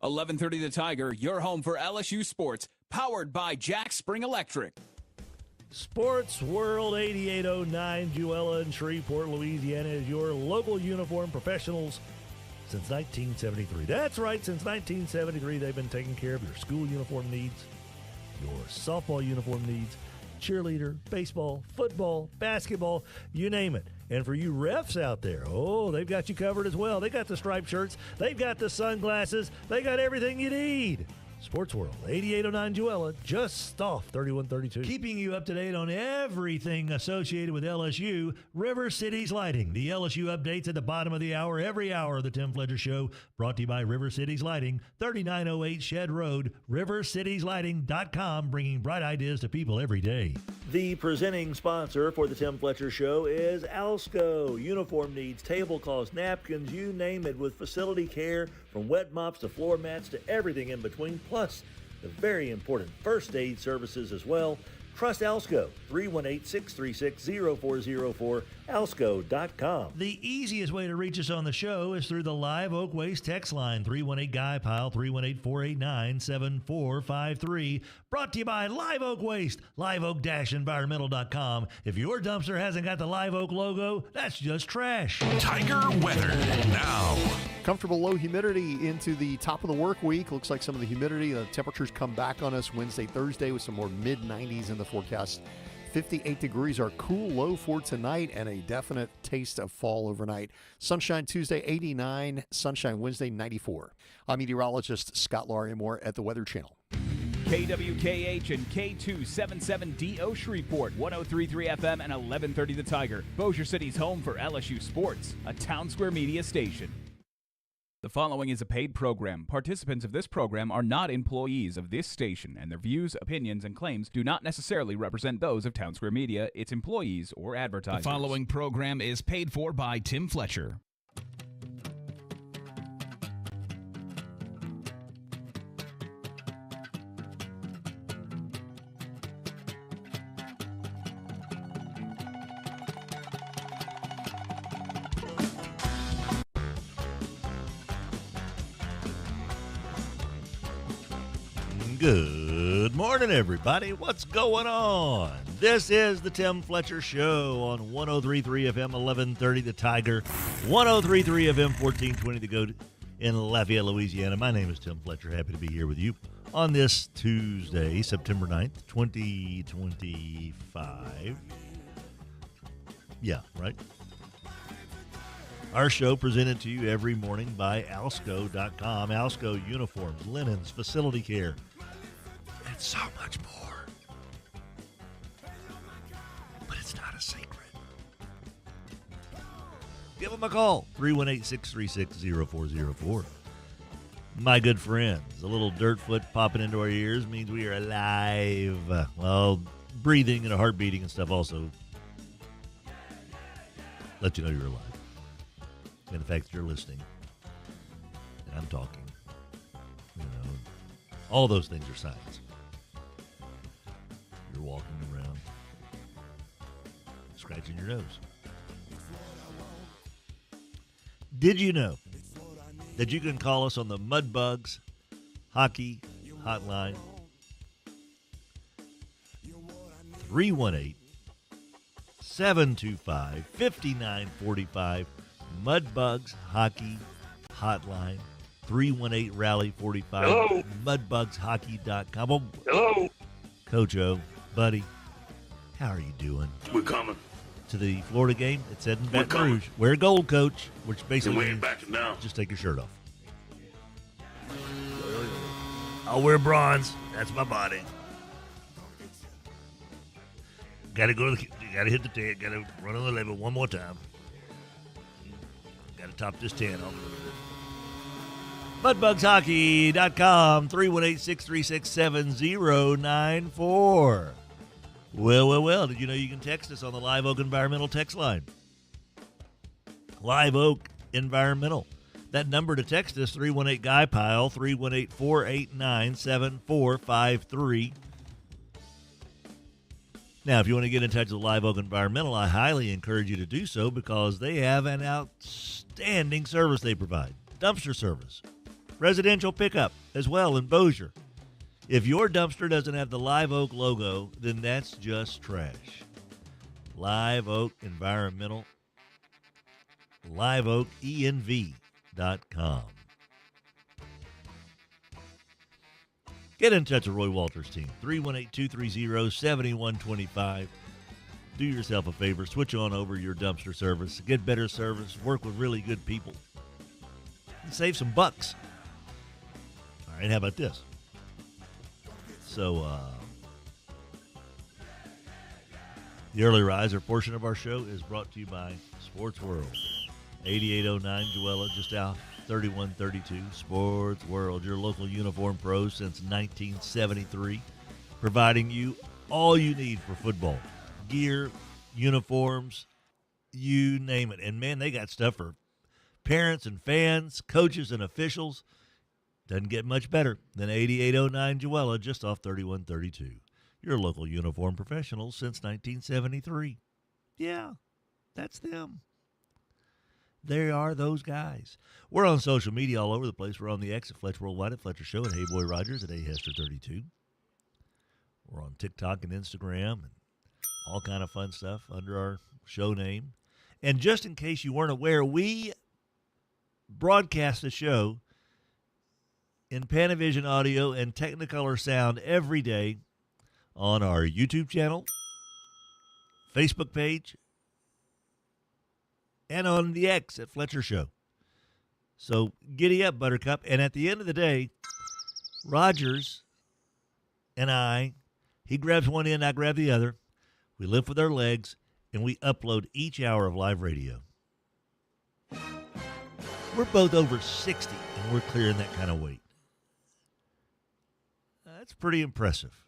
11:30 The Tiger, your home for LSU sports, powered by Jack Spring Electric. Sports World 8809, Juella in Shreveport, Louisiana, is your local uniform professionals since 1973. That's right, since 1973, they've been taking care of your school uniform needs, your softball uniform needs, cheerleader, baseball, football, basketball, you name it. And for you refs out there, they've got you covered as well. They got the striped shirts, they've got the sunglasses, they got everything you need. Sports World, 8809 Juella, just off 3132. Keeping you up to date on everything associated with LSU, River Cities Lighting. The LSU updates at the bottom of the hour, every hour of the Tim Fletcher Show, brought to you by River Cities Lighting, 3908 Shed Road, rivercitieslighting.com, bringing bright ideas to people every day. The presenting sponsor for the Tim Fletcher Show is Alsco. Uniform needs, tablecloths, napkins, you name it, with facility care from wet mops to floor mats to everything in between, plus the very important first aid services as well. Trust Alsco, 318-636-0404, alsco.com. The easiest way to reach us on the show is through the Live Oak Waste text line, 318-GUY-PILE, 318-489-7453. Brought to you by Live Oak Waste, liveoak-environmental.com. If your dumpster hasn't got the Live Oak logo, that's just trash. Tiger weather now. Comfortable low humidity into the top of the work week. Looks like some of the humidity, the temperatures come back on us Wednesday, Thursday with some more mid-90s in the forecast. 58 degrees, our cool low for tonight, and a definite taste of fall overnight. Sunshine Tuesday, 89. Sunshine Wednesday, 94. I'm meteorologist Scott Lauriamore at the Weather Channel. KWKH and K277DO Shreveport, 103.3 FM and 1130 The Tiger. Bossier City's home for LSU sports, a Town Square Media station. The following is a paid program. Participants of this program are not employees of this station, and their views, opinions, and claims do not necessarily represent those of Town Square Media, its employees, or advertisers. The following program is paid for by Tim Fletcher. Good morning, everybody. What's going on? This is the Tim Fletcher Show on 103.3 FM, 1130 The Tiger, 103.3 FM, 1420 The Goat in Lafayette, Louisiana. My name is Tim Fletcher. Happy to be here with you on this Tuesday, September 9th, 2025. Yeah, right? Our show presented to you every morning by Alsco.com. Alsco uniforms, linens, facility care, and so much more. But it's not a secret. Give them a call, 318-636-0404. My good friends, a little dirt foot popping into our ears means we are alive. Well, breathing and a heart beating and stuff also let you know you're alive. And the fact that you're listening and I'm talking, all those things are signs. You're walking around, scratching your nose. Did you know that you can call us on the Mudbugs Hockey Hotline? 318-725-5945. Mudbugs Hockey Hotline, 318 Rally 45. Hello. Mudbugshockey.com. Oh, Hello. Coach O, buddy, how are you doing? We're coming. To the Florida game? It said in We're Baton coming. Rouge. Wear gold, Coach, which basically We ain't means backing down. just take your shirt off. I'll wear bronze. That's my body. Gotta hit the 10. Gotta run on the level one more time. Got to top this 10 off. Mudbugshockey.com, 318-636-7094. Well, did you know you can text us on the Live Oak Environmental text line? Live Oak Environmental. That number to text us, 318-GUY-PILE, 318-489-7453. Now, if you want to get in touch with Live Oak Environmental, I highly encourage you to do so because they have an outstanding service they provide. Dumpster service. residential pickup as well in Bossier. If your dumpster doesn't have the Live Oak logo, then that's just trash. Live Oak Environmental, liveoakenv.com. Get in touch with Roy Walters' team, 318-230-7125. Do yourself a favor, switch on over your dumpster service, get better service, work with really good people, and save some bucks. All right, how about this? So, the early riser portion of our show is brought to you by Sports World. 8809 Joella, just out 3132. Sports World, your local uniform pros since 1973, providing you all you need for football. Gear, uniforms, you name it. And, man, they got stuff for parents and fans, coaches and officials. Doesn't get much better than 8809 Joella, just off 3132. Your local uniform professionals since 1973. Yeah, that's them. They are those guys. We're on social media all over the place. We're on the X at Fletcher Worldwide at Fletcher Show, and Hey Boy Rogers at AHester32. We're on TikTok and Instagram and all kind of fun stuff under our show name. And just in case you weren't aware, we broadcast the show in Panavision audio and Technicolor sound every day on our YouTube channel, Facebook page, and on the X at Fletcher Show. So giddy up, Buttercup. And at the end of the day, Rogers and I, he grabs one end, I grab the other. We lift with our legs, and we upload each hour of live radio. We're both over 60, and we're clearing that kind of weight. That's pretty impressive.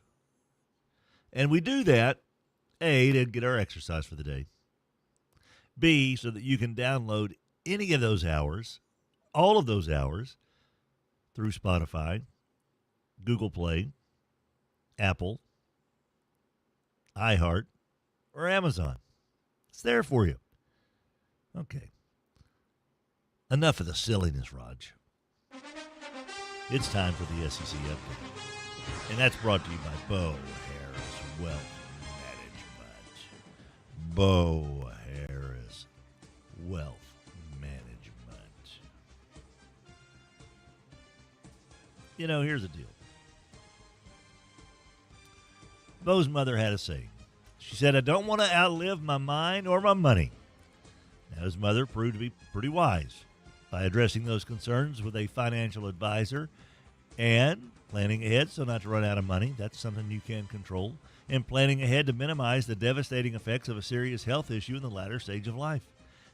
And we do that, A, to get our exercise for the day. B, so that you can download any of those hours, all of those hours, through Spotify, Google Play, Apple, iHeart, or Amazon. It's there for you. Okay. Enough of the silliness, Raj. It's time for the SEC update. And that's brought to you by Bo Harris Wealth Management. Bo Harris Wealth Management. You know, here's the deal. Bo's mother had a saying. She said, I don't want to outlive my mind or my money. Now, his mother proved to be pretty wise by addressing those concerns with a financial advisor and planning ahead so not to run out of money. That's something you can control. And planning ahead to minimize the devastating effects of a serious health issue in the latter stage of life.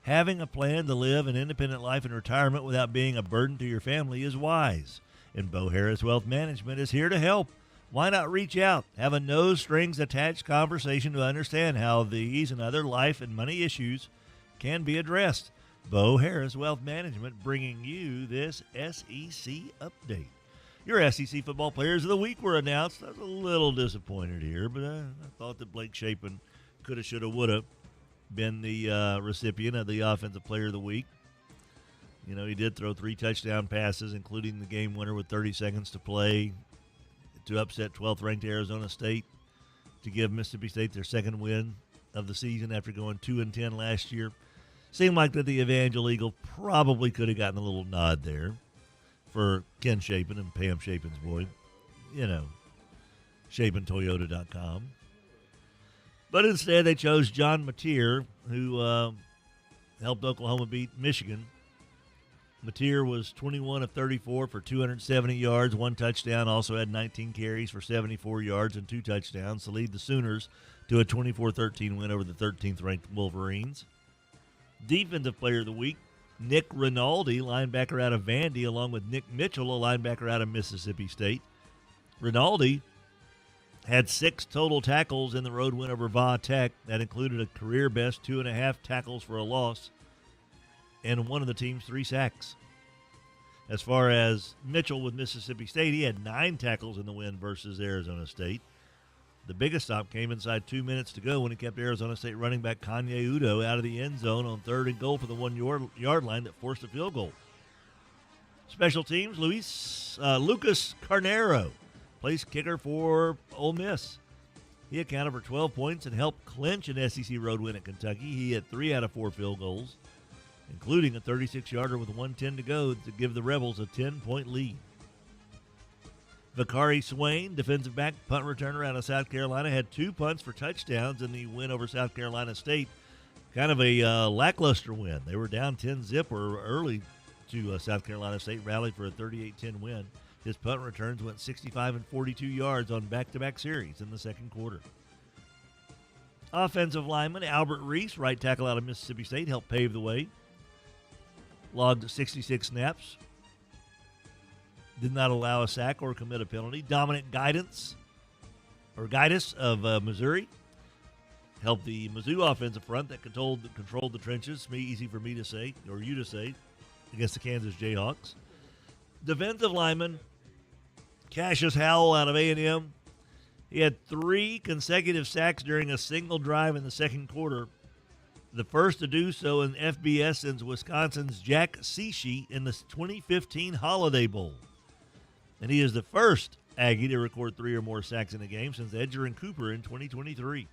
Having a plan to live an independent life in retirement without being a burden to your family is wise. And Bo Harris Wealth Management is here to help. Why not reach out? Have a no-strings-attached conversation to understand how these and other life and money issues can be addressed. Bo Harris Wealth Management bringing you this SEC update. Your SEC Football Players of the Week were announced. I was a little disappointed here, but I thought that Blake Shapen coulda, shoulda, woulda been the recipient of the Offensive Player of the Week. You know, he did throw 3 touchdown passes, including the game winner with 30 seconds to play to upset 12th-ranked Arizona State to give Mississippi State their second win of the season after going 2-10 last year. Seemed like that the Evangel Eagle probably could have gotten a little nod there for Ken Shapen and Pam Shapen's boy. You know, ShapenToyota.com. But instead they chose John Mateer, who helped Oklahoma beat Michigan. Mateer was 21 of 34 for 270 yards, 1 touchdown, also had 19 carries for 74 yards and 2 touchdowns to lead the Sooners to a 24-13 win over the 13th-ranked Wolverines. Defensive Player of the Week, Nick Rinaldi, linebacker out of Vandy, along with Nick Mitchell, a linebacker out of Mississippi State. Rinaldi had 6 total tackles in the road win over Va Tech. That included a career-best 2.5 tackles for a loss and one of the team's 3 sacks. As far as Mitchell with Mississippi State, he had 9 tackles in the win versus Arizona State. The biggest stop came inside 2 minutes to go when he kept Arizona State running back Kanye Udo out of the end zone on 3rd and goal for the 1 yard line that forced a field goal. Special teams, Lucas Carnero, placed kicker for Ole Miss. He accounted for 12 points and helped clinch an SEC road win at Kentucky. He had 3 out of 4 field goals, including a 36-yarder with 1:10 to go to give the Rebels a 10-point lead. Vakari Swain, defensive back, punt returner out of South Carolina, had 2 punts for touchdowns in the win over South Carolina State. Kind of a lackluster win. They were down 10-0 early to South Carolina State, rallied for a 38-10 win. His punt returns went 65 and 42 yards on back-to-back series in the second quarter. Offensive lineman Albert Reese, right tackle out of Mississippi State, helped pave the way. Logged 66 snaps. Did not allow a sack or commit a penalty. Dominic Guidance of Missouri helped the Mizzou offensive front that controlled the trenches. Easy for me to say, or you to say, against the Kansas Jayhawks. Defensive lineman Cassius Howell out of A&M. He had 3 consecutive sacks during a single drive in the second quarter. The first to do so in FBS since Wisconsin's Jack Cichy in the 2015 Holiday Bowl. And he is the first Aggie to record 3 or more sacks in a game since Edgerrin Cooper in 2023.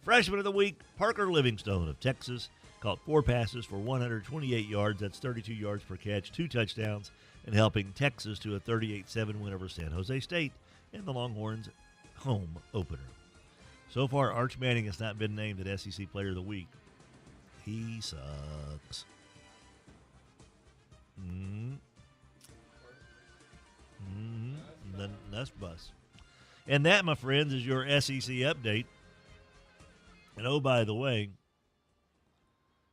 Freshman of the week, Parker Livingstone of Texas, caught 4 passes for 128 yards. That's 32 yards per catch, 2 touchdowns, and helping Texas to a 38-7 win over San Jose State in the Longhorns' home opener. So far, Arch Manning has not been named an SEC Player of the Week. He sucks. That's bus. And that, my friends, is your SEC update. And oh, by the way,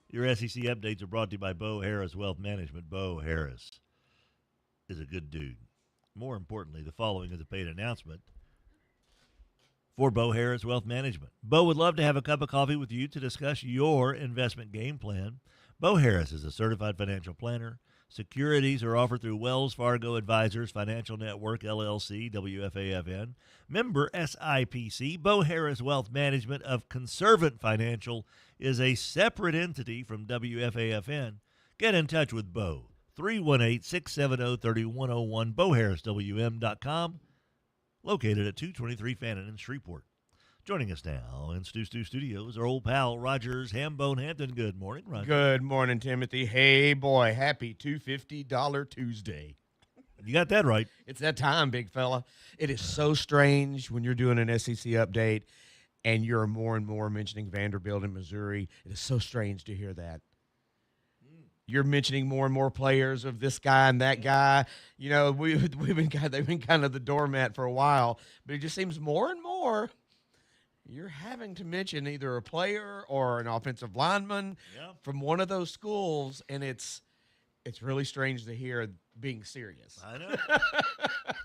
your SEC updates are brought to you by Bo Harris Wealth Management. Bo Harris is a good dude. More importantly, the following is a paid announcement for Bo Harris Wealth Management. Bo would love to have a cup of coffee with you to discuss your investment game plan. Bo Harris is a certified financial planner. Securities are offered through Wells Fargo Advisors Financial Network, LLC, WFAFN. Member SIPC. Bo Harris Wealth Management of Conservant Financial is a separate entity from WFAFN. Get in touch with Bo. 318-670-3101, BoHarrisWM.com, located at 223 Fannin in Shreveport. Joining us now in Stu Studios, our old pal, Rogers Hambone Hampton. Good morning, Roger. Good morning, Timothy. Hey, boy, happy $250 Tuesday. You got that right. It's that time, big fella. It is so strange when you're doing an SEC update and you're more and more mentioning Vanderbilt and Missouri. It is so strange to hear that. You're mentioning more and more players of this guy and that guy. You know, they've been kind of the doormat for a while, but it just seems more and more you're having to mention either a player or an offensive lineman from one of those schools, and it's really strange to hear being serious. I know.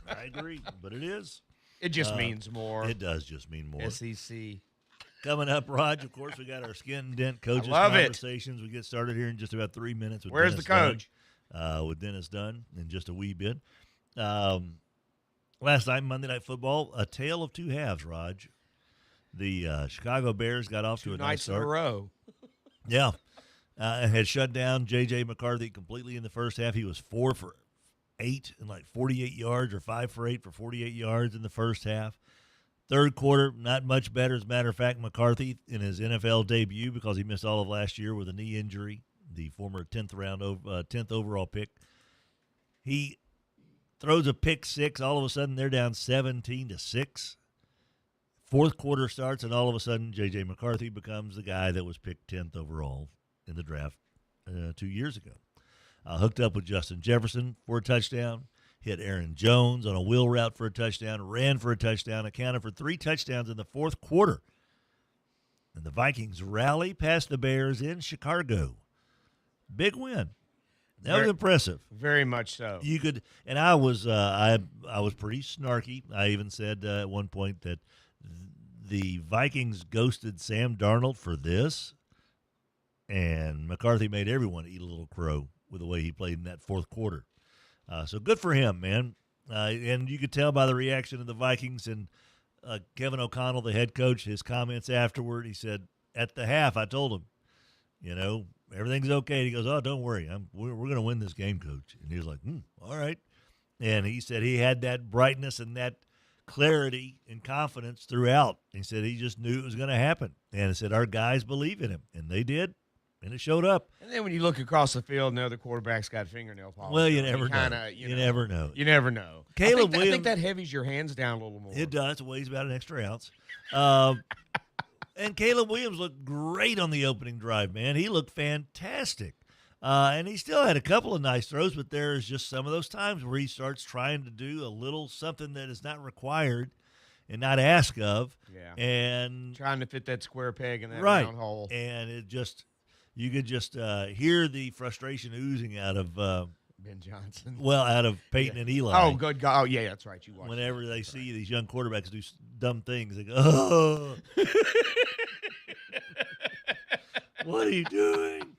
I agree, but it is. It just means more. It does just mean more. SEC. Coming up, Rog, of course, we got our Skent-N-Dent Coaches Conversations. We get started here in just about 3 minutes. With Where's Dennis the coach? With Dennis Dunn in just a wee bit. Last night, Monday Night Football, a tale of 2 halves, Rog. The Chicago Bears got off to a nice start. 2 nights in a row. Yeah. Had shut down J.J. McCarthy completely in the first half. He was 4 for 8 and like 48 yards, or 5 for 8 for 48 yards in the first half. Third quarter, not much better. As a matter of fact, McCarthy, in his NFL debut, because he missed all of last year with a knee injury, the former 10th overall pick, he throws a pick 6. All of a sudden, they're down 17-6. Fourth quarter starts, and all of a sudden, J.J. McCarthy becomes the guy that was picked 10th overall in the draft 2 years ago. Hooked up with Justin Jefferson for a touchdown, hit Aaron Jones on a wheel route for a touchdown, ran for a touchdown, accounted for 3 touchdowns in the fourth quarter. And the Vikings rally past the Bears in Chicago. Big win. That was impressive. Very much so. You could, and I was pretty snarky. I even said at one point that the Vikings ghosted Sam Darnold for this, and McCarthy made everyone eat a little crow with the way he played in that fourth quarter. So good for him, man. And you could tell by the reaction of the Vikings and Kevin O'Connell, the head coach, his comments afterward. He said, at the half, I told him, everything's okay. And he goes, oh, don't worry. We're going to win this game, Coach. And he was like, all right. And he said he had that brightness and that clarity and confidence throughout. He said he just knew it was going to happen. And he said our guys believe in him, and they did, and it showed up. And then when you look across the field and the other quarterback's got fingernail polish. Well, you never know. You never know. You never know. Caleb I Williams, think that heavies your hands down a little more. It does. It weighs about an extra ounce. And Caleb Williams looked great on the opening drive, man. He looked fantastic. And he still had a couple of nice throws, but there's just some of those times where he starts trying to do a little something that is not required and not asked of. Yeah. And trying to fit that square peg in that right. round hole. And you could just hear the frustration oozing out of Ben Johnson. Well, out of Peyton and Eli. Oh, good God. Oh, yeah, that's right. You watched whenever they see these young quarterbacks do dumb things, they go, oh. What are you doing?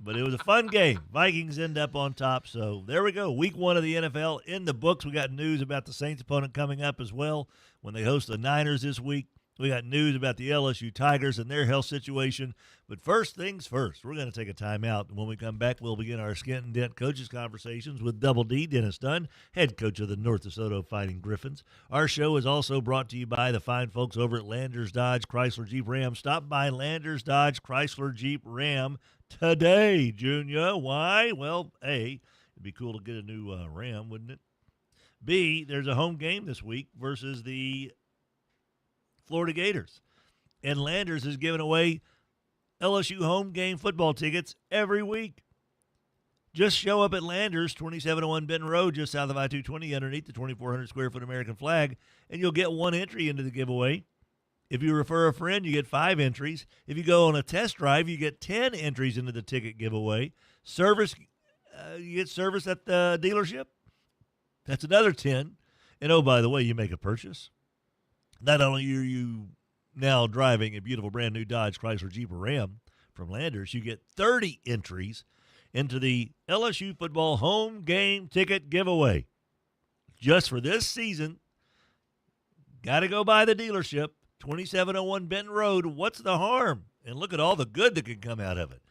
But it was a fun game. Vikings end up on top. So there we go. Week 1 of the NFL in the books. We got news about the Saints opponent coming up as well when they host the Niners this week. We got news about the LSU Tigers and their health situation. But first things first, we're going to take a timeout. And when we come back, we'll begin our Skent-N-Dent Coaches Conversations with Double D, Dennis Dunn, head coach of the North DeSoto Fighting Griffins. Our show is also brought to you by the fine folks over at Landers Dodge Chrysler Jeep Ram. Stop by Landers Dodge Chrysler Jeep Ram today, Junior. Why? Well, A, it'd be cool to get a new Ram, wouldn't it? B, there's a home game this week versus the Florida Gators. And Landers is giving away LSU home game football tickets every week. Just show up at Landers, 2701 Benton Road, just south of I-220, underneath the 2,400 square foot American flag, and you'll get 1 entry into the giveaway. If you refer a friend, you get 5 entries. If you go on a test drive, you get 10 entries into the ticket giveaway. Service, you get service at the dealership. That's another 10. And oh, by the way, you make a purchase. Not only are you now driving a beautiful brand new Dodge Chrysler Jeep Ram from Landers, you get 30 entries into the LSU football home game ticket giveaway. Just for this season, got to go by the dealership, 2701 Benton Road. What's the harm? And look at all the good that can come out of it.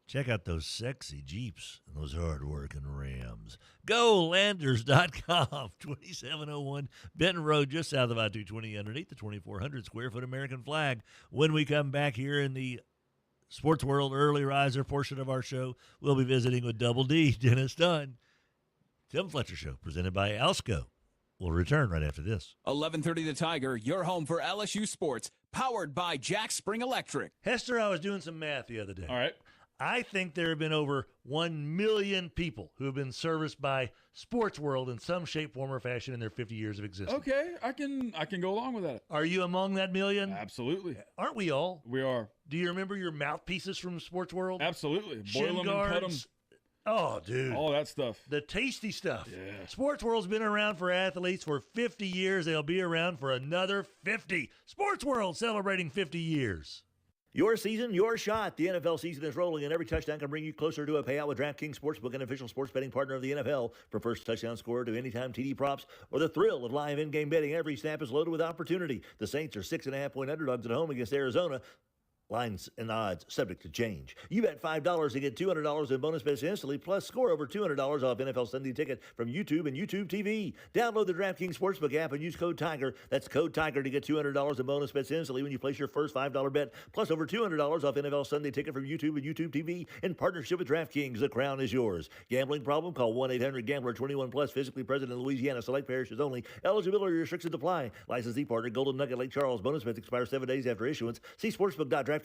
Check out those sexy Jeeps and those hard-working Rams. Go Landers.com, 2701 Benton Road, just south of I-220, underneath the 2,400 square foot American flag. When we come back here in the Sports World Early Riser portion of our show, we'll be visiting with Double D, Dennis Dunn. Tim Fletcher Show, presented by Alsco. We'll return right after this. 11:30 The Tiger, your home for LSU sports, powered by Jack Spring Electric. Hester, I was doing some math the other day. All right. I think there have been over 1 million people who have been serviced by Sports World in some shape, form, or fashion in their 50 years of existence. Okay, I can go along with that. Are you among that million? Absolutely. Aren't we all? We are. Do you remember your mouthpieces from Sports World? Absolutely. Boil Shin them guards. and cut them. Oh, dude. All that stuff. The tasty stuff. Yeah. Sports World's been around for athletes for 50 years. They'll be around for another 50. Sports World celebrating 50 years. Your season, your shot. The NFL season is rolling, and every touchdown can bring you closer to a payout with DraftKings Sportsbook, an official sports betting partner of the NFL. From first touchdown scorer to anytime TD props or the thrill of live in-game betting, every snap is loaded with opportunity. The Saints are 6.5-point underdogs at home against Arizona. Lines and odds subject to change. You bet $5 to get $200 in bonus bets instantly, plus score over $200 off NFL Sunday Ticket from YouTube and YouTube TV. Download the DraftKings Sportsbook app and use code TIGER. That's code TIGER to get $200 in bonus bets instantly when you place your first $5 bet, plus over $200 off NFL Sunday Ticket from YouTube and YouTube TV in partnership with DraftKings. The crown is yours. Gambling problem? Call 1-800-GAMBLER. 21 plus. Physically present in Louisiana. Select parishes only. Eligibility restrictions apply. Licensee partner Golden Nugget Lake Charles. Bonus bets expire 7 days after issuance. See sportsbook.draftkings.com/promos.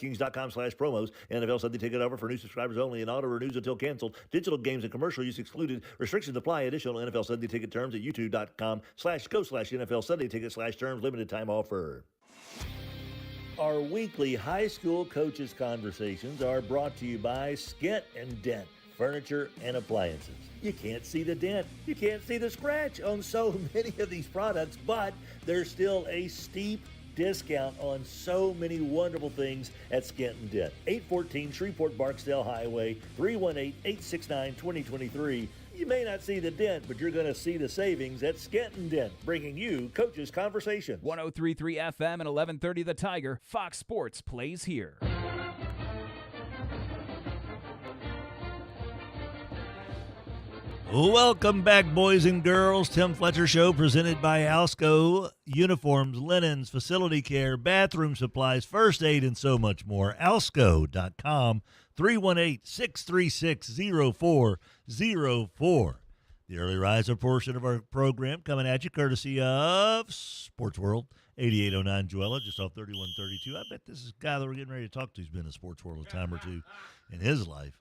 NFL Sunday Ticket offer for new subscribers only and auto renews until canceled. Digital games and commercial use excluded. Restrictions apply. Additional NFL Sunday Ticket terms at youtube.com/go/NFL Sunday Ticket/terms. Limited time offer. Our weekly high school coaches conversations are brought to you by Skent-N-Dent Furniture and Appliances. You can't see the dent. You can't see the scratch on so many of these products, but there's still a steep discount on so many wonderful things at Skent-N-Dent. 814 Shreveport Barksdale Highway, 318-869-2023. You may not see the dent, but you're going to see the savings at Skent-N-Dent, bringing you Coaches Conversations. 103.3 FM and 11:30 The Tiger. Fox Sports plays here. Welcome back, boys and girls. Tim Fletcher Show presented by Alsco. Uniforms, linens, facility care, bathroom supplies, first aid, and so much more. Alsco.com, 318-636-0404. The early riser portion of our program coming at you courtesy of Sports World, 8809 Joella, just off 3132. I bet this is a guy that we're getting ready to talk to who's been in Sports World a time or two in his life.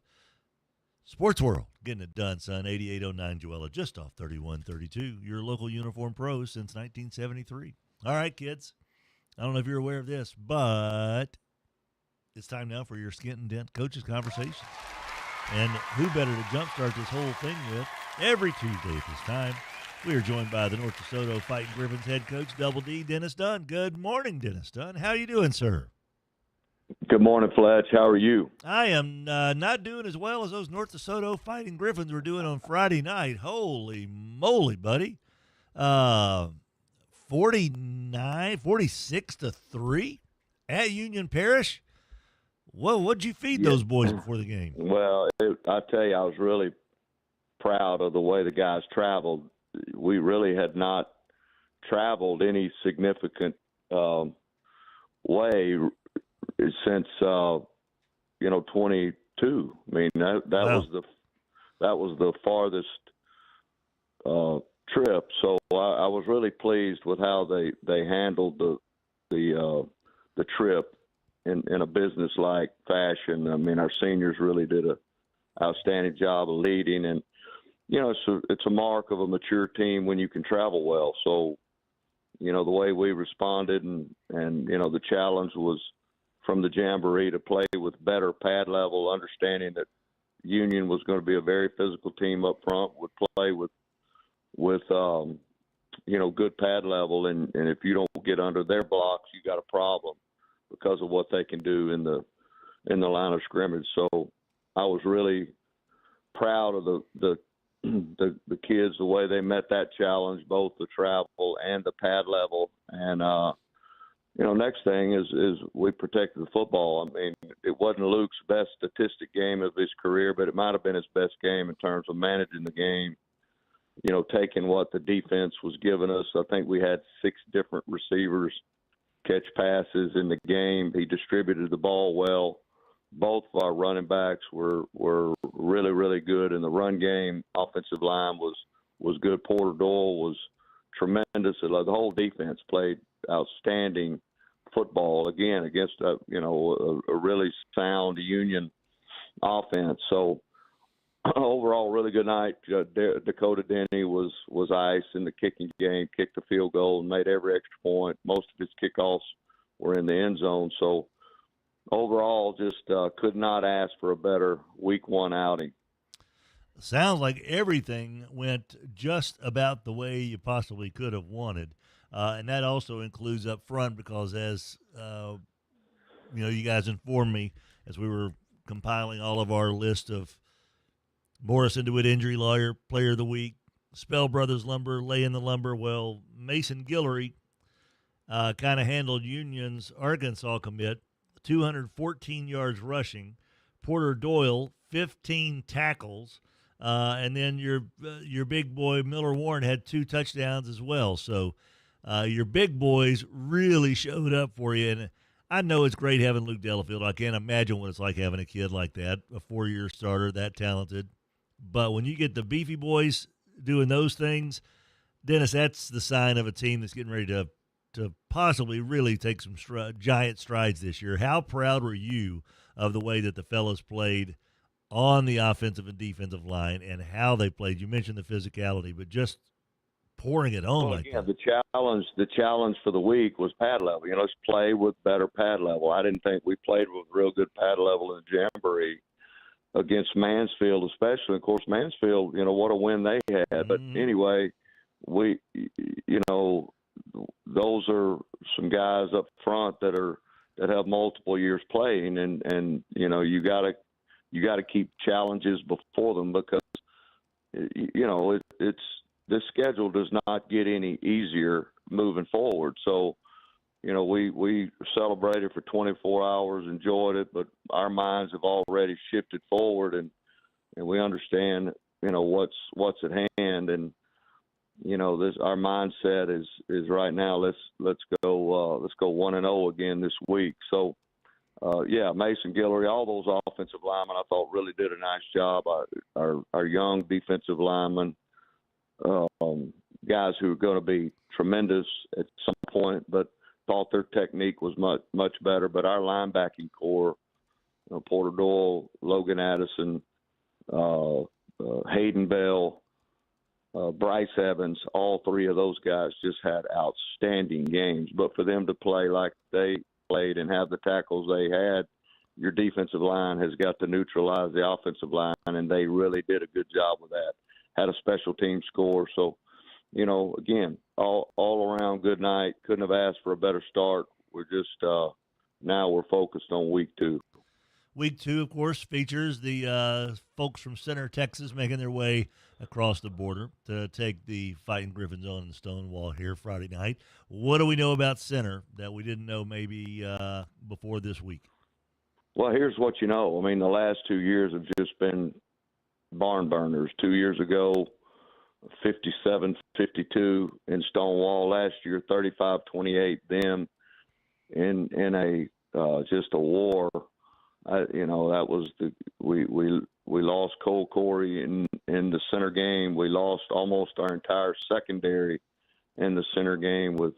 Sports World, getting it done, son. 8809 Joella, just off 3132. Your local uniform pros since 1973. All right, kids. I don't know if you're aware of this, but it's time now for your Skent-N-Dent Coaches Conversations. And who better to jumpstart this whole thing with every Tuesday at this time? We are joined by the North DeSoto Fighting Griffins head coach, Double D, Dennis Dunn. Good morning, Dennis Dunn. How you doing, sir? Good morning, Fletch. How are you? I am not doing as well as those North DeSoto Fighting Griffins were doing on Friday night. Holy moly, buddy. 46-3 at Union Parish. Whoa, what'd you feed those boys before the game? Well, I tell you, I was really proud of the way the guys traveled. We really had not traveled any significant way since 22. I mean that Wow. was the farthest trip. So I was really pleased with how they handled the trip in a business-like fashion. I mean, our seniors really did a outstanding job of leading, and it's a mark of a mature team when you can travel well. So the way we responded and the challenge was from the Jamboree to play with better pad level, understanding that Union was going to be a very physical team up front, would play with good pad level, and if you don't get under their blocks, you got a problem because of what they can do in the line of scrimmage. So I was really proud of the kids, the way they met that challenge, both the travel and the pad level. And next thing is we protected the football. I mean, it wasn't Luke's best statistic game of his career, but it might have been his best game in terms of managing the game, taking what the defense was giving us. I think we had 6 different receivers catch passes in the game. He distributed the ball well. Both of our running backs were really, really good in the run game. Offensive line was good. Porter Doyle was tremendous. The whole defense played outstanding football again against a really sound Union offense. So overall, really good night. Dakota Denny was ice in the kicking game, kicked the field goal, and made every extra point. Most of his kickoffs were in the end zone. So overall, just could not ask for a better week 1 outing. Sounds like everything went just about the way you possibly could have wanted. And that also includes up front because as, you guys informed me as we were compiling all of our list of Morrison DeWitt Injury Lawyer, Player of the Week, Spell Brothers Lumber, laying the lumber. Well, Mason Guillory kind of handled Union's Arkansas commit, 214 yards rushing. Porter Doyle, 15 tackles. And then your big boy Miller Warren had 2 touchdowns as well. So your big boys really showed up for you. And I know it's great having Luke Delafield. I can't imagine what it's like having a kid like that, a 4-year starter, that talented. But when you get the beefy boys doing those things, Dennis, that's the sign of a team that's getting ready to possibly really take some giant strides this year. How proud were you of the way that the fellas played on the offensive and defensive line and how they played? You mentioned the physicality, but just pouring it on like that. The challenge for the week was pad level. Let's play with better pad level. I didn't think we played with real good pad level in the Jamboree against Mansfield, especially. Of course, Mansfield, what a win they had. Mm-hmm. But anyway, those are some guys up front that have multiple years playing, and you got to keep challenges before them because it's this schedule does not get any easier moving forward. So we celebrated for 24 hours, enjoyed it, but our minds have already shifted forward, and we understand what's at hand. And our mindset is right now. Let's go 1-0 again this week. So Mason Guillory, all those offensive linemen, I thought really did a nice job. Our young defensive linemen, guys who are going to be tremendous at some point, but thought their technique was much, much better. But our linebacking core, Porter Doyle, Logan Addison, Hayden Bell, Bryce Evans, all three of those guys just had outstanding games. But for them to play like they played and have the tackles they had, your defensive line has got to neutralize the offensive line, and they really did a good job with that. Had a special team score. So, again, all around good night. Couldn't have asked for a better start. We're just now we're focused on week 2. Week 2, of course, features the folks from Center, Texas, making their way across the border to take the Fighting Griffins on in Stonewall here Friday night. What do we know about Center that we didn't know maybe before this week? Well, here's what you know. I mean, the last 2 years have just been barn burners. 2 years ago, 57-52 in Stonewall. Last year, 35-28 them in a just a war. That was we lost Cole Corey in the center game. We lost almost our entire secondary in the center game with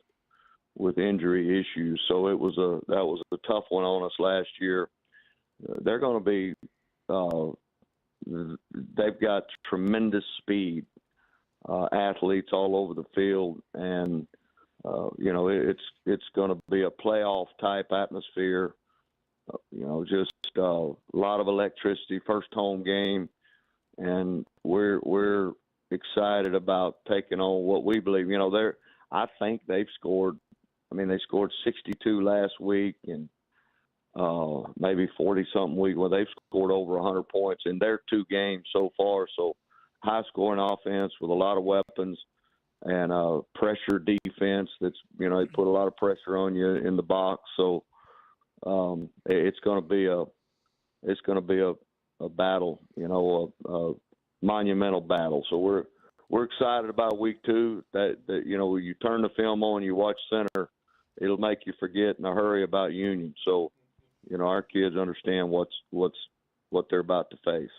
injury issues. So that was a tough one on us last year. They're going to be they've got tremendous speed, athletes all over the field, and it's going to be a playoff type atmosphere. Just a lot of electricity, first home game, and we're excited about taking on what we believe. I think they've scored. I mean, they scored 62 last week and maybe 40-something week. Well, they've scored over 100 points in their 2 games so far. So high-scoring offense with a lot of weapons and pressure defense. That's they put a lot of pressure on you in the box. So. It's going to be a battle, a monumental battle. So we're excited about week 2. That when you turn the film on, you watch Center, it'll make you forget in a hurry about Union. So our kids understand what they're about to face.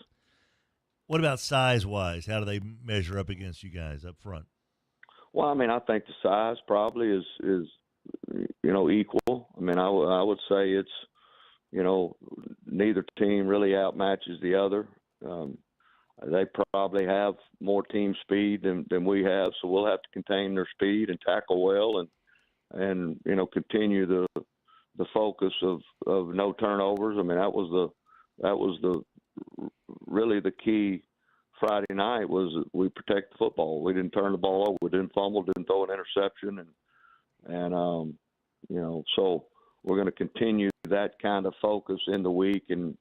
What about size-wise? How do they measure up against you guys up front? Well, I mean, I think the size probably is equal. I mean, I would say it's, neither team really outmatches the other. They probably have more team speed than we have, so we'll have to contain their speed and tackle well and continue the focus of no turnovers. I mean, that was the really the key Friday night was we protect the football. We didn't turn the ball over. We didn't fumble, didn't throw an interception, and so we're going to continue that kind of focus in the week. And,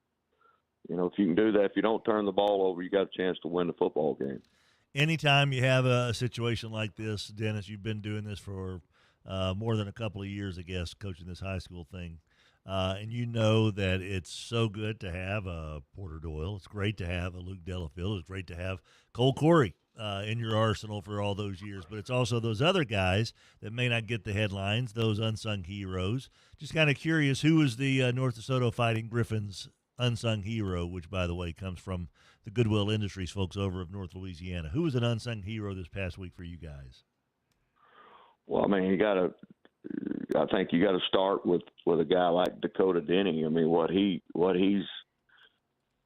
if you can do that, if you don't turn the ball over, you got a chance to win the football game. Anytime you have a situation like this, Dennis, you've been doing this for more than a couple of years, I guess, coaching this high school thing. And that it's so good to have a Porter Doyle. It's great to have a Luke Delafield. It's great to have Cole Corey in your arsenal for all those years. But it's also those other guys that may not get the headlines, those unsung heroes. Just kind of curious, who was the North DeSoto Fighting Griffins unsung hero, which, by the way, comes from the Goodwill Industries folks over of North Louisiana. Who was an unsung hero this past week for you guys? Well, I mean, I think you got to start with a guy like Dakota Denny. I mean, he's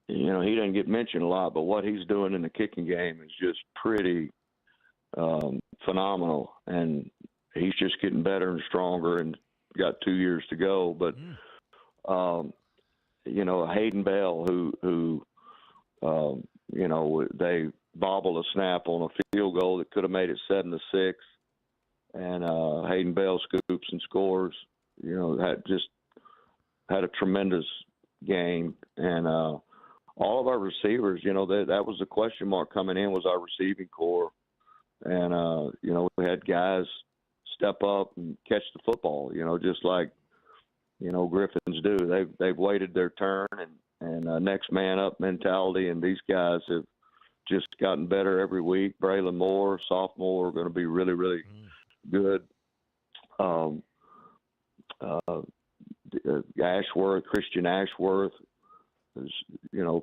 he doesn't get mentioned a lot, but what he's doing in the kicking game is just pretty phenomenal, and he's just getting better and stronger, and got 2 years to go. But Hayden Bell, who they bobbled a snap on a field goal that could have made it 7-6. And Hayden Bell scoops and scores. Had a tremendous game, and all of our receivers. That was the question mark coming in, was our receiving core, and we had guys step up and catch the football. Just like Griffins do. They've waited their turn and next man up mentality, and these guys have just gotten better every week. Braylon Moore, sophomore, going to be really, really good. Ashworth, Christian Ashworth is,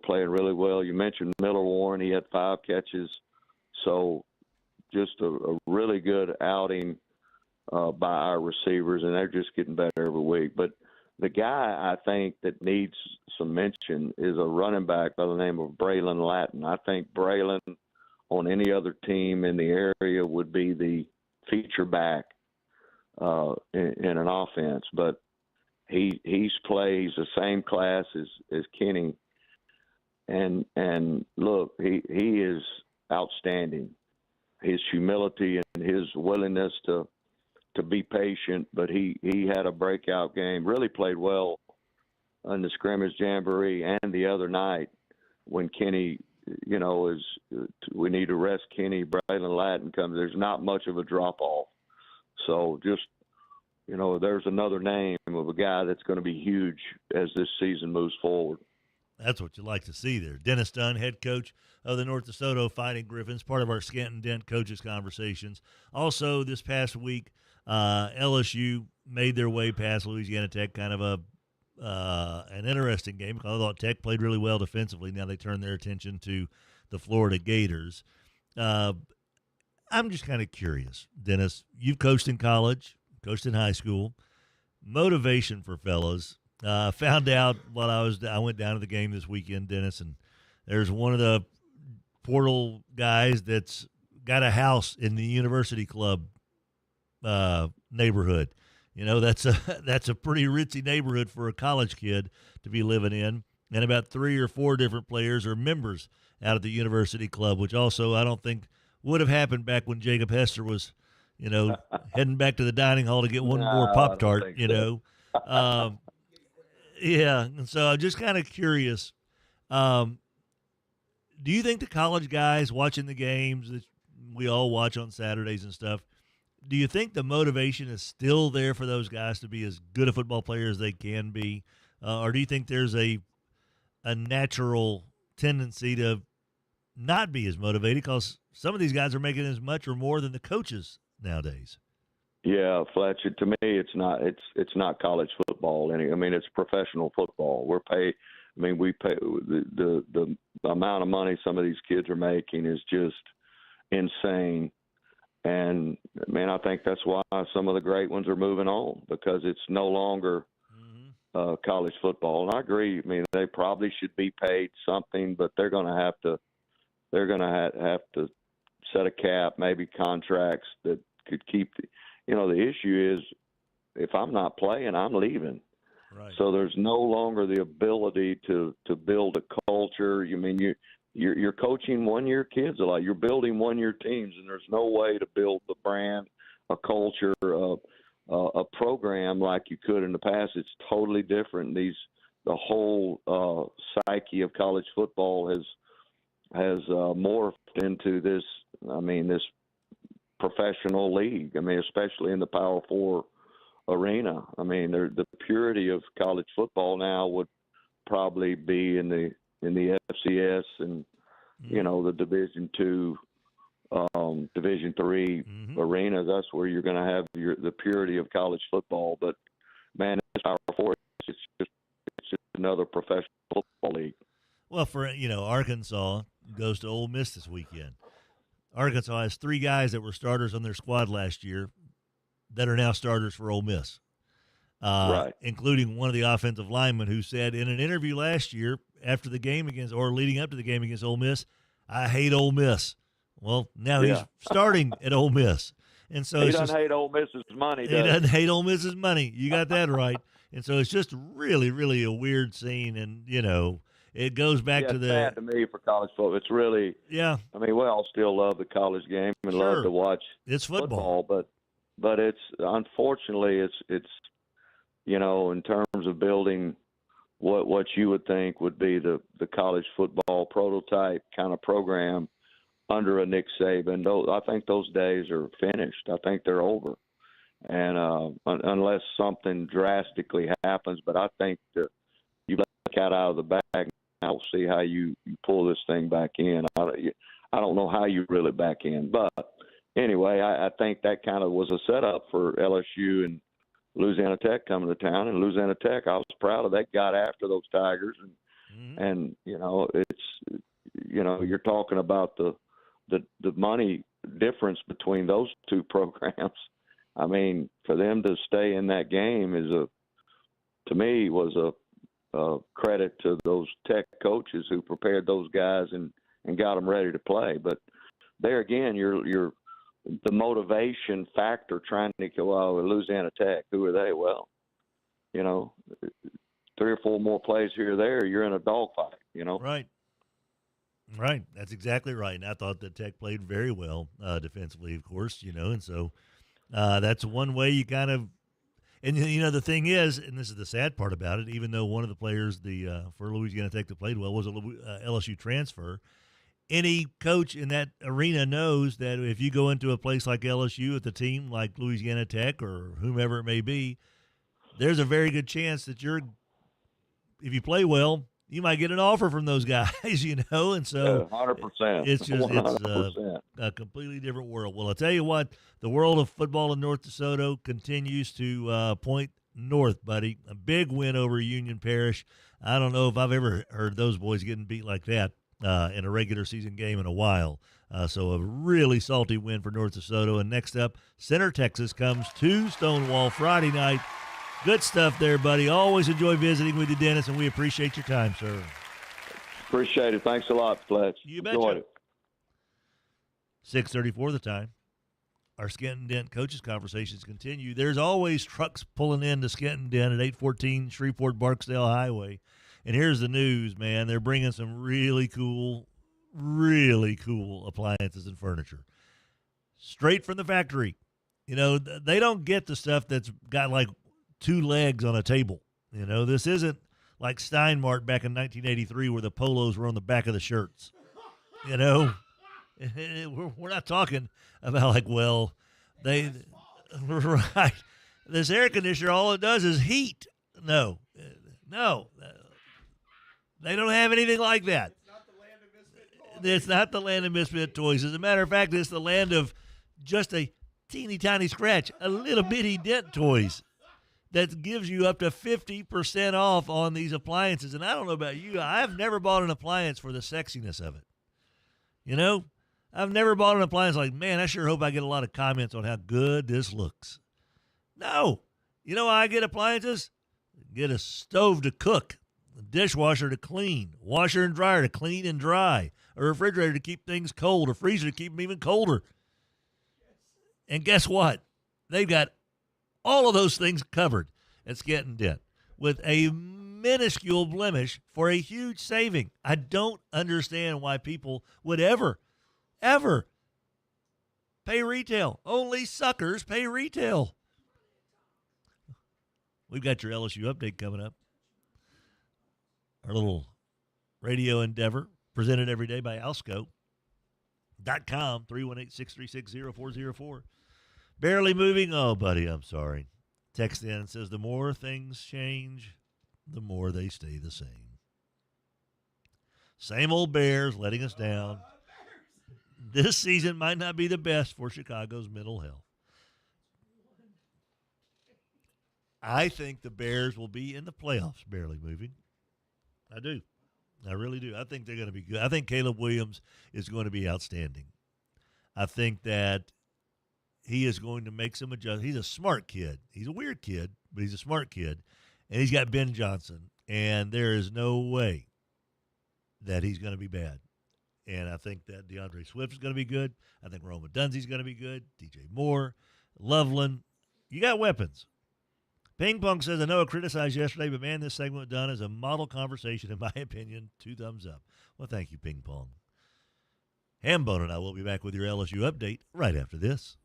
playing really well. You mentioned Miller Warren. He had 5 catches. So just a really good outing by our receivers, and they're just getting better every week. But the guy I think that needs some mention is a running back by the name of Braylon Lattin. I think Braylon on any other team in the area would be the feature back in an offense. But he's the same class as Kenny. And look, he is outstanding. His humility and his willingness to be patient, but he had a breakout game, really played well in the scrimmage jamboree and the other night when Kenny, we need to rest Kenny. Braylon Lattin comes. There's not much of a drop-off. So just, there's another name of a guy that's going to be huge as this season moves forward. That's what you like to see there. Dennis Dunn, head coach of the North DeSoto Fighting Griffins, part of our Skent-N-Dent Coaches Conversations. Also, this past week, LSU made their way past Louisiana Tech, kind of an interesting game because I thought Tech played really well defensively. Now they turn their attention to the Florida Gators. I'm just kind of curious, Dennis. You've coached in college, coached in high school. Motivation for fellas. Found out while I went down to the game this weekend, Dennis, and there's one of the portal guys that's got a house in the University Club neighborhood. That's a pretty ritzy neighborhood for a college kid to be living in. And about 3 or 4 different players are members out of the University Club, which also I don't think would have happened back when Jacob Hester was, heading back to the dining hall to get one more Pop-Tart, Yeah, and so I'm just kind of curious. Do you think the college guys watching the games that we all watch on Saturdays and stuff, do you think the motivation is still there for those guys to be as good a football player as they can be? Or do you think there's a natural tendency to not be as motivated because some of these guys are making as much or more than the coaches nowadays? Yeah, Fletcher, to me, it's not college football. It's professional football. We pay the amount of money some of these kids are making is just insane. And, I think that's why some of the great ones are moving on because it's no longer college football. And I agree. They probably should be paid something, but they're going to have to set a cap, maybe contracts that could keep the issue is if I'm not playing, I'm leaving. Right. So there's no longer the ability to build a culture. You're coaching 1-year kids a lot. You're building 1-year teams, and there's no way to build the brand, a culture, a program like you could in the past. It's totally different. The whole psyche of college football has morphed into this. This professional league. Especially in the Power 4 arena. The purity of college football now would probably be in the FCS and the Division II, Division III arenas. That's where you're going to have the purity of college football. But man, it's Power 4. It's just another professional football league. Well, for Arkansas goes to Ole Miss this weekend. Arkansas has 3 guys that were starters on their squad last year that are now starters for Ole Miss, right. Including one of the offensive linemen who said in an interview last year after the game leading up to the game against Ole Miss, I hate Ole Miss. Well, now he's starting at Ole Miss. And so he doesn't hate Ole Miss's money, He doesn't hate Ole Miss's money. You got that right. And so it's just really, really a weird scene. And, it goes back to the. It's sad to me for college football. It's really. Yeah. We all still love the college game and love to watch. It's football, but it's unfortunately it's in terms of building what you would think would be the college football prototype kind of program under a Nick Saban. I think those days are finished. I think they're over, and unless something drastically happens, but I think that you let the cat out of the bag. I'll see how you pull this thing back in. I don't know how you reel it back in. But anyway, I think that kind of was a setup for LSU and Louisiana Tech coming to town. And Louisiana Tech, I was proud of that, got after those Tigers. And it's, you're talking about the money difference between those two programs. I mean, for them to stay in that game to me, was a credit to those Tech coaches who prepared those guys and got them ready to play. But there again, you're the motivation factor trying to go, Louisiana Tech, who are they? Well, 3 or 4 more plays here or there, you're in a dogfight, Right. That's exactly right. And I thought that Tech played very well defensively, of course, and so that's one way you kind of – and, the thing is, and this is the sad part about it, even though one of the players for Louisiana Tech that played well was a LSU transfer, any coach in that arena knows that if you go into a place like LSU with a team like Louisiana Tech or whomever it may be, there's a very good chance that if you play well, you might get an offer from those guys, and so 100%. It's just 100%. a completely different world. Well, I'll tell you what, the world of football in North DeSoto continues to point north, buddy. A big win over Union Parish. I don't know if I've ever heard those boys getting beat like that in a regular season game in a while. So a really salty win for North DeSoto. And next up, Center Texas comes to Stonewall Friday night. Good stuff there, buddy. Always enjoy visiting with you, Dennis, and we appreciate your time, sir. Appreciate it. Thanks a lot, Fletch. You betcha. Enjoyed it. 6:34 the time. Our Skent-N-Dent Coaches Conversations continue. There's always trucks pulling into Skent-N-Dent at 814 Shreveport-Barksdale Highway. And here's the news, man. They're bringing some really cool appliances and furniture. Straight from the factory. They don't get the stuff that's got like 2 legs on a table. This isn't like Steinmart back in 1983 where the polos were on the back of the shirts. We're not talking about right. This air conditioner, all it does is heat. No. They don't have anything like that. It's not the land of misfit toys. As a matter of fact, it's the land of just a teeny tiny scratch, a little bitty dent toys that gives you up to 50% off on these appliances. And I don't know about you, I've never bought an appliance for the sexiness of it. I've never bought an appliance like, man, I sure hope I get a lot of comments on how good this looks. No. You know how I get appliances? Get a stove to cook, a dishwasher to clean, washer and dryer to clean and dry, a refrigerator to keep things cold, a freezer to keep them even colder. And guess what? They've got all of those things covered at Skent-N-Dent with a minuscule blemish for a huge saving. I don't understand why people would ever pay retail. Only suckers pay retail. We've got your LSU update coming up. Our little radio endeavor presented every day by Alsco.com, 318-636-0404. Barely moving. Oh, buddy, I'm sorry. Text in and says, the more things change, the more they stay the same. Same old Bears letting us down. This season might not be the best for Chicago's mental health. I think the Bears will be in the playoffs, barely moving. I do. I really do. I think they're going to be good. I think Caleb Williams is going to be outstanding. I think that he is going to make some adjustments. He's a smart kid. He's a weird kid, but he's a smart kid. And he's got Ben Johnson. And there is no way that he's going to be bad. And I think that DeAndre Swift is going to be good. I think Roma Dunzee's going to be good. DJ Moore, Loveland. You got weapons. Ping Pong says, I know I criticized yesterday, but man, this segment done is a model conversation, in my opinion. 2 thumbs up. Well, thank you, Ping Pong. Hambone and I will be back with your LSU update right after this.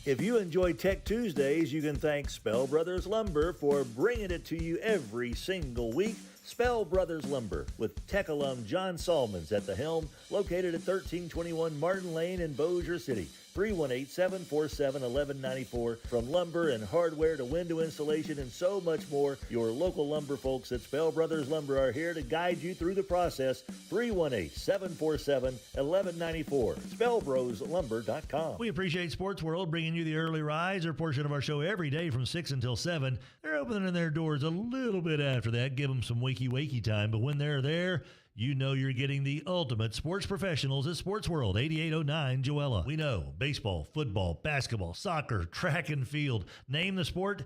If you enjoy Tech Tuesdays, you can thank Spell Brothers Lumber for bringing it to you every single week. Spell Brothers Lumber, with Tech alum John Salmons at the helm, located at 1321 Martin Lane in Bossier City. 318-747-1194. From lumber and hardware to window installation and so much more, your local lumber folks at Spell Brothers Lumber are here to guide you through the process. 318-747-1194. SpellBrosLumber.com. We appreciate Sports World bringing you the early riser portion of our show every day from 6 until 7. They're opening their doors a little bit after that. Give them some wakey time. But when they're there, you know you're getting the ultimate sports professionals at Sports World, 8809 Joella. We know baseball, football, basketball, soccer, track and field. Name the sport,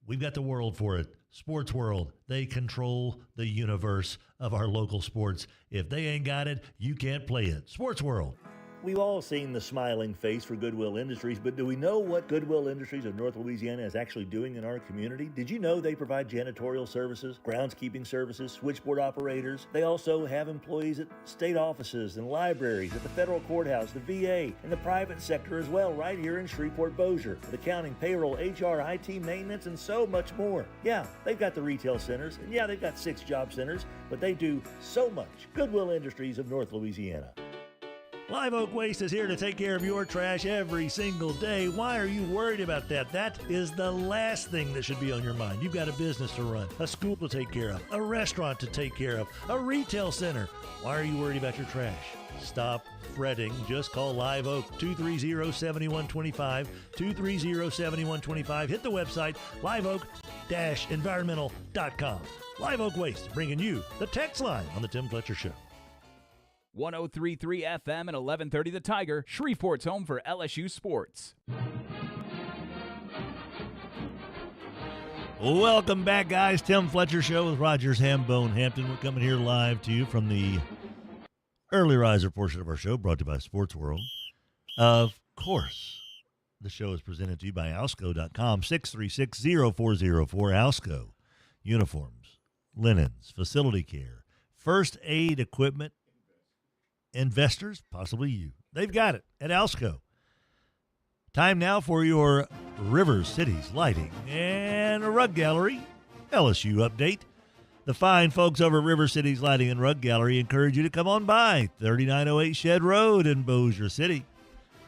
we've got the world for it. Sports World, they control the universe of our local sports. If they ain't got it, you can't play it. Sports World. We've all seen the smiling face for Goodwill Industries, but do we know what Goodwill Industries of North Louisiana is actually doing in our community? Did you know they provide janitorial services, groundskeeping services, switchboard operators? They also have employees at state offices and libraries, at the federal courthouse, the VA, and the private sector as well, right here in Shreveport-Bossier, with accounting, payroll, HR, IT, maintenance, and so much more. Yeah, they've got the retail centers, and yeah, they've got 6 job centers, but they do so much. Goodwill Industries of North Louisiana. Live Oak Waste is here to take care of your trash every single day. Why are you worried about that? That is the last thing that should be on your mind. You've got a business to run, a school to take care of, a restaurant to take care of, a retail center. Why are you worried about your trash? Stop fretting. Just call Live Oak, 230-7125, 230-7125. Hit the website, liveoak-environmental.com. Live Oak Waste, bringing you the text line on the Tim Fletcher Show. 103.3 FM and 1130 The Tiger, Shreveport's home for LSU sports. Welcome back, guys. Tim Fletcher Show with Rogers Hambone Hampton. We're coming here live to you from the early riser portion of our show, brought to you by Sports World. Of course, the show is presented to you by Alsco.com, 636-0404. Alsco, uniforms, linens, facility care, first aid equipment, investors, possibly you. They've got it at Alsco. Time now for your River Cities Lighting and Rug Gallery LSU update. The fine folks over at River Cities Lighting and Rug Gallery encourage you to come on by 3908 Shed Road in Bossier City.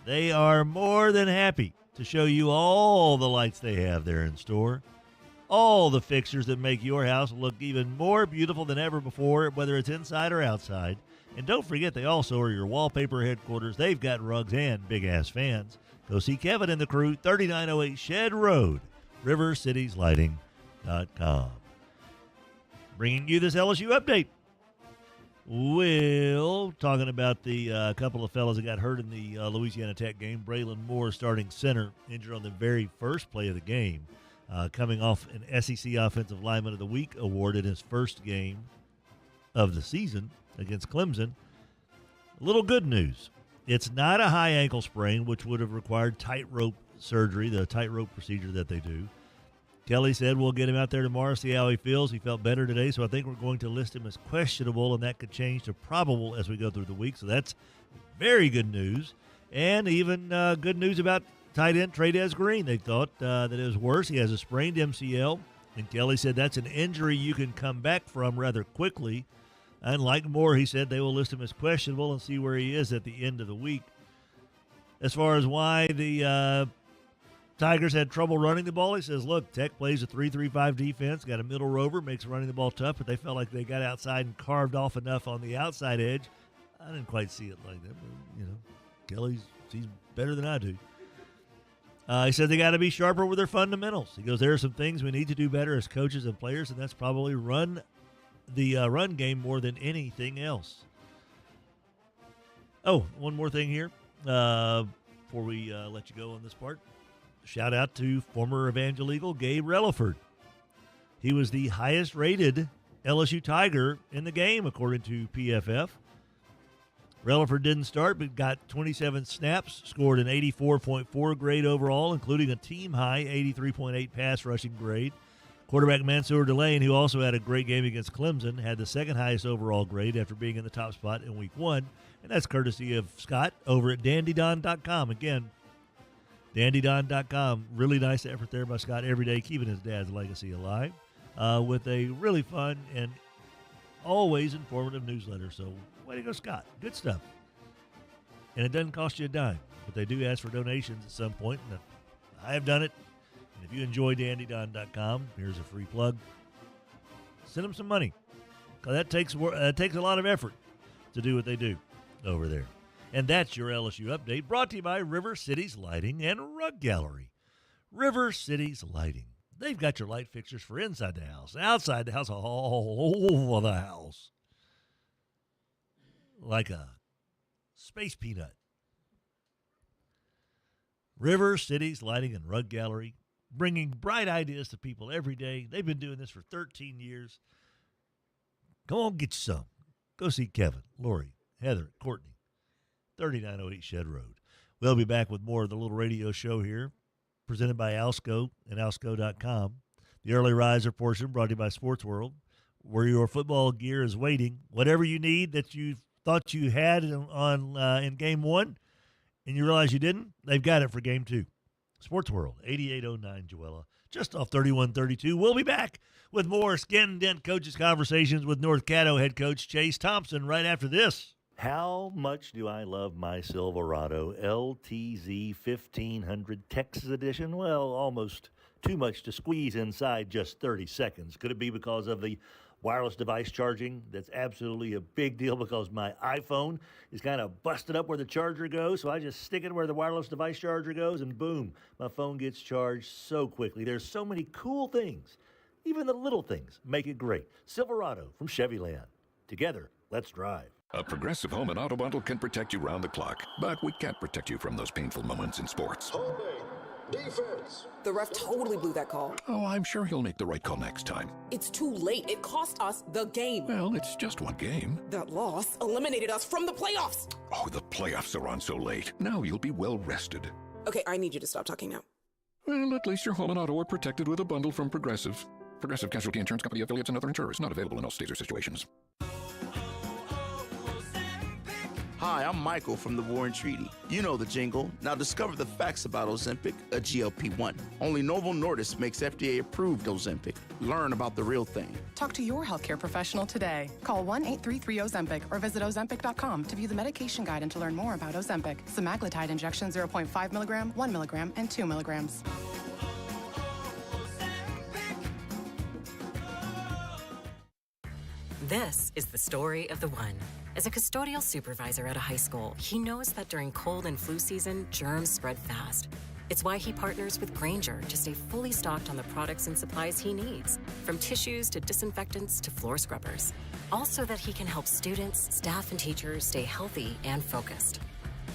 They are more than happy to show you all the lights they have there in store, all the fixtures that make your house look even more beautiful than ever before, whether it's inside or outside. And don't forget, they also are your wallpaper headquarters. They've got rugs and big-ass fans. Go see Kevin and the crew, 3908 Shed Road, rivercitieslighting.com. Bringing you this LSU update. Well, talking about the couple of fellas that got hurt in the Louisiana Tech game. Braylon Moore, starting center, injured on the very first play of the game, coming off an SEC Offensive Lineman of the Week award in his first game of the season against Clemson. A little good news. It's not a high ankle sprain, which would have required tightrope surgery, the tightrope procedure that they do. Kelly said we'll get him out there tomorrow, see how he feels. He felt better today, so I think we're going to list him as questionable, and that could change to probable as we go through the week. So that's very good news. And even good news about tight end Trades Green. They thought that it was worse. He has a sprained MCL, and Kelly said that's an injury you can come back from rather quickly. Unlike Moore, he said they will list him as questionable and see where he is at the end of the week. As far as why the Tigers had trouble running the ball, he says, look, Tech plays a 3-3-5 defense, got a middle rover, makes running the ball tough, but they felt like they got outside and carved off enough on the outside edge. I didn't quite see it like that, but, Kelly sees better than I do. He said they got to be sharper with their fundamentals. He goes, there are some things we need to do better as coaches and players, and that's probably run game more than anything else. Oh, one more thing here before we let you go on this part. Shout out to former Evangel Eagle Gabe Relaford. He was the highest rated LSU Tiger in the game, according to PFF. Relaford didn't start, but got 27 snaps, scored an 84.4 grade overall, including a team-high 83.8 pass rushing grade. Quarterback Mansour Delane, who also had a great game against Clemson, had the second highest overall grade after being in the top spot in Week 1, and that's courtesy of Scott over at dandydon.com. Again, dandydon.com, really nice effort there by Scott every day, keeping his dad's legacy alive with a really fun and always informative newsletter. So way to go, Scott. Good stuff. And it doesn't cost you a dime. but they do ask for donations at some point, and I have done it. And if you enjoy DandyDon.com, here's a free plug. Send them some money, because that takes a lot of effort to do what they do over there. And that's your LSU update, brought to you by River Cities Lighting and Rug Gallery. River Cities Lighting. They've got your light fixtures for inside the house, outside the house, all over the house. Like a space peanut. River Cities Lighting and Rug Gallery, bringing bright ideas to people every day. They've been doing this for 13 years. Come on, get you some. Go see Kevin, Lori, Heather, Courtney, 3908 Shed Road. We'll be back with more of the little radio show here, presented by Alsco and Alsco.com. The early riser portion brought to you by Sports World, where your football gear is waiting. Whatever you need that you thought you had in Game 1 and you realize you didn't, they've got it for Game 2. Sports World, 8809 Joella, just off 3132. We'll be back with more Skent-N-Dent Coaches Conversations with North Caddo head coach Chase Thompson right after this. How much do I love my Silverado LTZ 1500 Texas Edition? Well, almost too much to squeeze inside just 30 seconds. Could it be because of the wireless device charging? That's absolutely a big deal because my iPhone is kind of busted up where the charger goes, so I just stick it where the wireless device charger goes, and boom, my phone gets charged so quickly. There's so many cool things. Even the little things make it great. Silverado from Chevyland. Together, let's drive. A Progressive Home and Auto Bundle can protect you round the clock, but we can't protect you from those painful moments in sports. Holding. Defense. The ref totally blew that call. Oh, I'm sure he'll make the right call next time. It's too late. It cost us the game. Well, it's just one game. That loss eliminated us from the playoffs. Oh, the playoffs are on so late. Now you'll be well rested. Okay, I need you to stop talking now. Well, at least your home and auto are protected with a bundle from Progressive. Progressive Casualty Insurance Company affiliates and other insurers. Not available in all states or situations. Hi, I'm Michael from the War and Treaty. You know the jingle. Now discover the facts about Ozempic, a GLP-1. Only Novo Nordisk makes FDA-approved Ozempic. Learn about the real thing. Talk to your healthcare professional today. Call 1-833-OZEMPIC or visit Ozempic.com to view the medication guide and to learn more about Ozempic. Semaglutide injection 0.5 milligram, 1 milligram, and 2 milligrams. This is the story of the one. As a custodial supervisor at a high school, he knows that during cold and flu season, germs spread fast. It's why he partners with Grainger to stay fully stocked on the products and supplies he needs, from tissues to disinfectants to floor scrubbers. All so that he can help students, staff, and teachers stay healthy and focused.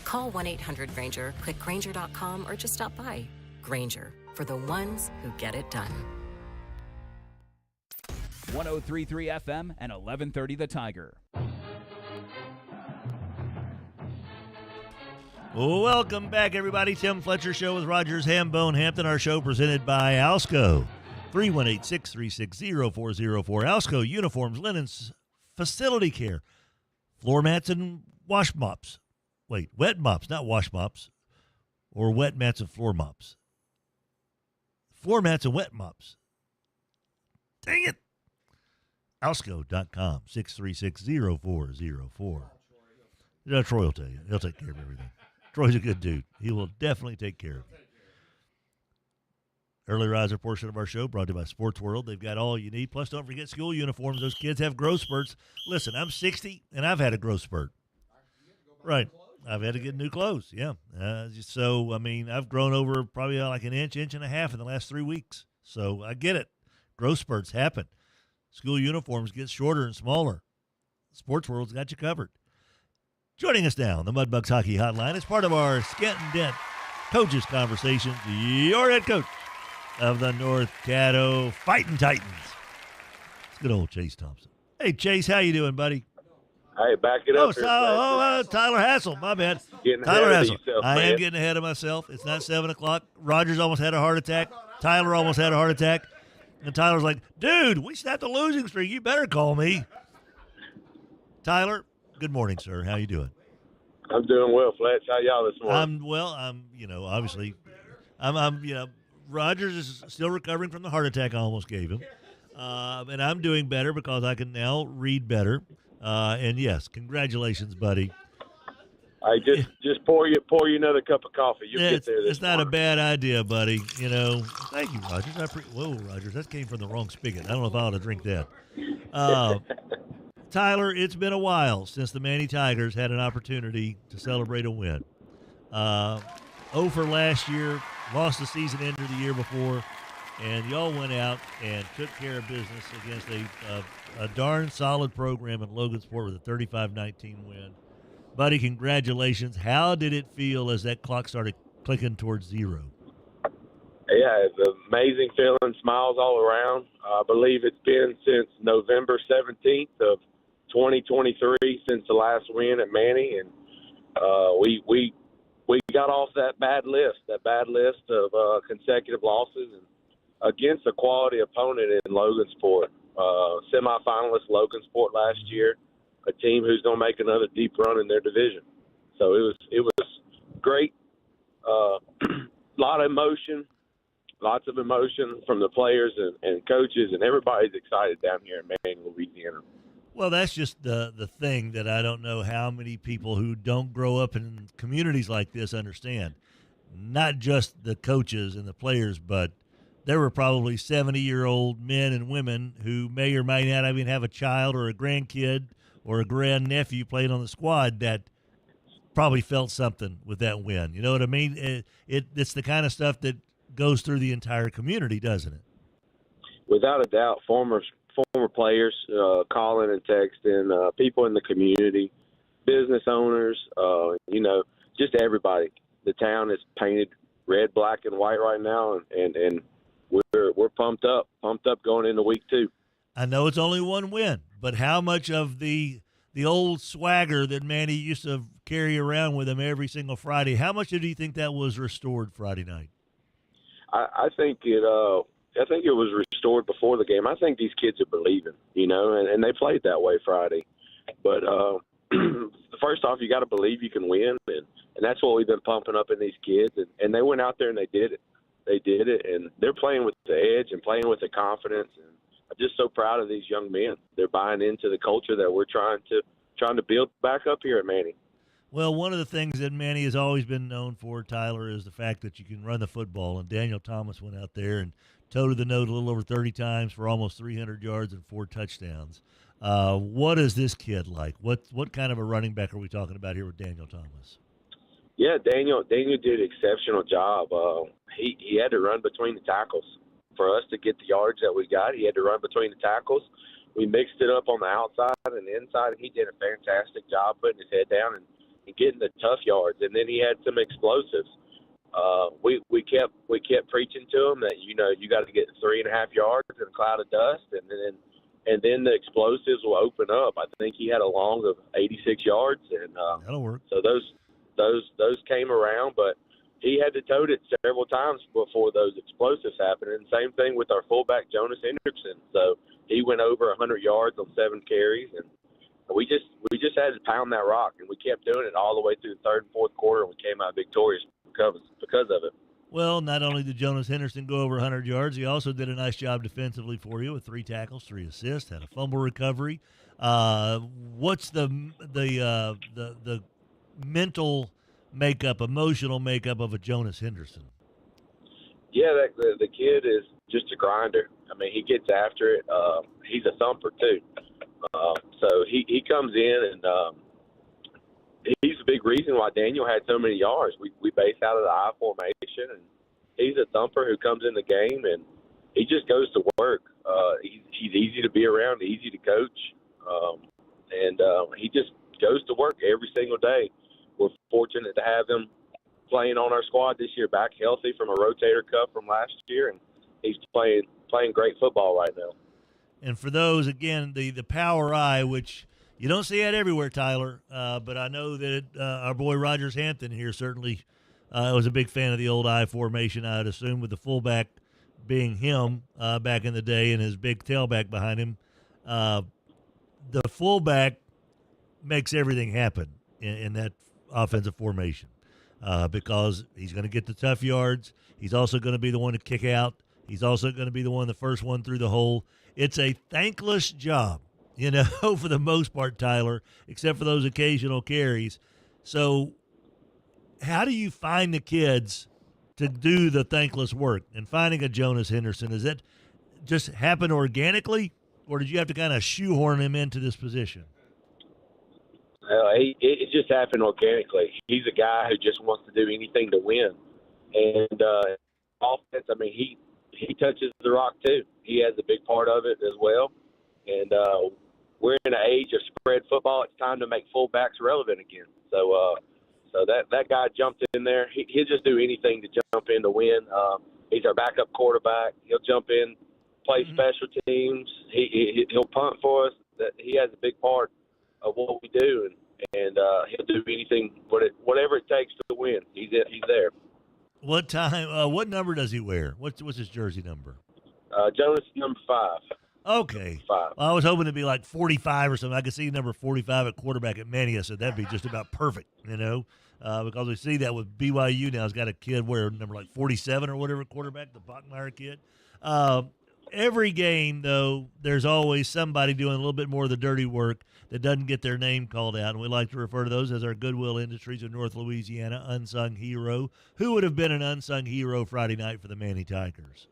Call 1-800-GRAINGER, click Grainger.com, or just stop by. Grainger, for the ones who get it done. 103.3 FM and 1130 The Tiger. Welcome back, everybody. Tim Fletcher Show with Rogers Hambone Hampton. Our show presented by Alsco. 318-636-0404. Alsco uniforms, linens, facility care, floor mats and wash mops. Wait, wet mops, not wash mops, or wet mats and floor mops. Floor mats and wet mops. Dang it. Alsco.com, 636-0404. Troy will tell you. He'll take care of everything. Troy's a good dude. He will definitely take care of you. Early riser portion of our show brought to you by Sports World. They've got all you need. Plus, don't forget school uniforms. Those kids have growth spurts. Listen, I'm 60, and I've had a growth spurt. Right. I've had to get new clothes, yeah. So, I mean, I've grown over probably like an inch and a half in the last 3 weeks. So I get it. Growth spurts happen. School uniforms get shorter and smaller. Sports World's got you covered. Joining us now on the Mudbugs Hockey Hotline is part of our Skent-N-Dent Coaches Conversations, your head coach of the North Caddo Fighting Titans. It's good old Chase Thompson. Hey, Chase, how you doing, buddy? Hey, back it up. Tyler Hassell, my bad. Tyler Hassell. I am getting ahead of myself. It's not 7 o'clock. Rogers almost had a heart attack. Tyler almost had a heart attack. And Tyler's like, dude, we snapped a losing streak. You better call me. Tyler, good morning, sir. How you doing? I'm doing well, Fletch. How y'all this morning? Obviously, Rogers is still recovering from the heart attack I almost gave him. And I'm doing better because I can now read better. And yes, congratulations, buddy. I just pour you another cup of coffee. You'll get there. It's not a bad idea, buddy. You know. Thank you, Rogers. Whoa, Rogers, that came from the wrong spigot. I don't know if I ought to drink that. Tyler, it's been a while since the Manny Tigers had an opportunity to celebrate a win. 0 for last year, lost the season ender the year before, and y'all went out and took care of business against a darn solid program in Logansport with a 35-19 win. Buddy, congratulations. How did it feel as that clock started clicking towards 0? Yeah, it's an amazing feeling, smiles all around. I believe it's been since November 17th of 2023 since the last win at Manny, and we got off that bad list of consecutive losses and against a quality opponent in Logansport, semifinalist Logansport last year, a team who's going to make another deep run in their division. So it was great. Lot of emotion. Lots of emotion from the players and coaches, and everybody's excited down here in Manning, Louisiana. Well, that's just the thing that I don't know how many people who don't grow up in communities like this understand. Not just the coaches and the players, but there were probably 70-year-old men and women who may or may not even have a child or a grandkid or a grandnephew playing on the squad that probably felt something with that win. You know what I mean? It's the kind of stuff that goes through the entire community, doesn't it? Without a doubt, former players calling and texting, people in the community, business owners, just everybody. The town is painted red, black, and white right now, and we're pumped up going into week 2. I know it's only one win, but how much of the old swagger that Manny used to carry around with him every single Friday, how much do you think that was restored Friday night? I think it was restored before the game. I think these kids are believing, and they played that way Friday. But first off, you got to believe you can win, and that's what we've been pumping up in these kids. And they went out there and they did it. They did it, and they're playing with the edge and playing with the confidence. And I'm just so proud of these young men. They're buying into the culture that we're trying to build back up here at Manny. Well, one of the things that Manny has always been known for, Tyler, is the fact that you can run the football. And Daniel Thomas went out there and toted the note a little over 30 times for almost 300 yards and 4 touchdowns. What is this kid like? What kind of a running back are we talking about here with Daniel Thomas? Yeah, Daniel did an exceptional job. He had to run between the tackles. For us to get the yards that we got, he had to run between the tackles. We mixed it up on the outside and the inside, and he did a fantastic job putting his head down and getting the tough yards. And then he had some explosives. We kept preaching to him that you got to get 3.5 yards in a cloud of dust, and then the explosives will open up. I think he had a long of 86 yards, and that'll work. So those came around, but he had to tote it several times before those explosives happened. And same thing with our fullback Jonas Hendrickson. So he went over 100 yards on 7 carries, and we just had to pound that rock, and we kept doing it all the way through the third and fourth quarter, and we came out victorious because of it. Well, not only did Jonas Henderson go over 100 yards, he also did a nice job defensively for you with 3 tackles, 3 assists, had a fumble recovery. What's the mental makeup, emotional makeup of a Jonas Henderson? Yeah, the kid is just a grinder. I mean, he gets after it. He's a thumper too. So he comes in, and he's a big reason why Daniel had so many yards. We base out of the I formation, and he's a thumper who comes in the game, and he just goes to work. He's easy to be around, easy to coach, and he just goes to work every single day. We're fortunate to have him playing on our squad this year, back healthy from a rotator cuff from last year, and he's playing great football right now. And for those, again, the power eye, which you don't see that everywhere, Tyler, but I know that our boy Rogers Hampton here certainly was a big fan of the old I formation, I'd assume, with the fullback being him back in the day and his big tailback behind him. The fullback makes everything happen in that offensive formation because he's going to get the tough yards. He's also going to be the one to kick out. He's also going to be the first one through the hole. It's a thankless job, for the most part, Tyler, except for those occasional carries. So how do you find the kids to do the thankless work and finding a Jonas Henderson? Does it just happen organically, or did you have to kind of shoehorn him into this position? It just happened organically. He's a guy who just wants to do anything to win. And offense, I mean, he touches the rock too. He has a big part of it as well. And we're in an age of spread football. It's time to make fullbacks relevant again. So that guy jumped in there. He'll just do anything to jump in to win. He's our backup quarterback. He'll jump in, play special teams. He'll punt for us. He has a big part of what we do, and he'll do anything, whatever it takes to win. He's there. What time? What number does he wear? What's his jersey number? Jonas number 5. Okay. 5. Well, I was hoping to be like 45 or something. I could see number 45 at quarterback at Mania, so that'd be just about perfect, because we see that with BYU now. He's got a kid wearing number like 47 or whatever quarterback, the Bachmeier kid. Every game, though, there's always somebody doing a little bit more of the dirty work that doesn't get their name called out, and we like to refer to those as our Goodwill Industries of North Louisiana unsung hero. Who would have been an unsung hero Friday night for the Manny Tigers?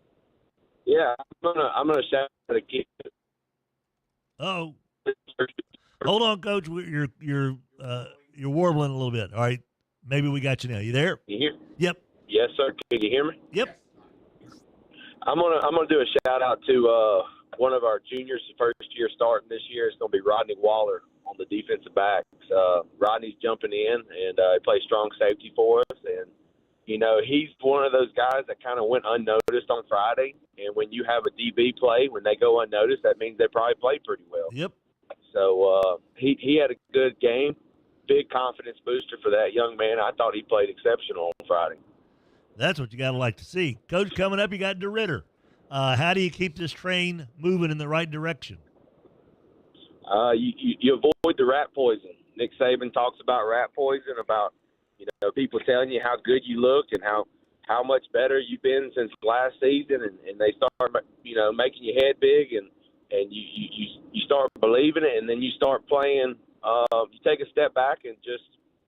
Yeah, I'm gonna shout out a kid. Oh, hold on, Coach. You're warbling a little bit. All right, maybe we got you now. You there? You hear? Yep. Yes, sir. Can you hear me? Yep. I'm gonna do a shout out to one of our juniors, first year starting this year. It's gonna be Rodney Waller on the defensive backs. Rodney's jumping in and he plays strong safety for us, and he's one of those guys that kind of went unnoticed on Friday. And when you have a DB play, when they go unnoticed, that means they probably played pretty well. Yep. So he had a good game, big confidence booster for that young man. I thought he played exceptional on Friday. That's what you got to like to see. Coach, coming up, you got DeRitter. How do you keep this train moving in the right direction? You avoid the rat poison. Nick Saban talks about rat poison, about people telling you how good you looked and how much better you've been since last season, and they start making your head big, and you start believing it, and then you start playing. You take a step back and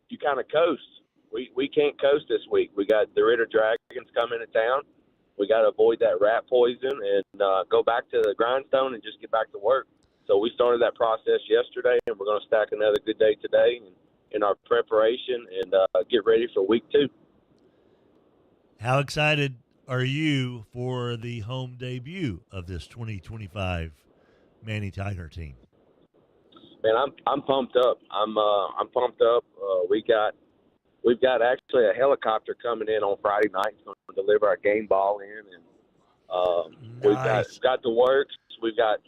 you kind of coast. We can't coast this week. We got the Ritter Dragons coming to town. We got to avoid that rat poison and go back to the grindstone and just get back to work. So we started that process yesterday, and we're going to stack another good day today in our preparation and get ready for week 2. How excited are you for the home debut of this 2025 Manny Tiger team? Man, I'm pumped up. I'm pumped up. We've got actually a helicopter coming in on Friday night. It's going to deliver our game ball in, and nice. we've got the works. We've got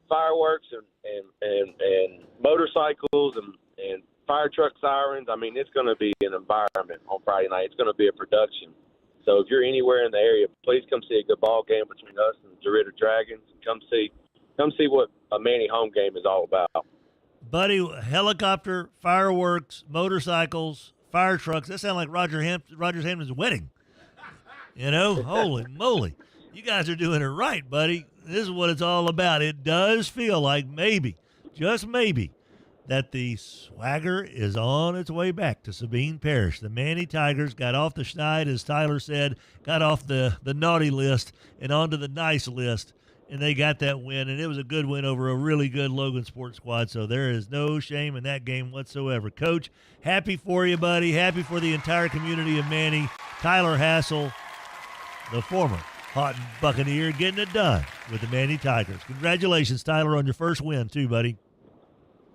fireworks and motorcycles and fire truck sirens. I mean, it's going to be an environment on Friday night. It's going to be a production. So if you're anywhere in the area, please come see a good ball game between us and the DeRitter Dragons. Come see what a Manny home game is all about. Buddy, helicopter, fireworks, motorcycles, fire trucks. That sounds like Roger Hampton's wedding. Holy moly. You guys are doing it right, buddy. This is what it's all about. It does feel like maybe, just maybe, that the swagger is on its way back to Sabine Parish. The Manny Tigers got off the schneid, as Tyler said, got off the naughty list and onto the nice list, and they got that win, and it was a good win over a really good Logan Sports squad, so there is no shame in that game whatsoever. Coach, happy for you, buddy. Happy for the entire community of Manny. Tyler Hassell, the former Houghton Buccaneer, getting it done with the Manny Tigers. Congratulations, Tyler, on your first win, too, buddy.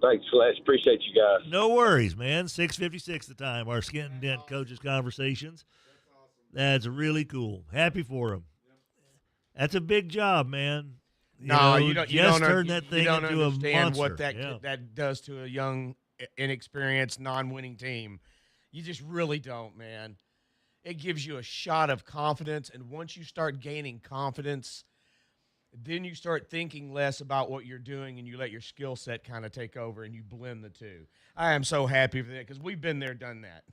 Thanks, Fletch. Appreciate you guys. No worries, man. 6:56 the time. Our Skent-N-Dent Coaches Conversations. That's really cool. Happy for him. That's a big job, man. You don't turn that thing into a monster. What that does to a young, inexperienced, non-winning team. You just really don't, man. It gives you a shot of confidence, and once you start gaining confidence, then you start thinking less about what you're doing, and you let your skill set kind of take over, and you blend the two. I am so happy for that because we've been there, done that.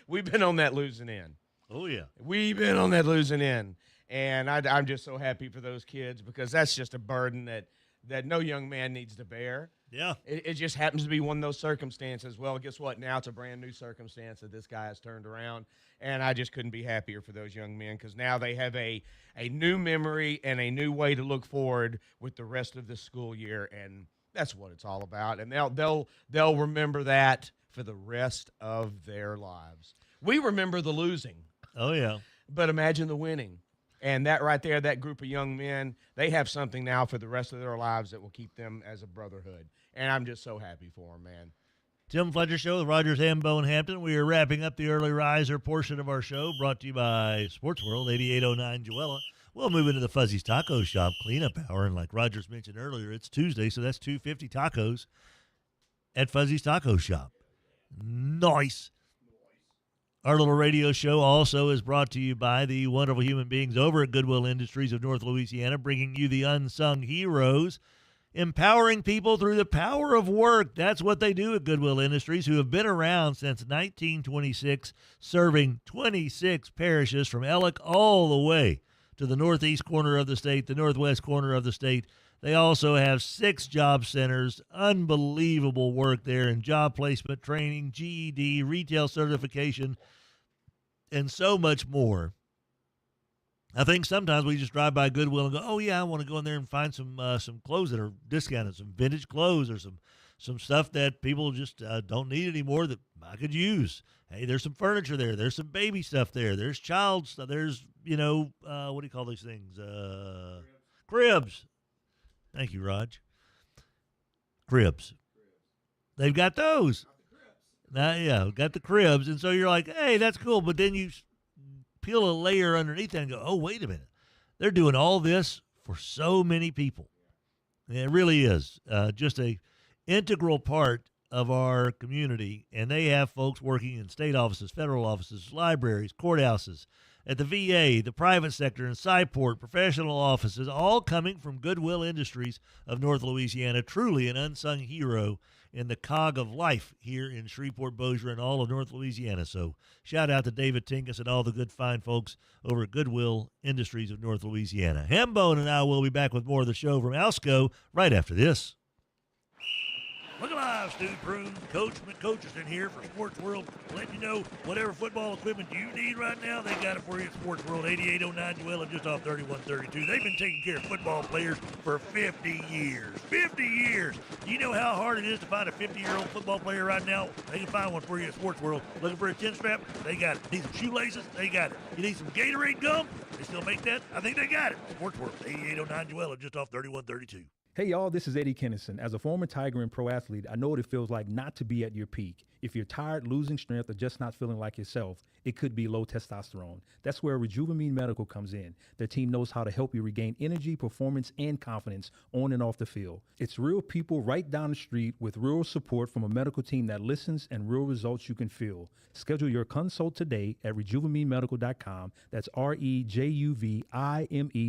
We've been on that losing end. Oh, yeah. We've been on that losing end. And I'm just so happy for those kids because that's just a burden that no young man needs to bear. Yeah. It just happens to be one of those circumstances. Well, guess what? Now it's a brand new circumstance that this guy has turned around, and I just couldn't be happier for those young men because now they have a new memory and a new way to look forward with the rest of the school year, and that's what it's all about. And they'll remember that for the rest of their lives. We remember the losing. Oh, yeah. But imagine the winning. And that right there, that group of young men, they have something now for the rest of their lives that will keep them as a brotherhood. And I'm just so happy for them, man. Tim Fletcher Show with Rogers, Hambone, Hampton. We are wrapping up the early riser portion of our show, brought to you by Sports World, 8809 Joella. We'll move into the Fuzzy's Taco Shop cleanup hour. And like Rogers mentioned earlier, it's Tuesday, so that's 250 tacos at Fuzzy's Taco Shop. Nice. Our little radio show also is brought to you by the wonderful human beings over at Goodwill Industries of North Louisiana, bringing you the unsung heroes, empowering people through the power of work. That's what they do at Goodwill Industries, who have been around since 1926, serving 26 parishes from Ellick all the way to the northeast corner of the state, the northwest corner of the state. They also have 6 job centers, unbelievable work there in job placement, training, GED, retail certification, and so much more. I think sometimes we just drive by Goodwill and go, oh, yeah, I want to go in there and find some clothes that are discounted, some vintage clothes or some stuff that people just don't need anymore that I could use. Hey, there's some furniture there. There's some baby stuff there. There's child stuff. There's, what do you call these things? Cribs. Thank you, Raj. Cribs. They've got those. Now, yeah, got the cribs. And so you're like, hey, that's cool. But then you peel a layer underneath that and go, oh, wait a minute. They're doing all this for so many people. And it really is just a integral part of our community. And they have folks working in state offices, federal offices, libraries, courthouses, at the VA, the private sector, and Cyport, professional offices, all coming from Goodwill Industries of North Louisiana, truly an unsung hero in the cog of life here in Shreveport, Bossier, and all of North Louisiana. So shout out to David Tinkus and all the good, fine folks over at Goodwill Industries of North Louisiana. Hambone and I will be back with more of the show from Alsco right after this. Look alive, Stu Prune, Coach McCoacherson here for Sports World, letting you know whatever football equipment you need right now, they got it for you at Sports World, 8809 Joella, just off 3132. They've been taking care of football players for 50 years. 50 years! You know how hard it is to find a 50-year-old football player right now? They can find one for you at Sports World. Looking for a chin strap? They got it. Need some shoelaces? They got it. You need some Gatorade gum? They still make that? I think they got it. Sports World, 8809 Joella, just off 3132. Hey y'all, this is Eddie Kennison. As a former Tiger and pro athlete, I know what it feels like not to be at your peak. If you're tired, losing strength, or just not feeling like yourself, it could be low testosterone. That's where Rejuvenamine Medical comes in. Their team knows how to help you regain energy, performance, and confidence on and off the field. It's real people right down the street with real support from a medical team that listens and real results you can feel. Schedule your consult today at rejuvenamemedical.com. That's REJUVIME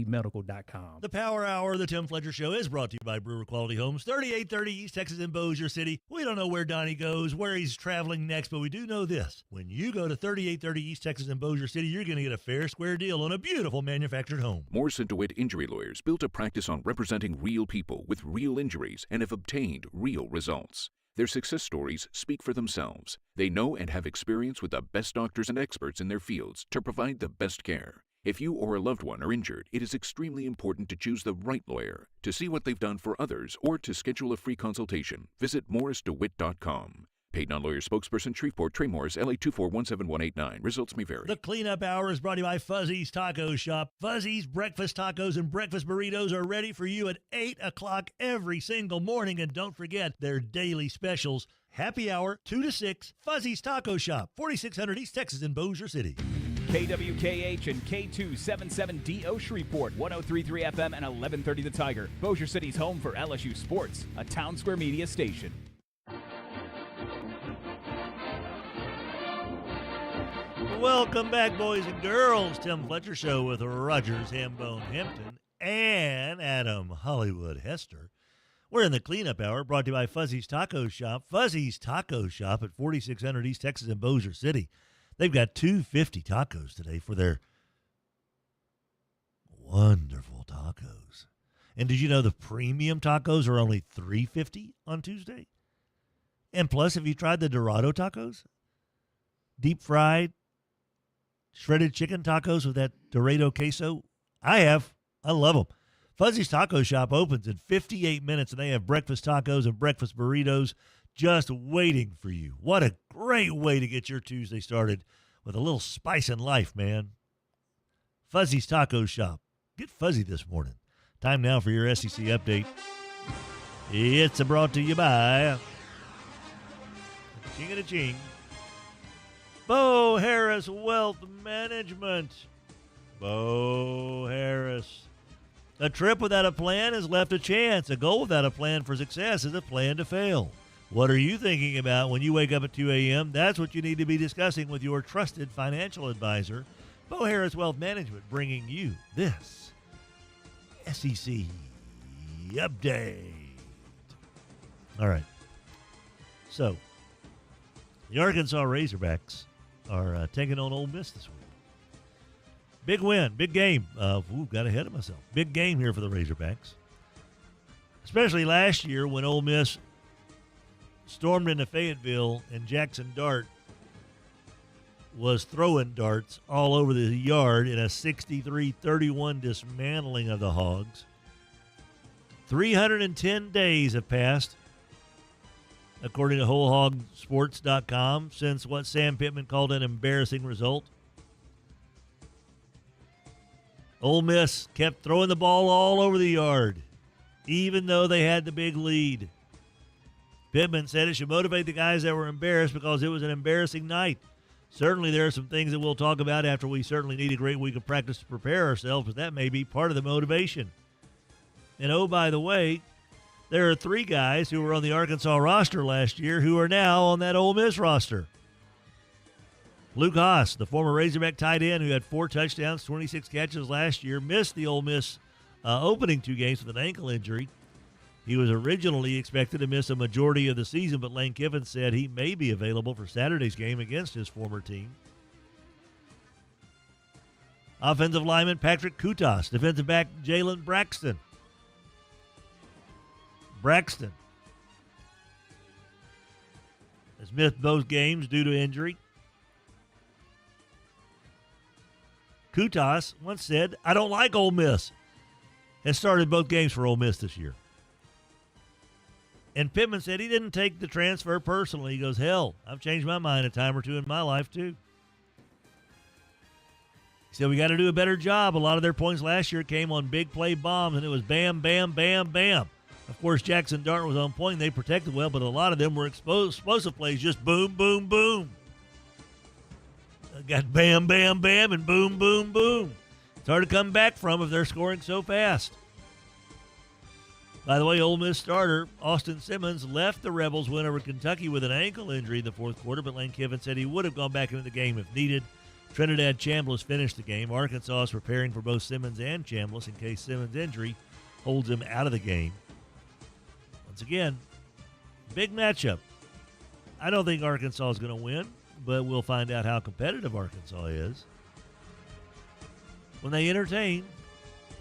medical.com. The Power Hour of the Tim Fletcher Show is brought to you by Brewer Quality Homes, 3830 East Texas in Bossier City. We don't know where Donnie goes, where he's traveling next, but we do know this. When you go to 3830 East Texas in Bossier City, you're going to get a fair, square deal on a beautiful manufactured home. Morrison DeWitt Injury Lawyers built a practice on representing real people with real injuries and have obtained real results. Their success stories speak for themselves. They know and have experience with the best doctors and experts in their fields to provide the best care. If you or a loved one are injured, it is extremely important to choose the right lawyer. To see what they've done for others or to schedule a free consultation, visit morrisdewitt.com. Paid non-lawyer spokesperson, Shreveport, Trey Morris, LA 2417189. Results may vary. The Cleanup Hour is brought to you by Fuzzy's Taco Shop. Fuzzy's breakfast tacos and breakfast burritos are ready for you at 8 o'clock every single morning. And don't forget their daily specials. Happy hour, 2 to 6, Fuzzy's Taco Shop, 4600 East Texas in Bossier City. KWKH and K277DO Shreveport, 103.3 FM and 1130 The Tiger. Bossier City's home for LSU Sports, a Town Square Media station. Welcome back, boys and girls. Tim Fletcher Show with Rogers, Hambone, Hampton, and Adam Hollywood Hester. We're in the Cleanup Hour, brought to you by Fuzzy's Taco Shop. Fuzzy's Taco Shop at 4600 East Texas in Bossier City. They've got 250 tacos today for their wonderful tacos. And did you know the premium tacos are only $3.50 on Tuesday? And plus, have you tried the Dorado tacos? Deep fried, shredded chicken tacos with that Dorado queso? I have. I love them. Fuzzy's Taco Shop opens in 58 minutes, and they have breakfast tacos and breakfast burritos just waiting for you. What a great way to get your Tuesday started with a little spice in life, man. Fuzzy's Taco Shop. Get fuzzy this morning. Time now for your SEC update. It's brought to you by Ching and a Ching. Bo Harris Wealth Management. Bo Harris. A trip without a plan has left a chance. A goal without a plan for success is a plan to fail. What are you thinking about when you wake up at 2 a.m.? That's what you need to be discussing with your trusted financial advisor, Bo Harris Wealth Management, bringing you this SEC update. All right. So, the Arkansas Razorbacks are taking on Ole Miss this week. Big win, big game. Got ahead of myself. Big game here for the Razorbacks. Especially last year when Ole Miss stormed into Fayetteville and Jackson Dart was throwing darts all over the yard in a 63-31 dismantling of the Hogs. 310 days have passed, according to WholeHogSports.com, since what Sam Pittman called an embarrassing result. Ole Miss kept throwing the ball all over the yard, even though they had the big lead. Pittman said it should motivate the guys that were embarrassed because it was an embarrassing night. Certainly there are some things that we'll talk about after we certainly need a great week of practice to prepare ourselves, but that may be part of the motivation. And oh, by the way, there are 3 guys who were on the Arkansas roster last year who are now on that Ole Miss roster. Luke Haas, the former Razorback tight end who had 4 touchdowns, 26 catches last year, missed the Ole Miss opening 2 games with an ankle injury. He was originally expected to miss a majority of the season, but Lane Kiffin said he may be available for Saturday's game against his former team. Offensive lineman Patrick Kutas, defensive back Jalen Braxton has missed both games due to injury. Kutas once said, "I don't like Ole Miss," has started both games for Ole Miss this year. And Pittman said he didn't take the transfer personally. He goes, "Hell, I've changed my mind a time or two in my life too." He said, "We got to do a better job. A lot of their points last year came on big play bombs, and it was bam, bam, bam, bam." Of course, Jackson Dart was on point, and they protected well, but a lot of them were explosive plays, just boom, boom, boom. Got bam, bam, bam, and boom, boom, boom. It's hard to come back from if they're scoring so fast. By the way, Ole Miss starter Austin Simmons left the Rebels win over Kentucky with an ankle injury in the fourth quarter, but Lane Kiffin said he would have gone back into the game if needed. Trinidad Chambliss finished the game. Arkansas is preparing for both Simmons and Chambliss in case Simmons' injury holds him out of the game. Once again, big matchup. I don't think Arkansas is going to win, but we'll find out how competitive Arkansas is when they entertain,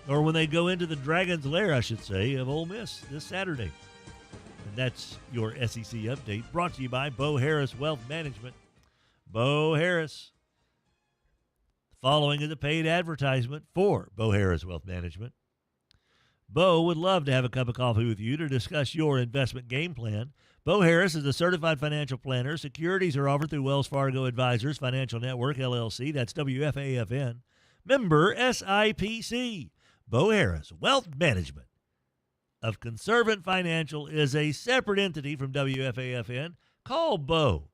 or when they go into the Dragon's Lair, I should say, of Ole Miss this Saturday. And that's your SEC update, brought to you by Bo Harris Wealth Management. Bo Harris. The following is a paid advertisement for Bo Harris Wealth Management. Bo would love to have a cup of coffee with you to discuss your investment game plan. Bo Harris is a certified financial planner. Securities are offered through Wells Fargo Advisors Financial Network, LLC. That's WFAFN. Member SIPC. Bo Harris Wealth Management of Conservant Financial is a separate entity from WFAFN. Call Bo,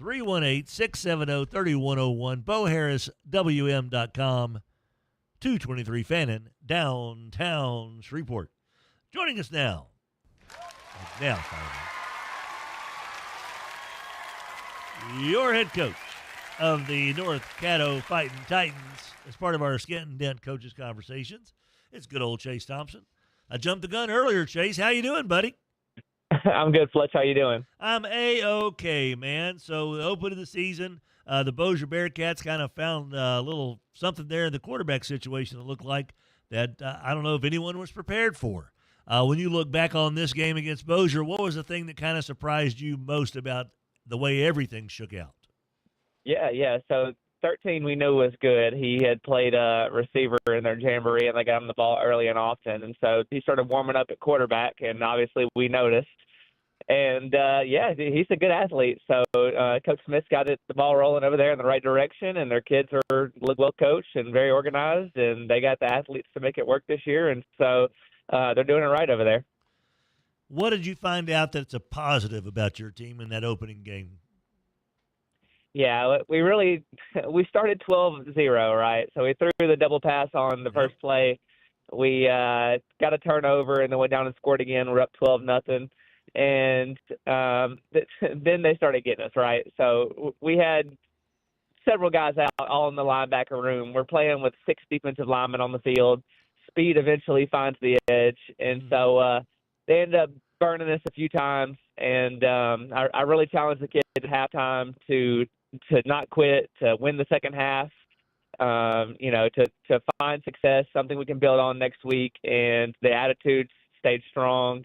318-670-3101, BoHarrisWM.com, 223 Fannin, downtown Shreveport. Joining us now, your head coach of the North Caddo Fighting Titans as part of our Skent-N-Dent Coaches Conversations. It's good old Chase Thompson. I jumped the gun earlier, Chase. How you doing, buddy? I'm good, Fletch. How you doing? I'm A-OK, man. So the open of the season, the Bossier Bearcats kind of found a little something there in the quarterback situation that looked like that I don't know if anyone was prepared for. When you look back on this game against Bossier, what was the thing that kind of surprised you most about the way everything shook out? Yeah. So 13 we knew was good. He had played a receiver in their jamboree, and they got him the ball early and often. And so he started warming up at quarterback, and obviously we noticed. And, he's a good athlete. So Coach Smith's got the ball rolling over there in the right direction, and their kids are well coached and very organized, and they got the athletes to make it work this year. And so they're doing it right over there. What did you find out that's a positive about your team in that opening game? Yeah, we started 12-0, right? So we threw the double pass on the first play. We got a turnover and then went down and scored again. We're up 12-0. And then they started getting us, right? So we had several guys out all in the linebacker room. We're playing with 6 defensive linemen on the field. Speed eventually finds the edge. And so they ended up burning us a few times. And I really challenged the kids at halftime to not quit, to win the second half, to find success, something we can build on next week. And the attitude stayed strong.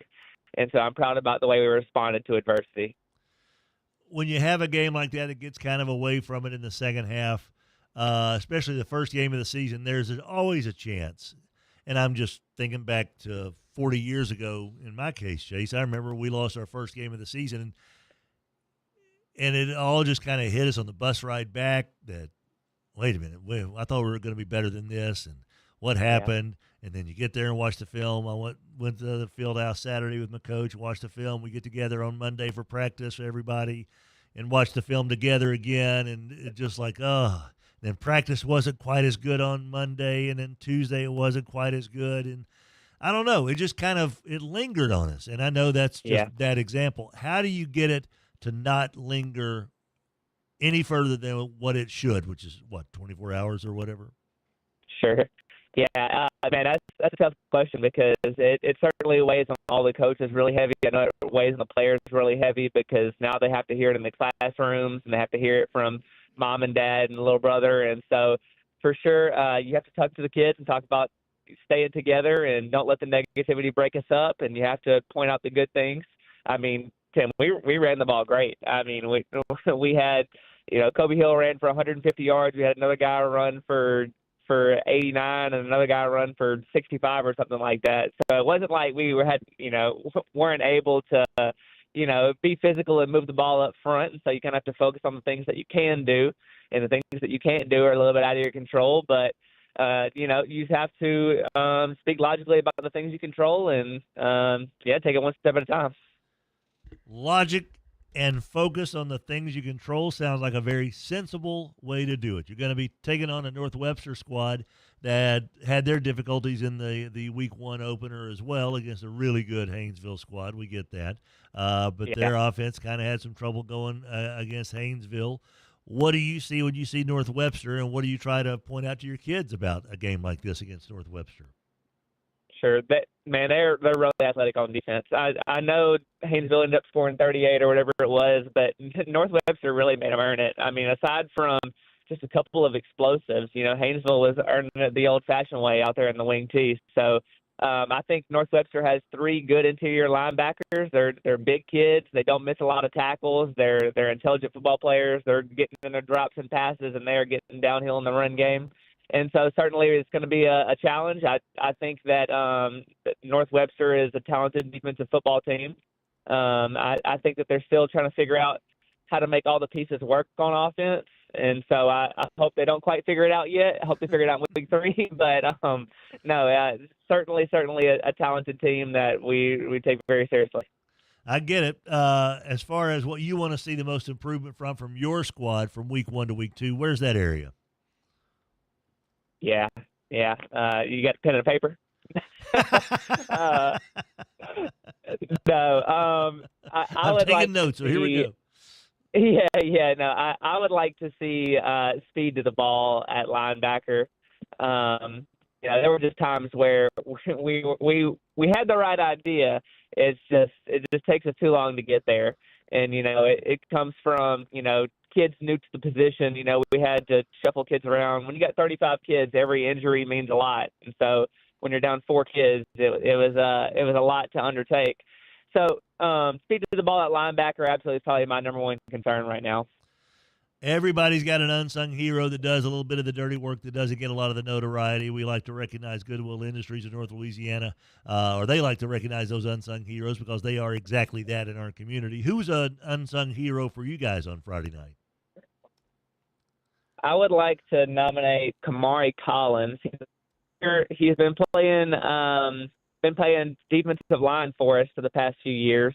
And so I'm proud about the way we responded to adversity. When you have a game like that, it gets kind of away from it in the second half, especially the first game of the season, there's always a chance. And I'm just thinking back to 40 years ago in my case, Chase. I remember we lost our first game of the season, and it all just kind of hit us on the bus ride back that, wait a minute, I thought we were going to be better than this, and what happened? Yeah. And then you get there and watch the film. I went to the field house Saturday with my coach, watched the film. We get together on Monday for practice for everybody and watch the film together again. And it just like, then practice wasn't quite as good on Monday, and then Tuesday it wasn't quite as good. And I don't know. It just kind of it lingered on us. And I know that's just that example. How do you get it to not linger any further than what it should, which is, 24 hours or whatever? Sure. Yeah, man, that's a tough question because it certainly weighs on all the coaches really heavy. I know it weighs on the players really heavy because now they have to hear it in the classrooms and they have to hear it from mom and dad and little brother. And so for sure, you have to talk to the kids and talk about staying together and don't let the negativity break us up. And you have to point out the good things. I mean, Tim, we ran the ball great. I mean, we had, Kobe Hill ran for 150 yards. We had another guy run for 89 and another guy run for 65 or something like that. So it wasn't like we weren't able to, be physical and move the ball up front. And so you kind of have to focus on the things that you can do, and the things that you can't do are a little bit out of your control. But, you have to speak logically about the things you control and, take it one step at a time. Logic and focus on the things you control sounds like a very sensible way to do it. You're going to be taking on a North Webster squad that had their difficulties in the week 1 opener as well against a really good Haynesville squad. We get that. But their offense kind of had some trouble going against Haynesville. What do you see when you see North Webster, and what do you try to point out to your kids about a game like this against North Webster? Sure. They're really athletic on defense. I know Haynesville ended up scoring 38 or whatever it was, but North Webster really made them earn it. I mean, aside from just a couple of explosives, Haynesville was earning it the old-fashioned way out there in the wing tee. So I think North Webster has 3 good interior linebackers. They're big kids. They don't miss a lot of tackles. They're intelligent football players. They're getting in their drops and passes, and they're getting downhill in the run game. And so certainly it's going to be a challenge. I think that North Webster is a talented defensive football team. I think that they're still trying to figure out how to make all the pieces work on offense. And so I hope they don't quite figure it out yet. I hope they figure it out in week 3. But, certainly a talented team that we take very seriously. I get it. As far as what you want to see the most improvement from your squad from week 1 to week 2, where's that area? Yeah. You got a pen and paper? I'm taking notes, so here we go. Yeah. No, I would like to see speed to the ball at linebacker. There were just times where we had the right idea. It just takes us too long to get there. And, it comes from, kids new to the position. We had to shuffle kids around. When you got 35 kids, every injury means a lot. And so when you're down 4 kids, it was a lot to undertake. So speed to the ball at linebacker absolutely is probably my number one concern right now. Everybody's got an unsung hero that does a little bit of the dirty work that doesn't get a lot of the notoriety. We like to recognize Goodwill Industries in North Louisiana, or they like to recognize those unsung heroes because they are exactly that in our community. Who's an unsung hero for you guys on Friday night? I would like to nominate Kamari Collins. He's been playing defensive line for us for the past few years.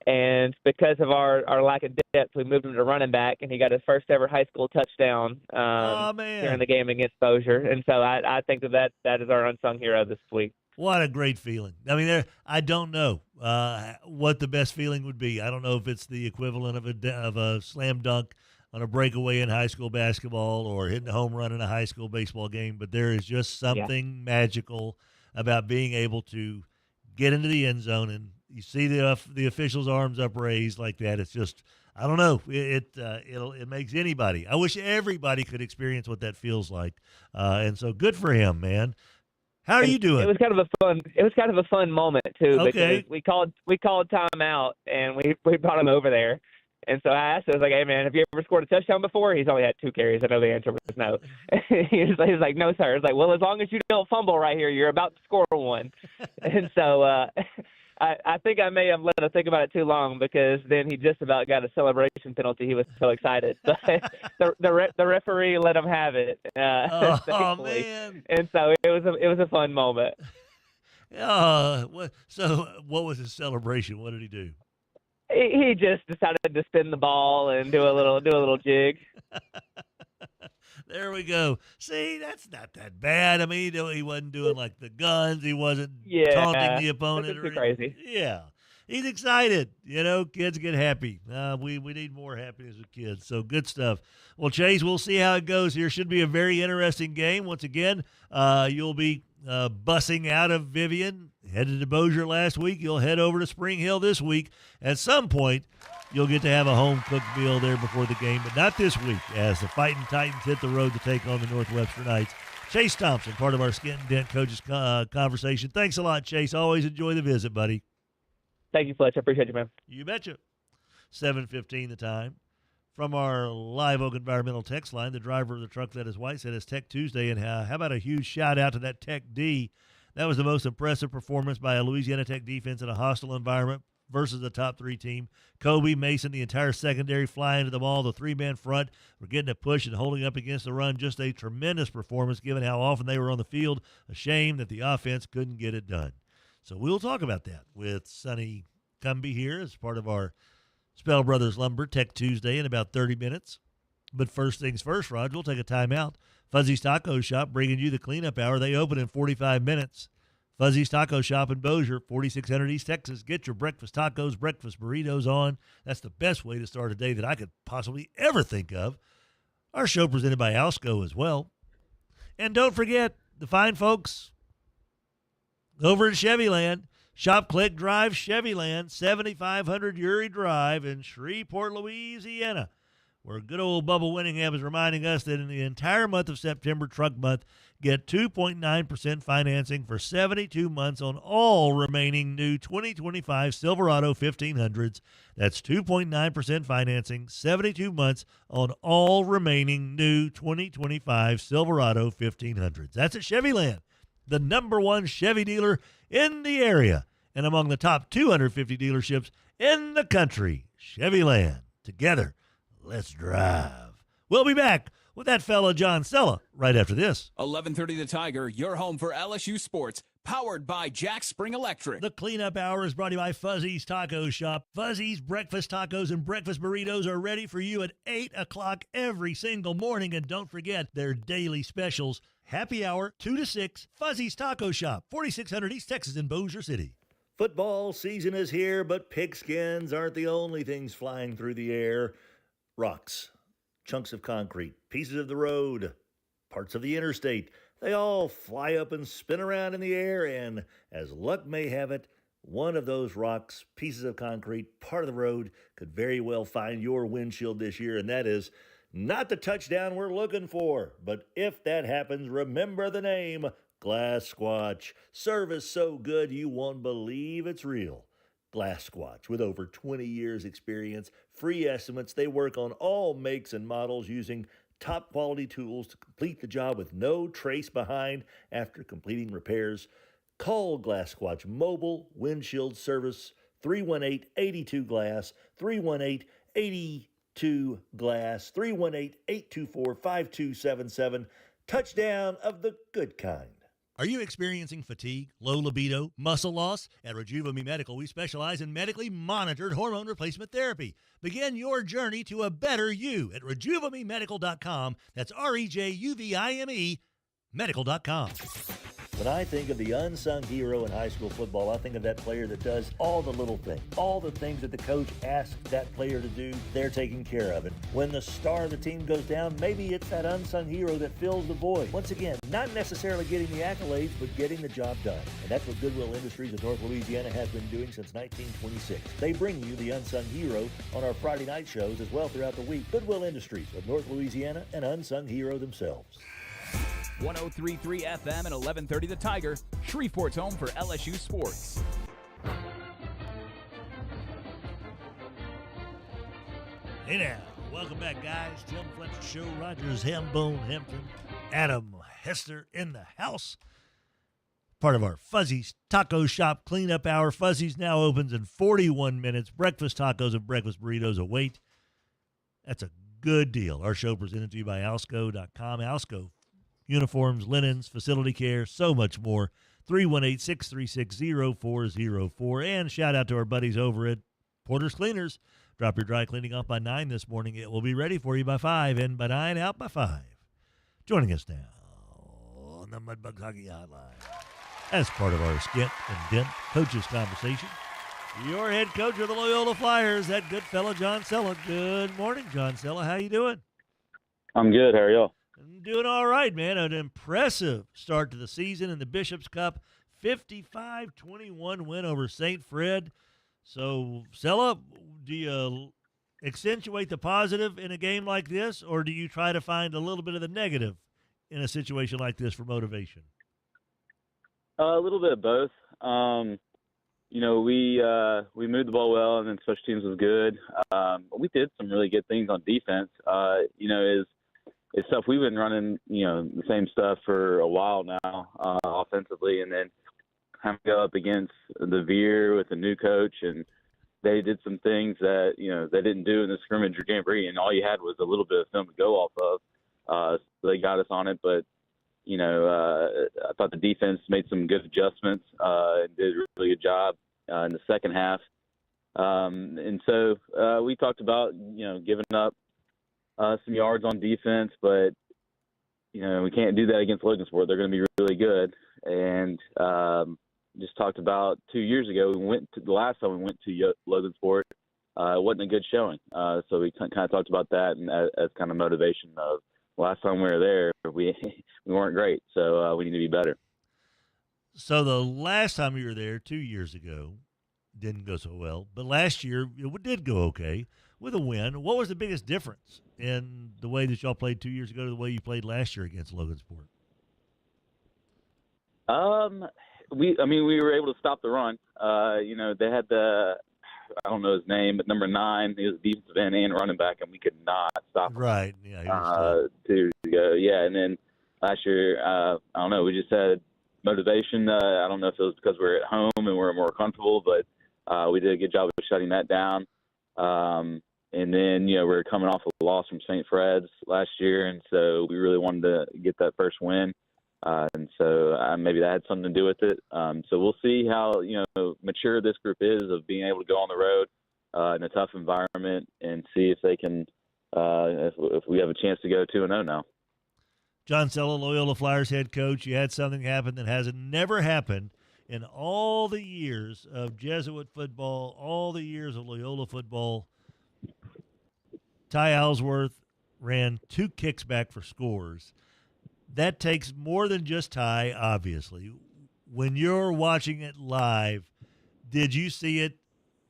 And because of our lack of depth, we moved him to running back, and he got his first ever high school touchdown during the game against Bossier. And so I think that is our unsung hero this week. What a great feeling. I mean, I don't know what the best feeling would be. I don't know if it's the equivalent of a slam dunk on a breakaway in high school basketball or hitting a home run in a high school baseball game, but there is just something magical about being able to get into the end zone and you see the official's arms upraised like that. It's just, I don't know. It makes anybody. I wish everybody could experience what that feels like. And so good for him, man. How are you doing? It was kind of a fun moment too. Okay. Because we called timeout and we brought him over there. And so I asked him, I was like, hey, man, have you ever scored a touchdown before? He's only had 2 carries. I know the answer was no. He's like, no, sir. I was like, well, as long as you don't fumble right here, you're about to score one. And so I think I may have let him think about it too long because then he just about got a celebration penalty. He was so excited. But the referee let him have it. Oh, man. And so it was a fun moment. So what was his celebration? What did he do? He just decided to spin the ball and do a little jig. There we go. See, that's not that bad. I mean, he wasn't doing like the guns. He wasn't taunting the opponent. Too crazy. Yeah. He's excited. Kids get happy. We need more happiness with kids. So good stuff. Well, Chase, we'll see how it goes here. Should be a very interesting game. Once again, you'll be bussing out of Vivian. Headed to Bossier last week. You'll head over to Spring Hill this week. At some point, you'll get to have a home-cooked meal there before the game, but not this week as the Fighting Titans hit the road to take on the Northwestern Knights. Chase Thompson, part of our Skent-N-Dent Coaches Conversation. Thanks a lot, Chase. Always enjoy the visit, buddy. Thank you, Fletcher. I appreciate you, man. You betcha. 7:15 the time. From our Live Oak Environmental text line, the driver of the truck that is white said it's Tech Tuesday, and how about a huge shout-out to that Tech D. That was the most impressive performance by a Louisiana Tech defense in a hostile environment versus a top 3 team. Kobe, Mason, the entire secondary flying to the ball. The 3-man front were getting a push and holding up against the run. Just a tremendous performance given how often they were on the field. A shame that the offense couldn't get it done. So we'll talk about that with Sonny Cumbie here as part of our Spell Brothers Lumber Tech Tuesday in about 30 minutes. But first things first, Rod, we'll take a timeout. Fuzzy's Taco Shop bringing you the cleanup hour. They open in 45 minutes. Fuzzy's Taco Shop in Bossier, 4600 East Texas. Get your breakfast tacos, breakfast burritos on. That's the best way to start a day that I could possibly ever think of. Our show presented by Alsco as well. And don't forget the fine folks over in Chevyland. Shop, click, drive, Chevyland, 7500 Uri Drive in Shreveport, Louisiana, where good old Bubba Winningham is reminding us that in the entire month of September, Truck Month, get 2.9% financing for 72 months on all remaining new 2025 Silverado 1500s. That's 2.9% financing, 72 months on all remaining new 2025 Silverado 1500s. That's at Chevyland, the #1 Chevy dealer in the area and among the top 250 dealerships in the country. Chevyland. Together, let's drive. We'll be back with that fella John Sella right after this. 11:30 The Tiger, your home for LSU sports, powered by Jack Spring Electric. The cleanup hour is brought to you by Fuzzy's Taco Shop. Fuzzy's breakfast tacos and breakfast burritos are ready for you at 8 o'clock every single morning. And don't forget their daily specials. Happy hour, 2 to 6, Fuzzy's Taco Shop, 4600 East Texas in Bossier City. Football season is here, but pigskins aren't the only things flying through the air. Rocks, chunks of concrete, pieces of the road, parts of the interstate, they all fly up and spin around in the air, and as luck may have it, one of those rocks, pieces of concrete, part of the road could very well find your windshield this year, and that is not the touchdown we're looking for. But if that happens, remember the name, Glass Squatch. Service so good you won't believe it's real. Glass Squatch, with over 20 years experience, free estimates, they work on all makes and models using top quality tools to complete the job with no trace behind after completing repairs. Call Glass Squatch Mobile Windshield Service, 318-82-GLASS, 318-82-GLASS, 318-824-5277. Touchdown of the good kind. Are you experiencing fatigue, low libido, muscle loss? At Rejuva Me Medical, we specialize in medically monitored hormone replacement therapy. Begin your journey to a better you at RejuvaMeMedical.com. That's REJUVIME medical.com. When I think of the unsung hero in high school football, I think of that player that does all the little things. All the things that the coach asks that player to do, they're taking care of it. When the star of the team goes down, maybe it's that unsung hero that fills the void. Once again, not necessarily getting the accolades, but getting the job done. And that's what Goodwill Industries of North Louisiana has been doing since 1926. They bring you the unsung hero on our Friday night shows as well throughout the week. Goodwill Industries of North Louisiana, an unsung hero themselves. 103.3 FM and 1130 The Tiger, Shreveport's home for LSU sports. Hey now, welcome back, guys. Tim Fletcher Show, Rogers, Hambone, Hampton, Adam Hester in the house. Part of our Fuzzy's Taco Shop cleanup hour. Fuzzy's now opens in 41 minutes. Breakfast tacos and breakfast burritos await. That's a good deal. Our show presented to you by Alsco.com. Alsco. Uniforms, linens, facility care, so much more. 318-636-0404. And shout out to our buddies over at Porter's Cleaners. Drop your dry cleaning off by 9 this morning. It will be ready for you by 5, in by 9, out by 5. Joining us now on the Mudbugs Hockey Hotline, as part of our Skent-N-Dent Coaches Conversation, your head coach of the Loyola Flyers, that good fellow John Sella. Good morning, John Sella. How you doing? I'm good. How are y'all? Doing all right, man. An impressive start to the season in the Bishop's Cup. 55-21 win over St. Fred. So, Sella, do you accentuate the positive in a game like this, or do you try to find a little bit of the negative in a situation like this for motivation? A little bit of both. We moved the ball well, and then special teams was good. We did some really good things on defense. It's stuff we've been running, the same stuff for a while now, offensively, and then having to go up against the Veer with a new coach, and they did some things that, they didn't do in the scrimmage or jamboree, and all you had was a little bit of film to go off of. So they got us on it, but, I thought the defense made some good adjustments and did a really good job in the second half. And so we talked about, giving up some yards on defense, but we can't do that against Logansport. They're going to be really good. And just talked about 2 years ago, the last time we went to Logansport, it wasn't a good showing. So we kind of talked about that and as kind of motivation of last time we were there, we weren't great. So we need to be better. So the last time you were there 2 years ago didn't go so well, but last year it did go okay with a win. What was the biggest difference in the way that y'all played 2 years ago to the way you played last year against Logansport? We were able to stop the run. They had I don't know his name, but number 9, he was defensive end and running back, and we could not stop him. Right. Yeah. 2 years ago. Yeah. And then last year, I don't know, we just had motivation. I don't know if it was because we're at home and we're more comfortable, but we did a good job of shutting that down. And then, we're coming off a loss from St. Fred's last year, and so we really wanted to get that first win. And so maybe that had something to do with it. So we'll see how, mature this group is of being able to go on the road in a tough environment and see if they can, if we have a chance to go 2-0 now. John Sella, Loyola Flyers head coach, you had something happen that has never happened in all the years of Jesuit football, all the years of Loyola football. Ty Ellsworth ran 2 kicks back for scores. That takes more than just Ty, obviously. When you're watching it live, Did you see it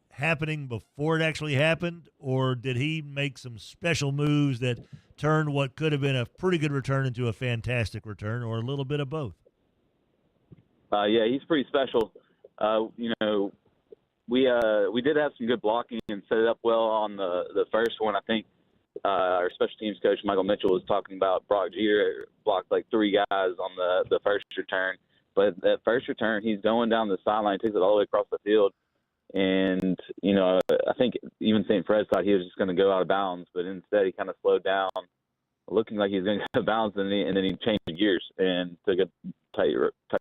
happening before it actually happened, or did he make some special moves that turned what could have been a pretty good return into a fantastic return, or a little bit of both? Yeah, he's pretty special. We did have some good blocking and set it up well on the first one. I think our special teams coach, Michael Mitchell, was talking about Brock Jeter blocked like 3 guys on the first return. But that first return, he's going down the sideline, takes it all the way across the field. And, I think even St. Fred thought he was just going to go out of bounds, but instead he kind of slowed down, looking like he was going to go out of bounds, and then he changed gears and took a tight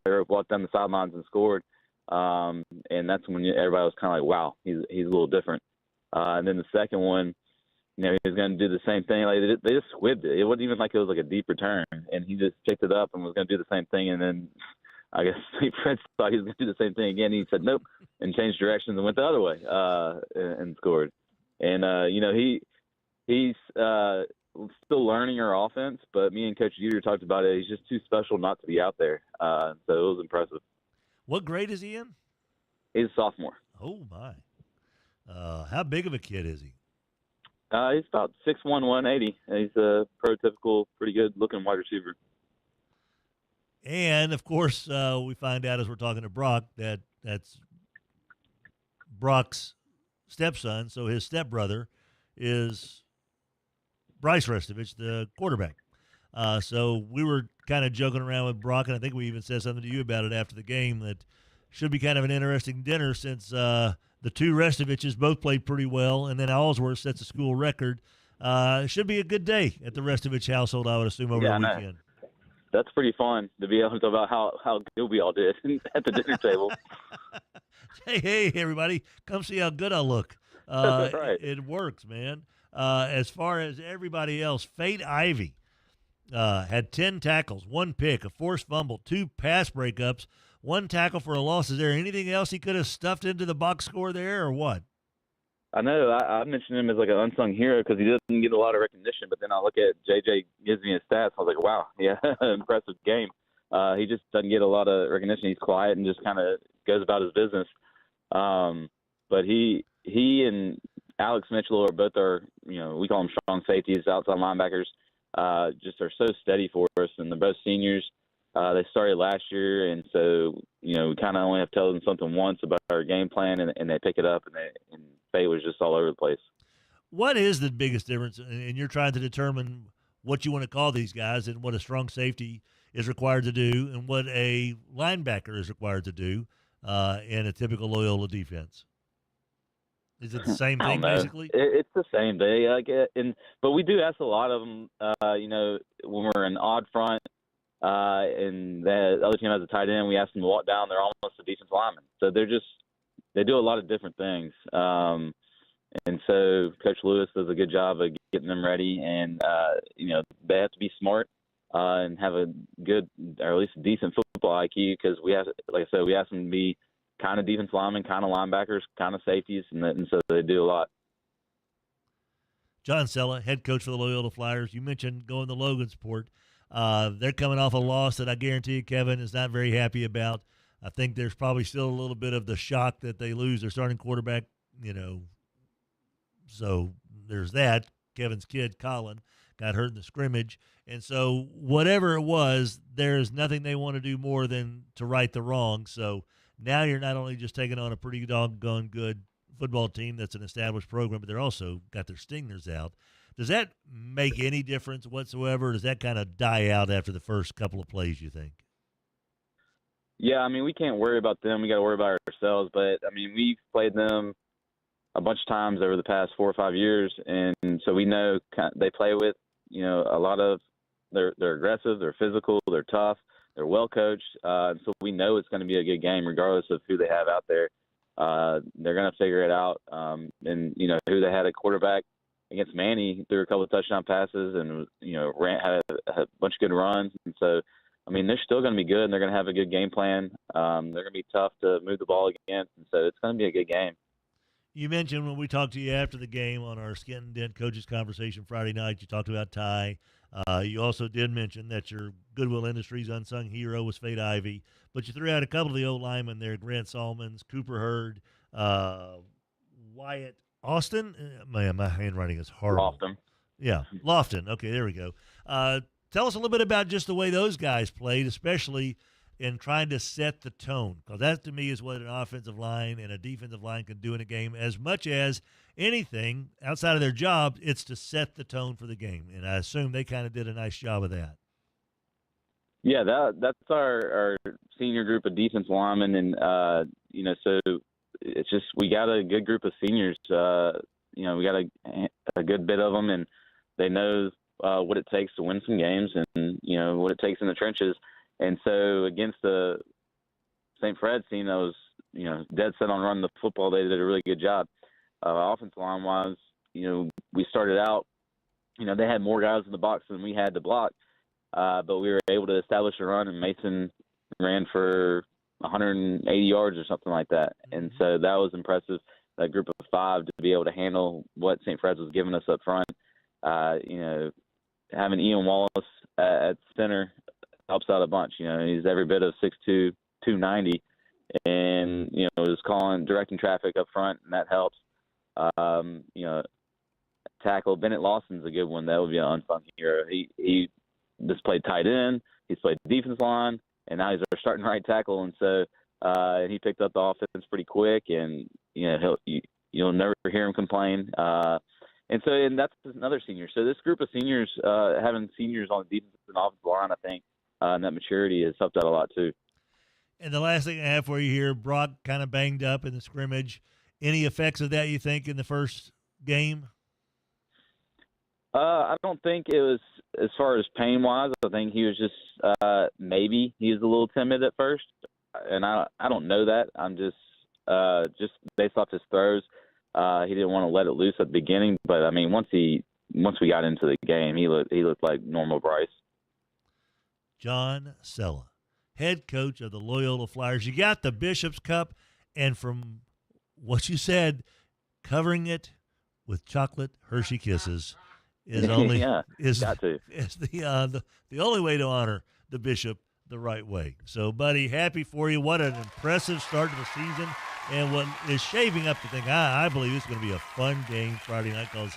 rope, walked down the sidelines and scored. And that's when everybody was kind of like, wow, he's a little different. And then the second one, he was going to do the same thing. Like they just squibbed it. It wasn't even like it was like a deep return, and he just picked it up and was going to do the same thing. And then I guess St. Fred thought he was going to do the same thing again. He said nope, and changed directions and went the other way and scored. And he's still learning our offense, but me and Coach Jeter talked about it. He's just too special not to be out there. So it was impressive. What grade is he in? He's a sophomore. Oh my! How big of a kid is he? He's about 6'1", 180. He's a prototypical, pretty good-looking wide receiver. And, of course, we find out as we're talking to Brock that's Brock's stepson, so his stepbrother is Bryce Restovich, the quarterback. So we were kind of joking around with Brock, and I think we even said something to you about it after the game, that should be kind of an interesting dinner since the 2 Restoviches both played pretty well, and then Allsworth sets a school record. It should be a good day at the Restovich household, I would assume, over the weekend. That's pretty fun to be able to talk about how good we all did at the dinner table. Hey, everybody, come see how good I look. Right. It works, man. As far as everybody else, Fate Ivy had 10 tackles, 1 pick, a forced fumble, 2 pass breakups, 1 tackle for a loss. Is there anything else he could have stuffed into the box score there, or what? I know I mentioned him as like an unsung hero because he doesn't get a lot of recognition, but then I look at JJ gives me his stats. I was like, wow, yeah, impressive game. He just doesn't get a lot of recognition. He's quiet and just kind of goes about his business. But he and Alex Mitchell are both we call them strong safeties, outside linebackers, just are so steady for us, and they're both seniors. They started last year, and so, we kind of only have to tell them something once about our game plan, and they pick it up, and Faye was just all over the place. What is the biggest difference, and you're trying to determine what you want to call these guys and what a strong safety is required to do and what a linebacker is required to do in a typical Loyola defense? Is it the same thing, basically? It's the same thing. But we do ask a lot of them, when we're in odd front, and the other team has a tight end, we ask them to walk down. They're almost a defensive lineman. So they do a lot of different things. And so Coach Lewis does a good job of getting them ready. And, they have to be smart and have a good, or at least decent football IQ, because we have, like I said, we ask them to be kind of defensive linemen, kind of linebackers, kind of safeties, and so they do a lot. John Sella, head coach for the Loyola Flyers. You mentioned going to Logansport. They're coming off a loss that I guarantee you Kevin is not very happy about. I think there's probably still a little bit of the shock that they lose their starting quarterback, so there's that. Kevin's kid, Colin, got hurt in the scrimmage. And so whatever it was, there's nothing they want to do more than to right the wrong. So now you're not only just taking on a pretty doggone good football team that's an established program, but they're also got their stingers out. Does that make any difference whatsoever, or does that kind of die out after the first couple of plays, you think? Yeah, I mean, we can't worry about them. We got to worry about ourselves. But, I mean, we've played them a bunch of times over the past 4 or 5 years, and so we know they play with, a lot of they're aggressive, they're physical, they're tough, they're well coached, and so we know it's going to be a good game regardless of who they have out there. They're going to figure it out, and who they had at quarterback against Manny, threw a couple of touchdown passes, and had a bunch of good runs, and so. I mean, they're still going to be good, and they're going to have a good game plan. They're going to be tough to move the ball against, and so it's going to be a good game. You mentioned when we talked to you after the game on our Skent-N-Dent Coaches Conversation Friday night, you talked about Ty. You also did mention that your Goodwill Industries unsung hero was Fade Ivy, but you threw out a couple of the old linemen there, Grant Salmons, Cooper Hurd, Wyatt Austin. Man, my handwriting is horrible. Lofton. Yeah, Lofton. Okay, there we go. Tell us a little bit about just the way those guys played, especially in trying to set the tone, because that to me is what an offensive line and a defensive line can do in a game. As much as anything outside of their job, it's to set the tone for the game, and I assume they kind of did a nice job of that. Yeah, that's our senior group of defense linemen, and so it's just we got a good group of seniors. We got a good bit of them, and they know what it takes to win some games, and what it takes in the trenches. And so against the St. Fred's team that was, dead set on running the football, they did a really good job. Offensive line-wise, we started out, they had more guys in the box than we had to block, but we were able to establish a run, and Mason ran for 180 yards or something like that. And so that was impressive, that group of five, to be able to handle what St. Fred's was giving us up front. Having Ian Wallace at center helps out a bunch. He's every bit of 6'2", 290, and was directing traffic up front, and that helps. Tackle Bennett Lawson's a good one. That would be an unsung hero. He just played tight end. He's played defense line, and now he's our starting right tackle. And so he picked up the offense pretty quick, and you'll never hear him complain. And that's another senior. So this group of seniors, having seniors on the defensive and offensive line, I think, and that maturity has helped out a lot too. And the last thing I have for you here, Brock kind of banged up in the scrimmage. Any effects of that, you think, in the first game? I don't think it was, as far as pain-wise, I think he was just maybe he was a little timid at first. And I don't know that. I'm just based off his throws, he didn't want to let it loose at the beginning. But, I mean, once we got into the game, he looked like normal Bryce. John Sella, head coach of the Loyola Flyers. You got the Bishop's Cup, and from what you said, covering it with chocolate Hershey Kisses is only is the only way to honor the Bishop the right way. So, buddy, happy for you. What an impressive start to the season, and what is shaping up to think. I believe it's going to be a fun game Friday night, because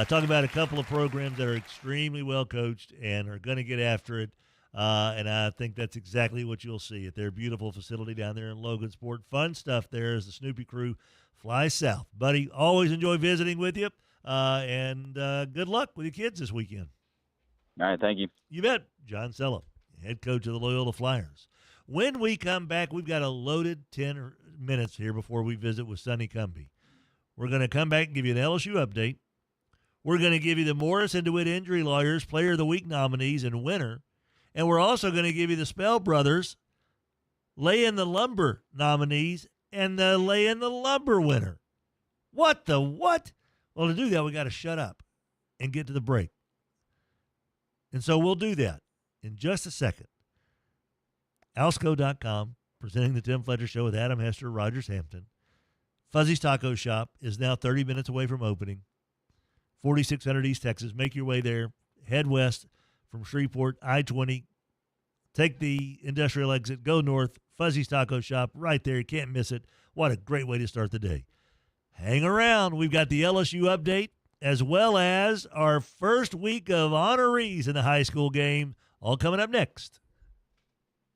talk about a couple of programs that are extremely well coached and are going to get after it. And I think that's exactly what you'll see at their beautiful facility down there in Logansport. Fun stuff there as the Snoopy crew flies south. Buddy, always enjoy visiting with you, and good luck with your kids this weekend. All right, thank you. You bet. John Sella, head coach of the Loyola Flyers. When we come back, we've got a loaded 10 minutes here before we visit with Sonny Cumbie. We're going to come back and give you an LSU update. We're going to give you the Morris and DeWitt Injury Lawyers Player of the Week nominees and winner. And we're also going to give you the Spell Brothers Lay in the Lumber nominees and the Lay in the Lumber winner. What the what? Well, to do that, we got to shut up and get to the break. And so we'll do that in just a second. Alsco.com, presenting the Tim Fletcher Show with Adam Hester, Rogers Hampton. Fuzzy's Taco Shop is now 30 minutes away from opening. 4600 East Texas. Make your way there. Head west from Shreveport, I-20. Take the industrial exit. Go north. Fuzzy's Taco Shop right there. You can't miss it. What a great way to start the day. Hang around. We've got the LSU update, as well as our first week of honorees in the high school game, all coming up next.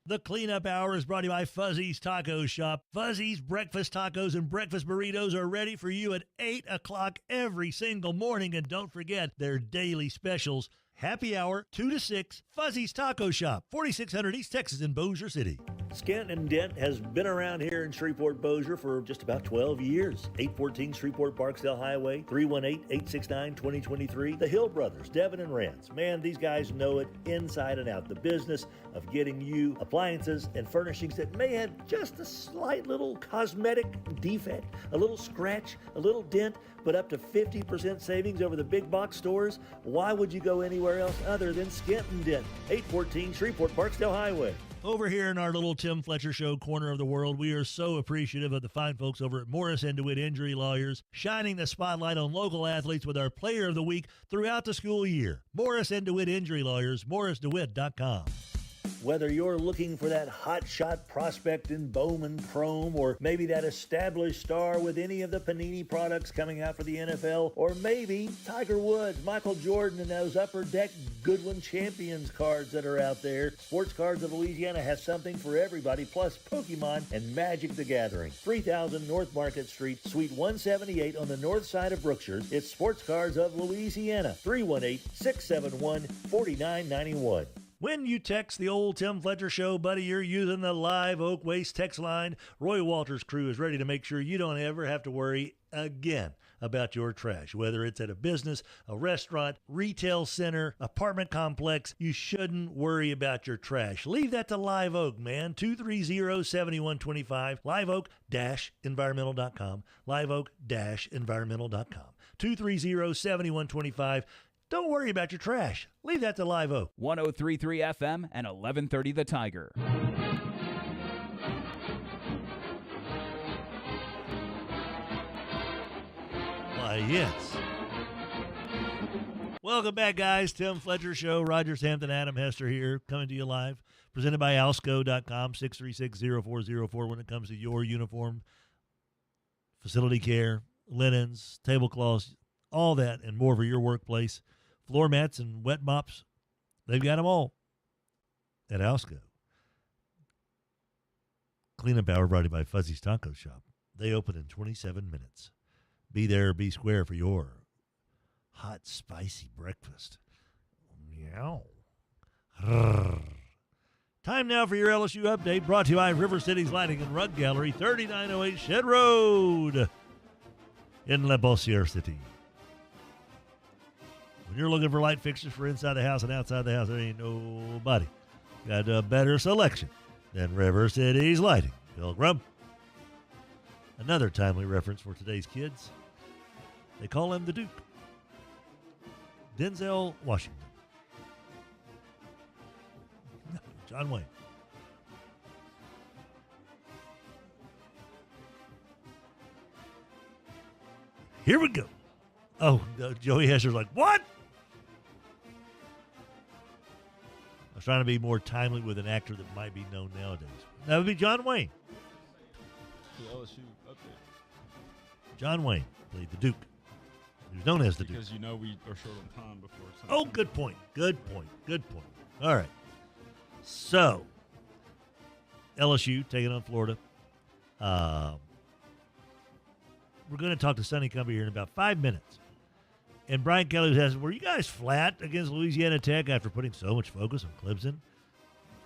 The cleanup hour is brought to you by Fuzzy's Taco Shop. Fuzzy's breakfast tacos and breakfast burritos are ready for you at 8 o'clock every single morning. And don't forget their daily specials. Happy hour, 2 to 6, Fuzzy's Taco Shop, 4600 East Texas in Bossier City. Skent-N-Dent has been around here in Shreveport-Bossier for just about 12 years. 814 Shreveport-Barksdale Highway, 318-869-2023. The Hill Brothers, Devin and Rance. Man, these guys know it inside and out. The business of getting you appliances and furnishings that may have just a slight little cosmetic defect, a little scratch, a little dent, but up to 50% savings over the big box stores. Why would you go anywhere else other than Skent-N-Dent, 814 Shreveport-Barksdale Highway? Over here in our little Tim Fletcher Show corner of the world, we are so appreciative of the fine folks over at Morris & DeWitt Injury Lawyers, shining the spotlight on local athletes with our Player of the Week throughout the school year. Morris & DeWitt Injury Lawyers, morrisdewitt.com. Whether you're looking for that hot shot prospect in Bowman Chrome, or maybe that established star with any of the Panini products coming out for the NFL, or maybe Tiger Woods, Michael Jordan, and those Upper Deck Goodwin Champions cards that are out there, Sports Cards of Louisiana has something for everybody, plus Pokemon and Magic the Gathering. 3000 North Market Street, Suite 178 on the north side of Brookshire. It's Sports Cards of Louisiana, 318-671-4991. When you text the old Tim Fletcher Show, buddy, you're using the Live Oak Waste text line. Roy Walters' crew is ready to make sure you don't ever have to worry again about your trash. Whether it's at a business, a restaurant, retail center, apartment complex, you shouldn't worry about your trash. Leave that to Live Oak, man. 230-7125, liveoak-environmental.com, liveoak-environmental.com, 230-7125. Don't worry about your trash. Leave that to Live Oak. 103.3 FM and 1130 The Tiger. Why, yes. Welcome back, guys. Tim Fletcher Show. Rogers Hampton, Adam Hester here, coming to you live. Presented by Alsco.com, 636-0404 when it comes to your uniform, facility care, linens, tablecloths, all that and more for your workplace. Floor mats and wet mops, they've got them all at Alsco. Cleanup hour brought to you by Fuzzy's Taco Shop. They open in 27 minutes. Be there or be square for your hot, spicy breakfast. Meow. Time now for your LSU update, brought to you by River City's Lighting and Rug Gallery, 3908 Shed Road in La Bossiere City. When you're looking for light fixtures for inside the house and outside the house, there ain't nobody got a better selection than River City's Lighting. Pilgrim. Another timely reference for today's kids. They call him the Duke. Denzel Washington. John Wayne. Here we go. Oh, Joey Hesher's like, what? I was trying to be more timely with an actor that might be known nowadays. That would be John Wayne. The LSU update. John Wayne played the Duke. He was known as the Duke. Because you know we are short on time before. Oh, good point. Good point. Good point. All right. So, LSU taking on Florida. We're going to talk to Sonny Cumbie here in about 5 minutes. And Brian Kelly says, were you guys flat against Louisiana Tech after putting so much focus on Clemson?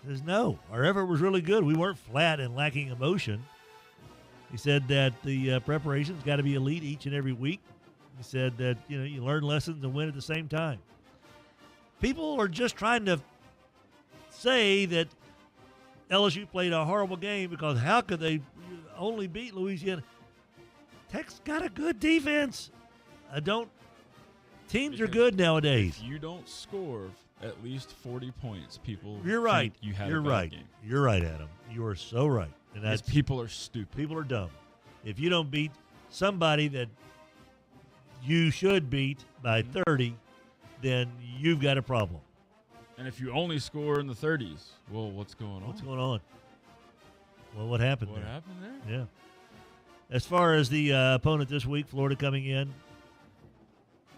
He says, no. Our effort was really good. We weren't flat and lacking emotion. He said that the preparation's got to be elite each and every week. He said that, you learn lessons and win at the same time. People are just trying to say that LSU played a horrible game because how could they only beat Louisiana? Tech's got a good defense. Teams are good nowadays. If you don't score at least 40 points, people You're right. think you had You're a bad right. game. You're right, Adam. You are so right. And Because people are stupid. People are dumb. If you don't beat somebody that you should beat by 30, then you've got a problem. And if you only score in the 30s, well, what's going on? What's going on? Well, what happened What there? happened there? Yeah. As far as the opponent this week, Florida coming in,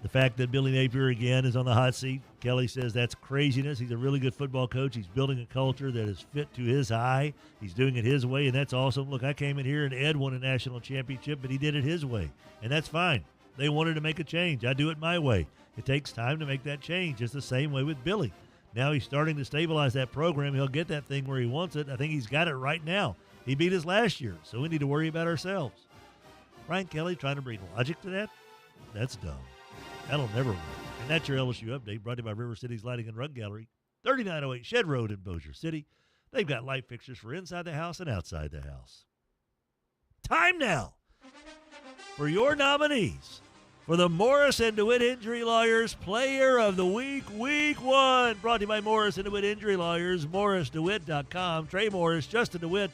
the fact that Billy Napier again is on the hot seat, Kelly says that's craziness. He's a really good football coach. He's building a culture that is fit to his eye. He's doing it his way, and that's awesome. Look, I came in here and Ed won a national championship, but he did it his way, and that's fine. They wanted to make a change. I do it my way. It takes time to make that change. It's the same way with Billy. Now he's starting to stabilize that program. He'll get that thing where he wants it. I think he's got it right now. He beat us last year, so we need to worry about ourselves. Brian Kelly trying to bring logic to that? That's dumb. That'll never work. And that's your LSU update brought to you by River City's Lighting and Rug Gallery, 3908 Shed Road in Bossier City. They've got light fixtures for inside the house and outside the house. Time now for your nominees for the Morris and DeWitt Injury Lawyers Player of the Week, Week 1. Brought to you by Morris and DeWitt Injury Lawyers, morrisdewitt.com. Trey Morris, Justin DeWitt,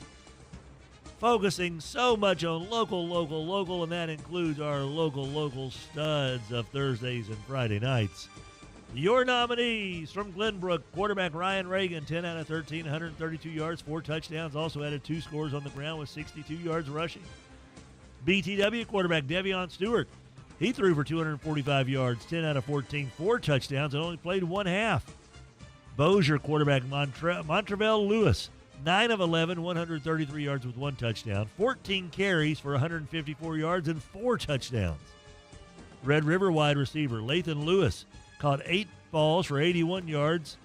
focusing so much on local, and that includes our local studs of Thursdays and Friday nights. Your nominees from Glenbrook, quarterback Ryan Reagan, 10 out of 13, 132 yards, 4 touchdowns, also added 2 scores on the ground with 62 yards rushing. BTW quarterback Devion Stewart, he threw for 245 yards, 10 out of 14, 4 touchdowns, and only played one half. Bossier quarterback Montrevell Lewis, 9 of 11, 133 yards with 1 touchdown, 14 carries for 154 yards and 4 touchdowns. Red River wide receiver Lathan Lewis caught 8 balls for 81 yards,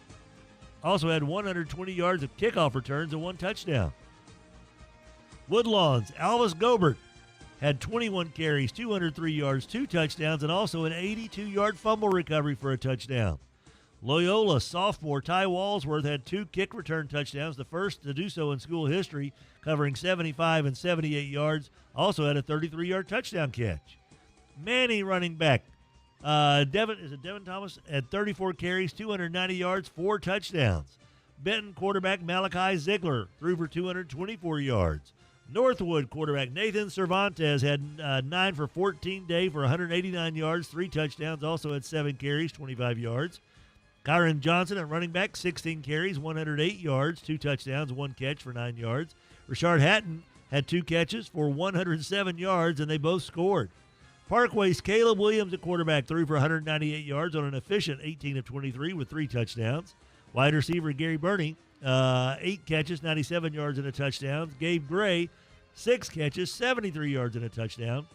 also had 120 yards of kickoff returns and 1 touchdown. Woodlawn's Alvis Gobert had 21 carries, 203 yards, 2 touchdowns, and also an 82-yard fumble recovery for a touchdown. Loyola sophomore Ty Walsworth had 2 kick return touchdowns, the first to do so in school history, covering 75 and 78 yards, also had a 33-yard touchdown catch. Manny running back Devin Thomas had 34 carries, 290 yards, 4 touchdowns. Benton quarterback Malachi Ziegler threw for 224 yards. Northwood quarterback Nathan Cervantes had 9 for 14 day for 189 yards, 3 touchdowns, also had 7 carries, 25 yards. Kyron Johnson at running back, 16 carries, 108 yards, 2 touchdowns, 1 catch for 9 yards. Rashard Hatton had 2 catches for 107 yards, and they both scored. Parkway's Caleb Williams at quarterback threw for 198 yards on an efficient 18 of 23 with 3 touchdowns. Wide receiver Gary Burney, 8 catches, 97 yards and a touchdown. Gabe Gray, 6 catches, 73 yards and a touchdown.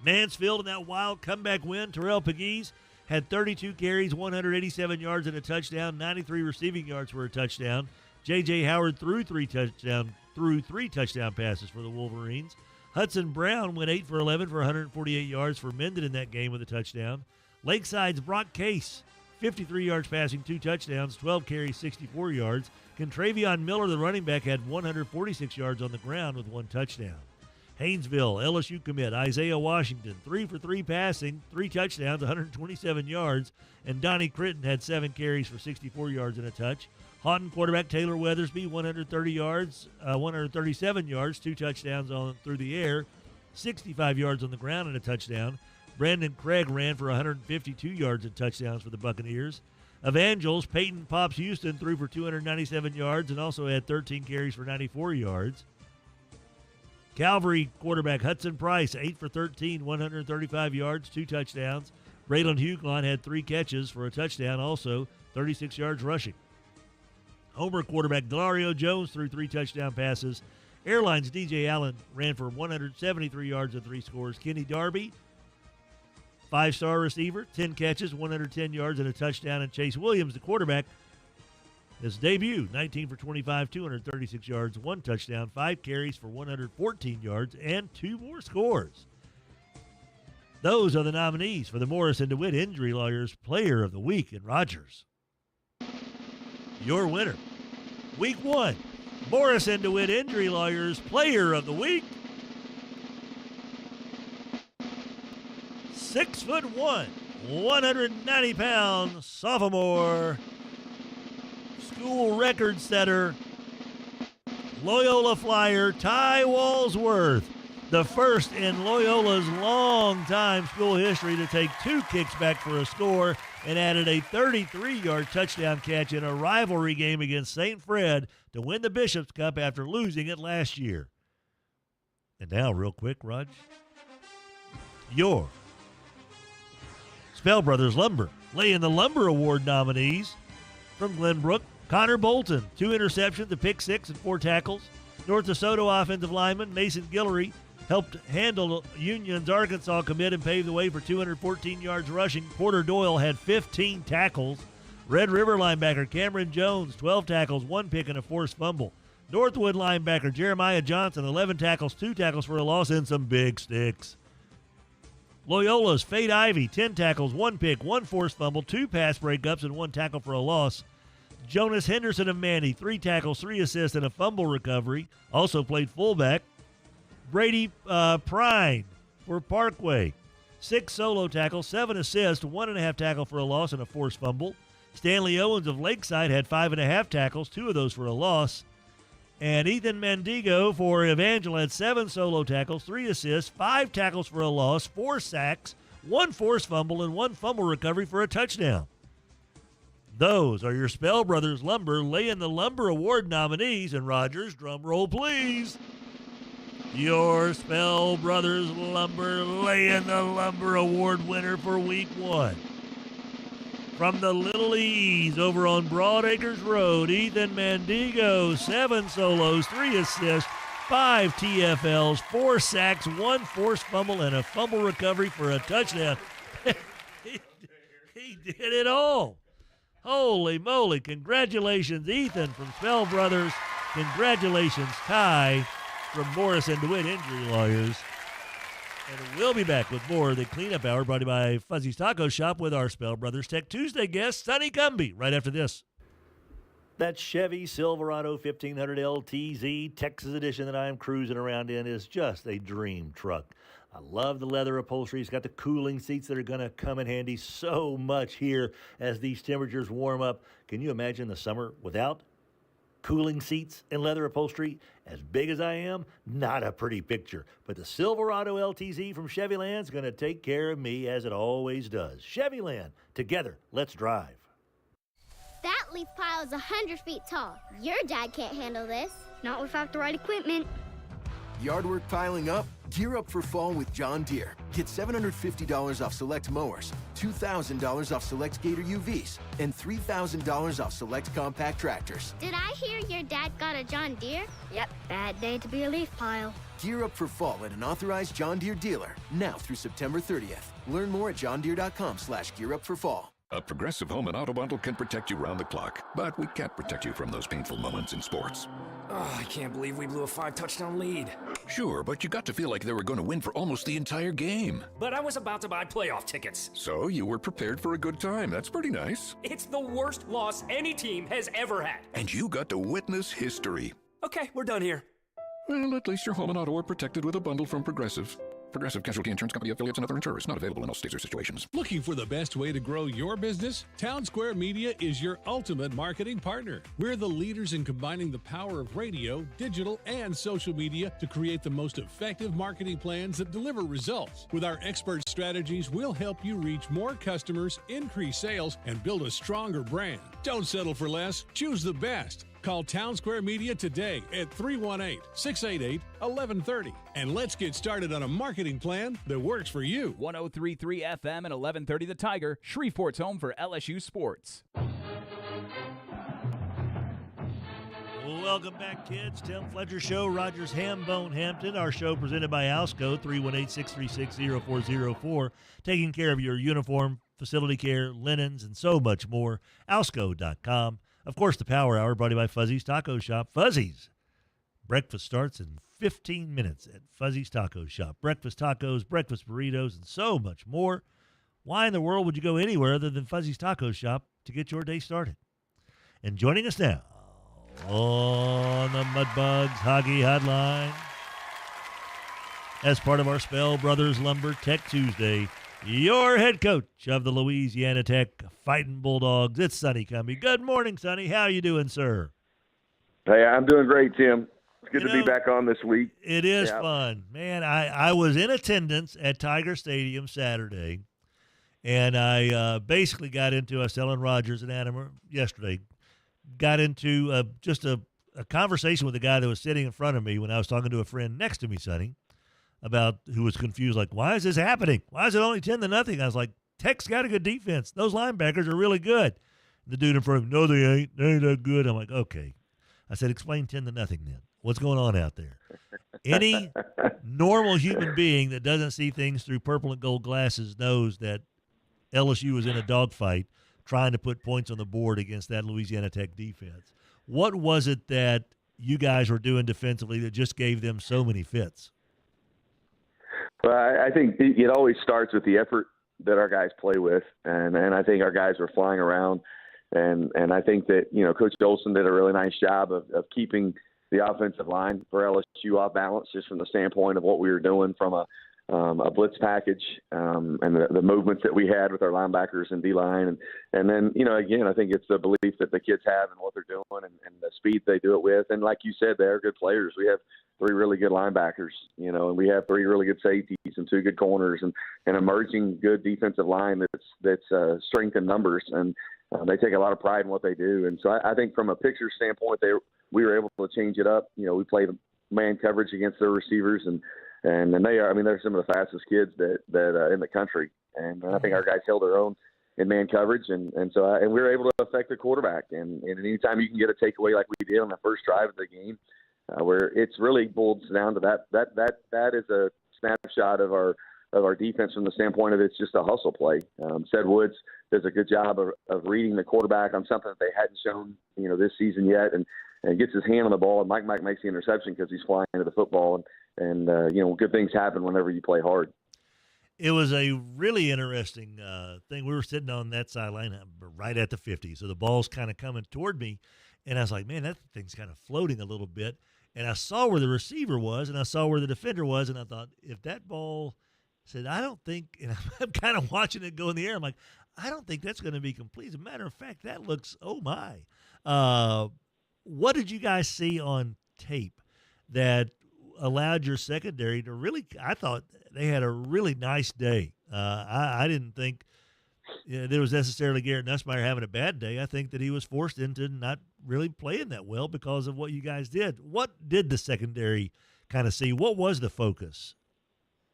Mansfield in that wild comeback win, Terrell Pegues had 32 carries, 187 yards and a touchdown, 93 receiving yards for a touchdown. J.J. Howard threw 3 touchdown passes for the Wolverines. Hudson Brown went 8 for 11 for 148 yards for Mendon in that game with a touchdown. Lakeside's Brock Case, 53 yards passing, 2 touchdowns, 12 carries, 64 yards. Contravion Miller, the running back, had 146 yards on the ground with 1 touchdown. Haynesville, LSU commit Isaiah Washington, 3 for 3 passing, 3 touchdowns, 127 yards, and Donnie Critton had 7 carries for 64 yards and a touch. Houghton quarterback Taylor Weathersby, 137 yards, 2 touchdowns through the air, 65 yards on the ground and a touchdown. Brandon Craig ran for 152 yards and touchdowns for the Buccaneers. Evangels, Peyton Pops Houston threw for 297 yards and also had 13 carries for 94 yards. Calvary quarterback Hudson Price, 8 for 13, 135 yards, 2 touchdowns. Braylon Huglon had 3 catches for a touchdown, also 36 yards rushing. Homer quarterback Delario Jones threw 3 touchdown passes. Airlines DJ Allen ran for 173 yards and 3 scores. Kenny Darby, 5-star receiver, 10 catches, 110 yards and a touchdown. And Chase Williams, the quarterback, his debut, 19 for 25, 236 yards, 1 touchdown, 5 carries for 114 yards, and 2 more scores. Those are the nominees for the Morris and DeWitt Injury Lawyers Player of the Week in Rogers. Your winner, Week 1, Morris and DeWitt Injury Lawyers Player of the Week, 6'1", 190-pound sophomore, school record setter, Loyola Flyer Ty Walsworth, the first in Loyola's long-time school history to take 2 kicks back for a score and added a 33-yard touchdown catch in a rivalry game against St. Fred to win the Bishop's Cup after losing it last year. And now, real quick, Raj, your Spell Brothers Lumber laying the Lumber Award nominees from Glenbrook. Connor Bolton, 2 interceptions, a pick 6, and 4 tackles. North DeSoto offensive lineman Mason Guillory helped handle Union's Arkansas commit and pave the way for 214 yards rushing. Porter Doyle had 15 tackles. Red River linebacker Cameron Jones, 12 tackles, 1 pick, and a forced fumble. Northwood linebacker Jeremiah Johnson, 11 tackles, 2 tackles for a loss, and some big sticks. Loyola's Fade Ivy, 10 tackles, 1 pick, 1 forced fumble, 2 pass breakups, and 1 tackle for a loss. Jonas Henderson of Manny, 3 tackles, 3 assists, and a fumble recovery. Also played fullback. Brady Prine for Parkway, 6 solo tackles, 7 assists, 1.5 tackle for a loss, and a forced fumble. Stanley Owens of Lakeside had 5.5 tackles, 2 of those for a loss. And Ethan Mendigo for Evangel had 7 solo tackles, 3 assists, 5 tackles for a loss, 4 sacks, 1 forced fumble, and 1 fumble recovery for a touchdown. Those are your Spell Brothers Lumber Lay in the Lumber Award nominees. And Rogers, drum roll please. Your Spell Brothers Lumber Lay in the Lumber Award winner for Week 1. From the Little E's over on Broadacres Road, Ethan Mendigo, 7 solos, 3 assists, 5 TFLs, 4 sacks, 1 forced fumble, and a fumble recovery for a touchdown. He did it all. Holy moly. Congratulations, Ethan from Spell Brothers. Congratulations, Ty from Morris and DeWitt Injury Lawyers. And we'll be back with more of the Cleanup Hour brought to you by Fuzzy's Taco Shop with our Spell Brothers Tech Tuesday guest, Sonny Cumbie, right after this. That Chevy Silverado 1500 LTZ Texas edition that I am cruising around in is just a dream truck. I love the leather upholstery. It's got the cooling seats that are going to come in handy so much here as these temperatures warm up. Can you imagine the summer without cooling seats and leather upholstery? As big as I am, not a pretty picture. But the Silverado LTZ from Chevyland is going to take care of me as it always does. Chevyland, together, let's drive. That leaf pile is 100 feet tall. Your dad can't handle this. Not without the right equipment. Yard work piling up? Gear up for fall with John Deere. Get $750 off select mowers, $2,000 off select Gator UVs, and $3,000 off select compact tractors. Did I hear your dad got a John Deere? Yep, bad day to be a leaf pile. Gear up for fall at an authorized John Deere dealer, now through September 30th. Learn more at johndeere.com/gearupforfall. A Progressive Home and Auto Bundle can protect you round the clock, but we can't protect you from those painful moments in sports. Oh, I can't believe we blew a 5-touchdown lead. Sure, but you got to feel like they were going to win for almost the entire game. But I was about to buy playoff tickets. So you were prepared for a good time. That's pretty nice. It's the worst loss any team has ever had. And you got to witness history. Okay, we're done here. Well, at least your home and auto are protected with a bundle from Progressive. Progressive Casualty Insurance Company affiliates and other insurers. Not available in all states or situations. Looking for the best way to grow your business? Town Square Media is your ultimate marketing partner. We're the leaders in combining the power of radio, digital, and social media to create the most effective marketing plans that deliver results. With our expert strategies, we'll help you reach more customers, increase sales, and build a stronger brand. Don't settle for less. Choose the best. Call Town Square Media today at 318-688-1130. And let's get started on a marketing plan that works for you. 103.3 FM and 1130 The Tiger, Shreveport's home for LSU sports. Welcome back, kids. Tim Fletcher Show, Rogers Hambone Hampton. Our show presented by Alsco, 318-636-0404. Taking care of your uniform, facility care, linens, and so much more. Alsco.com. Of course, the Power Hour brought to you by Fuzzy's Taco Shop. Fuzzy's. Breakfast starts in 15 minutes at Fuzzy's Taco Shop. Breakfast tacos, breakfast burritos, and so much more. Why in the world would you go anywhere other than Fuzzy's Taco Shop to get your day started? And joining us now on the Mudbugs Hoggy Hotline, as part of our Spell Brothers Lumber Tech Tuesday, your head coach of the Louisiana Tech Fighting Bulldogs, it's Sonny Cumbie. Good morning, Sonny. How are you doing, sir? Hey, I'm doing great, Tim. It's good to be back on this week. It is fun. Man, I was in attendance at Tiger Stadium Saturday, and I basically got into, I was telling Rogers and Adam yesterday, got into just a conversation with the guy that was sitting in front of me when I was talking to a friend next to me, Sonny, about who was confused, like, why is this happening? Why is it only 10-0? I was like, Tech's got a good defense. Those linebackers are really good. The dude in front of him, no, they ain't. They ain't that good. I'm like, okay. I said, explain 10-0 then. What's going on out there? Any normal human being that doesn't see things through purple and gold glasses knows that LSU is in a dogfight trying to put points on the board against that Louisiana Tech defense. What was it that you guys were doing defensively that just gave them so many fits? Well, I think it always starts with the effort that our guys play with, and I think our guys were flying around, and I think that, you know, Coach Olson did a really nice job of keeping the offensive line for LSU off balance, just from the standpoint of what we were doing from a a blitz package, and the movements that we had with our linebackers and D-line. And then, again, I think it's the belief that the kids have and what they're doing and the speed they do it with. And like you said, they're good players. We have 3 really good linebackers, and we have 3 really good safeties and 2 good corners and an emerging good defensive line that's strength in numbers. And they take a lot of pride in what they do. And so I think from a picture standpoint, we were able to change it up. We played man coverage against their receivers, and they're some of the fastest kids that in the country. And I think our guys held their own in man coverage, and we were able to affect the quarterback. And anytime you can get a takeaway like we did on the first drive of the game, where it's really boils down to that is a snapshot of our defense from the standpoint of it's just a hustle play. Ced Woods does a good job of reading the quarterback on something that they hadn't shown this season yet, and gets his hand on the ball, and Mike makes the interception because he's flying into the football, and good things happen whenever you play hard. It was a really interesting thing. We were sitting on that sideline right at the 50, so the ball's kind of coming toward me, and I was like, man, that thing's kind of floating a little bit. And I saw where the receiver was, and I saw where the defender was, and I thought, if that ball said, I don't think, and I'm kind of watching it go in the air, I'm like, I don't think that's going to be complete. As a matter of fact, that looks, oh my. What did you guys see on tape that allowed your secondary to really, I thought they had a really nice day. I didn't think there was necessarily Garrett Nussmeier having a bad day. I think that he was forced into not really playing that well because of what you guys did. What did the secondary kind of see? What was the focus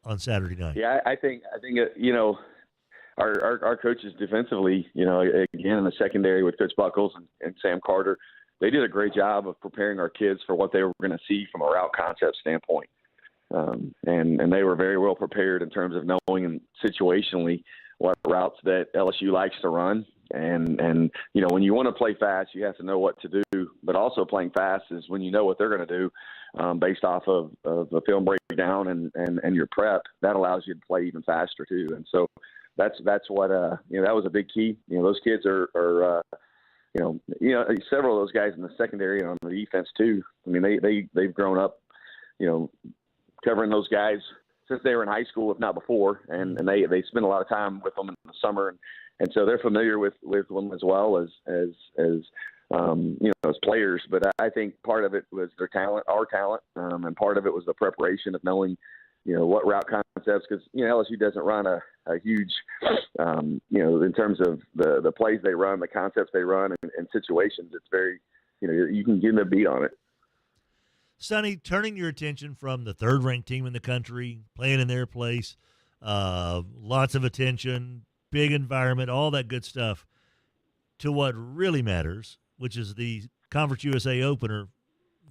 on Saturday night? Yeah, I think our coaches defensively, again in the secondary with Coach Buckles and Sam Carter, they did a great job of preparing our kids for what they were going to see from a route concept standpoint. And they were very well prepared in terms of knowing situationally what routes that LSU likes to run. And when you want to play fast, you have to know what to do. But also playing fast is when you know what they're going to do based off of the film breakdown and your prep. That allows you to play even faster too. And so that's what that was a big key. Those kids are several of those guys in the secondary and on the defense too. I mean, they've grown up, covering those guys since they were in high school, if not before, and they spend a lot of time with them in the summer, and so they're familiar with them as well as players. But I think part of it was their talent, our talent, and part of it was the preparation of knowing, what route concepts, because LSU doesn't run a huge, in terms of the plays they run, the concepts they run, and situations. It's very, you can get them a beat on it. Sonny, turning your attention from the third-ranked team in the country, playing in their place, lots of attention, big environment, all that good stuff, to what really matters, which is the Conference USA opener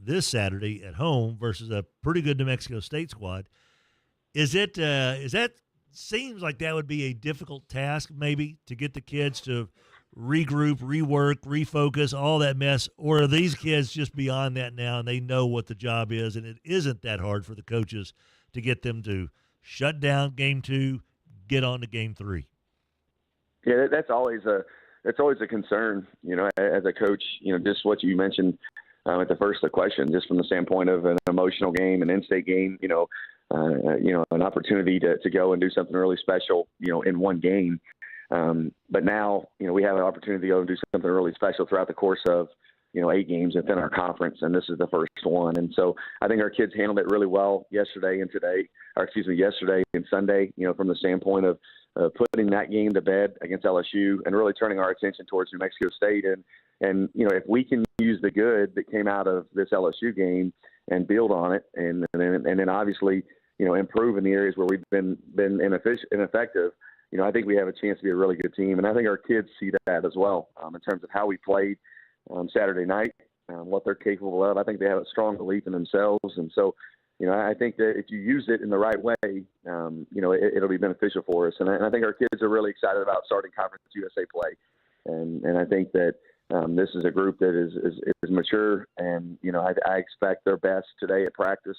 this Saturday at home versus a pretty good New Mexico State squad. Is that seems like that would be a difficult task maybe to get the kids to regroup, rework, refocus, all that mess, or are these kids just beyond that now and they know what the job is and it isn't that hard for the coaches to get them to shut down game 2, get on to game 3? Yeah, that's always a concern, as a coach, just what you mentioned at the first of the question, just from the standpoint of an emotional game, an in-state game, an opportunity to go and do something really special, in one game. But now, we have an opportunity to go and do something really special throughout the course of, 8 games within our conference, and this is the first one. And so I think our kids handled it really well yesterday and Sunday, from the standpoint of putting that game to bed against LSU and really turning our attention towards New Mexico State. And if we can use the good that came out of this LSU game and build on it, and then obviously, improve in the areas where we've been ineffective, I think we have a chance to be a really good team. And I think our kids see that as well, in terms of how we played Saturday night, what they're capable of. I think they have a strong belief in themselves. And so, I think that if you use it in the right way, it'll be beneficial for us. And I think our kids are really excited about starting Conference USA play. And I think that this is a group that is mature, and, I expect their best today at practice,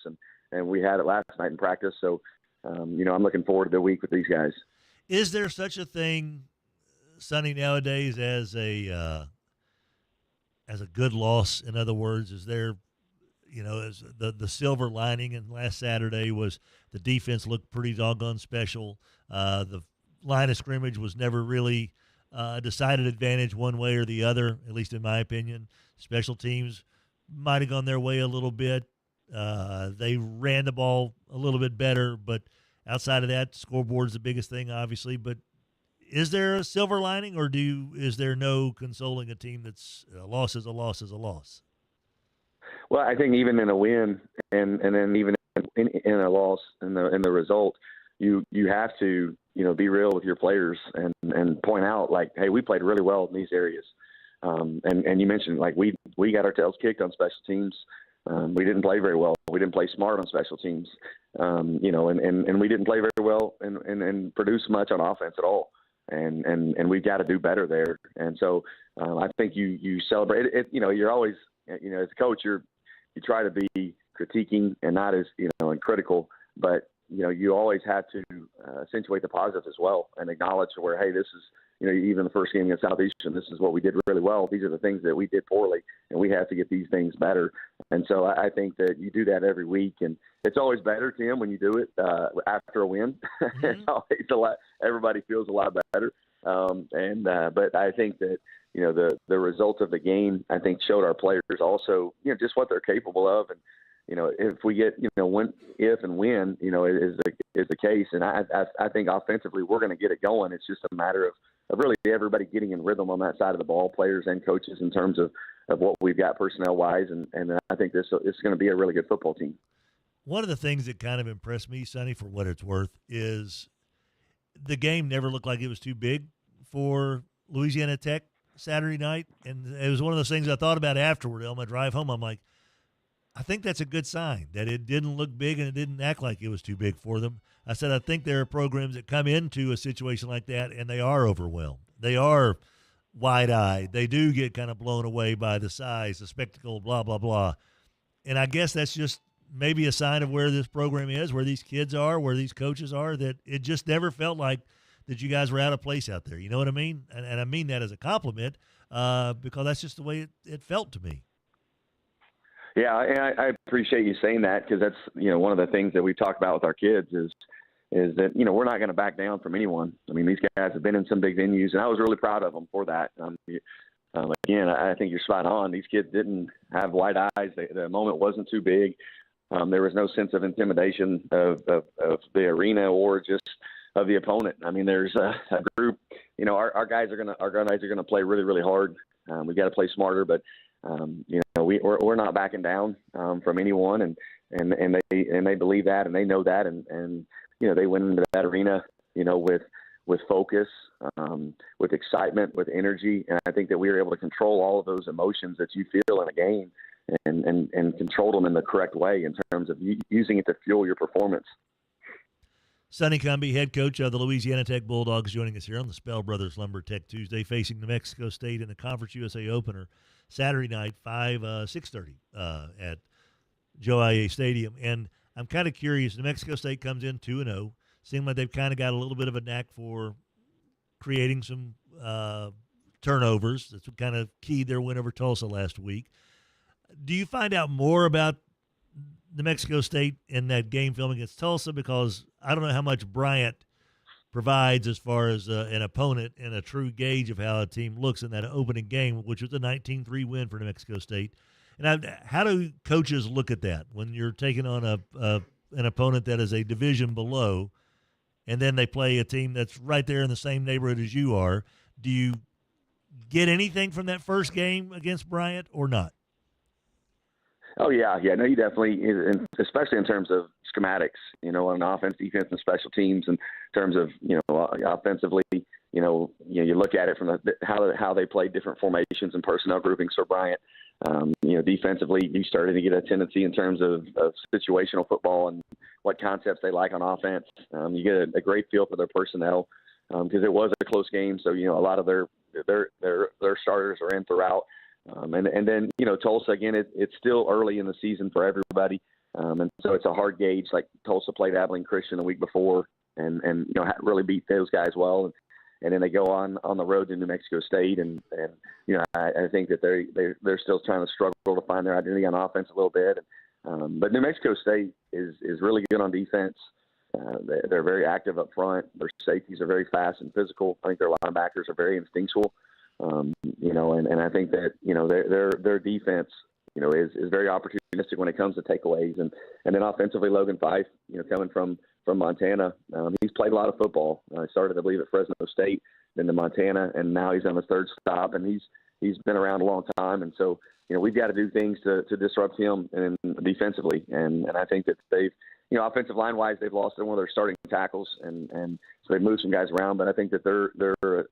and we had it last night in practice. So, I'm looking forward to the week with these guys. Is there such a thing, Sonny, nowadays as a good loss? In other words, is there, as the silver lining and last Saturday was the defense looked pretty doggone special. The line of scrimmage was never really a decided advantage one way or the other, at least in my opinion. Special teams might have gone their way a little bit. They ran the ball a little bit better, but outside of that, scoreboard's the biggest thing, obviously. But is there a silver lining, or is there no consoling a team that's a loss is a loss is a loss? Well, I think even in a win and then even in a loss in the result, you have to be real with your players and point out, like, hey, we played really well in these areas. And you mentioned, like, we got our tails kicked on special teams. We didn't play very well. We didn't play smart on special teams. And we didn't play very well and produce much on offense at all. And we've got to do better there. And so I think you celebrate it. You're always, as a coach, you try to be critiquing and not as, and critical, but you always have to accentuate the positives as well and acknowledge where, hey, this is, even the first game against Southeastern, this is what we did really well. These are the things that we did poorly, and we have to get these things better. And so I think that you do that every week, and it's always better, Tim, when you do it after a win. It's always everybody feels a lot better. But I think that, the result of the game, I think, showed our players also, just what they're capable of. And, if we get, if and when, is the case. And I think offensively we're going to get it going. It's just a matter of really everybody getting in rhythm on that side of the ball, players and coaches, in terms of what we've got personnel-wise. And I think this is going to be a really good football team. One of the things that kind of impressed me, Sonny, for what it's worth, is the game never looked like it was too big for Louisiana Tech Saturday night. And it was one of those things I thought about afterward on my drive home. I'm like, I think that's a good sign that it didn't look big and it didn't act like it was too big for them. I said, I think there are programs that come into a situation like that and they are overwhelmed. They are wide-eyed. They do get kind of blown away by the size, the spectacle, blah, blah, blah. And I guess that's just maybe a sign of where this program is, where these kids are, where these coaches are, that it just never felt like that you guys were out of place out there. You know what I mean? And I mean that as a compliment because that's just the way it felt to me. Yeah, and I appreciate you saying that, because that's, one of the things that we've talked about with our kids is that, we're not going to back down from anyone. I mean, these guys have been in some big venues, and I was really proud of them for that. Again, I think you're spot on. These kids didn't have wide eyes. The moment wasn't too big. There was no sense of intimidation of the arena or just of the opponent. I mean, there's a group. Our guys are going to play really, really hard. We got to play smarter, but we're not backing down from anyone, and they believe that, and they know that, and they went into that arena with focus, with excitement, with energy, and I think that we were able to control all of those emotions that you feel in a game, and control them in the correct way in terms of using it to fuel your performance. Sonny Cumbie, head coach of the Louisiana Tech Bulldogs, joining us here on the Spell Brothers Lumber Tech Tuesday, facing New Mexico State in the Conference USA opener Saturday night, 6:30 at Joe Aye Stadium. And I'm kind of curious. New Mexico State comes in 2-0. Seems like they've kind of got a little bit of a knack for creating some turnovers. That's what kind of keyed their win over Tulsa last week. Do you find out more about New Mexico State in that game film against Tulsa? Because I don't know how much Bryant provides as far as an opponent and a true gauge of how a team looks in that opening game, which was a 19-3 win for New Mexico State. And how do coaches look at that when you're taking on an opponent that is a division below, and then they play a team that's right there in the same neighborhood as you are? Do you get anything from that first game against Bryant or not? Oh, yeah. No, you definitely, especially in terms of schematics, on offense, defense, and special teams, in terms of, offensively, you look at it from how they play different formations and personnel groupings for Bryant. Defensively, you started to get a tendency in terms of situational football and what concepts they like on offense. You get a great feel for their personnel because it was a close game. So, a lot of their starters are in throughout. And then, Tulsa, again, it's still early in the season for everybody. And so it's a hard gauge. Like Tulsa played Abilene Christian the week before and really beat those guys well. And then they go on the road to New Mexico State. And I think that they're still trying to struggle to find their identity on offense a little bit. But New Mexico State is really good on defense. They're very active up front. Their safeties are very fast and physical. I think their linebackers are very instinctual. And I think that, their defense, is very opportunistic when it comes to takeaways. And then offensively, Logan Fife, coming from Montana, he's played a lot of football. He started, I believe, at Fresno State, then to Montana, and now he's on his third stop, and he's been around a long time. And so, we've got to do things to disrupt him and defensively. And I think that they've, offensive line-wise, they've lost one of their starting tackles, and so they've moved some guys around. But I think that they're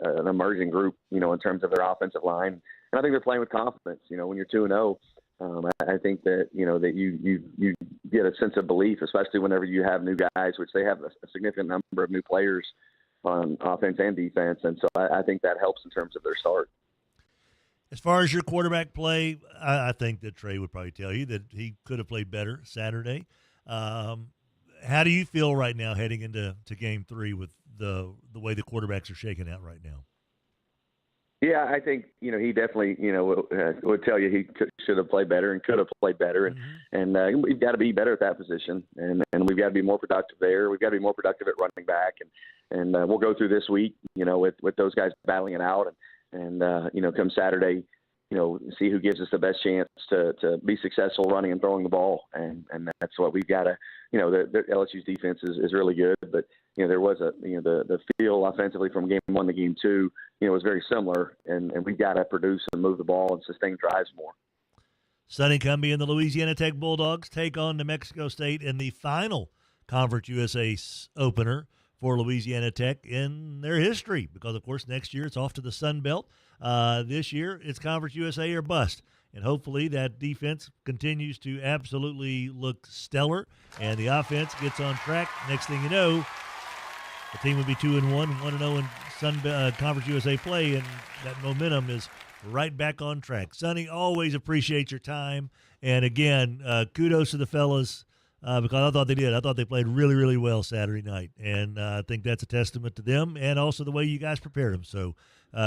an emerging group, in terms of their offensive line. And I think they're playing with confidence. When you're 2-0, I think that, that you get a sense of belief, especially whenever you have new guys, which they have a significant number of new players on offense and defense. And so I think that helps in terms of their start. As far as your quarterback play, I think that Trey would probably tell you that he could have played better Saturday. How do you feel right now heading into Game 3 with the way the quarterbacks are shaking out right now? Yeah, I think, he definitely, would tell you he should have played better and could have played better. And we've got to be better at that position. And we've got to be more productive there. We've got to be more productive at running back. And we'll go through this week, with those guys battling it out. And come Saturday, see who gives us the best chance to be successful running and throwing the ball. And that's what we've got to, the LSU's defense is really good. But, there was the feel offensively from Game 1 to Game 2, was very similar. And we've got to produce and move the ball and sustain drives more. Sonny Cumbie and the Louisiana Tech Bulldogs take on New Mexico State in the final Conference USA opener for Louisiana Tech in their history, because, of course, next year it's off to the Sun Belt. This year it's Conference USA or bust. And hopefully that defense continues to absolutely look stellar and the offense gets on track. Next thing you know, the team would be 2-1, 1-0 in Conference USA play, and that momentum is right back on track. Sonny, always appreciate your time. And, again, kudos to the fellas. Because I thought they did. I thought they played really, really well Saturday night. And I think that's a testament to them and also the way you guys prepared them. So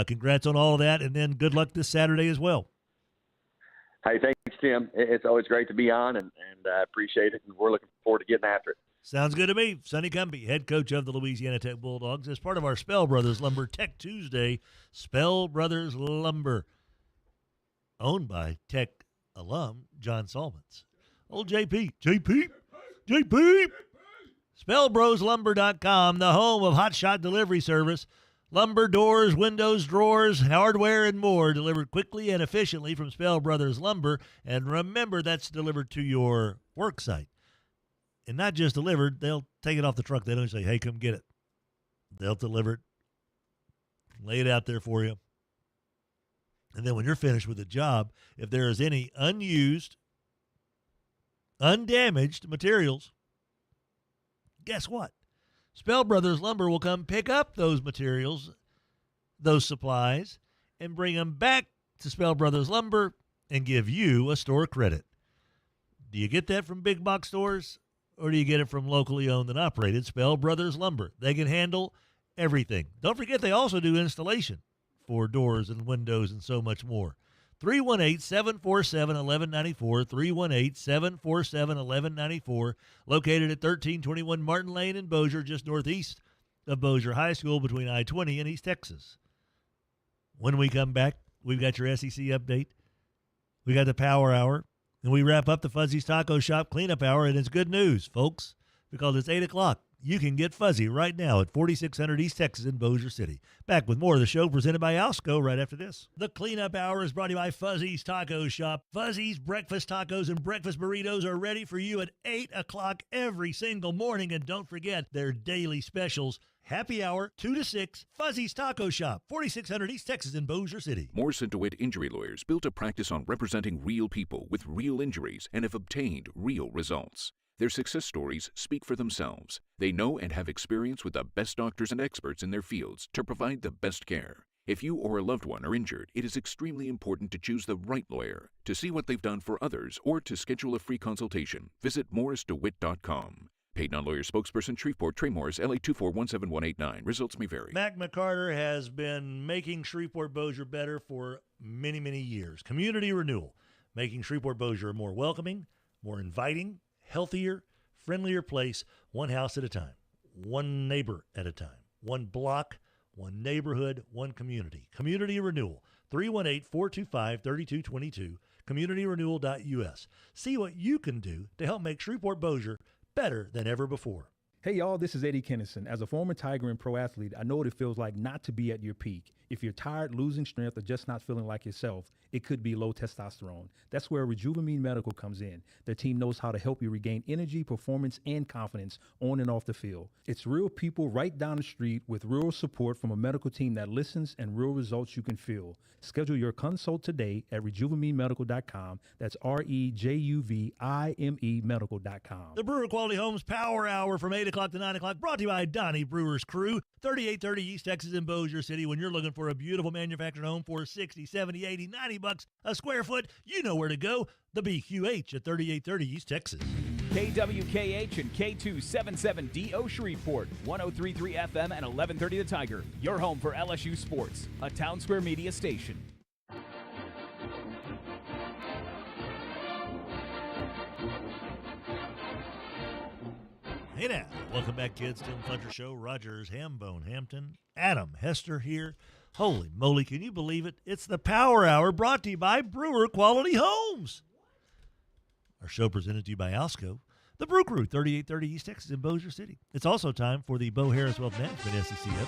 congrats on all of that, and then good luck this Saturday as well. Hey, thanks, Tim. It's always great to be on, and I appreciate it, and we're looking forward to getting after it. Sounds good to me. Sonny Cumbie, head coach of the Louisiana Tech Bulldogs, as part of our Spell Brothers Lumber Tech Tuesday. Spell Brothers Lumber, owned by Tech alum John Salmons. Old JP. SpellBrosLumber.com, the home of hotshot delivery service. Lumber, doors, windows, drawers, hardware, and more delivered quickly and efficiently from Spell Brothers Lumber. And remember, that's delivered to your work site. And not just delivered, they'll take it off the truck. They don't say, hey, come get it. They'll deliver it, lay it out there for you. And then when you're finished with the job, if there is any unused, undamaged materials, guess what? Spell Brothers Lumber will come pick up those materials, those supplies, and bring them back to Spell Brothers Lumber and give you a store credit. Do you get that from big box stores, or do you get it from locally owned and operated Spell Brothers Lumber? They can handle everything. Don't forget, they also do installation for doors and windows and so much more. 318-747-1194, 318-747-1194, located at 1321 Martin Lane in Bossier, just northeast of Bossier High School between I-20 and East Texas. When we come back, we've got your SEC update. We got the Power Hour, and we wrap up the Fuzzy's Taco Shop cleanup hour, and it's good news, folks, because it's 8 o'clock. You can get Fuzzy right now at 4600 East Texas in Bossier City. Back with more of the show presented by Alsco right after this. The Cleanup Hour is brought to you by Fuzzy's Taco Shop. Fuzzy's breakfast tacos and breakfast burritos are ready for you at 8 o'clock every single morning. And don't forget their daily specials. Happy Hour, 2 to 6, Fuzzy's Taco Shop, 4600 East Texas in Bossier City. Morse & DeWitt Injury Lawyers built a practice on representing real people with real injuries and have obtained real results. Their success stories speak for themselves. They know and have experience with the best doctors and experts in their fields to provide the best care. If you or a loved one are injured, it is extremely important to choose the right lawyer. To see what they've done for others or to schedule a free consultation, visit morrisdewitt.com. Paid non-lawyer spokesperson, Shreveport, Trey Morris, LA 2417189. Results may vary. Mac McCarter has been making Shreveport-Bossier better for many, many years. Community renewal, making Shreveport-Bossier a more welcoming, More inviting, healthier, friendlier place, one house at a time, one neighbor at a time, one block, one neighborhood, one community. Community Renewal, 318-425-3222, communityrenewal.us. See what you can do to help make Shreveport-Bossier better than ever before. Hey, y'all, this is Eddie Kennison. As a former Tiger and pro athlete, I know what it feels like not to be at your peak. If you're tired, losing strength, or just not feeling like yourself, it could be low testosterone. That's where Rejuvamine Medical comes in. Their team knows how to help you regain energy, performance, and confidence on and off the field. It's real people right down the street with real support from a medical team that listens and real results you can feel. Schedule your consult today at rejuveminemedical.com. That's REJUVIME medical.com. The Brewer Quality Homes Power Hour from 8 o'clock to 9 o'clock, brought to you by Donnie Brewer's Crew, 3830 East Texas in Bossier City. When you're looking for a beautiful manufactured home for $60, $70, $80, $90 a square foot, you know where to go. The BQH at 3830 East Texas. KWKH and K277DO Shreveport, 103.3 FM and 1130 The Tiger. Your home for LSU sports, a Town Square Media station. Hey now, welcome back, kids. Tim Fletcher Show, Rogers, Hambone, Hampton, Adam Hester here. Holy moly, can you believe it? It's the Power Hour brought to you by Brewer Quality Homes. Our show presented to you by Alsco, the Brew Crew, 3830 East Texas in Bossier City. It's also time for the Bo Harris Wealth Management SEC update.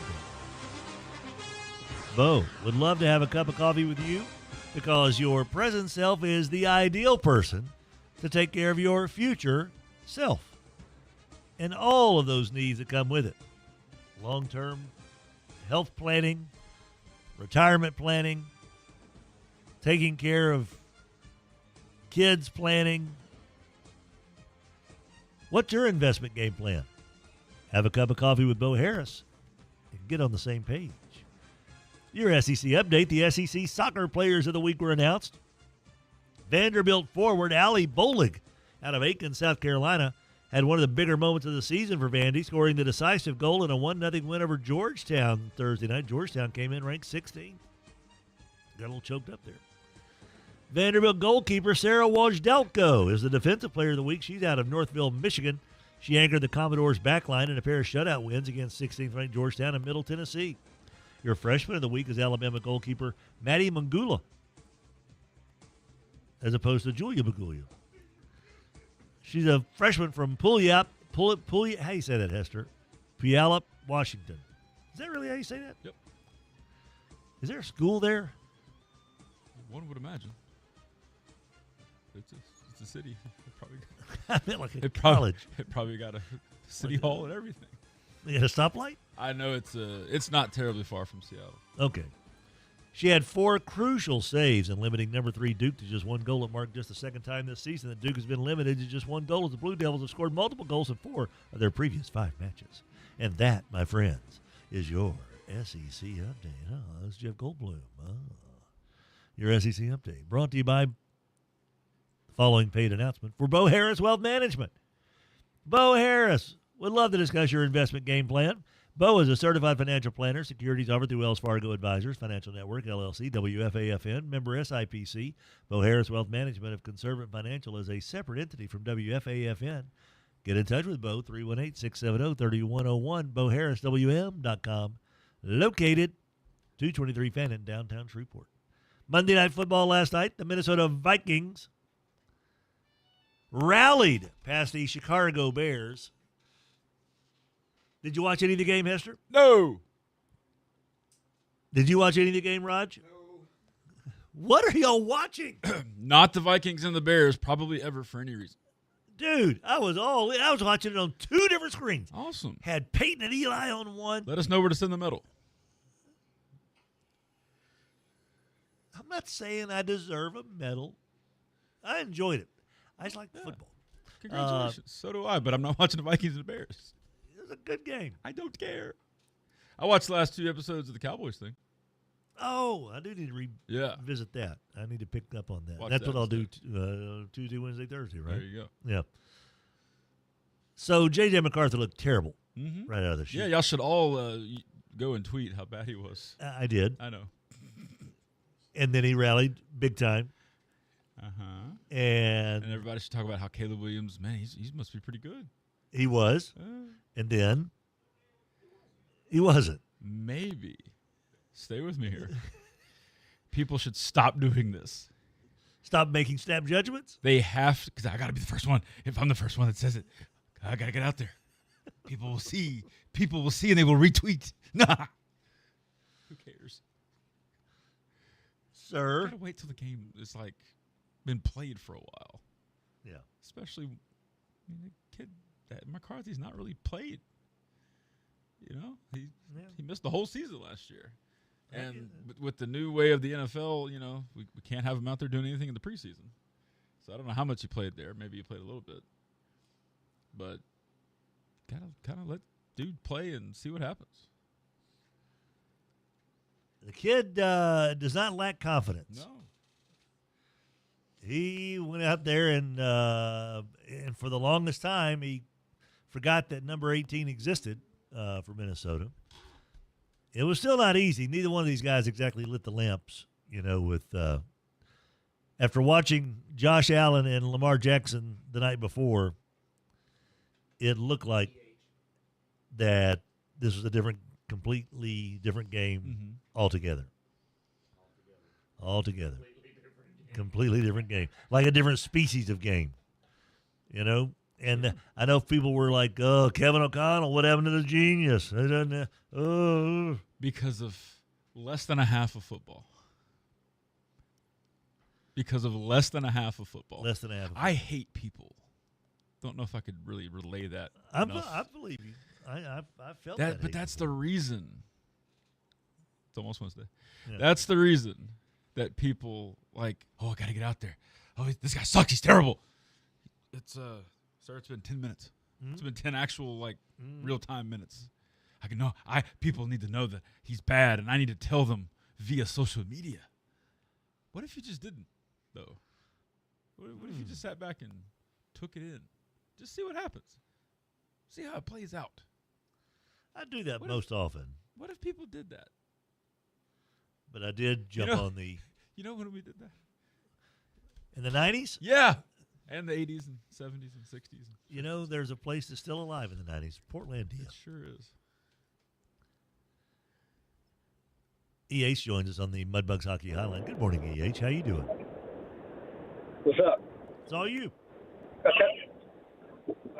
Bo, would love to have a cup of coffee with you because your present self is the ideal person to take care of your future self and all of those needs that come with it. Long-term health planning, retirement planning, taking care of kids planning. What's your investment game plan? Have a cup of coffee with Bo Harris and get on the same page. Your SEC update, the SEC Soccer Players of the Week were announced. Vanderbilt forward Allie Bolig out of Aiken, South Carolina, had one of the bigger moments of the season for Vandy, scoring the decisive goal in a 1-0 win over Georgetown Thursday night. Georgetown came in ranked 16th. Got a little choked up there. Vanderbilt goalkeeper Sarah Wojdelko is the Defensive Player of the Week. She's out of Northville, Michigan. She anchored the Commodores' backline in a pair of shutout wins against 16th-ranked Georgetown and Middle Tennessee. Your Freshman of the Week is Alabama goalkeeper Maddie Mangula, as opposed to Julia Magula. She's a freshman from Puyallup. How do you say that, Hester? Puyallup, Washington. Is that really how you say that? Yep. Is there a school there? One would imagine. It's a city. I meant like a college. It probably got a city hall and everything. They got a stoplight? I know it's not terribly far from Seattle. Okay. She had 4 crucial saves in limiting number 3 Duke to just 1 goal. It marked just the second time this season that Duke has been limited to just 1 goal, as the Blue Devils have scored multiple goals in 4 of their previous 5 matches. And that, my friends, is your SEC update. Oh, that's Jeff Goldblum. Oh. Your SEC update brought to you by the following paid announcement for Bo Harris Wealth Management. Bo Harris would love to discuss your investment game plan. Bo is a certified financial planner. Securities offered through Wells Fargo Advisors, Financial Network, LLC, WFAFN, member SIPC. Bo Harris Wealth Management of Conservative Financial is a separate entity from WFAFN. Get in touch with Bo, 318-670-3101, BoHarrisWM.com, located 223 Fannin, downtown Shreveport. Monday Night Football last night, the Minnesota Vikings rallied past the Chicago Bears. Did you watch any of the game, Hester? No. Did you watch any of the game, Raj? No. What are y'all watching? Not the Vikings and the Bears, probably ever for any reason. Dude, I was watching it on 2 different screens. Awesome. Had Peyton and Eli on one. Let us know where to send the medal. I'm not saying I deserve a medal. I enjoyed it. I just like football. Congratulations. So do I, but I'm not watching the Vikings and the Bears. It was a good game. I don't care. I watched the last 2 episodes of the Cowboys thing. Oh, I do need to revisit that. I need to pick up on that. That's what I'll do Tuesday, Wednesday, Thursday, right? There you go. Yeah. So J.J. MacArthur looked terrible right out of the chute. Yeah, y'all should all go and tweet how bad he was. I did. I know. And then he rallied big time. And everybody should talk about how Caleb Williams, man, he must be pretty good. He was. And then he wasn't. Maybe. Stay with me here. People should stop doing this. Stop making snap judgments? They have to, because I got to be the first one. If I'm the first one that says it, I got to get out there. People will see. People will see and they will retweet. Nah. Who cares? Sir. You got to wait till the game is like been played for a while. Yeah. Especially the kid that McCarthy's not really played. You know, he missed the whole season last year. And with the new way of the NFL, you know, we can't have him out there doing anything in the preseason. So I don't know how much he played there. Maybe he played a little bit. But gotta kind of let dude play and see what happens. The kid does not lack confidence. No. He went out there and for the longest time he forgot that number 18 existed for Minnesota. It was still not easy. Neither one of these guys exactly lit the lamps, you know, with after watching Josh Allen and Lamar Jackson the night before, it looked like that this was a completely different game altogether. Altogether. Completely different game. Like a different species of game, you know? And I know people were like, oh, Kevin O'Connell, what happened to the genius? Because of less than a half of football. Because of less than a half of football. Less than a half of I hate people. Don't know if I could really relay that. I believe you. I felt that. But that's the reason. It's almost Wednesday. Yeah. That's the reason that people like, oh, I got to get out there. Oh, this guy sucks. He's terrible. It's Sir, it's been 10 minutes. It's been 10 actual, real-time minutes. People need to know that he's bad, and I need to tell them via social media. What if you just didn't, though? What if you just sat back and took it in? Just see what happens. See how it plays out. I do that most often. What if people did that? But I did jump on the... You know when we did that? In the 90s? Yeah. And the 80s and 70s and 60s. You know, there's a place that's still alive in the 90s. Portlandia. It sure is. EH joins us on the Mudbugs Hockey Highline. Good morning, EH. How you doing? What's up? It's all you. I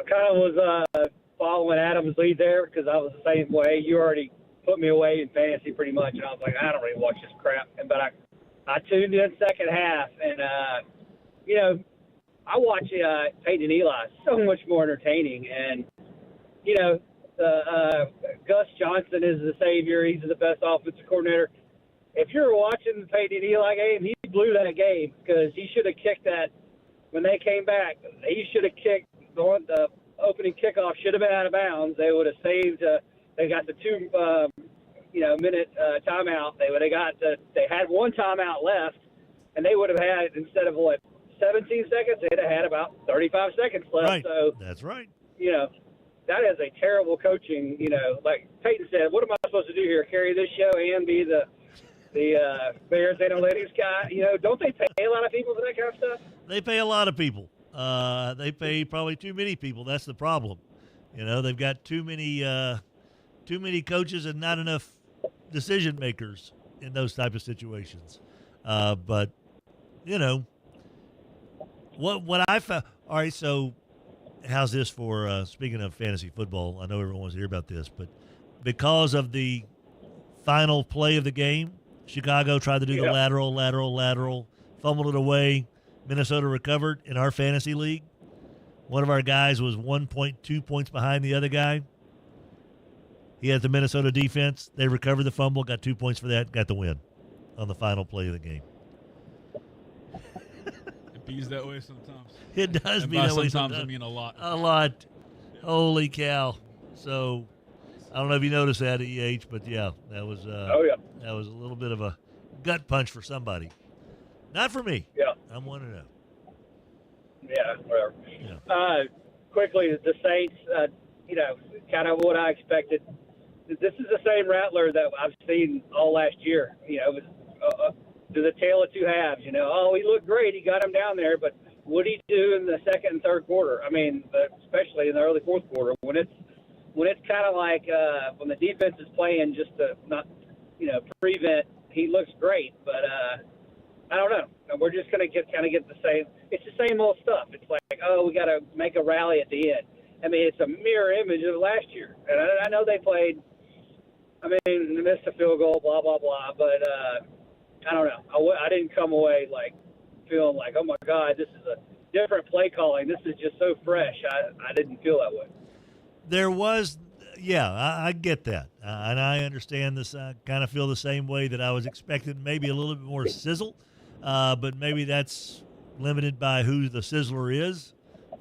kind of was following Adam's lead there because I was the same way. You already put me away in fantasy pretty much, and I was like, I don't really watch this crap. But I tuned in second half, and, you know, I watch Peyton and Eli. So much more entertaining. And, you know, Gus Johnson is the savior. He's the best offensive coordinator. If you're watching the Peyton and Eli game, he blew that game because he should have kicked that when they came back. He should have kicked the opening kickoff. Should have been out of bounds. They would have saved. They got the 2-minute timeout. They had one timeout left, and they would have had, instead of 17 seconds, they'd have had about 35 seconds left. Right. So that's right. You know, that is a terrible coaching. You know, like Peyton said, what am I supposed to do here? Carry this show and be the Bears analytics guy? You know, don't they pay a lot of people for that kind of stuff? They pay a lot of people. They pay probably too many people. That's the problem. You know, they've got too many coaches and not enough decision makers in those type of situations. But you know. What I found, all right, so how's this for, speaking of fantasy football, I know everyone wants to hear about this, but because of the final play of the game, Chicago tried to do the lateral, fumbled it away, Minnesota recovered in our fantasy league. One of our guys was 1.2 points behind the other guy. He had the Minnesota defense. They recovered the fumble, got 2 points for that, got the win on the final play of the game. Bees that way sometimes. It does and be that way sometimes. I mean a lot. A lot. Yeah. Holy cow. So, I don't know if you noticed that, EH, but yeah, that was that was a little bit of a gut punch for somebody. Not for me. Yeah. I'm 1-0. Yeah, whatever. Yeah. Quickly, the Saints, you know, kind of what I expected. This is the same Rattler that I've seen all last year. You know, to the tale of two halves. You know, oh, he looked great, he got him down there, but what did he do in the second and third quarter? I mean, especially in the early fourth quarter when it's kind of like when the defense is playing just to not, prevent. He looks great, but I don't know. We're just gonna get the same. It's the same old stuff. It's like, oh, we got to make a rally at the end. I mean, it's a mirror image of last year, and I know they played. I mean, they missed a field goal, blah blah blah, but I don't know. I didn't come away like feeling like, oh my God, this is a different play calling. This is just so fresh. I didn't feel that way. There was, I get that. And I understand this. I kind of feel the same way that I was expecting maybe a little bit more sizzle, but maybe that's limited by who the sizzler is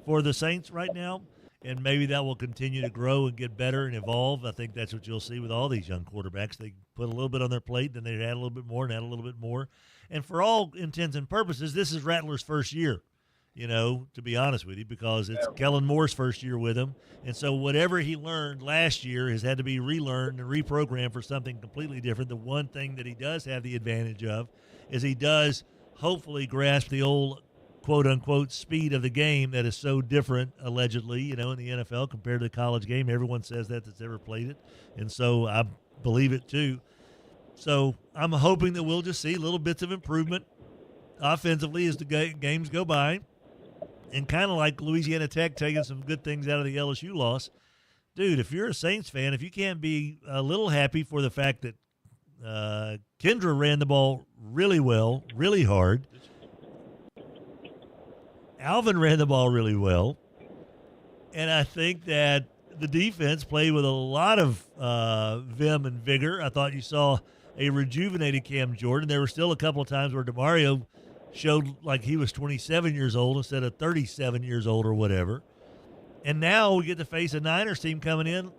for the Saints right now. And maybe that will continue to grow and get better and evolve. I think that's what you'll see with all these young quarterbacks. They put a little bit on their plate, then they add a little bit more and add a little bit more. And for all intents and purposes, this is Rattler's first year, to be honest with you, because it's Kellen Moore's first year with him. And so whatever he learned last year has had to be relearned and reprogrammed for something completely different. The one thing that he does have the advantage of is he does hopefully grasp the old quote-unquote speed of the game that is so different, allegedly, in the NFL compared to the college game. Everyone says that's ever played it, and so I believe it too. So I'm hoping that we'll just see little bits of improvement offensively as the games go by, and kind of like Louisiana Tech taking some good things out of the LSU loss. Dude, if you're a Saints fan, if you can't be a little happy for the fact that Kendra ran the ball really well, really hard, Alvin ran the ball really well, and I think that the defense played with a lot of vim and vigor. I thought you saw a rejuvenated Cam Jordan. There were still a couple of times where DeMario showed like he was 27 years old instead of 37 years old or whatever. And now we get to face a Niners team coming in.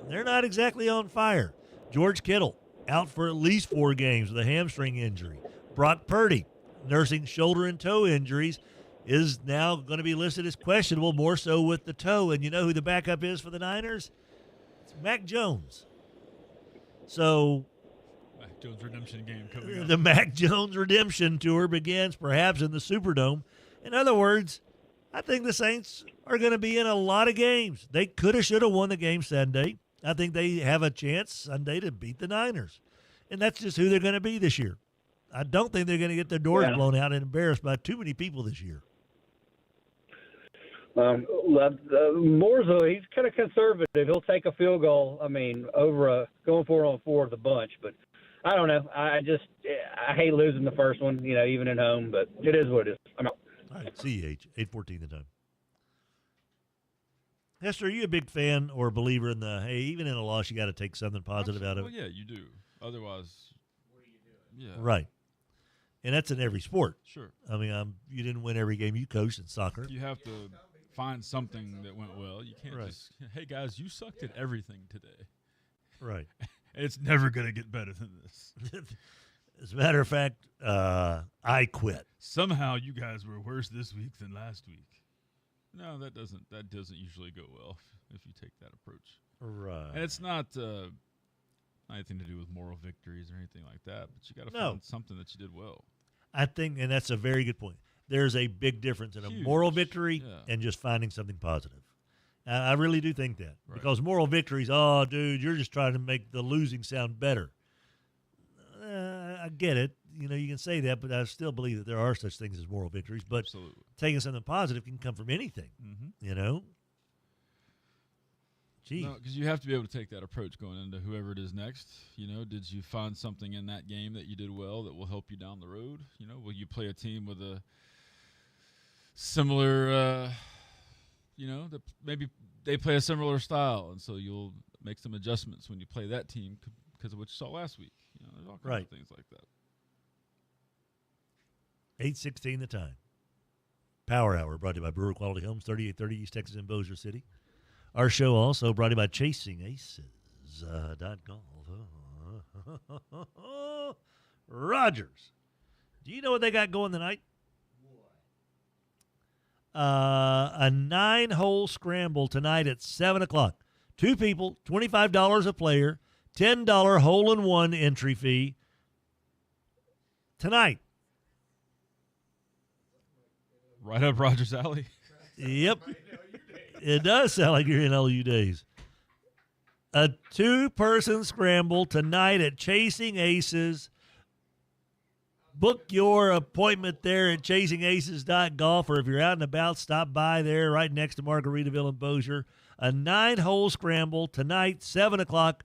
They're not exactly on fire. George Kittle out for at least 4 games with a hamstring injury. Brock Purdy nursing shoulder and toe injuries, is now going to be listed as questionable, more so with the toe. And you know who the backup is for the Niners? It's Mac Jones. So Mac Jones redemption game coming up. The Mac Jones redemption tour begins perhaps in the Superdome. In other words, I think the Saints are going to be in a lot of games. They could have, should have won the game Sunday. I think they have a chance Sunday to beat the Niners. And that's just who they're going to be this year. I don't think they're going to get their doors blown out and embarrassed by too many people this year. Moore's he's kind of conservative. He'll take a field goal. I mean, over going 4-on-4 of the bunch. But I don't know. I hate losing the first one, even at home. But it is what it is. I'm out. All right, CH 8:14 the time. Hester, are you a big fan or believer in hey, even in a loss, you got to take something positive out of it? Well, yeah, you do. Otherwise, what are you doing? Yeah, right. And that's in every sport. Sure. I mean, you didn't win every game you coached in soccer. You have to find something that went well. You can't just, hey, guys, you sucked at everything today. Right. It's never going to get better than this. As a matter of fact, I quit. Somehow you guys were worse this week than last week. No, that doesn't usually go well if you take that approach. Right. And it's not anything to do with moral victories or anything like that, but you got to find something that you did well. I think, and that's a very good point. There's a big difference in a moral victory and just finding something positive. I really do think that. Right. Because moral victories, oh, dude, you're just trying to make the losing sound better. I get it. You can say that, but I still believe that there are such things as moral victories. But taking something positive can come from anything, Gee. No, because you have to be able to take that approach going into whoever it is next. Did you find something in that game that you did well that will help you down the road? Will you play a team with a similar, that maybe they play a similar style, and so you'll make some adjustments when you play that team because of what you saw last week. There's all kinds of things like that. 8:16 the time. Power Hour brought to you by Brewer Quality Homes, 3830 East Texas in Bossier City. Our show also brought to you by ChasingAces.com. Rogers. Do you know what they got going tonight? A 9-hole scramble tonight at 7 o'clock. 2 people, $25 a player, $10 hole-in-one entry fee. tonight. Right up Rogers Alley. Yep. It does sound like you're in LU days. A 2-person scramble tonight at Chasing Aces. Book your appointment there at chasingaces.golf, or if you're out and about, stop by there right next to Margaritaville and Bossier. A 9-hole scramble tonight, 7 o'clock.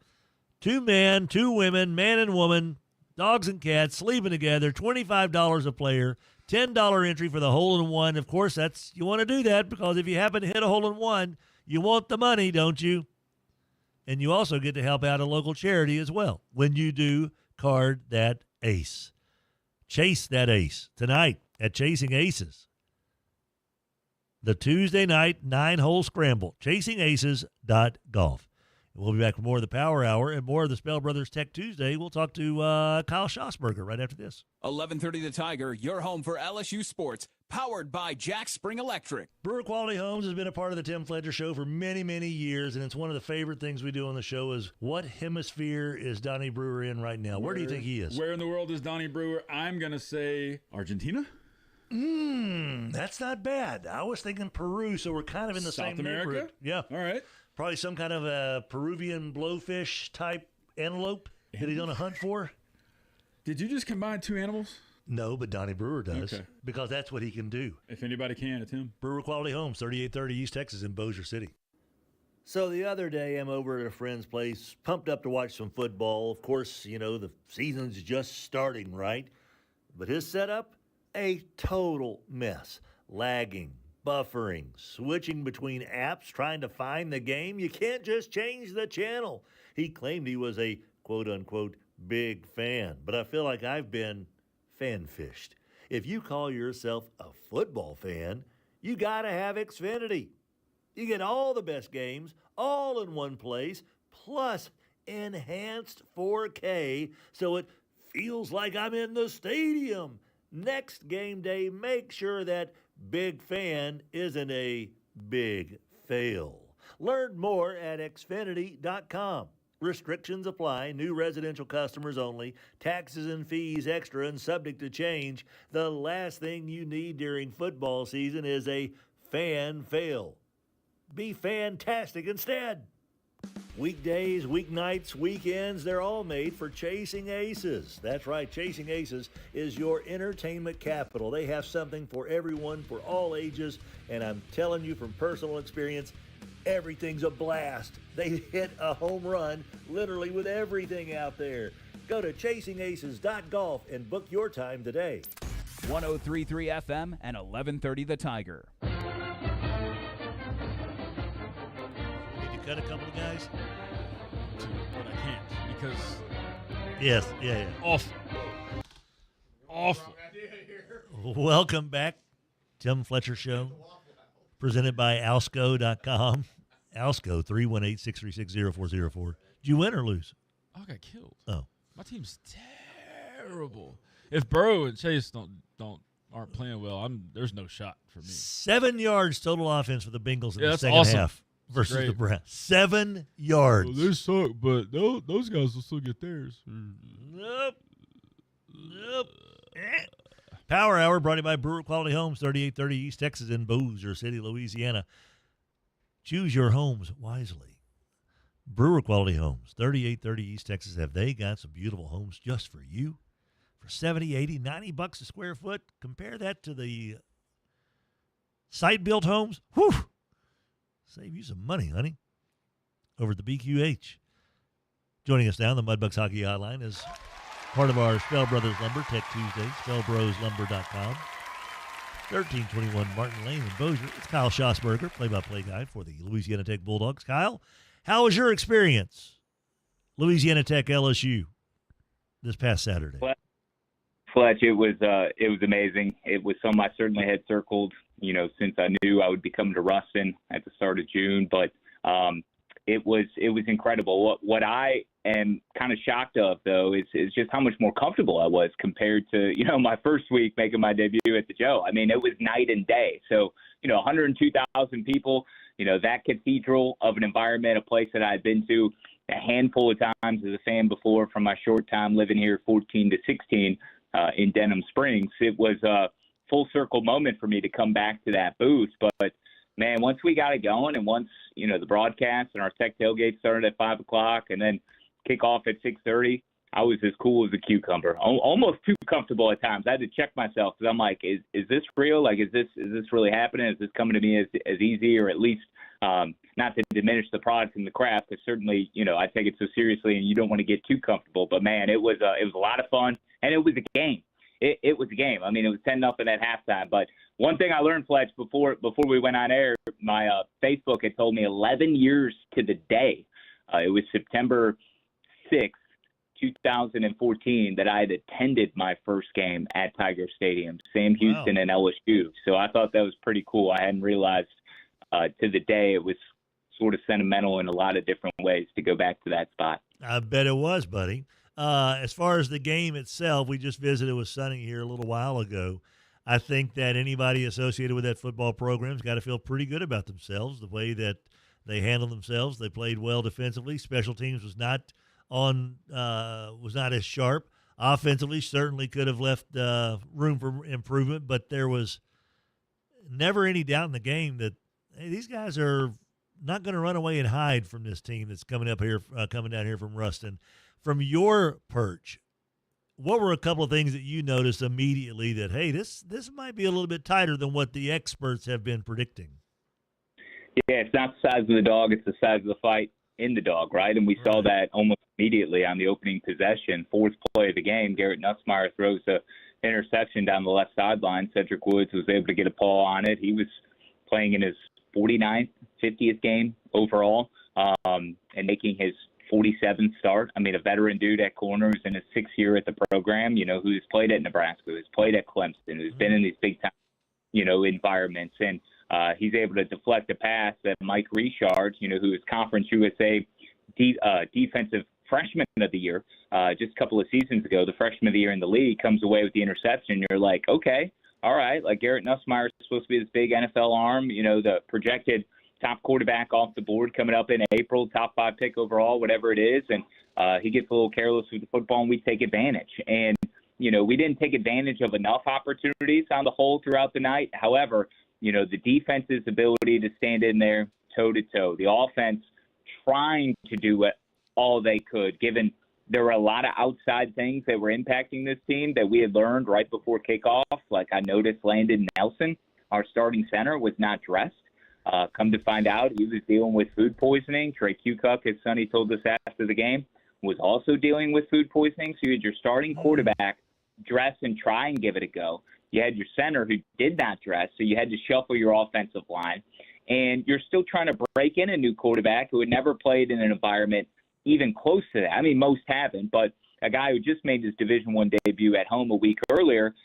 2 men, 2 women, man and woman, dogs and cats sleeping together, $25 a player. $10 entry for the hole-in-one. Of course, you want to do that because if you happen to hit a hole-in-one, you want the money, don't you? And you also get to help out a local charity as well when you do card that ace. Chase that ace tonight at Chasing Aces. The Tuesday night 9-hole scramble, chasingaces.golf. We'll be back with more of the Power Hour and more of the Spell Brothers Tech Tuesday. We'll talk to Kyle Schassburger right after this. 11:30 The Tiger, your home for LSU sports, powered by Jack Spring Electric. Brewer Quality Homes has been a part of the Tim Fletcher Show for many, many years, and it's one of the favorite things we do on the show is what hemisphere is Donnie Brewer in right now? Where do you think he is? Where in the world is Donnie Brewer? I'm going to say Argentina. That's not bad. I was thinking Peru, so we're kind of in the South same America? neighborhood. Yeah. All right. Probably some kind of a Peruvian blowfish type antelope that he's on a hunt for. Did you just combine 2 animals? No, but Donnie Brewer does Okay. because that's what he can do. If anybody can, it's him. Brewer Quality Homes, 3830 East Texas in Bossier City. So the other day, I'm over at a friend's place, pumped up to watch some football. Of course, the season's just starting, right? But his setup, a total mess. Lagging, buffering, switching between apps, trying to find the game. You can't just change the channel. He claimed he was a quote-unquote big fan, but I feel like I've been fan-fished. If you call yourself a football fan, you gotta have Xfinity. You get all the best games, all in one place, plus enhanced 4K, so it feels like I'm in the stadium. Next game day, make sure that big fan isn't a big fail. Learn more at Xfinity.com. Restrictions apply. New residential customers only. Taxes and fees extra and subject to change. The last thing you need during football season is a fan fail. Be fantastic instead. Weekdays, weeknights, weekends, they're all made for Chasing Aces. That's right, Chasing Aces is your entertainment capital. They have something for everyone, for all ages, and I'm telling you from personal experience, everything's a blast. They hit a home run literally with everything out there. Go to chasingaces.golf and book your time today. 103.3 FM and 1130 The Tiger. Cut a couple of guys? But I can't because... Yes, yeah. Awful. Welcome back. Tim Fletcher Show, presented by Alsco.com. Alsco, 318-636-0404. Did you win or lose? I got killed. Oh. My team's terrible. If Burrow and Chase aren't playing well, there's no shot for me. 7 yards total offense for the Bengals in the that's second awesome. half versus Great. the Browns. 7 yards. Well, they suck, but those guys will still get theirs. Nope. Power Hour brought to you by Brewer Quality Homes, 3830 East Texas in Bossier City, Louisiana. Choose your homes wisely. Brewer Quality Homes, 3830 East Texas. Have they got some beautiful homes just for you? For $70, $80, $90 a square foot. Compare that to the site-built homes. Whew! Save you some money, honey. Over at the BQH. Joining us now on the Mudbucks Hockey Hotline is part of our Spell Brothers Lumber Tech Tuesday, spellbroslumber.com. 1321 Martin Lane in Bossier. It's Kyle Schassburger, play-by-play guy for the Louisiana Tech Bulldogs. Kyle, how was your experience? Louisiana Tech LSU this past Saturday. Fletch, it was amazing. It was something I certainly had circled, since I knew I would be coming to Ruston at the start of June. But it was incredible. What I am kind of shocked of, though, is just how much more comfortable I was compared to, my first week making my debut at the Joe. I mean, it was night and day. So, 102,000 people, that cathedral of an environment, a place that I had been to a handful of times as a fan before from my short time living here, 14 to 16. in Denham Springs. It was a full circle moment for me to come back to that booth. But, man, once we got it going and once, the broadcast and our tech tailgate started at 5 o'clock and then kickoff at 6:30, I was as cool as a cucumber, almost too comfortable at times. I had to check myself because I'm like, is this real? Like, is this really happening? Is this coming to me as easy, or at least not to diminish the product and the craft? Because certainly, I take it so seriously, and you don't want to get too comfortable. But man, it was a lot of fun, and it was a game. It was a game. I mean, it was 10-0 at halftime. But one thing I learned, Fletch, before we went on air, my Facebook had told me 11 years to the day. It was September 6th. 2014 that I had attended my first game at Tiger Stadium, Sam Houston and LSU. So I thought that was pretty cool. I hadn't realized to the day it was sort of sentimental in a lot of different ways to go back to that spot. I bet it was, buddy. As far as the game itself, we just visited with Sonny here a little while ago. I think that anybody associated with that football program's got to feel pretty good about themselves, the way that they handled themselves. They played well defensively. Special teams was not as sharp. Offensively, certainly could have left room for improvement, but there was never any doubt in the game that these guys are not going to run away and hide from this team that's coming down here from Ruston. From your perch, what were a couple of things that you noticed immediately that, hey, this might be a little bit tighter than what the experts have been predicting? Yeah, it's not the size of the dog, it's the size of the fight in the dog, right? And we saw that almost immediately on the opening possession. Fourth play of the game, Garrett Nussmeier throws an interception down the left sideline. Thedrick was able to get a paw on it. He was playing in his 49th, 50th game overall, and making his 47th start. I mean, a veteran dude at corner who's in his 6th year at the program, who's played at Nebraska, who's played at Clemson, who's been in these big-time, environments. And he's able to deflect a pass that Mike Richard, who is Conference USA defensive freshman of the year just a couple of seasons ago, the freshman of the year in the league, comes away with the interception. You're like, okay, all right. Like Garrett Nussmeier is supposed to be this big NFL arm, the projected top quarterback off the board coming up in April, top 5 pick overall, whatever it is. And he gets a little careless with the football, and we take advantage. And, we didn't take advantage of enough opportunities on the whole throughout the night. However, the defense's ability to stand in there toe-to-toe, the offense trying to do all they could, given there were a lot of outside things that were impacting this team that we had learned right before kickoff. Like I noticed Landon Nelson, our starting center, was not dressed. Come to find out, he was dealing with food poisoning. Trey Kukoc, as Sonny told us after the game, was also dealing with food poisoning. So you had your starting quarterback dress and try and give it a go. You had your center who did not dress, so you had to shuffle your offensive line. And you're still trying to break in a new quarterback who had never played in an environment even close to that. I mean, most haven't, but a guy who just made his Division I debut at home a week earlier,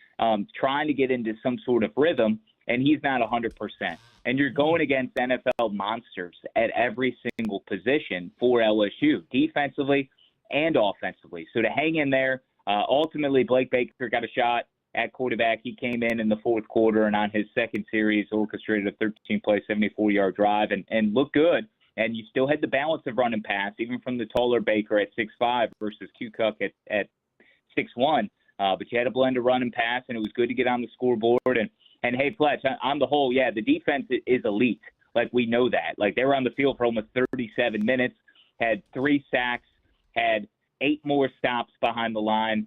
trying to get into some sort of rhythm, and he's not 100%. And you're going against NFL monsters at every single position for LSU, defensively and offensively. So to hang in there, ultimately Blake Baker got a shot at quarterback. He came in the fourth quarter, and on his second series orchestrated a 13-play, 74-yard drive and looked good. And you still had the balance of run and pass, even from the taller Baker at 6'5" versus Kukoc at 6'1". But you had a blend of run and pass, and it was good to get on the scoreboard. And hey, Fletch, on the whole, yeah, the defense is elite. Like, we know that. Like, they were on the field for almost 37 minutes, had 3 sacks, had 8 more stops behind the line,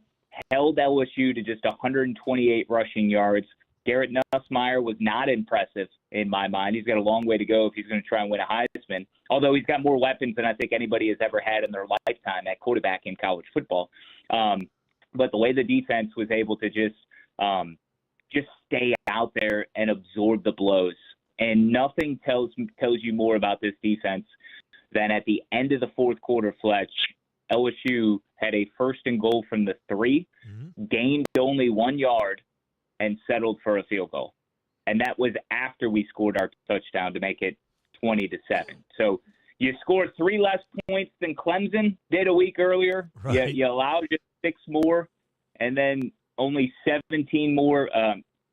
held LSU to just 128 rushing yards. Garrett Nussmeier was not impressive in my mind. He's got a long way to go if he's going to try and win a Heisman, although he's got more weapons than I think anybody has ever had in their lifetime at quarterback in college football. But the way the defense was able to just stay out there and absorb the blows, and nothing tells you more about this defense than at the end of the fourth quarter, Fletch, LSU had a 1st and goal from the 3, gained only 1 yard, and settled for a field goal. And that was after we scored our touchdown to make it 20-7. So you scored 3 less points than Clemson did a week earlier. Right. You allowed just 6 more, and then only 17 more.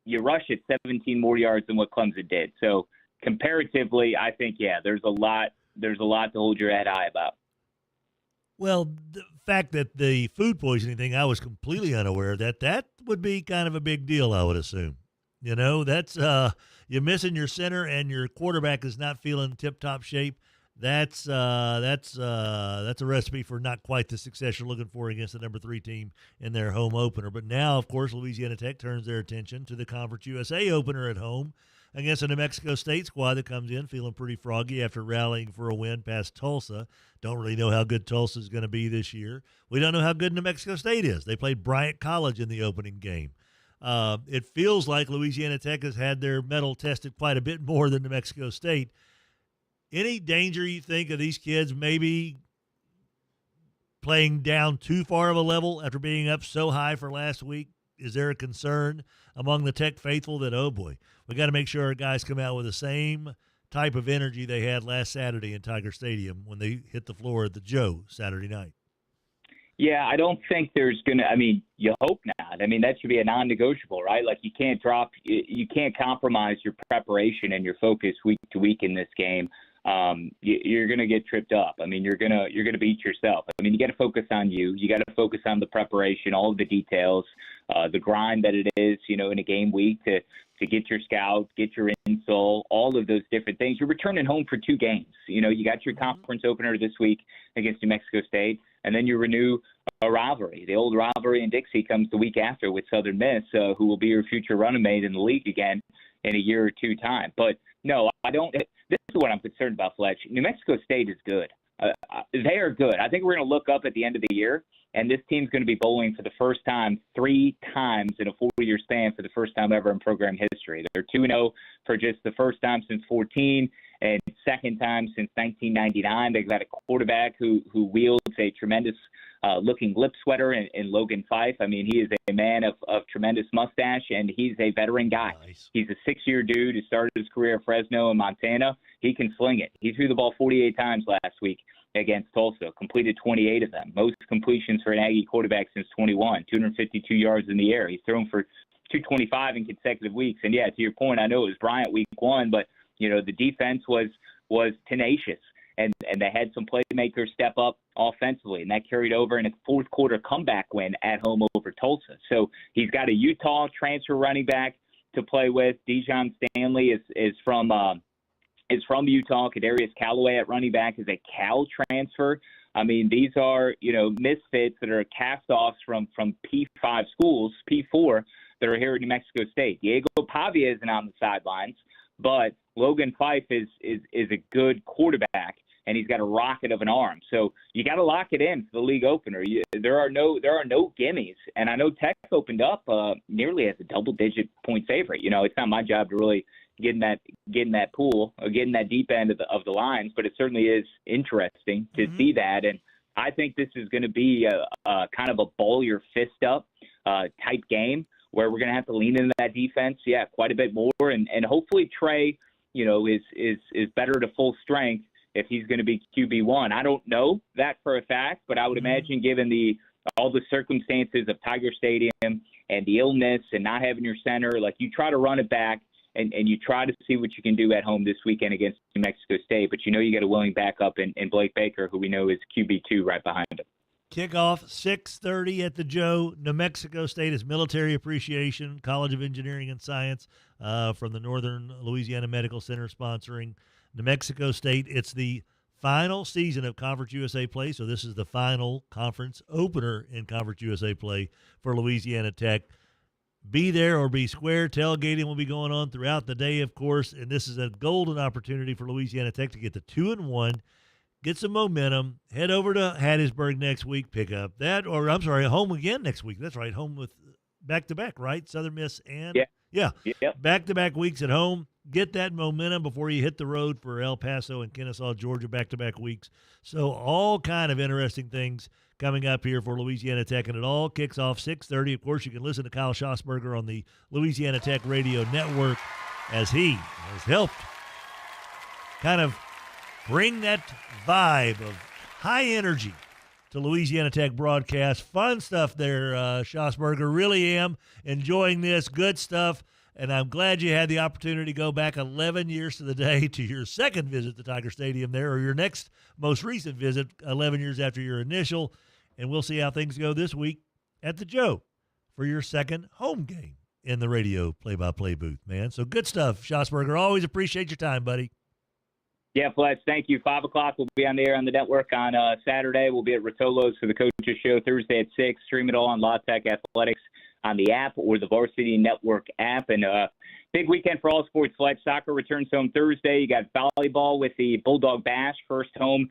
You rush it 17 more yards than what Clemson did. So comparatively, I think, yeah, there's a lot to hold your head high about. Well, the fact that the food poisoning thing, I was completely unaware of that. That would be kind of a big deal, I would assume. You know, that's you're missing your center and your quarterback is not feeling tip-top shape. That's a recipe for not quite the success you're looking for against the number 3 team in their home opener. But now, of course, Louisiana Tech turns their attention to the Conference USA opener at home against a New Mexico State squad that comes in feeling pretty froggy after rallying for a win past Tulsa. Don't really know how good Tulsa is going to be this year. We don't know how good New Mexico State is. They played Bryant College in the opening game. It feels like Louisiana Tech has had their mettle tested quite a bit more than New Mexico State. Any danger you think of these kids maybe playing down too far of a level after being up so high for last week? Is there a concern among the Tech faithful that, oh boy, we got to make sure our guys come out with the same type of energy they had last Saturday in Tiger Stadium when they hit the floor at the Joe Saturday night? Yeah, I don't think there's going to – I mean, you hope not. I mean, that should be a non-negotiable, right? Like you can't compromise your preparation and your focus week to week in this game. You're going to get tripped up. I mean, you're going to beat yourself. I mean, you got to focus on you. You got to focus on the preparation, all of the details, the grind that it is, you know, in a game week to get your scout, get your insole, all of those different things. You're returning home for 2 games. You know, you got your conference opener this week against New Mexico State, and then you renew a rivalry. The old rivalry in Dixie comes the week after with Southern Miss, who will be your future running mate in the league again in a year or 2 time. But no, I don't. This is what I'm concerned about, Fletch. New Mexico State is good. They are good. I think we're going to look up at the end of the year, and this team's going to be bowling for the first time 3 times in a 4-year span for the first time ever in program history. They're 2-0 for just the first time since 14 and second time since 1999. They've got a quarterback who wields a tremendous looking lip sweater in Logan Fife. I mean, he is a man of tremendous mustache, and he's a veteran guy. Nice. He's a 6-year dude who started his career at Fresno and Montana. He can sling it. He threw the ball 48 times last week against Tulsa, completed 28 of them. Most completions for an Aggie quarterback since 21, 252 yards in the air. He's thrown for 225 in consecutive weeks. And, yeah, to your point, I know it was Bryant week 1, but, you know, the defense was tenacious. And they had some playmakers step up offensively, and that carried over in a fourth-quarter comeback win at home over Tulsa. So he's got a Utah transfer running back to play with. Dijon Stanley is from Utah. Kadarius Callaway at running back is a Cal transfer. I mean, these are, you know, misfits that are cast-offs from P5 schools, P4, that are here at New Mexico State. Diego Pavia isn't on the sidelines, but Logan Fife is a good quarterback, and he's got a rocket of an arm. So you got to lock it in for the league opener. There are no gimmies, and I know Tech opened up nearly as a double-digit point favorite. You know, it's not my job to really get in that pool or get in that deep end of the lines, but it certainly is interesting to see that. And I think this is going to be a kind of a ball your fist up type game where we're going to have to lean into that defense, quite a bit more, and hopefully Trey, you know, is better to full strength if he's going to be QB1. I don't know that for a fact, but I would imagine given all the circumstances of Tiger Stadium and the illness and not having your center, like you try to run it back and you try to see what you can do at home this weekend against New Mexico State, but you know you got a willing backup in Blake Baker, who we know is QB2 right behind him. Kickoff 6:30 at the Joe. New Mexico State is Military Appreciation, College of Engineering and Science from the Northern Louisiana Medical Center sponsoring New Mexico State. It's the final season of Conference USA play, so this is the final conference opener in Conference USA play for Louisiana Tech. Be there or be square. Tailgating will be going on throughout the day, of course, and this is a golden opportunity for Louisiana Tech to get to 2-1. Get some momentum. Head over to Hattiesburg next week. Pick up that, home again next week. That's right, home with back-to-back, right? Southern Miss and back-to-back weeks at home. Get that momentum before you hit the road for El Paso and Kennesaw, Georgia, back-to-back weeks. So all kind of interesting things coming up here for Louisiana Tech, and it all kicks off 6:30. Of course, you can listen to Kyle Schassburger on the Louisiana Tech Radio Network as he has helped kind of bring that vibe of high energy to Louisiana Tech broadcast. Fun stuff there, Schassburger. Really am enjoying this. Good stuff And I'm glad you had the opportunity to go back 11 years to the day to your second visit to Tiger Stadium there, or your next most recent visit 11 years after your initial. And we'll see how things go this week at the Joe for your second home game in the radio play-by-play booth, man. So good stuff, Schassburger. Always appreciate your time, buddy. Yeah, Fletch, thank you. 5 o'clock, we'll be on the air on the network on Saturday. We'll be at Rotolo's for the Coaches Show Thursday at 6. Stream it all on La Tech Athletics on the app or the Varsity Network app. And big weekend for all sports, Fletch. Soccer returns home Thursday. You got volleyball with the Bulldog Bash, first home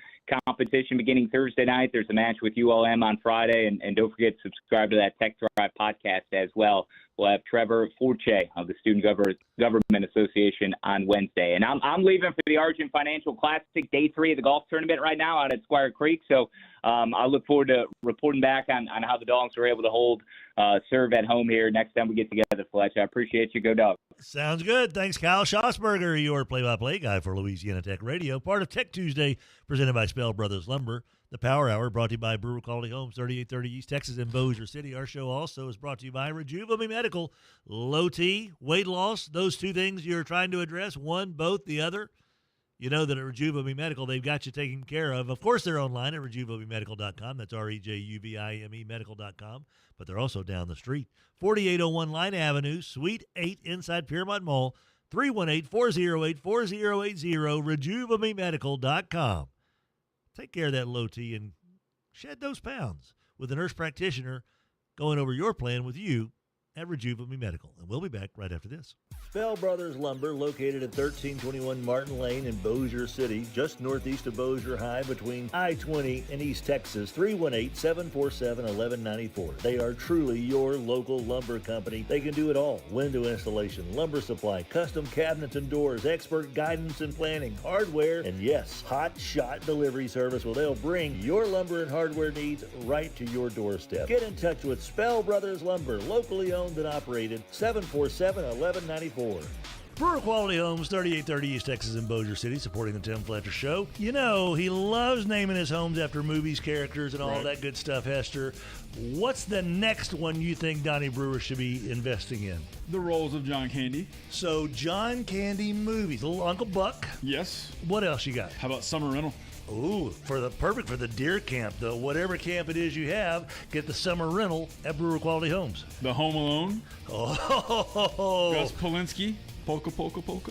competition beginning Thursday night. There's a match with ULM on Friday. And don't forget to subscribe to that Tech Drive podcast as well. We'll have Trevor Forche of the Student Government Association on Wednesday. And I'm leaving for the Argent Financial Classic, day 3 of the golf tournament right now out at Squire Creek. So I look forward to reporting back on how the Dogs were able to hold serve at home here next time we get together, Fletch. I appreciate you. Go Dogs. Sounds good. Thanks, Kyle Schassburger, your play-by-play guy for Louisiana Tech Radio. Part of Tech Tuesday, presented by Spell Brothers Lumber. The Power Hour brought to you by Brewer Quality Homes, 3830 East Texas in Bossier City. Our show also is brought to you by Rejuva Medical. Low T, weight loss, those two things you're trying to address, one, both, the other. You know that at Rejuva Medical, they've got you taken care of. Of course, they're online at rejuvamedical.com. That's REJUVIME medical.com. But they're also down the street. 4801 Line Avenue, Suite 8 inside Piermont Mall, 318-408-4080, rejuvamemedical.com. Take care of that low T and shed those pounds with a nurse practitioner going over your plan with you at Rejuva Medical. And we'll be back right after this. Bell Brothers Lumber, located at 1321 Martin Lane in Bossier City, just northeast of Bossier High between I-20 and East Texas, 318-747-1194. They are truly your local lumber company. They can do it all. Window installation, lumber supply, custom cabinets and doors, expert guidance and planning, hardware, and yes, hot shot delivery service. Well, they'll bring your lumber and hardware needs right to your doorstep. Get in touch with Spell Brothers Lumber, locally owned and operated, 747-1194. Brewer Quality Homes, 3830 East Texas in Bossier City, supporting the Tim Fletcher Show. You know, he loves naming his homes after movies, characters, and all that good stuff, Hester. What's the next one you think Donnie Brewer should be investing in? The roles of John Candy. So, John Candy movies. Little Uncle Buck. Yes. What else you got? How about Summer Rental? Ooh, perfect for the deer camp, though. Whatever camp it is you have, get the summer rental at Brewer Quality Homes. The Home Alone. Oh, Gus Polinski. Polka, polka, polka.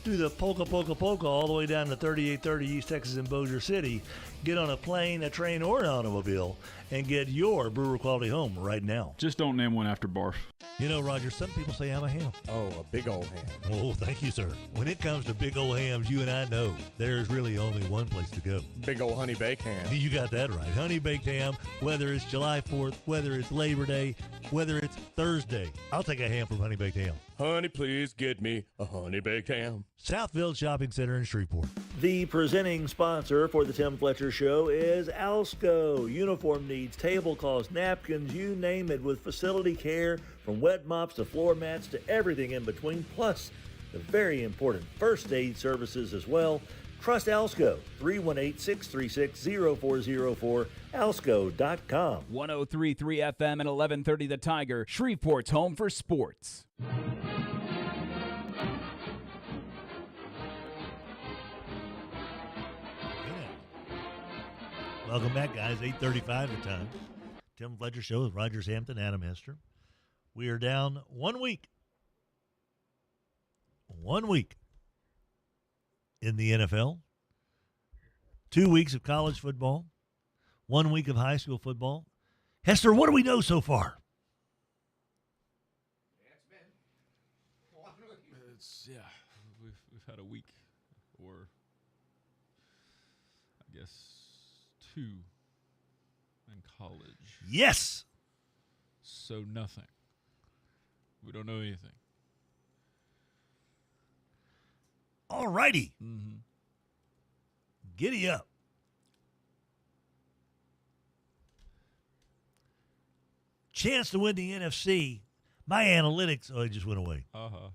Do the polka, polka, polka all the way down to 3830 East Texas in Bossier City. Get on a plane, a train, or an automobile and get your Brewer Quality home right now. Just don't name one after barf. You know, Roger, some people say I'm a ham. Oh, a big old ham. Oh, thank you, sir. When it comes to big old hams, you and I know there's really only one place to go. Big old honey baked ham. You got that right. Honey baked ham, whether it's July 4th, whether it's Labor Day, whether it's Thursday. I'll take a ham from Honey Baked Ham. Honey, please get me a honey baked ham. Southfield Shopping Center in Shreveport. The presenting sponsor for the Tim Fletcher Show is Alsco. Uniform needs, tablecloths, napkins, you name it, with facility care from wet mops to floor mats to everything in between, plus the very important first aid services as well. Trust Alsco, 318-636-0404, alsco.com. 103.3 FM and 1130 The Tiger, Shreveport's home for sports. Welcome back, guys. 8:35 the time. Tim Fletcher Show with Rogers Hampton, Adam Hester. We are down 1 week. 1 week in the NFL. 2 weeks of college football. 1 week of high school football. Hester, what do we know so far? We've had a week, or I guess 2 in college. Yes. So nothing. We don't know anything. All righty. Mm-hmm. Giddy up. Chance to win the NFC. My analytics, it just went away. Uh-huh.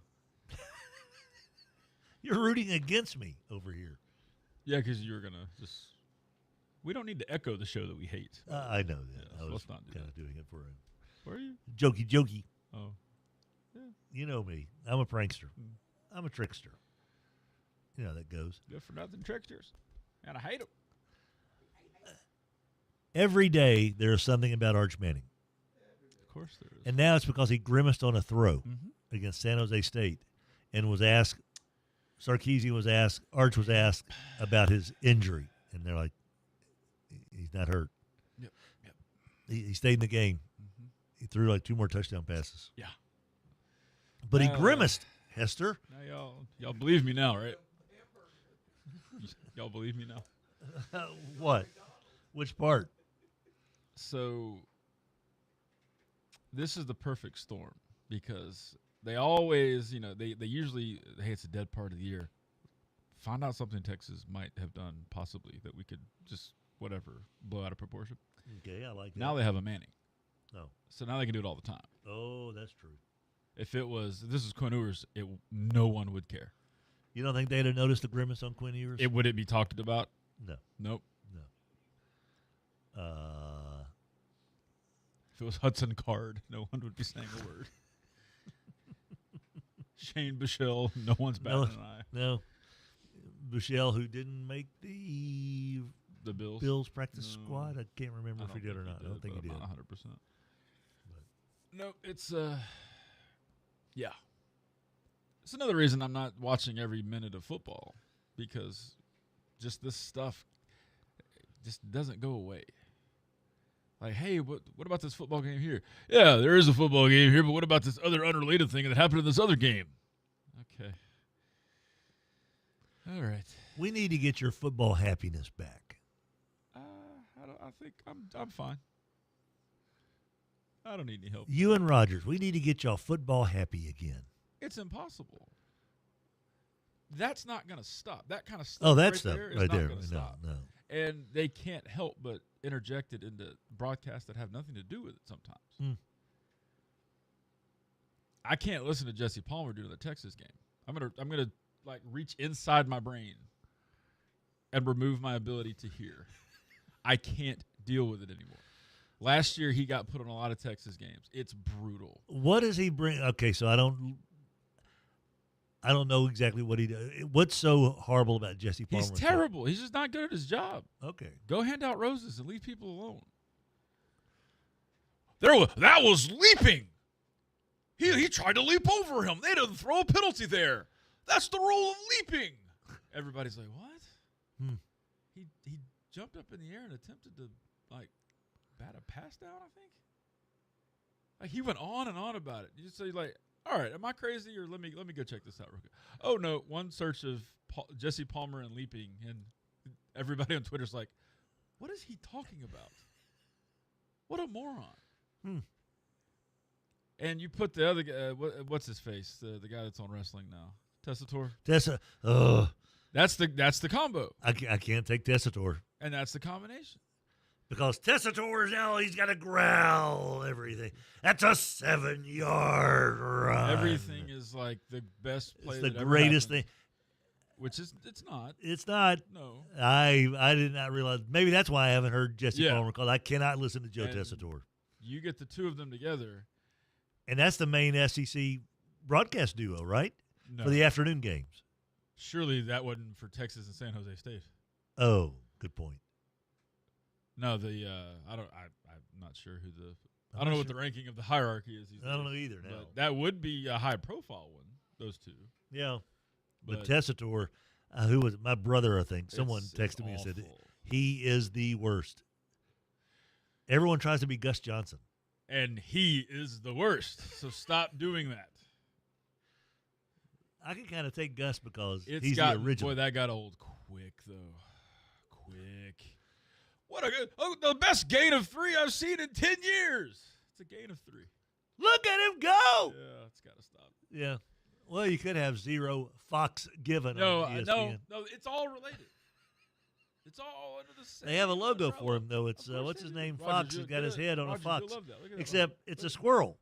You're rooting against me over here. Yeah, because you're going to just... We don't need to echo the show that we hate. I know that. Yeah, I was let's not do kind that. of doing it for a Were you? jokey. Oh. You know me. I'm a prankster. I'm a trickster. You know how that goes. Good for nothing tricksters. And I hate them. Every day there's something about Arch Manning. Of course there is. And now it's because he grimaced on a throw against San Jose State and was asked, Sarkisian was asked, Arch was asked about his injury. And they're like, he's not hurt. Yep. He stayed in the game. He threw like 2 more touchdown passes. Yeah. But he grimaced, Hester. Now y'all believe me now, right? Y'all believe me now? What? Which part? So this is the perfect storm because they always, they usually, hey, it's a dead part of the year. Find out something Texas might have done possibly that we could just, blow out of proportion. Okay, I like that. Now they have a Manning. No. So now they can do it all the time. Oh, that's true. If this is Quinn Ewers, no one would care. You don't think they'd have noticed the grimace on Quinn Ewers? Would it be talked about? No. Nope. No. If it was Hudson Card, no one would be saying a word. Shane Bichelle, no one's batting an eye. No. Bichelle, who didn't make the Bills practice squad. I can't remember if he did or not. I don't think he did. 100%. No, it's yeah. It's another reason I'm not watching every minute of football because just this stuff just doesn't go away. Like, hey, what about this football game here? Yeah, there is a football game here, but what about this other unrelated thing that happened in this other game? Okay. All right. We need to get your football happiness back. I think I'm fine. I don't need any help. You and Rogers, we need to get y'all football happy again. It's impossible. That's not going to stop. That kind of stuff. Oh, that right stuff there is right not there. gonna stop. No. And they can't help but interject it into broadcasts that have nothing to do with it sometimes. I can't listen to Jesse Palmer during the Texas game. I'm gonna like reach inside my brain and remove my ability to hear. I can't deal with it anymore. Last year he got put on a lot of Texas games. It's brutal. What does he bring? Okay, so I don't know exactly what he does. What's so horrible about Jesse Palmer? He's terrible. He's just not good at his job. Okay. Go hand out roses and leave people alone. That was leaping. He tried to leap over him. They didn't throw a penalty there. That's the rule of leaping. Everybody's like, what? He jumped up in the air and attempted to bat a pass down, I think. Like he went on and on about it. You just say all right, am I crazy or let me go check this out real quick. Oh no, one search of Jesse Palmer and leaping, and everybody on Twitter's like, what is he talking about? What a moron. And you put the other guy, what's his face? The guy that's on wrestling now, Tessitore. That's the combo. I can't take Tessitore. And that's the combination. Because Tessitore now he's got to growl everything. That's a 7-yard run. Everything is like the best play. It's the greatest thing. Which it's not. It's not. No. I did not realize. Maybe that's why I haven't heard Jesse Palmer because I cannot listen to Joe Tessitore. You get the two of them together. And that's the main SEC broadcast duo, right? No. For the afternoon games. Surely that wasn't for Texas and San Jose State. Oh, good point. No, I'm not sure who I don't know what the ranking of the hierarchy is. I don't know either now. But that would be a high profile one, those two. Yeah. But Tessitore, who was my brother, I think, someone texted me and awful. said, he is the worst. Everyone tries to be Gus Johnson. And he is the worst. So stop doing that. I can kind of take Gus because he's the original. Boy, that got old quick, though. Quick. The best gain of 3 I've seen in 10 years. It's a gain of 3. Look at him go. Yeah, it's got to stop. Yeah. Well, you could have 0 Fox given on ESPN. No, it's all related. It's all under the same. They have a logo umbrella. for him, though. It's what's his name? Rogers, Fox. He's got his head on a Rogers, fox. you'll love that. Look at that. Except it's a squirrel.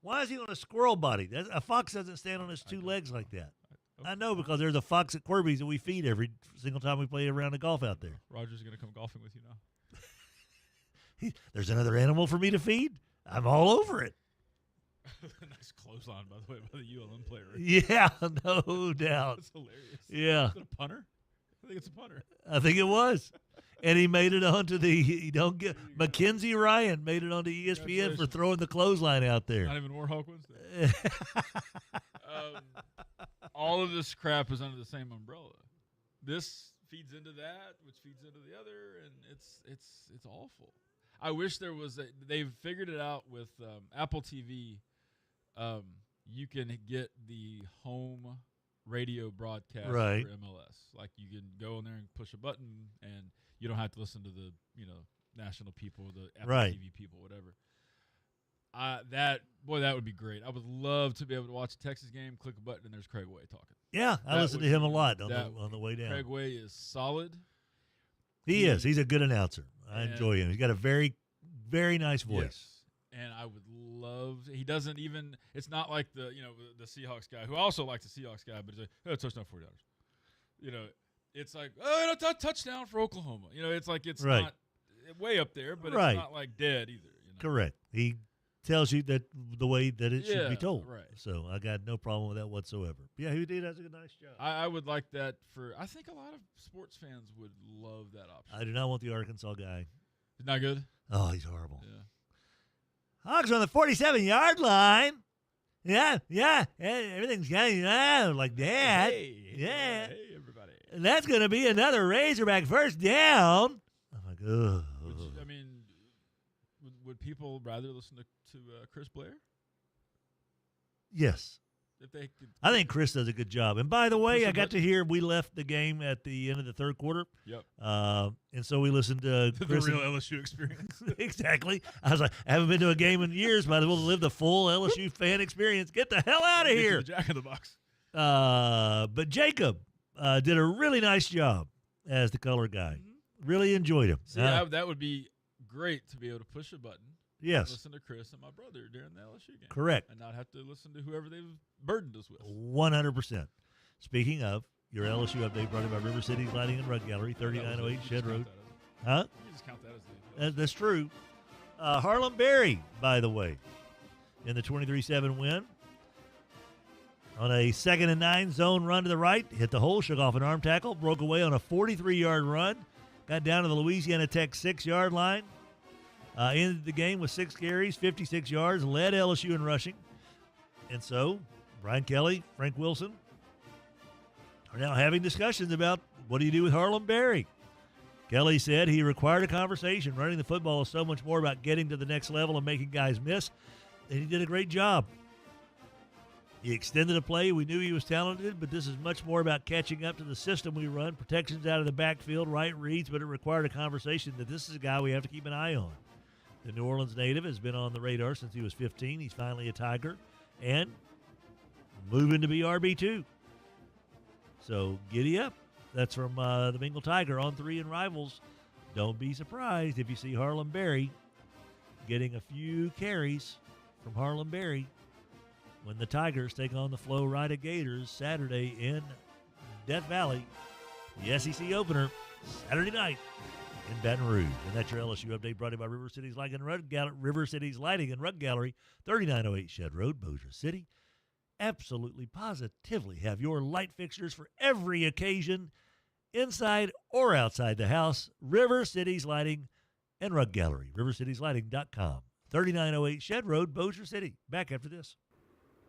Why is he on a squirrel body? A fox doesn't stand on his 2 legs like that. Okay. I know because there's a fox at Corby's that we feed every single time we play a round of golf out there. Roger's going to come golfing with you now. There's another animal for me to feed. I'm all over it. Nice clothesline, by the way, by the ULM player. Yeah, no doubt. That's hilarious. Yeah. Is it a punter? I think it's a punter. I think it was. And he made it onto Mackenzie Ryan made it onto ESPN for throwing the clothesline out there. Not even Warhawk Wednesday. All of this crap is under the same umbrella. This feeds into that, which feeds into the other, and it's awful. I wish there was they've figured it out with Apple TV. You can get the home radio broadcast for MLS. Like you can go in there and push a button, and you don't have to listen to the national people, the Apple TV people, whatever. That would be great. I would love to be able to watch a Texas game, click a button, and there's Craig Way talking. Yeah, I listen to him a lot on the way down. Craig Way is solid. He is. He's a good announcer. I enjoy him. He's got a very, very nice voice. Yes. And I would love. He doesn't even. It's not like the Seahawks guy, who I also like the Seahawks guy, but he's like, touchdown $40. It's like a touchdown for Oklahoma. It's like it's not way up there, but it's not like dead either. Correct. He tells you that the way that it should be told. Right. So I got no problem with that whatsoever. Yeah, he did. Does a nice job. I would like that I think a lot of sports fans would love that option. I do not want the Arkansas guy. He's not good? Oh, he's horrible. Yeah. Hogs on the 47-yard line. Yeah. Everything's going like that. Hey, everybody. And that's going to be another Razorback first down. I'm like, ugh. Would people rather listen to Chris Blair? Yes. If they could, I think Chris does a good job. And by the way, I got to hear we left the game at the end of the third quarter. Yep. And so we listened to Chris. The real LSU experience. Exactly. I was like, I haven't been to a game in years, but I will live the full LSU fan experience. Get the hell out of here. The Jack in the Box. But Jacob did a really nice job as the color guy. Mm-hmm. Really enjoyed him. See, that would be great to be able to push a button. Yes. Listen to Chris and my brother during the LSU game. Correct. And not have to listen to whoever they've burdened us with. 100%. Speaking of, your LSU update brought to you by River City's Lighting and Rug Gallery, 3908 Shed Road. Huh? You just count that as That's true. Harlem Berry, by the way, in the 23-7 win. On a 2nd and 9 zone run to the right, hit the hole, shook off an arm tackle, broke away on a 43-yard run, got down to the Louisiana Tech 6-yard line. Ended the game with 6 carries, 56 yards, led LSU in rushing. And so, Brian Kelly, Frank Wilson are now having discussions about what do you do with Harlem Berry. Kelly said he required a conversation. Running the football is so much more about getting to the next level and making guys miss. And he did a great job. He extended a play. We knew he was talented, but this is much more about catching up to the system we run. Protections out of the backfield, right reads, but it required a conversation that this is a guy we have to keep an eye on. The New Orleans native has been on the radar since he was 15. He's finally a Tiger and moving to be RB2. So giddy up. That's from the Bengal Tiger on 3 in Rivals. Don't be surprised if you see Harlem Berry getting a few carries from Harlem Berry when the Tigers take on the Flow Rida Gators Saturday in Death Valley. The SEC opener Saturday night in Baton Rouge. And that's your LSU update brought to you by River City's Lighting and Rug Gallery, 3908 Shed Road, Bossier City. Absolutely, positively have your light fixtures for every occasion, inside or outside the house. River City's Lighting and Rug Gallery, rivercitieslighting.com. 3908 Shed Road, Bossier City. Back after this.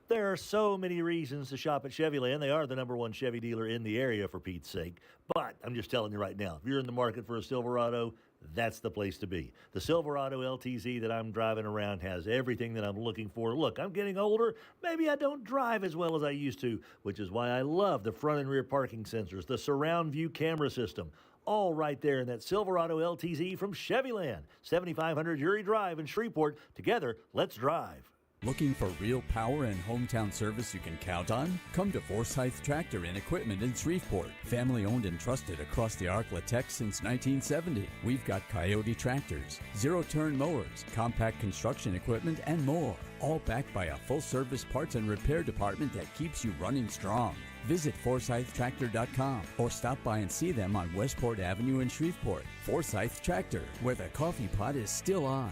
There are so many reasons to shop at Chevyland. They are the #1 Chevy dealer in the area, for Pete's sake. But I'm just telling you right now, if you're in the market for a Silverado, that's the place to be. The Silverado LTZ that I'm driving around has everything that I'm looking for. Look, I'm getting older. Maybe I don't drive as well as I used to, which is why I love the front and rear parking sensors, the surround view camera system, all right there in that Silverado LTZ from Chevyland. 7500 Uri Drive in Shreveport. Together, let's drive. Looking for real power and hometown service you can count on? Come to Forsyth Tractor and Equipment in Shreveport. Family owned and trusted across the Arklatex since 1970. We've got Coyote tractors, zero-turn mowers, compact construction equipment, and more. All backed by a full-service parts and repair department that keeps you running strong. Visit ForsythTractor.com or stop by and see them on Westport Avenue in Shreveport. Forsyth Tractor, where the coffee pot is still on.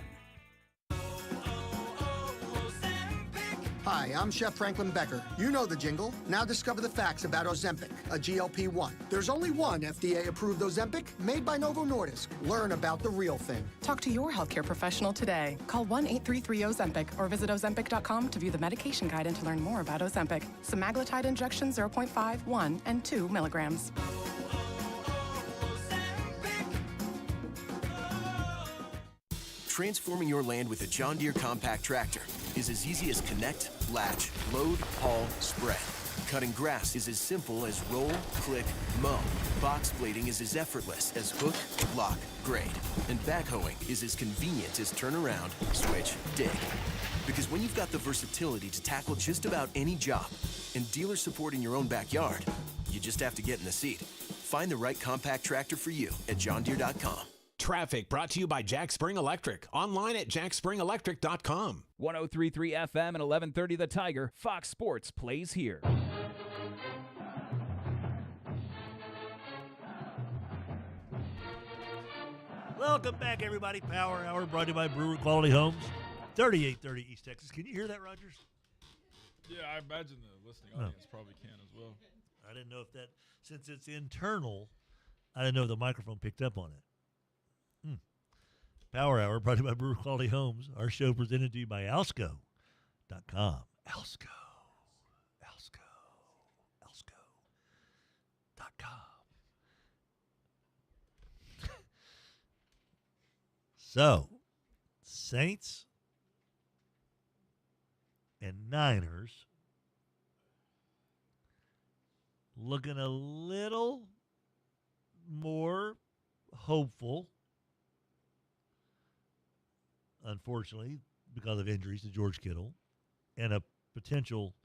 Hi, I'm Chef Franklin Becker. You know the jingle. Now discover the facts about Ozempic, a GLP-1. There's only one FDA-approved Ozempic made by Novo Nordisk. Learn about the real thing. Talk to your healthcare professional today. Call 1-833-OZEMPIC or visit Ozempic.com to view the medication guide and to learn more about Ozempic. Semaglutide injection 0.5, 1, and 2 milligrams. Transforming your land with a John Deere compact tractor is as easy as connect, latch, load, haul, spread. Cutting grass is as simple as roll, click, mow. Box blading is as effortless as hook, lock, grade. And backhoeing is as convenient as turn around, switch, dig. Because when you've got the versatility to tackle just about any job and dealer support in your own backyard, you just have to get in the seat. Find the right compact tractor for you at johndeere.com. Traffic brought to you by Jack Spring Electric. Online at jackspringelectric.com. 103.3 FM and 1130 The Tiger. Fox Sports plays here. Welcome back, everybody. Power Hour brought to you by Brewer Quality Homes, 3830 East Texas. Can you hear that, Rogers? Yeah, I imagine the listening audience probably can as well. I didn't know if that, since it's internal, I didn't know if the microphone picked up on it. Power Hour brought to you by Brewer Quality Homes. Our show presented to you by Alsco.com. Alsco.com. So, Saints and Niners looking a little more hopeful, unfortunately, because of injuries to George Kittle and a potential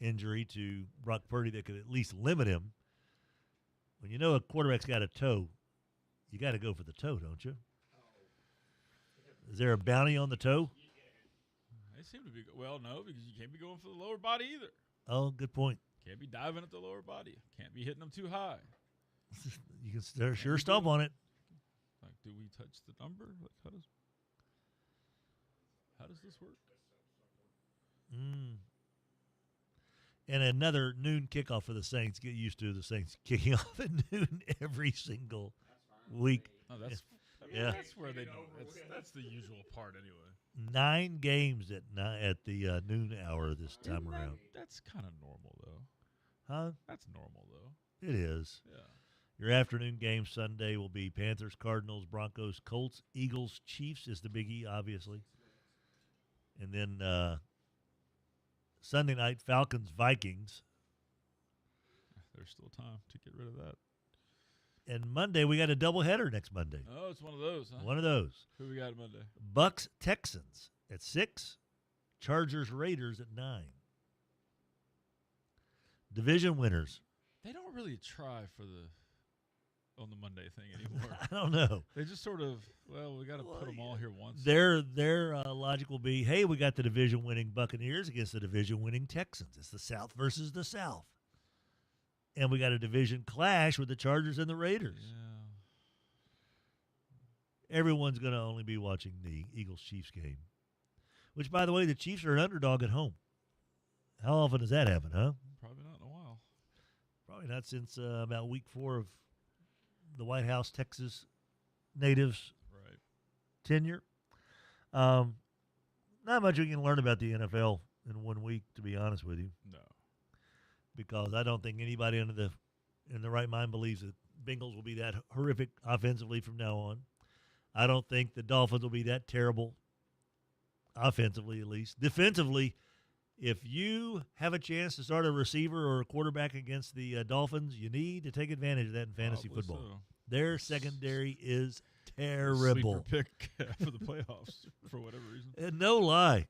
injury to Brock Purdy that could at least limit him. When you know a quarterback's got a toe, you got to go for the toe, don't you? Is there a bounty on the toe? They seem to be well, no, because you can't be going for the lower body either. Oh, good point. Can't be diving at the lower body. Can't be hitting them too high. You can sure stomp on it. Like, do we touch the number? Like, how does this work? And another noon kickoff for the Saints. Get used to the Saints kicking off at noon every single week. Oh, that's yeah. That's where they do. That's the usual part anyway. 9 games at the noon hour this time around. That's kind of normal though. Huh? That's normal though. It is. Yeah. Your afternoon game Sunday will be Panthers, Cardinals, Broncos, Colts, Eagles, Chiefs is the biggie, obviously. And then Sunday night, Falcons, Vikings. There's still time to get rid of that. And Monday, we got a doubleheader next Monday. Oh, it's one of those, huh? One of those. Who we got Monday? Bucks, Texans at 6. Chargers, Raiders at 9. Division winners. They don't really try for on the Monday thing anymore. I don't know. They just sort of, we got to put them all here once. Their logic will be, hey, we got the division-winning Buccaneers against the division-winning Texans. It's the South versus the South. And we got a division clash with the Chargers and the Raiders. Yeah. Everyone's going to only be watching the Eagles-Chiefs game. Which, by the way, the Chiefs are an underdog at home. How often does that happen, huh? Probably not in a while. Probably not since about week 4 of the White House, Texas natives' tenure. Not much we can learn about the NFL in 1 week, to be honest with you. No. Because I don't think anybody in the right mind believes that Bengals will be that horrific offensively from now on. I don't think the Dolphins will be that terrible offensively, at least. Defensively, if you have a chance to start a receiver or a quarterback against the Dolphins, you need to take advantage of that in fantasy football. So. Their secondary is terrible. Sleeper pick for the playoffs for whatever reason. And no lie.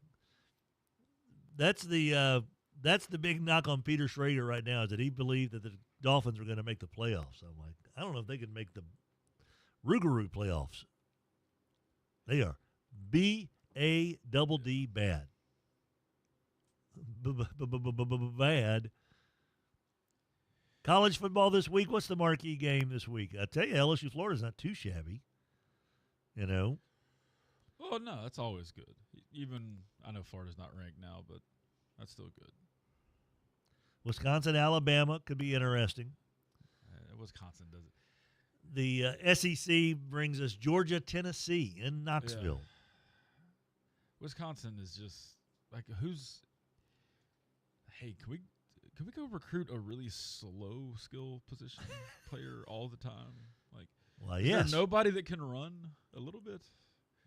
That's the big knock on Peter Schrader right now, is that he believed that the Dolphins were going to make the playoffs. I'm like, I don't know if they can make the Rougarou playoffs. They are B-A-double-D bad. Bad. College football this week. What's the marquee game this week? I tell you, LSU Florida's not too shabby. You know. Oh no, that's always good. Even I know Florida's not ranked now, but That's still good. Wisconsin, Alabama could be interesting. Wisconsin does it. The SEC brings us Georgia, Tennessee in Knoxville. Yeah. Wisconsin is just like who's. Hey, can we go recruit a really slow skill position player all the time? Like, well, is yes. there nobody that can run a little bit?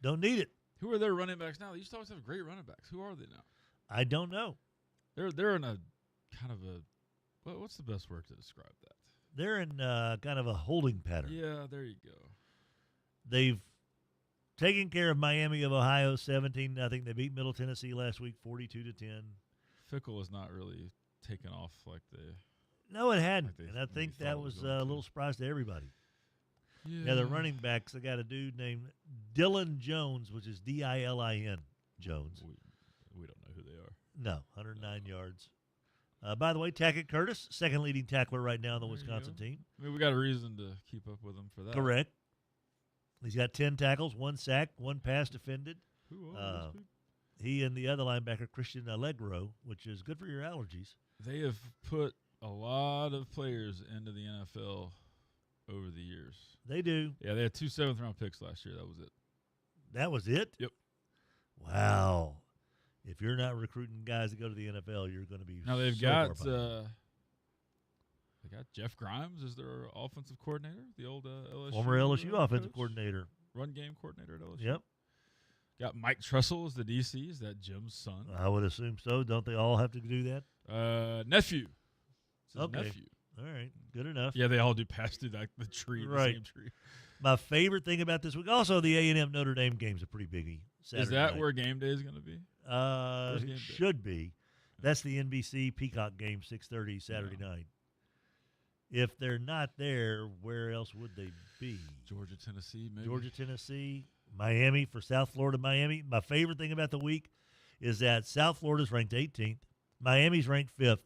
Don't need it. Who are their running backs now? They used to always have great running backs. Who are they now? I don't know. They're in a kind of a what's the best word to describe that? They're in kind of a holding pattern. Yeah, there you go. They've taken care of Miami of Ohio 17-0. They beat Middle Tennessee last week 42-10. Fickle has not really taken off like they. No, it hadn't, like and I think that was a little surprise to everybody. Yeah, the running backs. I got a dude named Dylan Jones, which is Dilin Jones. We don't know who they are. No, 109 yards. By the way, Tackett Curtis, second leading tackler right now on the Wisconsin team. I mean, we got a reason to keep up with him for that. Correct. He's got 10 tackles, 1 sack, 1 pass defended. Who are those people? He and the other linebacker, Christian Allegro, which is good for your allergies. They have put a lot of players into the NFL over the years. They do. Yeah, they had 2 7th-round picks last year. That was it. That was it? Yep. Wow. If you're not recruiting guys to go to the NFL, you're going to be now they've so got far behind. they got Jeff Grimes as their offensive coordinator, the old LSU former LSU offensive coach, coordinator, run game coordinator at LSU. Yep. Got Mike Tressel as the DC. Is that Jim's son? I would assume so. Don't they all have to do that? Nephew. It's his Okay. nephew. All right. Good enough. Yeah, they all do pass through the tree, Right. the same tree. My favorite thing about this week, also the A&M Notre Dame game's a pretty biggie. Saturday Is that night. where game day is going to be? Where's game day? Should be. That's the NBC Peacock game, 6:30 Saturday night. If they're not there, where else would they be? Georgia, Tennessee, maybe. Georgia, Tennessee, Miami for South Florida, Miami. My favorite thing about the week is that South Florida's ranked 18th. Miami's ranked 5th.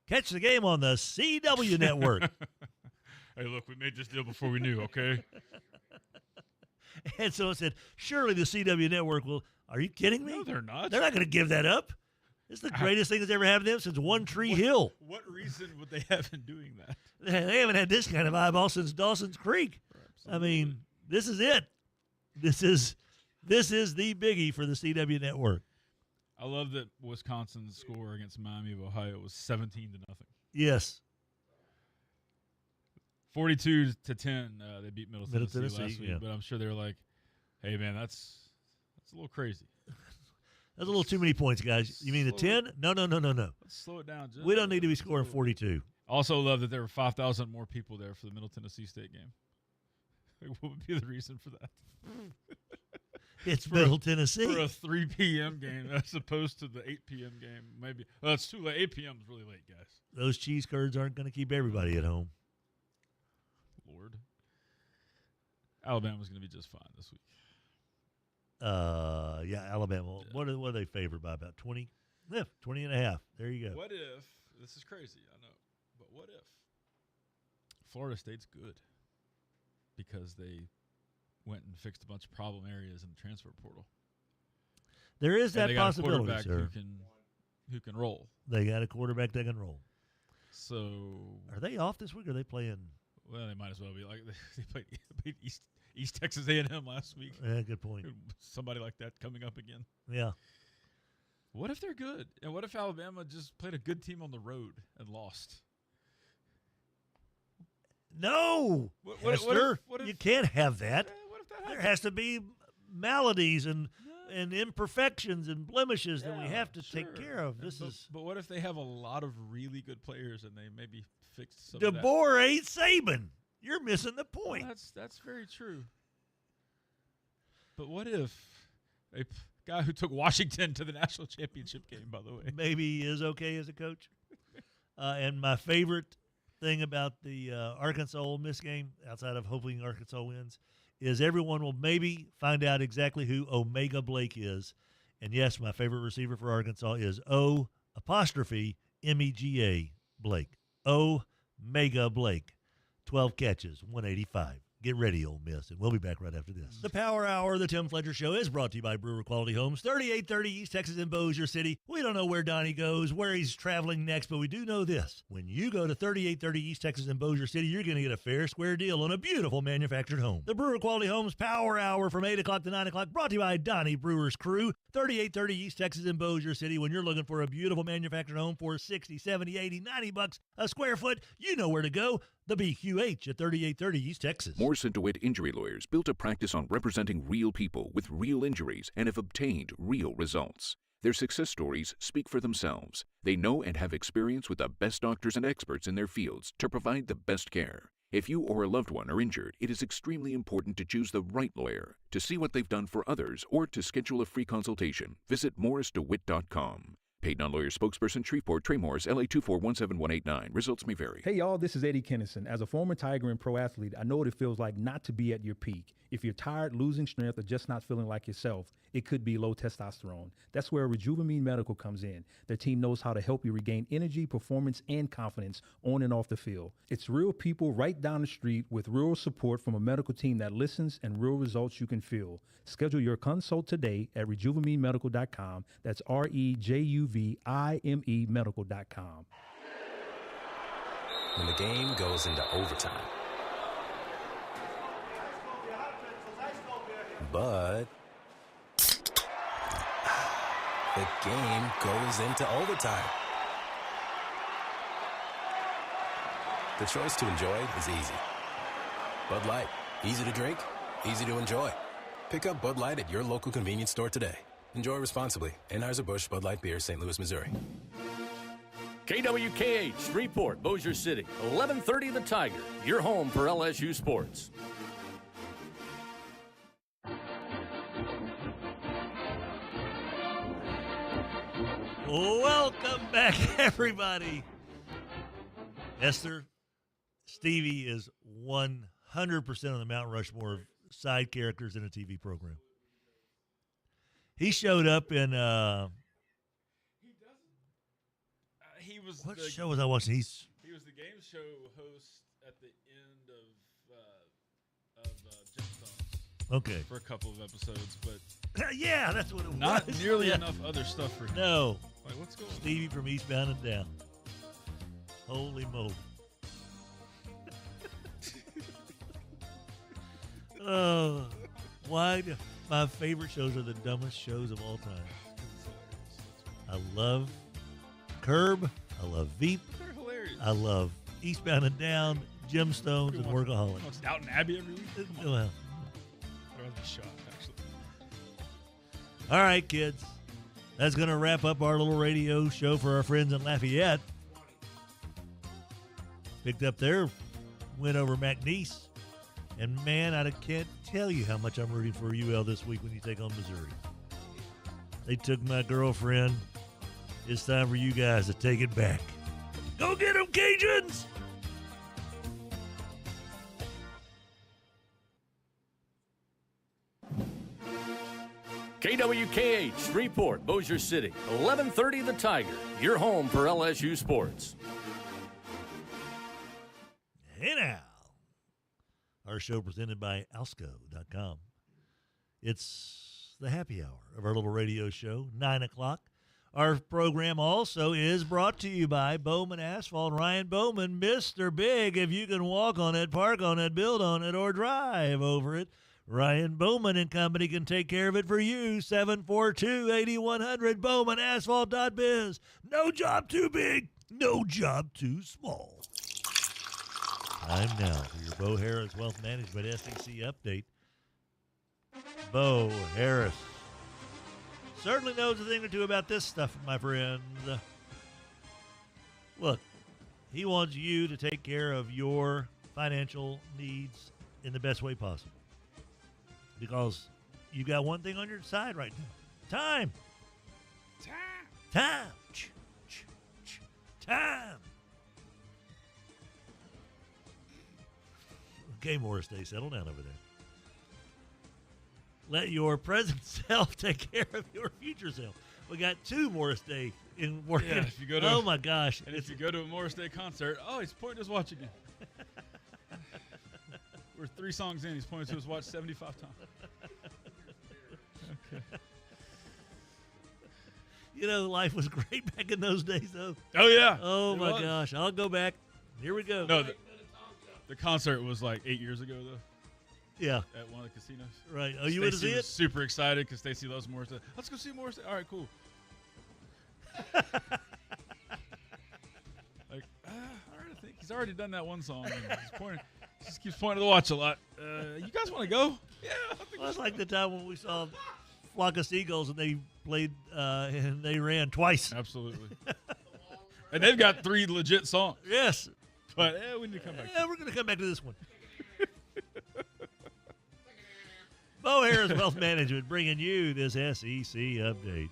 Catch the game on the CW network. Hey, look, we made this deal before we knew, okay? And so it said, surely the CW network will. Are you kidding me? No, they're not. They're not going to give that up. It's the greatest thing that's ever happened to them since One Tree Hill. What reason would they have in doing that? They haven't had this kind of eyeball since Dawson's Creek. I mean, this is it. This is the biggie for the CW network. I love that Wisconsin's score against Miami of Ohio was 17-0. Yes. 42-10. They beat Middle Tennessee last week, yeah. but I'm sure they were like, "Hey, man, that's a little crazy. That's a little too many points, guys. You mean the 10? No. Let's slow it down. Just We don't need to be scoring 42. Also, love that there were 5,000 more people there for the Middle Tennessee State game. Like, what would be the reason for that? It's Middle Tennessee. For a 3 p.m. game as opposed to the 8 p.m. game. Maybe. Well, it's too late. 8 p.m. is really late, guys. Those cheese curds aren't going to keep everybody at home. Lord. Alabama's going to be just fine this week. Yeah, Alabama. Yeah. What are they favored by? About 20? Yeah, 20 and a half. There you go. What if, this is crazy, I know, but what if Florida State's good because they went and fixed a bunch of problem areas in the transfer portal? There is that they got possibility, a quarterback sir. Who can roll. They got a quarterback that can roll. So are they off this week? Or are they playing? Well, they might as well be. Like they played East Texas A&M last week. Yeah, good point. Somebody like that coming up again. Yeah. What if they're good? And what if Alabama just played a good team on the road and lost? No, what if, you can't have that. What if that there has to be maladies and imperfections and blemishes that we have to take care of. But what if they have a lot of really good players and they maybe fixed some DeBoer ain't Saban. You're missing the point. Well, that's very true. But what if a guy who took Washington to the national championship game, by the way, maybe he is okay as a coach? And my favorite thing about the Arkansas Ole Miss game, outside of hoping Arkansas wins, is everyone will maybe find out exactly who Omega Blake is. And yes, my favorite receiver for Arkansas is O''MEGA Blake. Omega Blake. 12 catches, 185. Get ready, Ole Miss, and we'll be back right after this. The Power Hour of the Tim Fletcher Show is brought to you by Brewer Quality Homes, 3830 East Texas in Bossier City. We don't know where Donnie goes, where he's traveling next, but we do know this. When you go to 3830 East Texas in Bossier City, you're going to get a fair, square deal on a beautiful manufactured home. The Brewer Quality Homes Power Hour from 8 o'clock to 9 o'clock, brought to you by Donnie Brewer's Crew, 3830 East Texas in Bossier City. When you're looking for a beautiful manufactured home for $60, $70, $80, $90 a square foot, you know where to go. The BQH at 3830 East Texas. Morse & DeWitt Injury Lawyers built a practice on representing real people with real injuries and have obtained real results. Their success stories speak for themselves. They know and have experience with the best doctors and experts in their fields to provide the best care. If you or a loved one are injured, it is extremely important to choose the right lawyer. To see what they've done for others or to schedule a free consultation, visit morrisdewitt.com. Paid non-lawyer spokesperson, Shreveport, Trey Morris, LA 2417189. Results may vary. Hey, y'all, this is Eddie Kennison. As a former Tiger and pro athlete, I know what it feels like not to be at your peak. If you're tired, losing strength, or just not feeling like yourself, it could be low testosterone. That's where Rejuvamine Medical comes in. Their team knows how to help you regain energy, performance, and confidence on and off the field. It's real people right down the street with real support from a medical team that listens and real results you can feel. Schedule your consult today at RejuvaMeMedical.com. That's REJUVIME Medical.com. When the game goes into overtime. But the game goes into overtime. The choice to enjoy is easy. Bud Light, easy to drink, easy to enjoy. Pick up Bud Light at your local convenience store today. Enjoy responsibly. Anheuser-Busch Bud Light Beer, St. Louis, Missouri. KWKH, Shreveport, Bossier City, 1130 The Tiger, your home for LSU sports. Welcome back, everybody. Esther, Stevie is 100% on the Mount Rushmore of side characters in a TV program. He showed up in He was what show was I watching? He was the game show host at the end of Gemstones. Okay. For a couple of episodes, but yeah, that's what it was. Not nearly enough other stuff for him. No. Like, what's going on? Stevie from Eastbound and Down. Holy moly. Oh, why? My favorite shows are the dumbest shows of all time. I love Curb. I love Veep. They're hilarious. I love Eastbound and Down, Gemstones, and Workaholics. Watch Downton Abbey every week. Well, I'd be shocked, actually. all right, kids. That's going to wrap up our little radio show for our friends in Lafayette. Picked up their win over McNeese. And, man, I can't tell you how much I'm rooting for UL this week when you take on Missouri. They took my girlfriend. It's time for you guys to take it back. Go get them, Cajuns! KWKH, Shreveport, Bossier City, 1130 The Tiger, your home for LSU sports. Hey now. Our show presented by Alsco.com. It's the happy hour of our little radio show, 9 o'clock. Our program also is brought to you by Bowman Asphalt. Ryan Bowman, Mr. Big. If you can walk on it, park on it, build on it, or drive over it, Ryan Bowman and Company can take care of it for you. 742-8100, BowmanAsphalt.biz. No job too big, no job too small. Time now for your Bo Harris Wealth Management SEC update. Bo Harris certainly knows a thing or two about this stuff, my friend. Look, he wants you to take care of your financial needs in the best way possible. Because you got one thing on your side right now. Time. Time. Okay, Morris Day, settle down over there. Let your present self take care of your future self. We got two Morris Day in working. Yeah, if you go to, oh my gosh! And if you go to a Morris Day concert, oh, he's pointing his watch again. We're 3 songs in. He's pointing to his watch 75 times. Okay. You know, life was great back in those days, though. Oh, yeah. Oh, It my was. gosh. I'll go back. Here we go. No, the concert was like 8 years ago, though. Yeah. At one of the casinos. Right. Oh, you went to see it? Super excited because Stacey loves Morrissey. Let's go see Morrissey. All right, cool. Like, all right, I think he's already done that one song. And he just keeps pointing to the watch a lot. You guys want to go? Yeah. Well, it's like the time when we saw Flock of Seagulls and they played and they ran twice. Absolutely. And they've got 3 legit songs. Yes. But we need to come back. Yeah, we're going to come back to this one. Bo Harris Wealth Management bringing you this SEC update.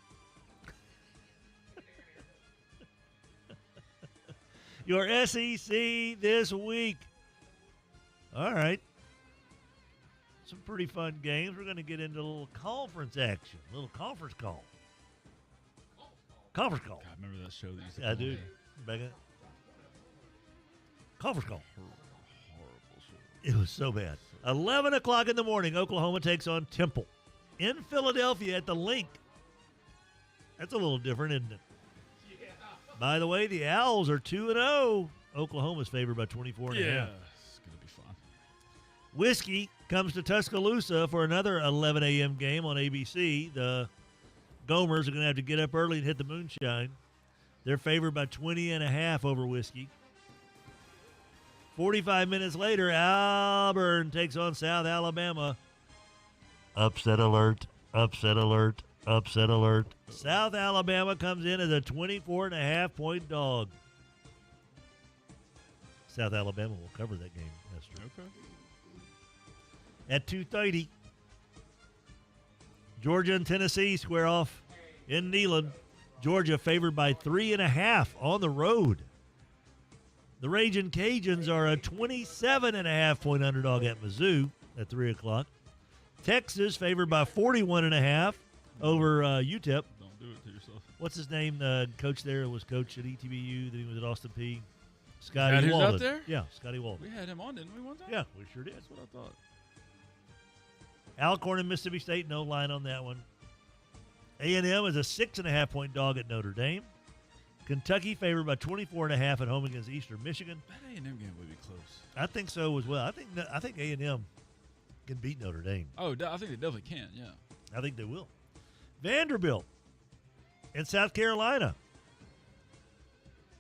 Your SEC this week. All right. Some pretty fun games. We're going to get into a little conference action, a little conference call. Conference call. God, remember that show that used to Yeah, I come do. on? Back up. Conference call. Horrible show. It was so bad. 11 o'clock in the morning, Oklahoma takes on Temple in Philadelphia at the Link. That's a little different, isn't it? Yeah. By the way, the Owls are 2-0. Oklahoma's favored by 24.5. Yeah, it's going to be fun. Whiskey comes to Tuscaloosa for another 11 a.m. game on ABC. The Gomers are going to have to get up early and hit the moonshine. They're favored by 20.5 over Whiskey. 45 minutes later, Auburn takes on South Alabama. Upset alert, upset alert, upset alert. South Alabama comes in as a 24.5-point dog. South Alabama will cover that game. That's true. Okay. At 2:30, Georgia and Tennessee square off in Neyland. Georgia favored by 3.5 on the road. The Ragin' Cajuns are a 27.5-point underdog at Mizzou at 3 o'clock. Texas favored by 41.5 over UTEP. Don't do it to yourself. What's his name? The coach there was coach at ETBU. Then he was at Austin Peay. That Scotty who's Walden. out there? Yeah, Scotty Walden. We had him on, didn't we, one time? Yeah, we sure did. That's what I thought. Alcorn and Mississippi State, no line on that one. A&M is a 6.5-point dog at Notre Dame. Kentucky favored by 24.5 at home against Eastern Michigan. That A&M game would be close. I think so as well. I think A&M can beat Notre Dame. Oh, I think they definitely can, yeah. I think they will. Vanderbilt in South Carolina.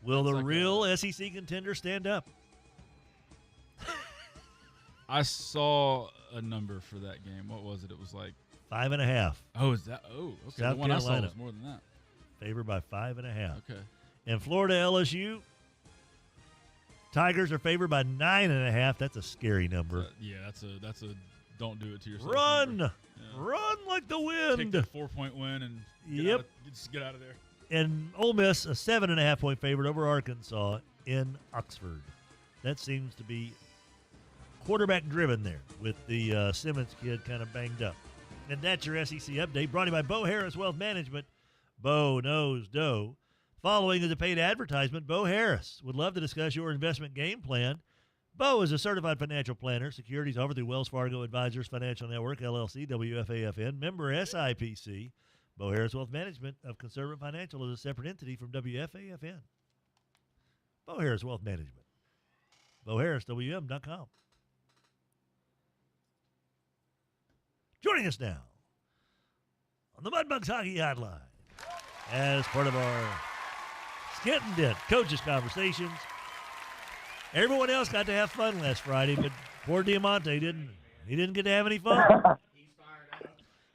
Will the real SEC contender stand up? I saw a number for that game. What was it? It was like 5.5. Oh, is that? Oh, okay. South The one I saw Carolina. was more than that. Favored by 5.5. Okay. And Florida LSU. Tigers are favored by 9.5. That's a scary number. Yeah, that's a don't do it to yourself. Run! number. Run like the wind. Take that 4-point win and just get out of there. And Ole Miss, a 7.5-point favorite over Arkansas in Oxford. That seems to be quarterback driven there with the Simmons kid kind of banged up. And that's your SEC update brought to you by Bo Harris Wealth Management. Bo knows dough. Following is a paid advertisement. Bo Harris would love to discuss your investment game plan. Bo is a certified financial planner. Securities offered through Wells Fargo Advisors Financial Network, LLC, WFAFN, member SIPC. Bo Harris Wealth Management of Conservative Financial is a separate entity from WFAFN. Bo Harris Wealth Management. BoHarrisWM.com. Joining us now on the Mudbugs Hockey Hotline as part of our Skent-N-Dent Coaches Conversations. Everyone else got to have fun last Friday, but poor Deaumante didn't. He didn't get to have any fun.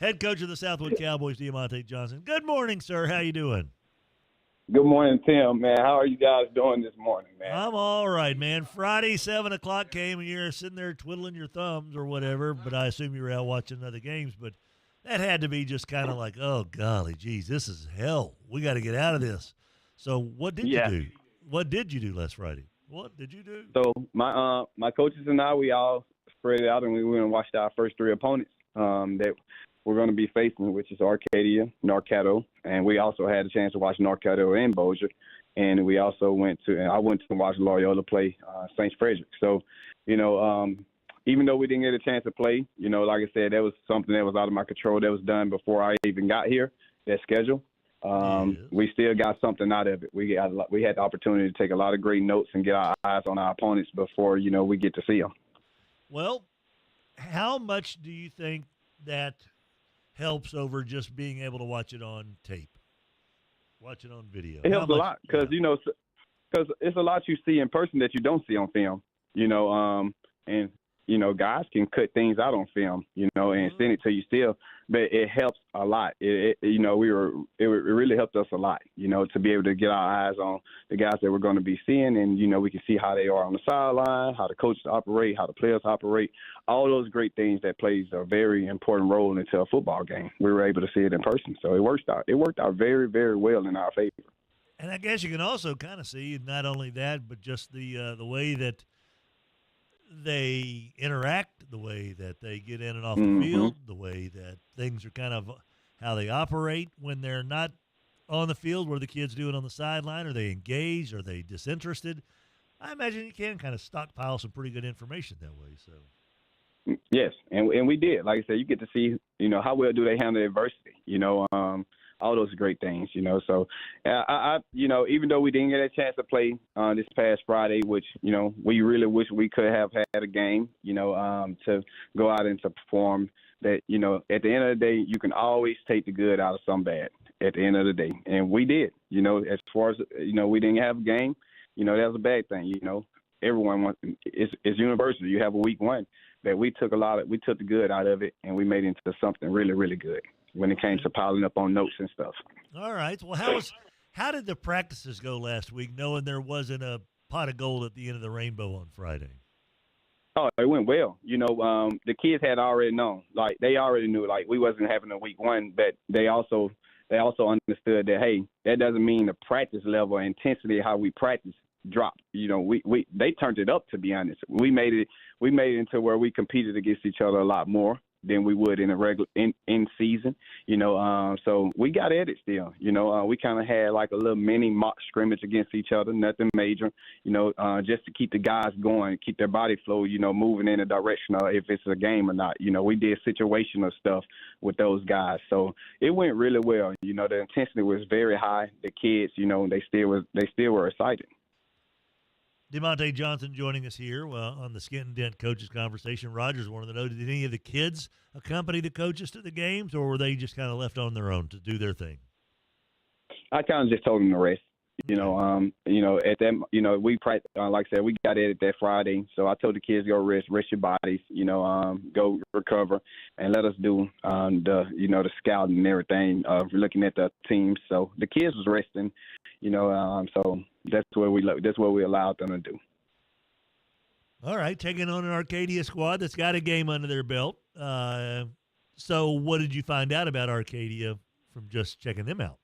Head coach of the Southwood Cowboys, Deaumante Johnson. Good morning, sir. How you doing? Good morning, Tim, man. How are you guys doing this morning, man? I'm all right, man. Friday, 7 o'clock came, and you're sitting there twiddling your thumbs or whatever, but I assume you were out watching other games. But that had to be just kind of like, oh, golly, geez, this is hell. We got to get out of this. So what did you do? What did you do last Friday? What did you do? So my coaches and I, we all spread it out, and we went and watched our first three opponents that we're going to be facing, which is Arcadia, North Caddo, and we also had a chance to watch North Caddo and Bossier, and we also I went to watch Loyola play St. Frederick. So, even though we didn't get a chance to play, like I said, that was something that was out of my control. That was done before I even got here, that schedule. We still got something out of it. We had the opportunity to take a lot of great notes and get our eyes on our opponents before, we get to see them. Well, how much do you think that helps over just being able to watch it on tape, watch it on video? It helps a lot because, because it's a lot you see in person that you don't see on film, and guys can cut things out on film, and send it to you still, but it helps a lot. It really helped us a lot, to be able to get our eyes on the guys that we're going to be seeing, and we can see how they are on the sideline, how the coaches operate, how the players operate, all those great things that plays a very important role into a football game. We were able to see it in person, so it worked out very, very well in our favor. And I guess you can also kind of see not only that, but just the way that they interact, the way that they get in and off the field, the way that things are kind of how they operate when they're not on the field. What are the kids doing on the sideline? Are they engaged? Are they disinterested? I imagine you can kind of stockpile some pretty good information that way. So yes, and we did. Like I said, you get to see, how well do they handle adversity, all those great things, So, I even though we didn't get a chance to play this past Friday, which, we really wish we could have had a game, to go out and to perform, that, at the end of the day, you can always take the good out of some bad at the end of the day. And we did, as far as, we didn't have a game, that was a bad thing, Everyone wants, it's universal. You have a week one, but we took the good out of it, and we made it into something really, really good when it came to piling up on notes and stuff. All right. Well, how did the practices go last week, knowing there wasn't a pot of gold at the end of the rainbow on Friday? Oh, it went well. The kids had already known. Like, they already knew, like, we wasn't having a week one, but they also understood that, hey, that doesn't mean the practice level and intensity of how we practice dropped. They turned it up, to be honest. We made it into where we competed against each other a lot more than we would in a regular in season, so we got at it still, we kind of had like a little mini mock scrimmage against each other, nothing major, just to keep the guys going, keep their body flow, moving in a direction of if it's a game or not. We did situational stuff with those guys, so it went really well. The intensity was very high. The kids, they still were excited. Deaumante Johnson joining us here on the Skent-N-Dent Coaches Conversation. Rogers wanted to know, did any of the kids accompany the coaches to the games, or were they just kind of left on their own to do their thing? I kind of just told them to rest. At that, we practiced, like I said, we got at it that Friday. So I told the kids, go rest your bodies, go recover, and let us do the scouting and everything, looking at the teams. So the kids was resting, so that's what we allowed them to do. All right, taking on an Arcadia squad that's got a game under their belt. So what did you find out about Arcadia from just checking them out?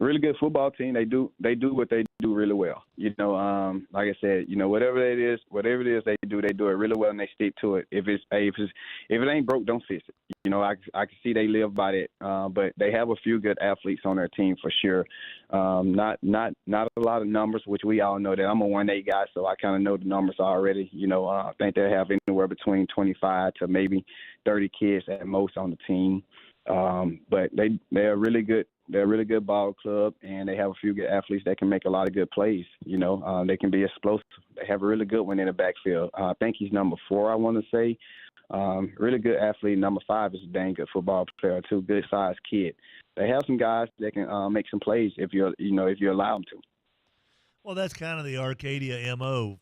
Really good football team. They do what they do really well. Like I said, whatever it is they do it really well, and they stick to it. If it ain't broke, don't fix it. I can see they live by that. But they have a few good athletes on their team for sure. Not a lot of numbers, which we all know that. I'm a 1A guy, so I kind of know the numbers already. I think they have anywhere between 25 to maybe 30 kids at most on the team. But they're really good. They're a really good ball club, and they have a few good athletes that can make a lot of good plays. They can be explosive. They have a really good one in the backfield. I think he's number 4, I want to say. Really good athlete. Number 5 is a dang good football player too. Good sized kid. They have some guys that can make some plays if you allow them to. Well, that's kind of the Arcadia MO.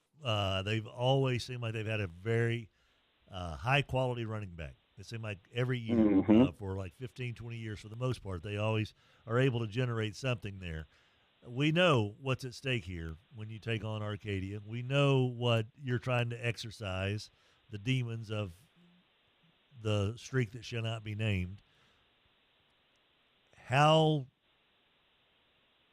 They've always seemed like they've had a very high quality running back. It seemed like every year for like 15, 20 years, for the most part, they always are able to generate something there. We know what's at stake here when you take on Arcadia. We know what you're trying to exercise, the demons of the streak that shall not be named. How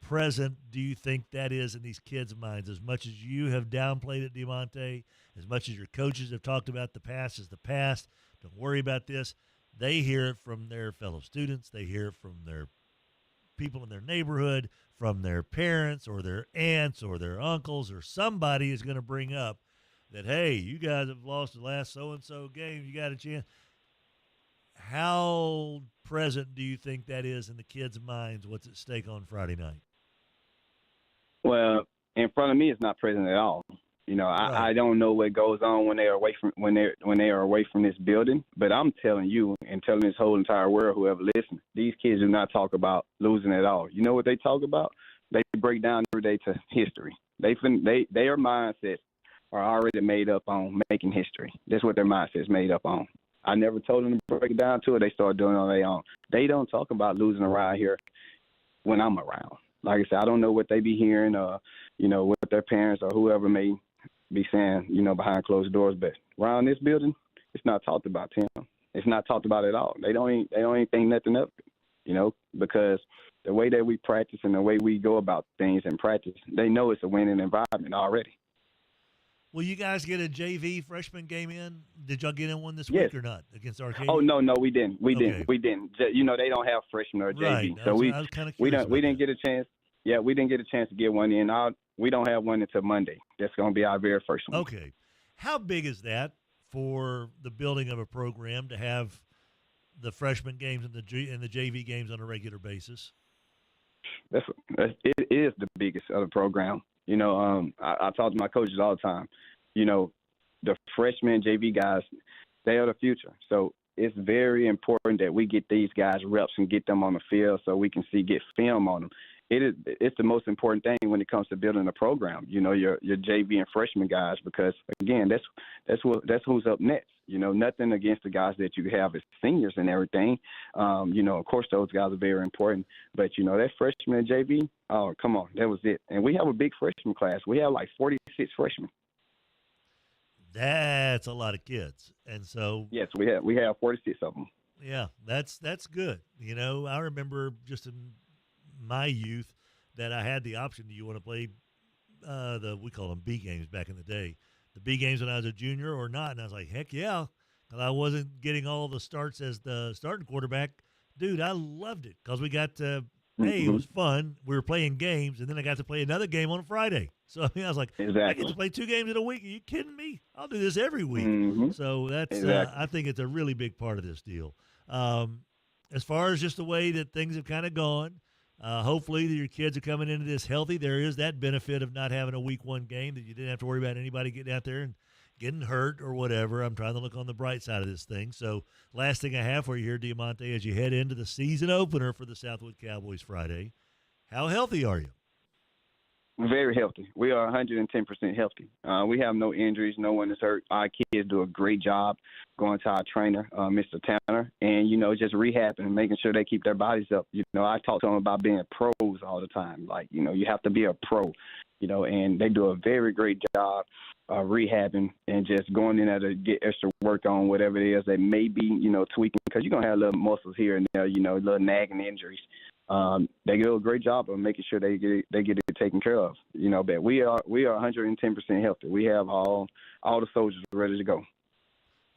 present do you think that is in these kids' minds? As much as you have downplayed it, Deaumante, as much as your coaches have talked about the past as the past, don't worry about this. They hear it from their fellow students. They hear it from their people in their neighborhood, from their parents or their aunts or their uncles, or somebody is going to bring up that, hey, you guys have lost the last so-and-so game. You got a chance. How present do you think that is in the kids' minds, what's at stake on Friday night? Well, in front of me, it's not present at all. You know, I don't know what goes on when they are away from when they are away from this building. But I'm telling you and telling this whole entire world, whoever listens, these kids do not talk about losing at all. You know what they talk about? They break down every day to history. Their mindsets are already made up on making history. That's what their mindset's made up on. I never told them to break it down to it. They start doing it on their own. They don't talk about losing around here when I'm around. Like I said, I don't know what they be hearing, you know, what their parents or whoever may be saying, you know, behind closed doors. But around this building, it's not talked about, Tim. It's not talked about at all. They don't even think nothing of it, you know, because the way that we practice and the way we go about things in practice, they know it's a winning environment already. Will you guys get a JV freshman game in? Did y'all get in one this week or not against Arcadia? Oh, no, we didn't. We didn't. You know, they don't have freshmen or JV. Right. So we didn't get a chance. Yeah, we didn't get a chance to get one in. We don't have one until Monday. That's going to be our very first one. Okay. How big is that for the building of a program to have the freshman games and the JV games on a regular basis? It is the biggest of the program. You know, I talk to my coaches all the time. You know, the freshmen JV guys, they are the future. So it's very important that we get these guys reps and get them on the field so we can get film on them. It's the most important thing when it comes to building a program. You know, your JV and freshman guys, because again, that's who's up next. You know, nothing against the guys that you have as seniors and everything. You know, of course, those guys are very important. But you know, that freshman and JV, oh come on, that was it. And we have a big freshman class. We have like 46 freshmen. That's a lot of kids, and so yes, we have 46 of them. Yeah, that's good. You know, I remember just in my youth that I had the option. Do you want to play we call them B games back in the day, the B games when I was a junior or not? And I was like, heck yeah, because I wasn't getting all the starts as the starting quarterback. Dude, I loved it because we got to. Hey, it was fun. We were playing games, and then I got to play another game on a Friday. So I mean, I was like, I get to play 2 games in a week. Are you kidding me? I'll do this every week. So that's I think it's a really big part of this deal. As far as just the way that things have kind of gone, hopefully your kids are coming into this healthy. There is that benefit of not having a week 1 game that you didn't have to worry about anybody getting out there and getting hurt or whatever. I'm trying to look on the bright side of this thing. So last thing I have for you here, Deaumante, as you head into the season opener for the Southwood Cowboys Friday, how healthy are you? Very healthy. We are 110% healthy. We have no injuries. No one is hurt. Our kids do a great job going to our trainer, Mr. Tanner, and, you know, just rehabbing and making sure they keep their bodies up. You know, I talk to them about being pros all the time. Like, you know, you have to be a pro, you know, and they do a very great job rehabbing and just going in there to get extra work on whatever it is they may be, you know, tweaking, because you're going to have little muscles here and there, you know, little nagging injuries. They do a great job of making sure they get it taken care of, you know, but we are 110% healthy. We have all the soldiers ready to go.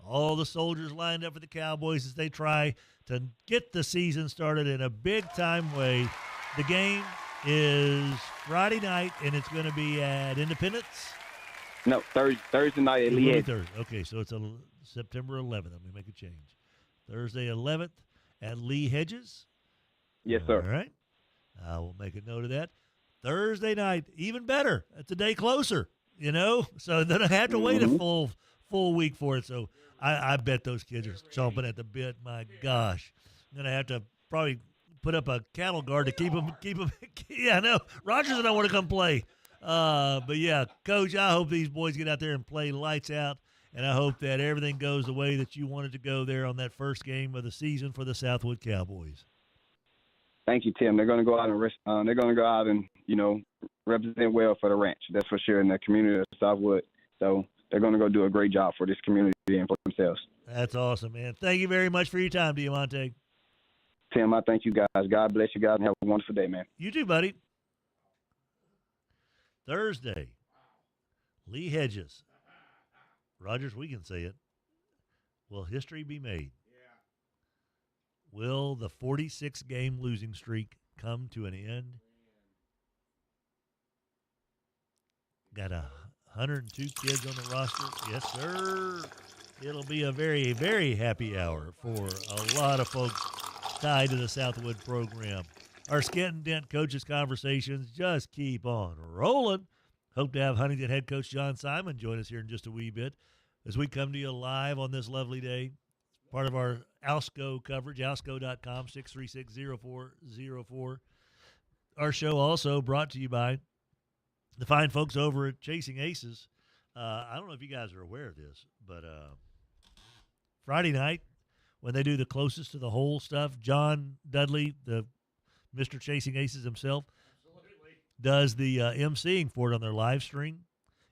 All the soldiers lined up for the Cowboys as they try to get the season started in a big-time way. The game is Friday night, and it's going to be at Independence? No, Thursday night at Lee Hedges. Okay, so it's September 11th. Let me make a change. Thursday 11th at Lee Hedges? Yes, sir. All right. I will make a note of that. Thursday night, even better. It's a day closer, you know? So then I have to wait a full week for it. So I bet those kids are chomping at the bit. My gosh. I'm going to have to probably put up a cattle guard to keep them. Yeah, I know. Rogers and I want to come play. But, yeah, Coach, I hope these boys get out there and play lights out, and I hope that everything goes the way that you wanted to go there on that first game of the season for the Southwood Cowboys. Thank you, Tim. They're going to go out and you know, represent well for the ranch. That's for sure in the community of Southwood. So they're going to go do a great job for this community and for themselves. That's awesome, man. Thank you very much for your time, Deaumante. Tim, I thank you guys. God bless you guys and have a wonderful day, man. You too, buddy. Thursday, Lee Hedges. Rogers, we can say it. Will history be made? Will the 46-game losing streak come to an end? Got 102 kids on the roster. Yes, sir. It'll be a very, very happy hour for a lot of folks tied to the Southwood program. Our Skent-N-Dent Coaches Conversations just keep on rolling. Hope to have Huntington head coach John Simon join us here in just a wee bit as we come to you live on this lovely day. Part of our Alsco coverage, alsco.com, 636-0404. Our show also brought to you by the fine folks over at Chasing Aces. I don't know if you guys are aware of this, but Friday night when they do the closest to the hole stuff, John Dudley, the Mr. Chasing Aces himself, does the emceeing for it on their live stream,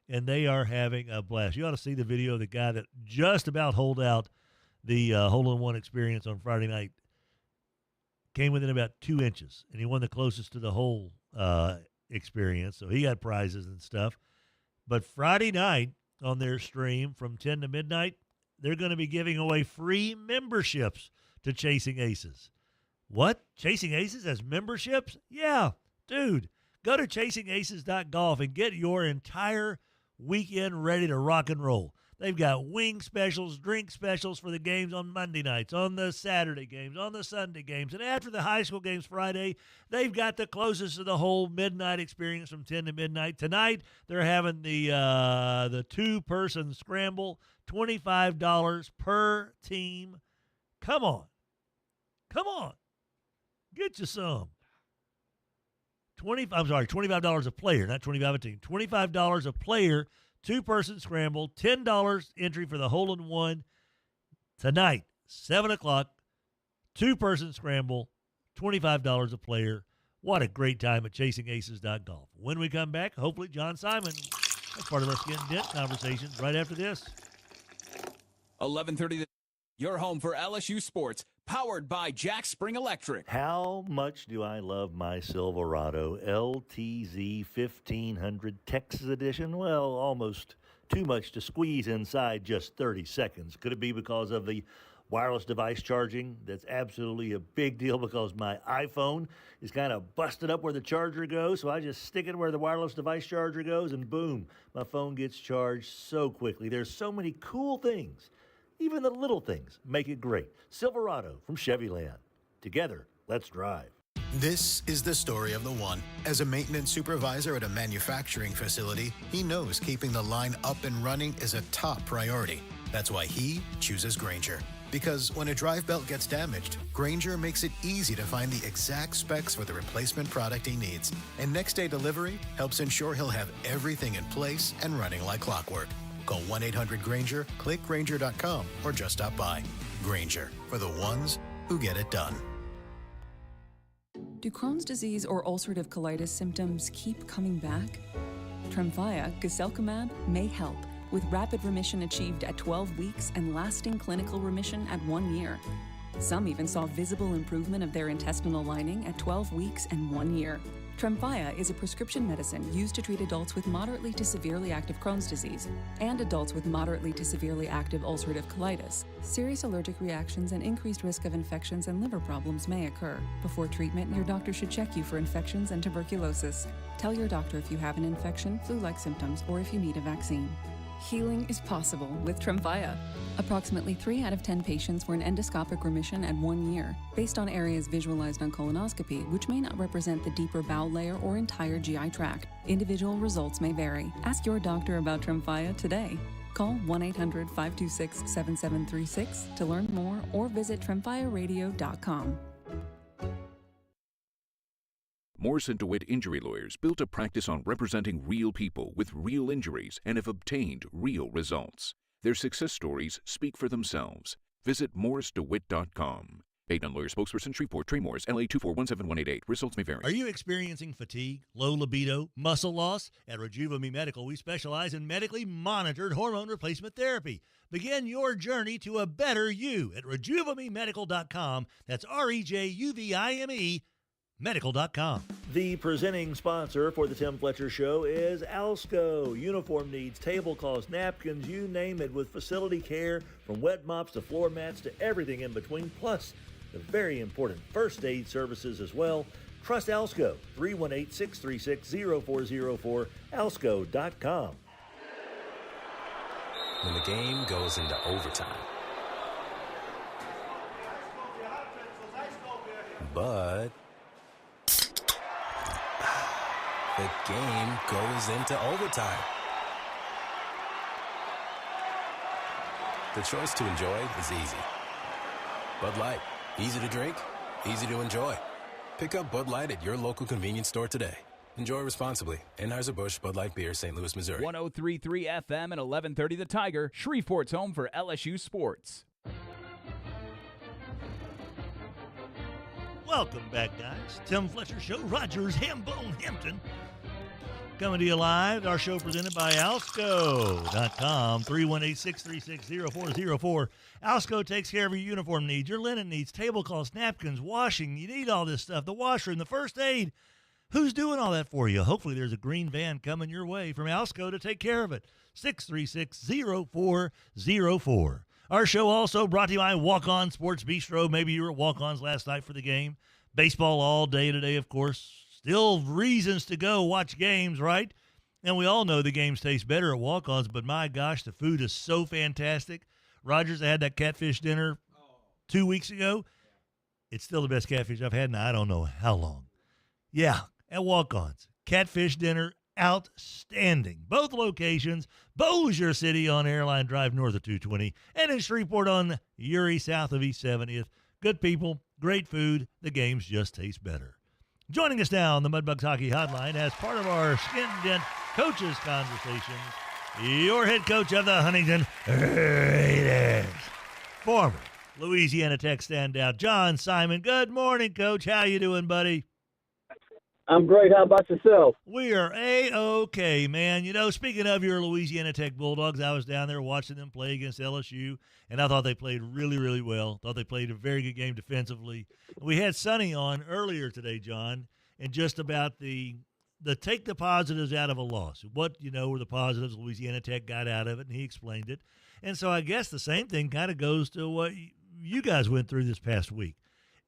and they are having a blast. You ought to see the video of the guy that just about holed out the hole-in-one experience on Friday night. Came within about 2 inches, and he won the closest to the hole experience, so he got prizes and stuff. But Friday night on their stream from 10 to midnight, they're going to be giving away free memberships to Chasing Aces. What? Chasing Aces has memberships? Yeah, dude. Go to chasingaces.golf and get your entire weekend ready to rock and roll. They've got wing specials, drink specials for the games on Monday nights, on the Saturday games, on the Sunday games. And after the high school games Friday, they've got the closest to the whole midnight experience from 10 to midnight. Tonight, they're having the two-person scramble, $25 per team. Come on. Come on. Get you some. $25 a player, not $25 a team. $25 a player, two-person scramble, $10 entry for the hole-in-one. Tonight, 7 o'clock, two-person scramble, $25 a player. What a great time at chasingaces.golf. When we come back, hopefully John Simon, that's part of our Skent-N-Dent Conversations right after this. 11:30, your home for LSU sports, powered by Jack Spring Electric. How much do I love my Silverado LTZ 1500 Texas Edition? Well, almost too much to squeeze inside just 30 seconds. Could it be because of the wireless device charging? That's absolutely a big deal because my iPhone is kind of busted up where the charger goes, so I just stick it where the wireless device charger goes, and boom, my phone gets charged so quickly. There's so many cool things. Even the little things make it great. Silverado from Chevyland. Together, let's drive. This is the story of the one. As a maintenance supervisor at a manufacturing facility, he knows keeping the line up and running is a top priority. That's why he chooses Grainger. Because when a drive belt gets damaged, Grainger makes it easy to find the exact specs for the replacement product he needs. And next-day delivery helps ensure he'll have everything in place and running like clockwork. Call 1-800-GRAINGER, click Grainger.com, or just stop by. Grainger, for the ones who get it done. Do Crohn's disease or ulcerative colitis symptoms keep coming back? Tremfya, guselkumab, may help, with rapid remission achieved at 12 weeks and lasting clinical remission at 1 year. Some even saw visible improvement of their intestinal lining at 12 weeks and 1 year. Tremfya is a prescription medicine used to treat adults with moderately to severely active Crohn's disease and adults with moderately to severely active ulcerative colitis. Serious allergic reactions and increased risk of infections and liver problems may occur. Before treatment, your doctor should check you for infections and tuberculosis. Tell your doctor if you have an infection, flu-like symptoms, or if you need a vaccine. Healing is possible with Tremfya. Approximately 3 out of 10 patients were in endoscopic remission at 1 year, based on areas visualized on colonoscopy, which may not represent the deeper bowel layer or entire GI tract. Individual results may vary. Ask your doctor about Tremfya today. Call 1-800-526-7736 to learn more or visit tremfyaradio.com. Morse & DeWitt Injury Lawyers built a practice on representing real people with real injuries and have obtained real results. Their success stories speak for themselves. Visit morrisedewitt.com. Paid non-lawyer spokesperson, Shreveport, Trey Morris, LA 2417188. Results may vary. Are you experiencing fatigue, low libido, muscle loss? At Rejuva Medical, we specialize in medically monitored hormone replacement therapy. Begin your journey to a better you at rejuvamemedical.com. That's REJUVIME medical.com. The presenting sponsor for the Tim Fletcher Show is Alsco. Uniform needs, tablecloths, napkins, you name it, with facility care from wet mops to floor mats to everything in between, plus the very important first aid services as well. Trust Alsco, 318-636-0404, alsco.com. when the game goes into overtime. But the game goes into overtime. The choice to enjoy is easy. Bud Light, easy to drink, easy to enjoy. Pick up Bud Light at your local convenience store today. Enjoy responsibly. Anheuser-Busch Bud Light Beer, St. Louis, Missouri. 103.3 FM and 1130 The Tiger, Shreveport's home for LSU sports. Welcome back, guys. Tim Fletcher Show, Rogers, Hambone, Hampton. Coming to you live. Our show presented by Alsco.com, 318-636-0404. Alsco takes care of your uniform needs, your linen needs, tablecloths, napkins, washing. You need all this stuff. The washroom, the first aid. Who's doing all that for you? Hopefully there's a green van coming your way from Alsco to take care of it. 636-0404. Our show also brought to you by Walk-On Sports Bistro. Maybe you were at Walk-On's last night for the game. Baseball all day today, of course. Still reasons to go watch games, right? And we all know the games taste better at Walk-On's, but my gosh, the food is so fantastic. Rogers, I had that catfish dinner 2 weeks ago. It's still the best catfish I've had in I don't know how long. Yeah, at Walk-On's. Catfish dinner, outstanding. Both locations, Bossier City on Airline Drive north of 220, and in Shreveport on Erie south of East 70th. Good people, great food, the games just taste better. Joining us now on the Mudbugs Hockey Hotline as part of our Skent-N-Dent Coaches Conversations, your head coach of the Huntington Raiders, former Louisiana Tech standout, John Simon. Good morning, Coach. How you doing, buddy? I'm great. How about yourself? We are A-OK, man. You know, speaking of your Louisiana Tech Bulldogs, I was down there watching them play against LSU, and I thought they played really, really well. Thought they played a very good game defensively. We had Sonny on earlier today, John, and just about the take the positives out of a loss. What, were the positives Louisiana Tech got out of it, and he explained it. And so I guess the same thing kind of goes to what you guys went through this past week.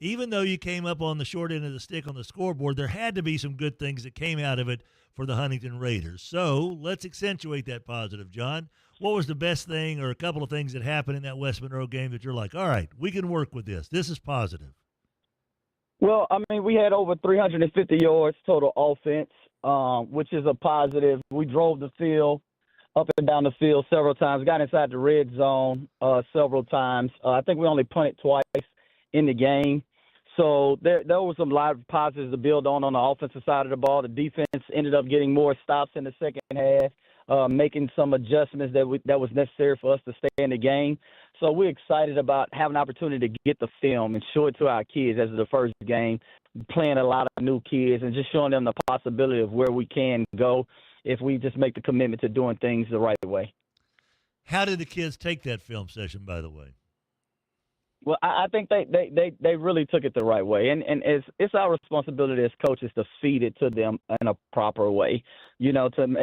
Even though you came up on the short end of the stick on the scoreboard, there had to be some good things that came out of it for the Huntington Raiders. So let's accentuate that positive, John. What was the best thing or a couple of things that happened in that West Monroe game that you're like, all right, we can work with this. This is positive. Well, I mean, we had over 350 yards total offense, which is a positive. We drove the field up and down the field several times, got inside the red zone several times. I think we only punted twice in the game. So there was some lot of positives to build on the offensive side of the ball. The defense ended up getting more stops in the second half, making some adjustments that was necessary for us to stay in the game. So we're excited about having an opportunity to get the film and show it to our kids as the first game, playing a lot of new kids and just showing them the possibility of where we can go if we just make the commitment to doing things the right way. How did the kids take that film session, by the way? Well, I think they really took it the right way, and it's our responsibility as coaches to feed it to them in a proper way, to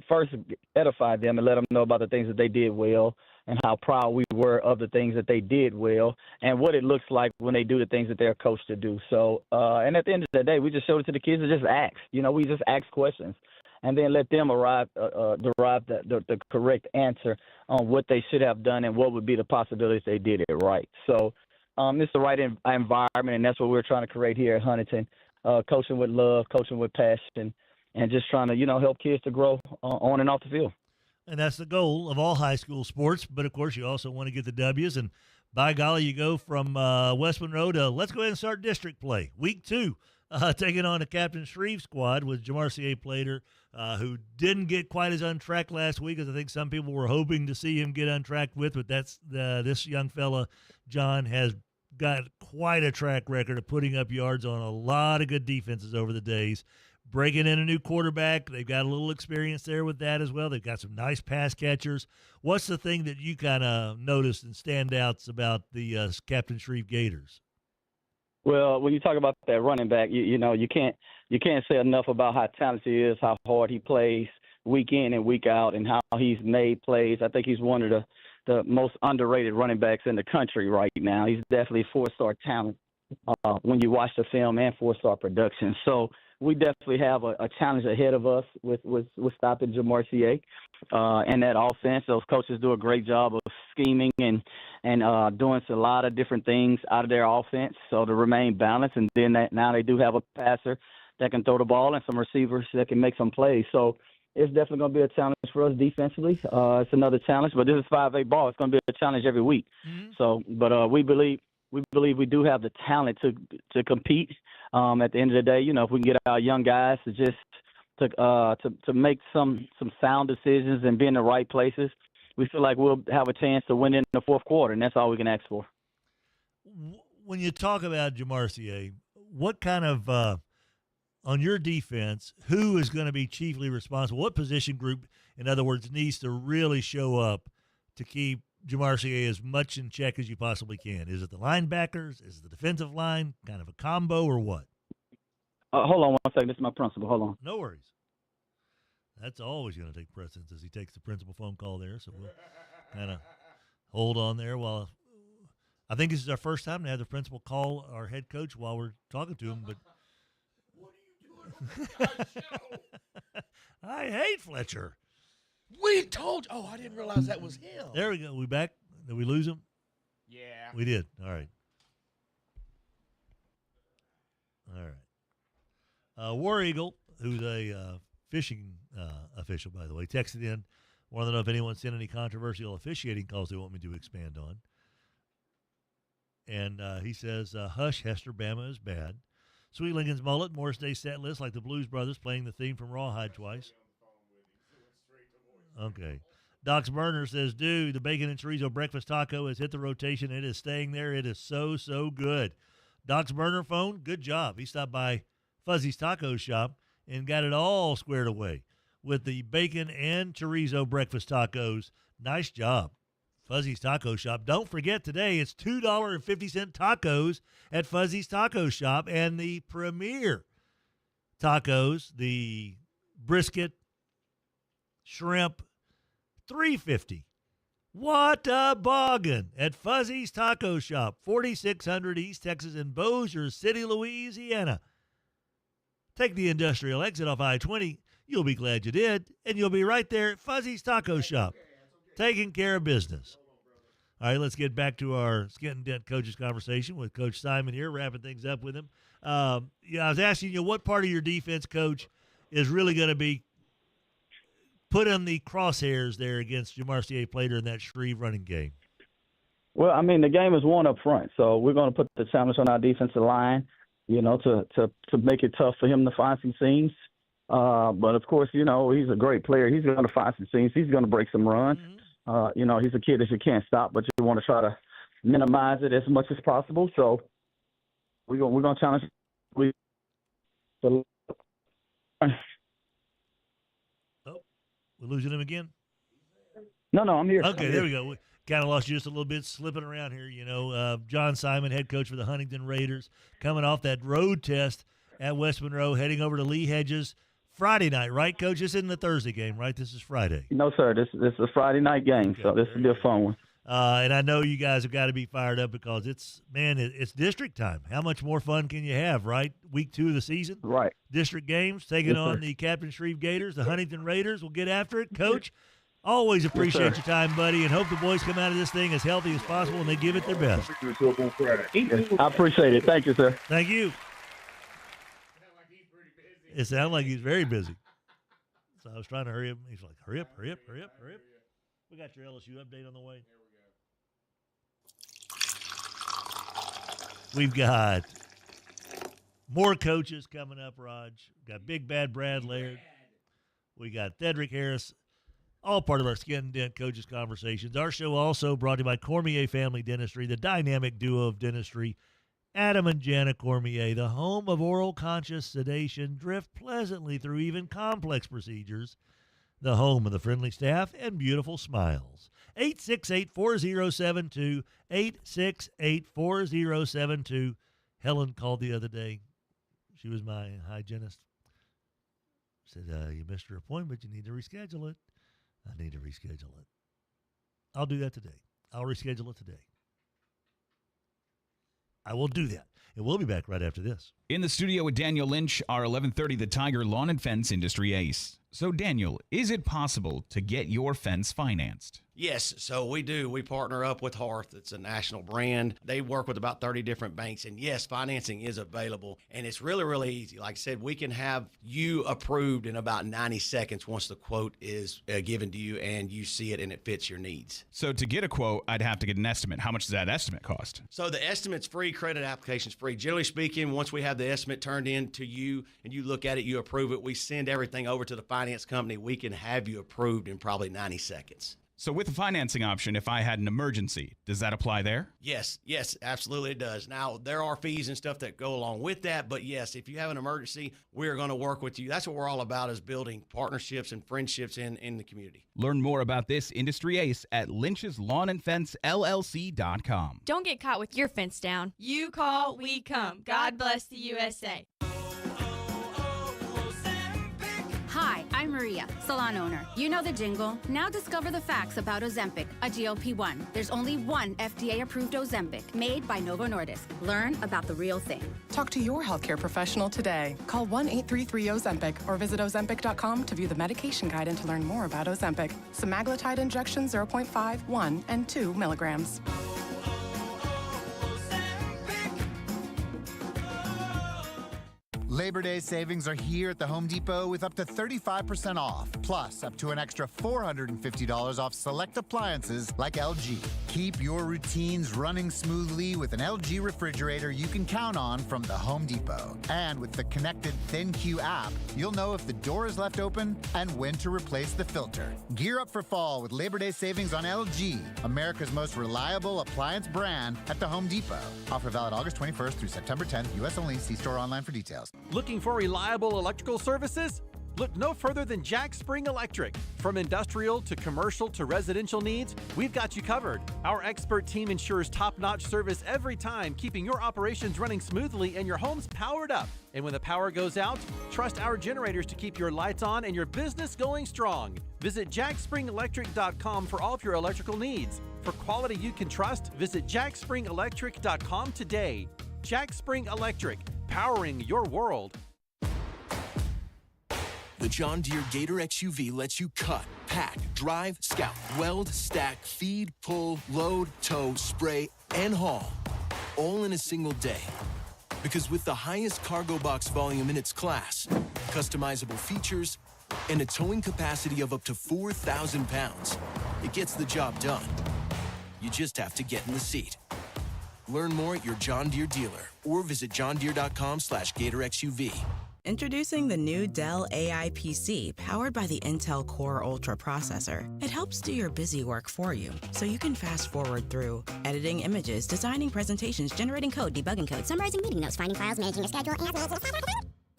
first edify them and let them know about the things that they did well and how proud we were of the things that they did well and what it looks like when they do the things that they're coached to do. So, and at the end of the day, we just showed it to the kids to just ask. We just ask questions. And then let them derive the correct answer on what they should have done and what would be the possibilities they did it right. So it's the right environment, and that's what we're trying to create here at Huntington, coaching with love, coaching with passion, and just trying to, help kids to grow on and off the field. And that's the goal of all high school sports. But, of course, you also want to get the W's. And, by golly, you go from West Monroe to let's go ahead and start district play. Week 2. Taking on a Captain Shreve squad with Jamarcier Plater, who didn't get quite as untracked last week as I think some people were hoping to see him get untracked with. But that's this young fella, John, has got quite a track record of putting up yards on a lot of good defenses over the days. Breaking in a new quarterback, they've got a little experience there with that as well. They've got some nice pass catchers. What's the thing that you kind of noticed and standouts about the Captain Shreve Gators? Well, when you talk about that running back, you can't say enough about how talented he is, how hard he plays week in and week out, and how he's made plays. I think he's one of the most underrated running backs in the country right now. He's definitely 4-star talent when you watch the film and 4-star production. So we definitely have a challenge ahead of us with stopping Jamarcier and that offense. Those coaches do a great job of scheming and doing a lot of different things out of their offense, so to remain balanced. And then now they do have a passer that can throw the ball and some receivers that can make some plays. So it's definitely going to be a challenge for us defensively. It's another challenge, but this is 5A ball. It's going to be a challenge every week. Mm-hmm. So, but we believe we do have the talent to compete. At the end of the day, if we can get our young guys to make some sound decisions and be in the right places, we feel like we'll have a chance to win in the fourth quarter, and that's all we can ask for. When you talk about Jamarcier, what kind of on your defense, who is going to be chiefly responsible? What position group, in other words, needs to really show up to keep Jamarcier as much in check as you possibly can? Is it the linebackers? Is it the defensive line? Kind of a combo, or what? Hold on one second. This is my principal. Hold on. No worries. That's always going to take precedence as he takes the principal phone call there. So we'll kind of hold on there while I think this is our first time to have the principal call our head coach while we're talking to him. But what are you doing? I hate Fletcher. We told you. Oh, I didn't realize that was him. There we go. We back? Did we lose him? Yeah. We did. All right. All right. War Eagle, who's a fishing official, by the way, texted in. Want to know if anyone's seen any controversial officiating calls they want me to expand on. And he says, hush, Hester, Bama is bad. Sweet Lincoln's mullet, Morris Day set list like the Blues Brothers playing the theme from Rawhide twice. Okay. Doc's Burner says, dude, the bacon and chorizo breakfast taco has hit the rotation. It is staying there. It is so, so good. Doc's Burner phone, good job. He stopped by Fuzzy's Taco Shop and got it all squared away with the bacon and chorizo breakfast tacos. Nice job, Fuzzy's Taco Shop. Don't forget today, it's $2.50 tacos at Fuzzy's Taco Shop, and the premier tacos, the brisket, shrimp, $3.50. What a bargain at Fuzzy's Taco Shop, 4600 East Texas in Bossier City, Louisiana. Take the industrial exit off I-20. You'll be glad you did, and you'll be right there at Fuzzy's Taco Shop, taking care of business. All right, let's get back to our Skent-N-Dent Coaches Conversation with Coach Simon here, wrapping things up with him. I was asking you what part of your defense, Coach, is really going to be put in the crosshairs there against Jamarcier Plater in that Shreve running game? Well, I mean, the game is won up front, so we're going to put the challenge on our defensive line, to make it tough for him to find some seams. But, of course, he's a great player. He's going to find some seams. He's going to break some runs. Mm-hmm. He's a kid that you can't stop, but you want to try to minimize it as much as possible. So we're going to challenge. We're losing him again? No, I'm here. Okay, there we go. We kind of lost you just a little bit, slipping around here. John Simon, head coach for the Huntington Raiders, coming off that road test at West Monroe, heading over to Lee Hedges Friday night, right, Coach? This isn't the Thursday game, right? This is Friday. No, sir. This is a Friday night game, okay, so this will be a fun one. And I know you guys have got to be fired up because it's district time. How much more fun can you have, right? Week 2 of the season. Right. District games, taking on the Captain Shreve Gators. The Huntington Raiders will get after it. Coach, always appreciate your time, buddy, and hope the boys come out of this thing as healthy as possible and they give it their best. I appreciate it. Thank you, sir. Thank you. It sounded like he's very busy. So I was trying to hurry him. He's like, hurry up. We got your LSU update on the way. We've got more coaches coming up, Raj. We've got Big Bad Brad Laird. We got Thedrick Harris, all part of our Skent-N-Dent Coaches Conversations. Our show also brought to you by Cormier Family Dentistry, the dynamic duo of dentistry. Adam and Jana Cormier, the home of oral conscious sedation, drift pleasantly through even complex procedures. The home of the friendly staff and beautiful smiles. 868-4072, 868-4072. Helen called the other day. She was my hygienist. Said, you missed your appointment. You need to reschedule it. I need to reschedule it. I'll do that today. I'll reschedule it today. I will do that. And we'll be back right after this. In the studio with Daniel Lynch, our 1130 The Tiger lawn and fence industry ace. So, Daniel, is it possible to get your fence financed? Yes, so we do. We partner up with Hearth. It's a national brand. They work with about 30 different banks. And yes, financing is available. And it's really, really easy. Like I said, we can have you approved in about 90 seconds once the quote is given to you and you see it and it fits your needs. So to get a quote, I'd have to get an estimate. How much does that estimate cost? So the estimate's free, credit application's free. Generally speaking, once we have the estimate turned in to you and you look at it, you approve it, we send everything over to the finance company. We can have you approved in probably 90 seconds. So with the financing option, if I had an emergency, does that apply there? Yes, absolutely it does. Now, there are fees and stuff that go along with that, but yes, if you have an emergency, we're going to work with you. That's what we're all about, is building partnerships and friendships in the community. Learn more about this industry ace at lynchslawnandfencellc.com. Don't get caught with your fence down. You call, we come. God bless the USA. Hi, I'm Maria, salon owner. You know the jingle. Now discover the facts about Ozempic, a GLP-1. There's only one FDA-approved Ozempic, made by Novo Nordisk. Learn about the real thing. Talk to your healthcare professional today. Call 1-833-OZEMPIC or visit Ozempic.com to view the medication guide and to learn more about Ozempic. Semaglutide injection 0.5, 1, and 2 milligrams. Labor Day savings are here at the Home Depot with up to 35% off, plus up to an extra $450 off select appliances like LG. Keep your routines running smoothly with an LG refrigerator you can count on from the Home Depot. And with the connected ThinQ app, you'll know if the door is left open and when to replace the filter. Gear up for fall with Labor Day savings on LG, America's most reliable appliance brand at the Home Depot. Offer valid August 21st through September 10th, U.S. only. See store online for details. Looking for reliable electrical services? Look no further than Jack Spring Electric. From industrial to commercial to residential needs, we've got you covered. Our expert team ensures top-notch service every time, keeping your operations running smoothly and your homes powered up. And when the power goes out, trust our generators to keep your lights on and your business going strong. Visit jackspringelectric.com for all of your electrical needs. For quality you can trust, visit jackspringelectric.com today. Jack Spring Electric, powering your world. The John Deere Gator XUV lets you cut, pack, drive, scout, weld, stack, feed, pull, load, tow, spray, and haul, all in a single day. Because with the highest cargo box volume in its class, customizable features, and a towing capacity of up to 4,000 pounds, it gets the job done. You just have to get in the seat. Learn more at your John Deere dealer or visit johndeere.com/GatorXUV. Introducing the new Dell AI PC powered by the Intel Core Ultra processor. It helps do your busy work for you, so you can fast forward through editing images, designing presentations, generating code, debugging code, summarizing meeting notes, finding files, managing a schedule,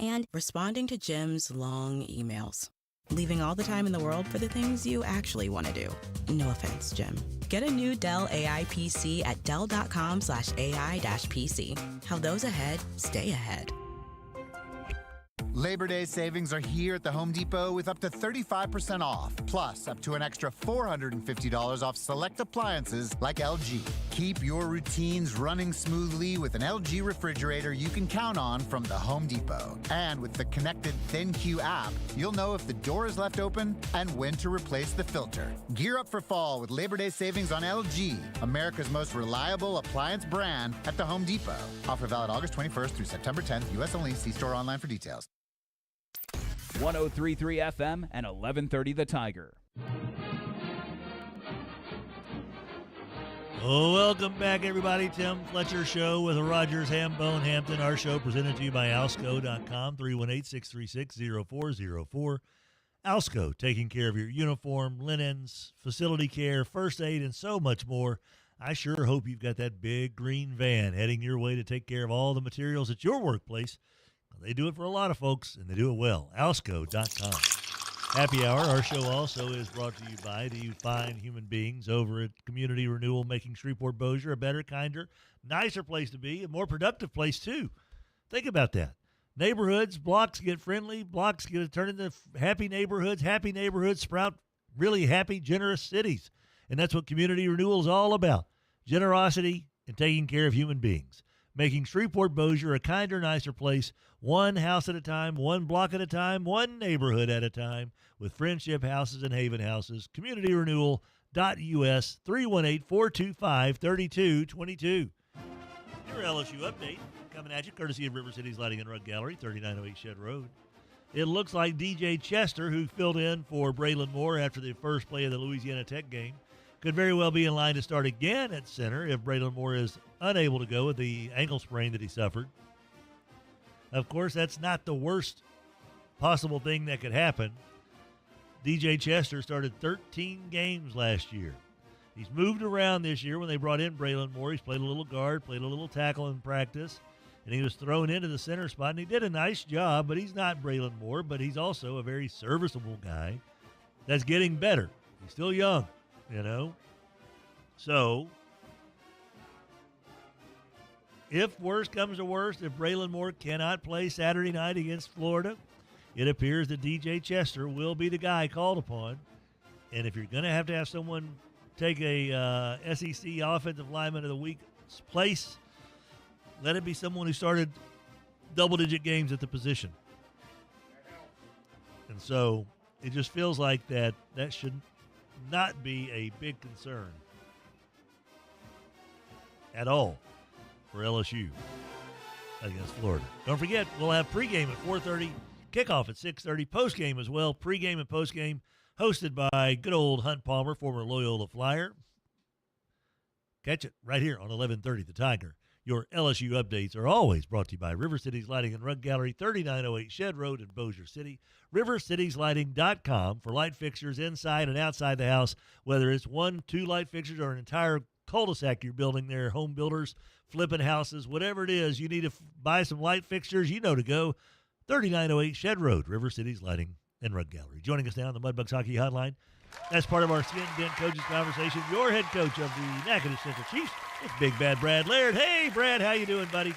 and responding to Jim's long emails. Leaving all the time in the world for the things you actually want to do. No offense, Jim. Get a new Dell AI PC at dell.com/AI-PC. How those ahead stay ahead. Labor Day savings are here at the Home Depot with up to 35% off, plus up to an extra $450 off select appliances like LG. Keep your routines running smoothly with an LG refrigerator you can count on from the Home Depot. And with the connected ThinQ app, you'll know if the door is left open and when to replace the filter. Gear up for fall with Labor Day savings on LG, America's most reliable appliance brand at the Home Depot. Offer valid August 21st through September 10th, U.S. only. See store online for details. 103.3 FM and 1130 The Tiger. Oh, welcome back, everybody. Tim Fletcher Show with Rogers Hambone Hampton. Our show presented to you by Alsco.com, 318-636-0404. Alsco, taking care of your uniform, linens, facility care, first aid, and so much more. I sure hope you've got that big green van heading your way to take care of all the materials at your workplace. They do it for a lot of folks, and they do it well. Alsco.com. Happy Hour, our show also is brought to you by the fine human beings over at Community Renewal, making Shreveport-Bossier a better, kinder, nicer place to be, a more productive place, too. Think about that. Neighborhoods, blocks get friendly, blocks get turned into happy neighborhoods sprout really happy, generous cities. And that's what Community Renewal is all about, generosity and taking care of human beings. making Shreveport-Bossier a kinder, nicer place, one house at a time, one block at a time, one neighborhood at a time, with Friendship Houses and Haven Houses. CommunityRenewal.us, 318-425-3222. Your LSU update coming at you courtesy of River City's Lighting and Rug Gallery, 3908 Shed Road. It looks like DJ Chester, who filled in for Braylon Moore after the first play of the Louisiana Tech game, could very well be in line to start again at center if Braylon Moore is unable to go with the ankle sprain that he suffered. Of course, that's not the worst possible thing that could happen. DJ Chester started 13 games last year. He's moved around this year when they brought in Braylon Moore. He's played a little guard, played a little tackle in practice, and he was thrown into the center spot, and he did a nice job, but he's not Braylon Moore, but he's also a very serviceable guy that's getting better. He's still young, you know. So, if worse comes to worst, if Braylon Moore cannot play Saturday night against Florida, it appears that DJ Chester will be the guy called upon. And if you're going to have someone take a SEC Offensive Lineman of the Week's place, let it be someone who started double-digit games at the position. And so it just feels like that should not be a big concern at all for LSU against Florida. Don't forget, we'll have pregame at 4:30, kickoff at 6:30, postgame as well, pregame and postgame, hosted by good old Hunt Palmer, former Loyola Flyer. Catch it right here on 1130 The Tiger. Your LSU updates are always brought to you by River City's Lighting and Rug Gallery, 3908 Shed Road in Bossier City. RiverCitiesLighting.com for light fixtures inside and outside the house, whether it's 1, 2 light fixtures or an entire cul-de-sac you're building there, home builders, flipping houses, whatever it is, you need to buy some light fixtures, you know to go. 3908 Shed Road, River City's Lighting and Rug Gallery. Joining us now on the Mudbugs Hockey Hotline, as part of our Skent-N-Dent Coaches Conversation, your head coach of the Natchitoches Central Chiefs, it's Big Bad Brad Laird. Hey, Brad, how you doing, buddy?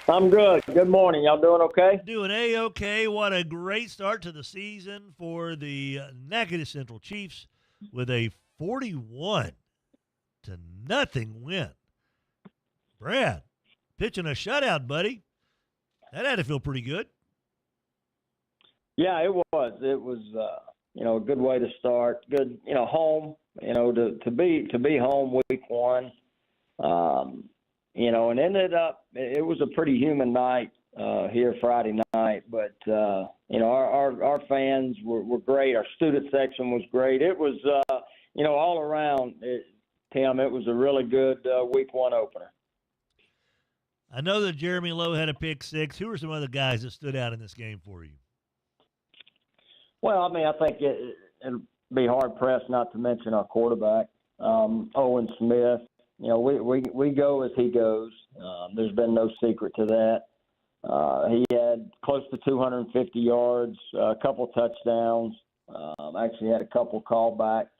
I'm good. Good morning. Y'all doing okay? Doing A-okay. What a great start to the season for the Natchitoches Central Chiefs with a 41-0 win. Brad, pitching a shutout, buddy. That had to feel pretty good. Yeah, it was. It was, a good way to start. Good, home. To be home week one. And ended up. It was a pretty humid night here Friday night, but our fans were great. Our student section was great. It was, all around. Tim, it was a really good week one opener. I know that Jeremy Lowe had a pick six. Who are some other guys that stood out in this game for you? Well, I think it'd be hard-pressed not to mention our quarterback, Owen Smith. We go as he goes. There's been no secret to that. He had close to 250 yards, a couple touchdowns, actually had a couple callbacks.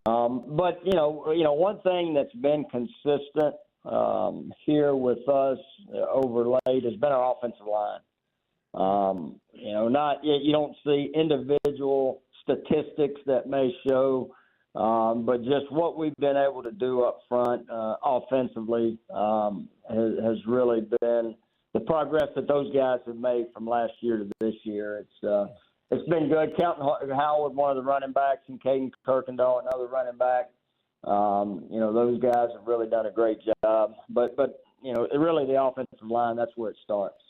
But, one thing that's been consistent here with us overlaid has been our offensive line. You don't see individual statistics that may show, but just what we've been able to do up front offensively has really been the progress that those guys have made from last year to this year. It's been good. Counting Howard, one of the running backs, and Caden Kirkendall, another running back. Those guys have really done a great job. But really the offensive line, that's where it starts.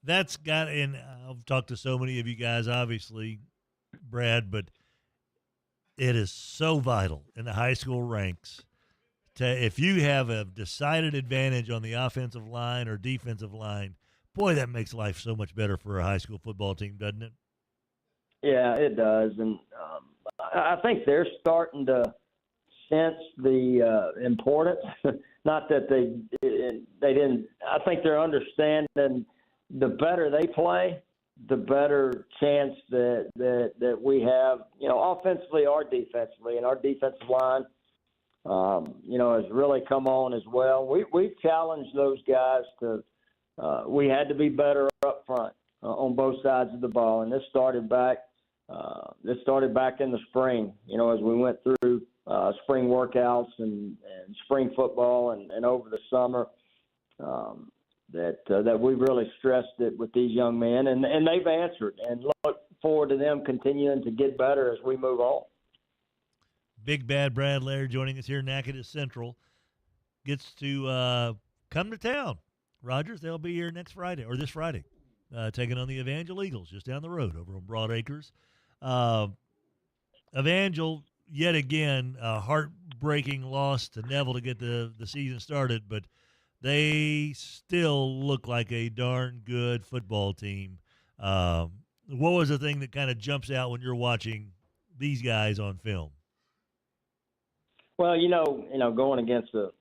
That's got, and I've talked to so many of you guys, obviously, Brad, but it is so vital in the high school ranks if you have a decided advantage on the offensive line or defensive line, boy, that makes life so much better for a high school football team, doesn't it? Yeah, it does. And I think they're starting to sense the importance. Not that they didn't. I think they're understanding the better they play, the better chance that we have, offensively or defensively. And our defensive line, has really come on as well. We've challenged those guys to we had to be better up front on both sides of the ball. And this started back in the spring, as we went through spring workouts and spring football and over the summer. that we've really stressed it with these young men, and they've answered, and look forward to them continuing to get better as we move on. Big Bad Brad Laird joining us here. Natchitoches Central gets to come to town. Rogers, they'll be here next Friday, or this Friday, taking on the Evangel Eagles just down the road over on Broad Acres. Evangel, yet again, a heartbreaking loss to Neville to get the season started, but they still look like a darn good football team. What was the thing that kind of jumps out when you're watching these guys on film? Well, going against a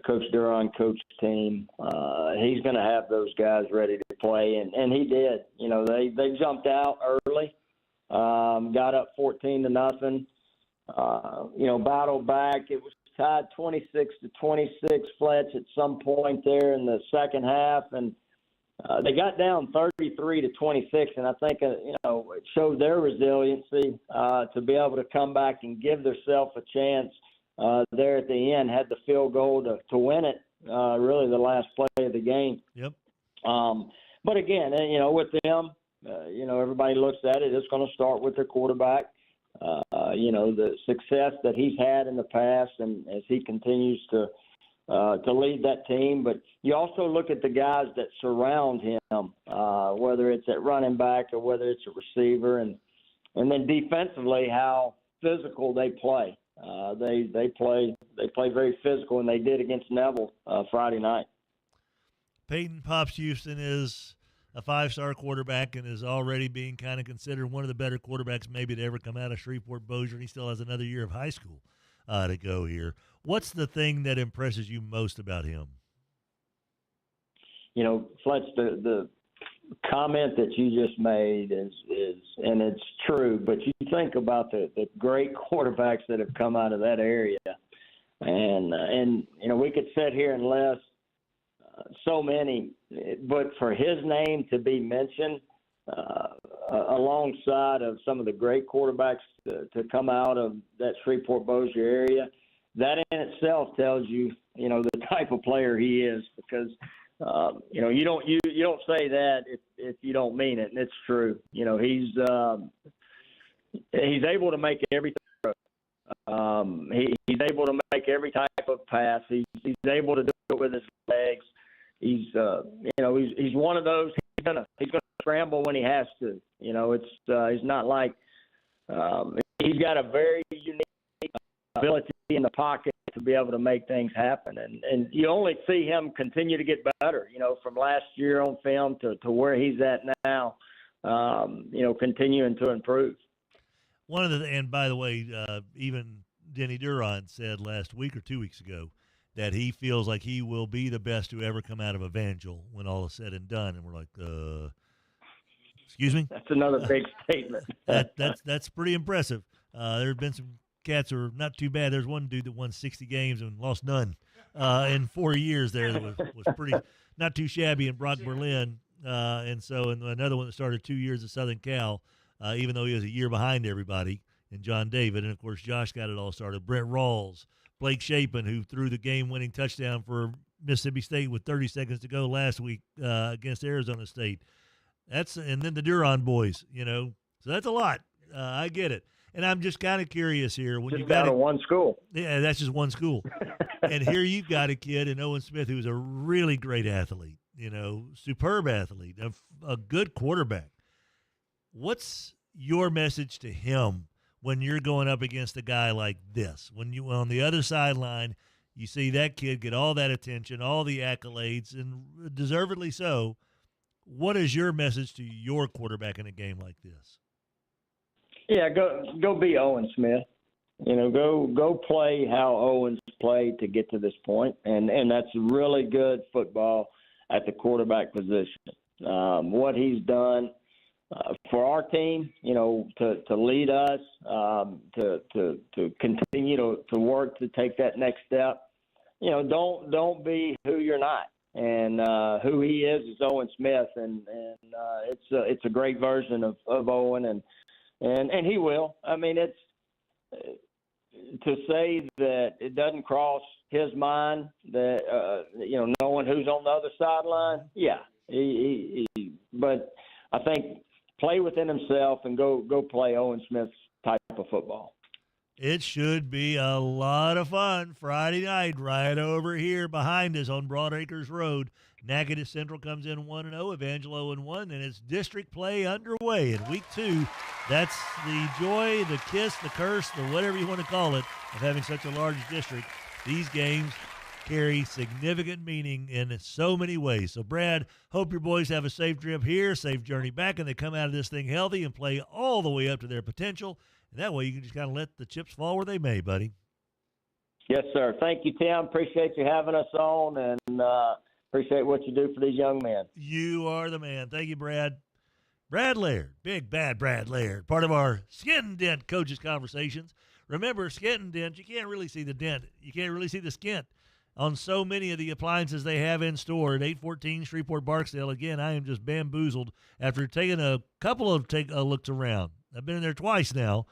Coach Duran coach team, he's going to have those guys ready to play, and he did. They jumped out early, got up 14-0. Battled back. It was tied 26-26. Fletch at some point there in the second half, and they got down 33-26. And I think it showed their resiliency to be able to come back and give themselves a chance there at the end. Had the field goal to win it. Really, the last play of the game. Yep. But again, with them, everybody looks at it. It's going to start with their quarterback. The success that he's had in the past, and as he continues to lead that team. But you also look at the guys that surround him, whether it's at running back or whether it's a receiver, and then defensively how physical they play. They play very physical, and they did against Neville Friday night. Peyton Pops Houston is a 5-star quarterback and is already being kind of considered one of the better quarterbacks maybe to ever come out of Shreveport-Bossier, and he still has another year of high school to go here. What's the thing that impresses you most about him? Fletch, the comment that you just made is and it's true, but you think about the great quarterbacks that have come out of that area, and we could sit here and list so many, but for his name to be mentioned alongside of some of the great quarterbacks to come out of that Shreveport-Bossier area, that in itself tells you, the type of player he is, because you don't say that if you don't mean it, and it's true. He's able to make everything. He's able to make every type of pass. He's able to do it with his legs. He's one of those. He's gonna scramble when he has to. He's not like he's got a very unique ability in the pocket to be able to make things happen, and you only see him continue to get better. From last year on film to where he's at now. Continuing to improve. And by the way, even Denny Duran said last week or 2 weeks ago that he feels like he will be the best to ever come out of Evangel when all is said and done. And we're like, excuse me? That's another big statement. That's pretty impressive. There have been some cats who are not too bad. There's one dude that won 60 games and lost none in 4 years there that was pretty not too shabby in Brock Berlin. And another one that started 2 years at Southern Cal, even though he was a year behind everybody, and John David. And, of course, Josh got it all started. Brent Rawls, Blake Shapen, who threw the game-winning touchdown for Mississippi State with 30 seconds to go last week against Arizona State. And then the Duran boys, So that's a lot. I get it. And I'm just kind of curious here. When you got one school. Yeah, that's just one school. And here you've got a kid in Owen Smith who's a really great athlete, superb athlete, a good quarterback. What's your message to him when you're going up against a guy like this? When you on the other sideline, you see that kid get all that attention, all the accolades, and deservedly so. What is your message to your quarterback in a game like this? Yeah, go be Owen Smith. Go play how Owens played to get to this point, and that's really good football at the quarterback position. What he's done for our team, to lead us, to continue to work to take that next step. Don't be who you're not, and who he is Owen Smith, and it's a great version of Owen, and he will. I mean, to say that it doesn't cross his mind that knowing who's on the other sideline, yeah. But I think play within himself and go play Owen Smith's type of football. It should be a lot of fun Friday night right over here behind us on Broadacres Road. Natchitoches Central comes in 1-0, Evangelo 0-1, and it's district play underway in week 2. That's the joy, the kiss, the curse, the whatever you want to call it, of having such a large district. These games carry significant meaning in so many ways. So, Brad, hope your boys have a safe trip here, safe journey back, and they come out of this thing healthy and play all the way up to their potential. And that way you can just kind of let the chips fall where they may, buddy. Yes, sir. Thank you, Tim. Appreciate you having us on, and appreciate what you do for these young men. You are the man. Thank you, Brad. Brad Laird, big bad Brad Laird, part of our Skent-N-Dent Coaches Conversations. Remember, Skent-N-Dent, you can't really see the dent. You can't really see the skint on so many of the appliances they have in store at 814 Shreveport Barksdale. Again, I am just bamboozled after taking a couple of looks around. I've been in there twice now,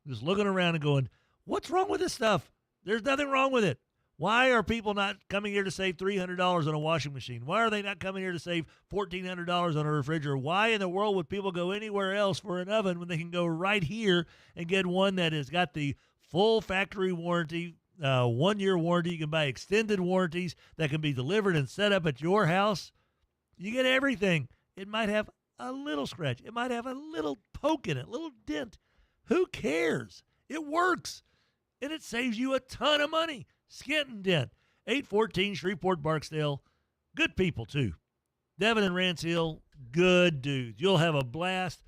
just looking around and going, what's wrong with this stuff? There's nothing wrong with it. Why are people not coming here to save $300 on a washing machine? Why are they not coming here to save $1,400 on a refrigerator? Why in the world would people go anywhere else for an oven when they can go right here and get one that has got the full factory warranty, 1-year warranty? You can buy extended warranties that can be delivered and set up at your house. You get everything. It might have a little scratch. It might have a little poke in it, a little dent. Who cares? It works, and it saves you a ton of money. Skent-N-Dent, 814 Shreveport Barksdale. Good people, too. Devin and Rance Hill, good dudes. You'll have a blast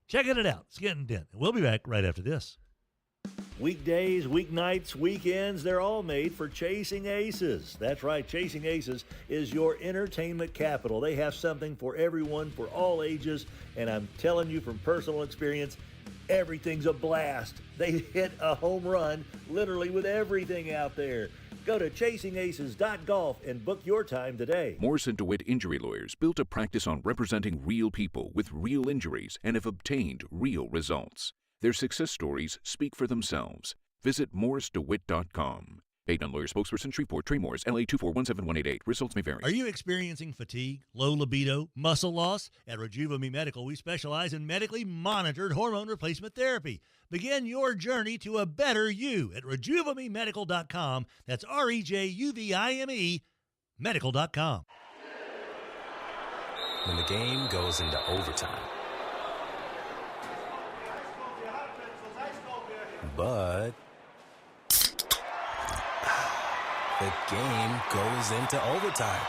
checking it out. Skent-N-Dent. And we'll be back right after this. Weekdays, weeknights, weekends, they're all made for Chasing Aces. That's right, Chasing Aces is your entertainment capital. They have something for everyone, for all ages, and I'm telling you from personal experience, everything's a blast. They hit a home run literally with everything out there. Go to chasingaces.golf and book your time today. Morrison DeWitt Injury Lawyers built a practice on representing real people with real injuries and have obtained real results. Their success stories speak for themselves. Visit morrisdewitt.com. Paid on lawyer spokesperson, Shreveport, Trey Morris, LA 2417188. Results may vary. Are you experiencing fatigue, low libido, muscle loss? At Rejuva Medical, we specialize in medically monitored hormone replacement therapy. Begin your journey to a better you at RejuvaMeMedical.com. That's REJUVIME medical.com. When the game goes into overtime. But the game goes into overtime.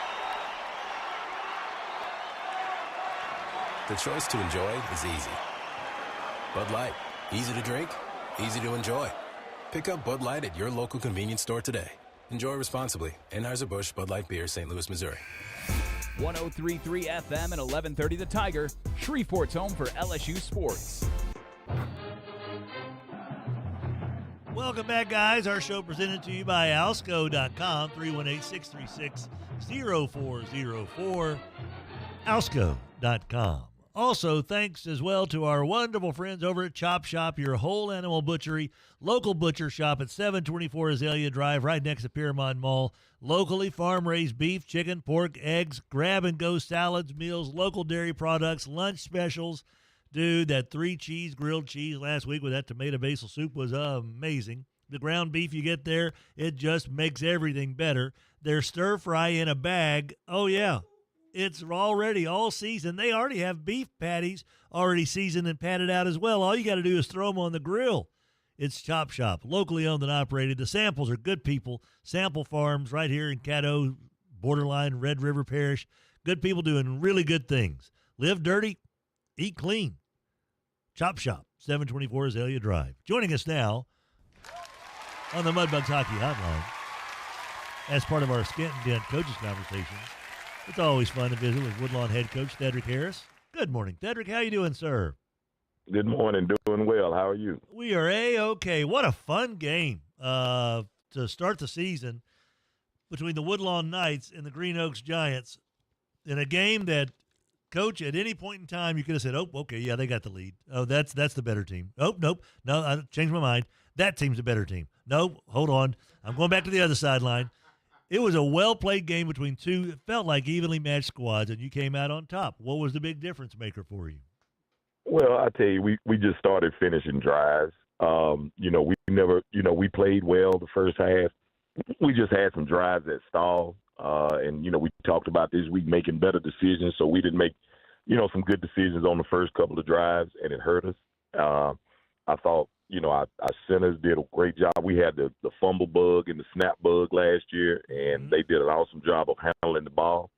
The choice to enjoy is easy. Bud Light, easy to drink, easy to enjoy. Pick up Bud Light at your local convenience store today. Enjoy responsibly. Anheuser-Busch Bud Light Beer, St. Louis, Missouri. 103.3 FM and 1130 The Tiger, Shreveport's home for LSU sports. Welcome back, guys. Our show presented to you by Alsco.com, 318-636-0404, Alsco.com. Also, thanks as well to our wonderful friends over at Chop Shop, your whole animal butchery, local butcher shop at 724 Azalea Drive, right next to Piermont Mall. Locally farm-raised beef, chicken, pork, eggs, grab-and-go salads, meals, local dairy products, lunch specials. Dude, that 3-cheese grilled cheese last week with that tomato basil soup was amazing. The ground beef you get there, it just makes everything better. Their stir fry in a bag, oh yeah, it's already all seasoned. They already have beef patties already seasoned and patted out as well. All you got to do is throw them on the grill. It's Chop Shop, locally owned and operated. The samples are good people. Sample Farms right here in Caddo, borderline Red River Parish. Good people doing really good things. Live dirty, eat clean. Chop Shop, 724 Azalea Drive. Joining us now on the Mudbugs Hockey Hotline as part of our Skent-N-Dent Coaches Conversations. It's always fun to visit with Woodlawn head coach Thedrick Harris. Good morning, Thedrick. How you doing, sir? Good morning. Doing well. How are you? We are A-OK. What a fun game to start the season between the Woodlawn Knights and the Green Oaks Giants in a game that, Coach, at any point in time, you could have said, oh, okay, yeah, they got the lead. Oh, that's the better team. Oh, nope. No, I changed my mind. that team's a better team. No, hold on. I'm going back to the other sideline. It was a well-played game between two, it felt like evenly matched squads, and you came out on top. What was the big difference maker for you? Well, I tell you, we just started finishing drives. We never, we played well the first half. We just had some drives that stalled. And we talked about this week making better decisions. So we didn't make, some good decisions on the first couple of drives, and it hurt us. I thought, our centers did a great job. We had the fumble bug and the snap bug last year, and they did an awesome job of handling the ball.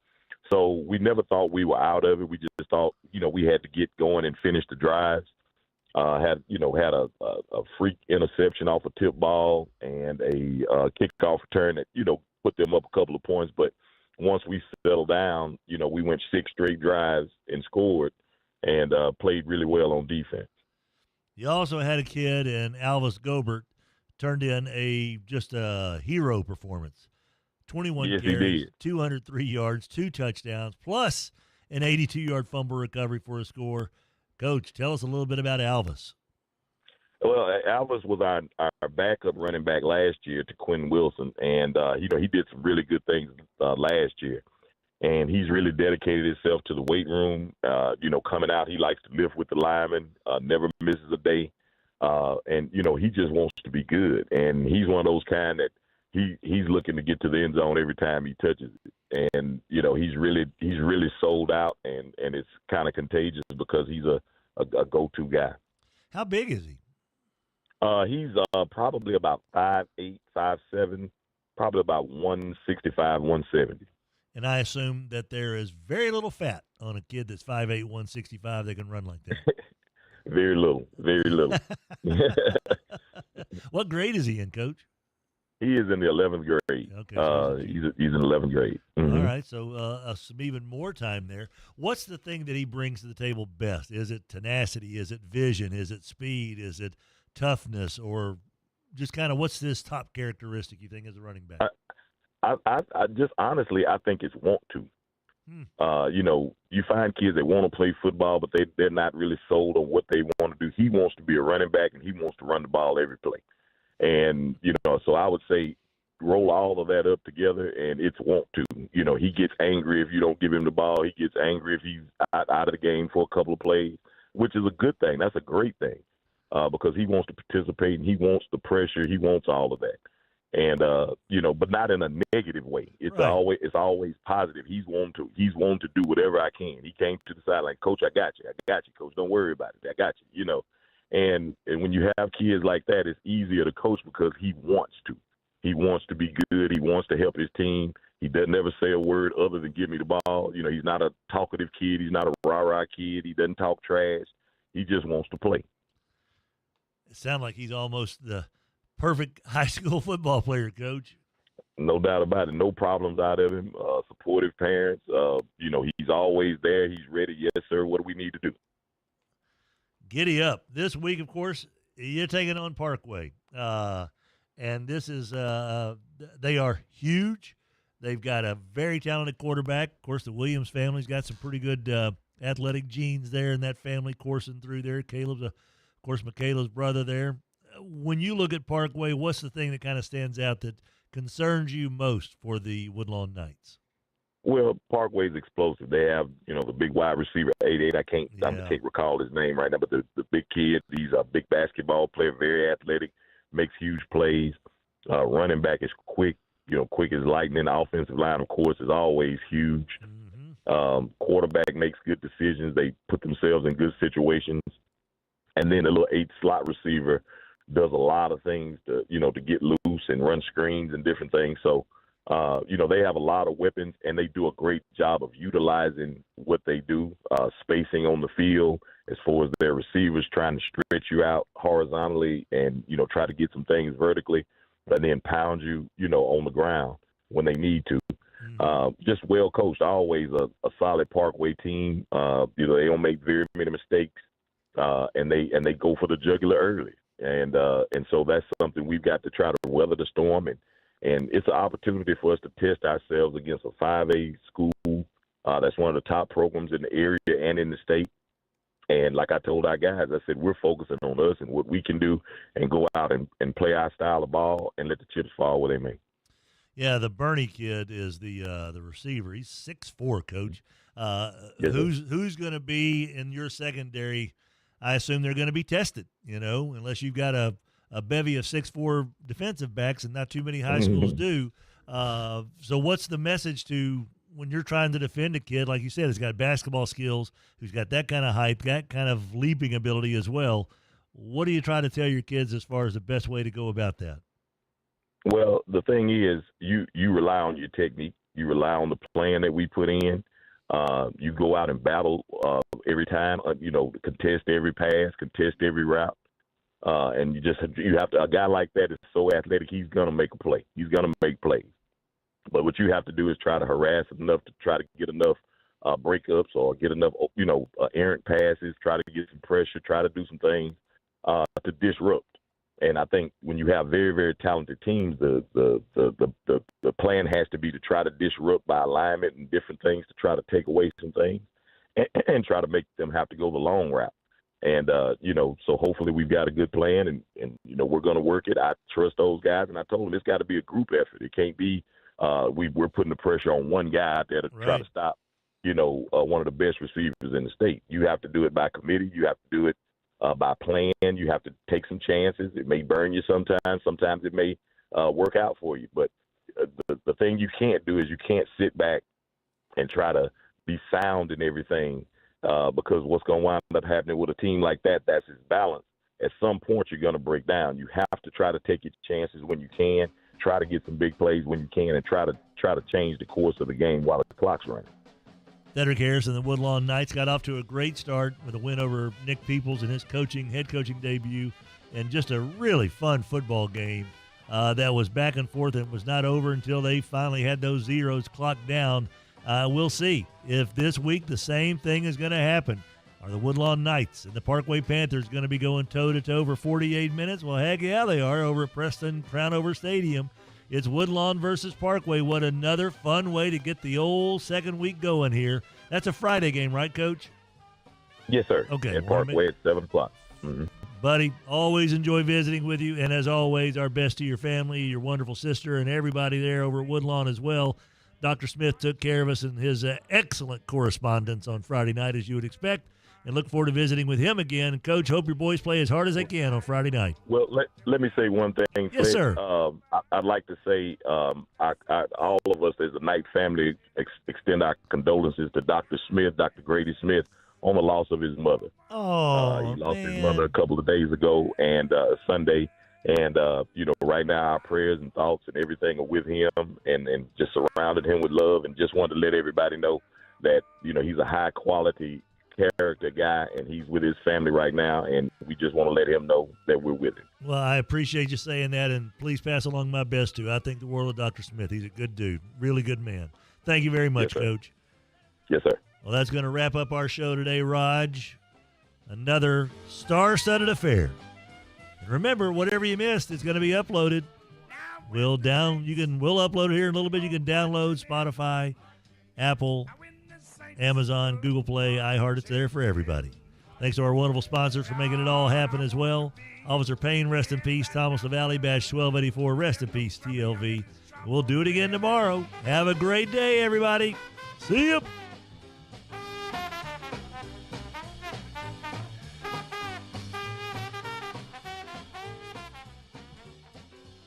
So we never thought we were out of it. We just thought, we had to get going and finish the drives. Had a freak interception off a tip ball and a kickoff return that, put them up a couple of points. But once we settled down, we went 6 straight drives and scored and played really well on defense. You also had a kid in Alvis Gobert turned in just a hero performance. 21 carries, 203 yards, 2 touchdowns, plus an 82-yard fumble recovery for a score. Coach, tell us a little bit about Alvis. Well, Alvis was our backup running back last year to Quinn Wilson, and he did some really good things last year. And he's really dedicated himself to the weight room. Coming out, he likes to lift with the linemen, never misses a day. And he just wants to be good. And he's one of those kind that he's looking to get to the end zone every time he touches it. And, he's really sold out, and it's kind of contagious because he's a go-to guy. How big is he? He's probably about 5'8", 5'7", probably about 165, 170. And I assume that there is very little fat on a kid that's 5'8", 165 that can run like that. Very little, very little. What grade is he in, Coach? He is in the 11th grade. Okay, so he's in 11th grade. Mm-hmm. All right, so some even more time there. What's the thing that he brings to the table best? Is it tenacity? Is it vision? Is it speed? Is it toughness? Or just kind of what's this top characteristic you think as a running back? I just honestly, I think it's want to. You find kids that want to play football, but they're not really sold on what they want to do. He wants to be a running back, and he wants to run the ball every play. And, so I would say roll all of that up together, and it's want to. He gets angry if you don't give him the ball. He gets angry if he's out of the game for a couple of plays, which is a good thing. That's a great thing because he wants to participate, and he wants the pressure. He wants all of that. And but not in a negative way. It's right. It's always positive. He's wanting to do whatever I can. He came to the sideline, Coach, I got you, Coach. Don't worry about it. I got you. And when you have kids like that, it's easier to coach because he wants to. He wants to be good. He wants to help his team. He doesn't ever say a word other than give me the ball. He's not a talkative kid. He's not a rah-rah kid. He doesn't talk trash. He just wants to play. It sounds like he's almost the perfect high school football player, Coach. No doubt about it. No problems out of him. Supportive parents. He's always there. He's ready. Yes, sir. What do we need to do? Giddy up. This week, of course, you're taking on Parkway. And this is they are huge. They've got a very talented quarterback. Of course, the Williams family's got some pretty good athletic genes there in that family coursing through there. Caleb's, of course, Michaela's brother there. When you look at Parkway, what's the thing that kind of stands out that concerns you most for the Woodlawn Knights? Well, Parkway's explosive. They have, the big wide receiver, 8'8". I can't recall his name right now, but the big kid, he's a big basketball player, very athletic, makes huge plays. Running back is quick, quick as lightning. Offensive line, of course, is always huge. Mm-hmm. Quarterback makes good decisions. They put themselves in good situations. And then the little 8 slot receiver does a lot of things to get loose and run screens and different things. So, they have a lot of weapons, and they do a great job of utilizing what they do, spacing on the field as far as their receivers trying to stretch you out horizontally and, try to get some things vertically, but then pound you, on the ground when they need to. Just well coached, always a solid Parkway team. They don't make very many mistakes, and they go for the jugular early. And so that's something we've got to try to weather the storm, and it's an opportunity for us to test ourselves against a 5A school that's one of the top programs in the area and in the state. And like I told our guys, I said, we're focusing on us and what we can do and go out and play our style of ball and let the chips fall where they may. Yeah, the Bernie kid is the receiver. He's 6'4", Coach. Yes, who's going to be in your secondary? I assume they're going to be tested, unless you've got a bevy of 6'4" defensive backs, and not too many high schools do. So what's the message to when you're trying to defend a kid, like you said, who's got basketball skills, who's got that kind of height, that kind of leaping ability as well? What do you try to tell your kids as far as the best way to go about that? Well, the thing is, you rely on your technique. You rely on the plan that we put in. You go out and battle every time, contest every pass, contest every route. And you have to, a guy like that is so athletic, he's going to make a play. He's going to make plays. But what you have to do is try to harass enough to try to get enough breakups or get enough, errant passes, try to get some pressure, try to do some things to disrupt. And I think when you have very, very talented teams, the plan has to be to try to disrupt by alignment and different things to try to take away some things and try to make them have to go the long route. And, so hopefully we've got a good plan and we're going to work it. I trust those guys. And I told them it's got to be a group effort. It can't be we're putting the pressure on one guy out there to try to stop, one of the best receivers in the state. You have to do it by committee. You have to do it by plan. You have to take some chances. It may burn you sometimes. Sometimes it may work out for you. But the thing you can't do is you can't sit back and try to be sound in everything because what's going to wind up happening with a team like that, that's its balance. At some point, you're going to break down. You have to try to take your chances when you can, try to get some big plays when you can, and try to change the course of the game while the clock's running. Thedrick Harris and the Woodlawn Knights got off to a great start with a win over Nick Peoples in his head coaching debut, and just a really fun football game that was back and forth and was not over until they finally had those zeros clocked down. We'll see if this week the same thing is going to happen. Are the Woodlawn Knights and the Parkway Panthers going to be going toe-to-toe for 48 minutes? Well, heck yeah, they are over at Preston Crownover Stadium. It's Woodlawn versus Parkway. What another fun way to get the old second week going here. That's a Friday game, right, Coach? Yes, sir. Okay. At Parkway at 7 o'clock. Mm-hmm. Buddy, always enjoy visiting with you. And as always, our best to your family, your wonderful sister, and everybody there over at Woodlawn as well. Dr. Smith took care of us in his excellent correspondence on Friday night, as you would expect. And look forward to visiting with him again. Coach, hope your boys play as hard as they can on Friday night. Well, let me say one thing. Yes, sir. I'd like to say all of us as a Knight family extend our condolences to Dr. Smith, Dr. Grady Smith, on the loss of his mother. Oh, he lost his mother a couple of days ago and Sunday. And, right now our prayers and thoughts and everything are with him and just surrounded him with love, and just wanted to let everybody know that, he's a high-quality character guy, and he's with his family right now, and we just want to let him know that we're with him. Well, I appreciate you saying that, and please pass along my best to. I think the world of Dr. Smith. He's a good dude, really good man. Thank you very much, Yes, Coach. Yes, sir. Well, that's going to wrap up our show today, Raj. Another star-studded affair. And remember, whatever you missed is going to be uploaded. We'll upload it here in a little bit. You can download Spotify, Apple, Amazon, Google Play, iHeart. It's there for everybody. Thanks to our wonderful sponsors for making it all happen as well. Officer Payne, rest in peace. Thomas LaValle, badge 1284, rest in peace, TLV. We'll do it again tomorrow. Have a great day, everybody. See you.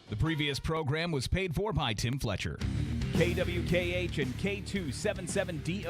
The previous program was paid for by Tim Fletcher. KWKH and K277DO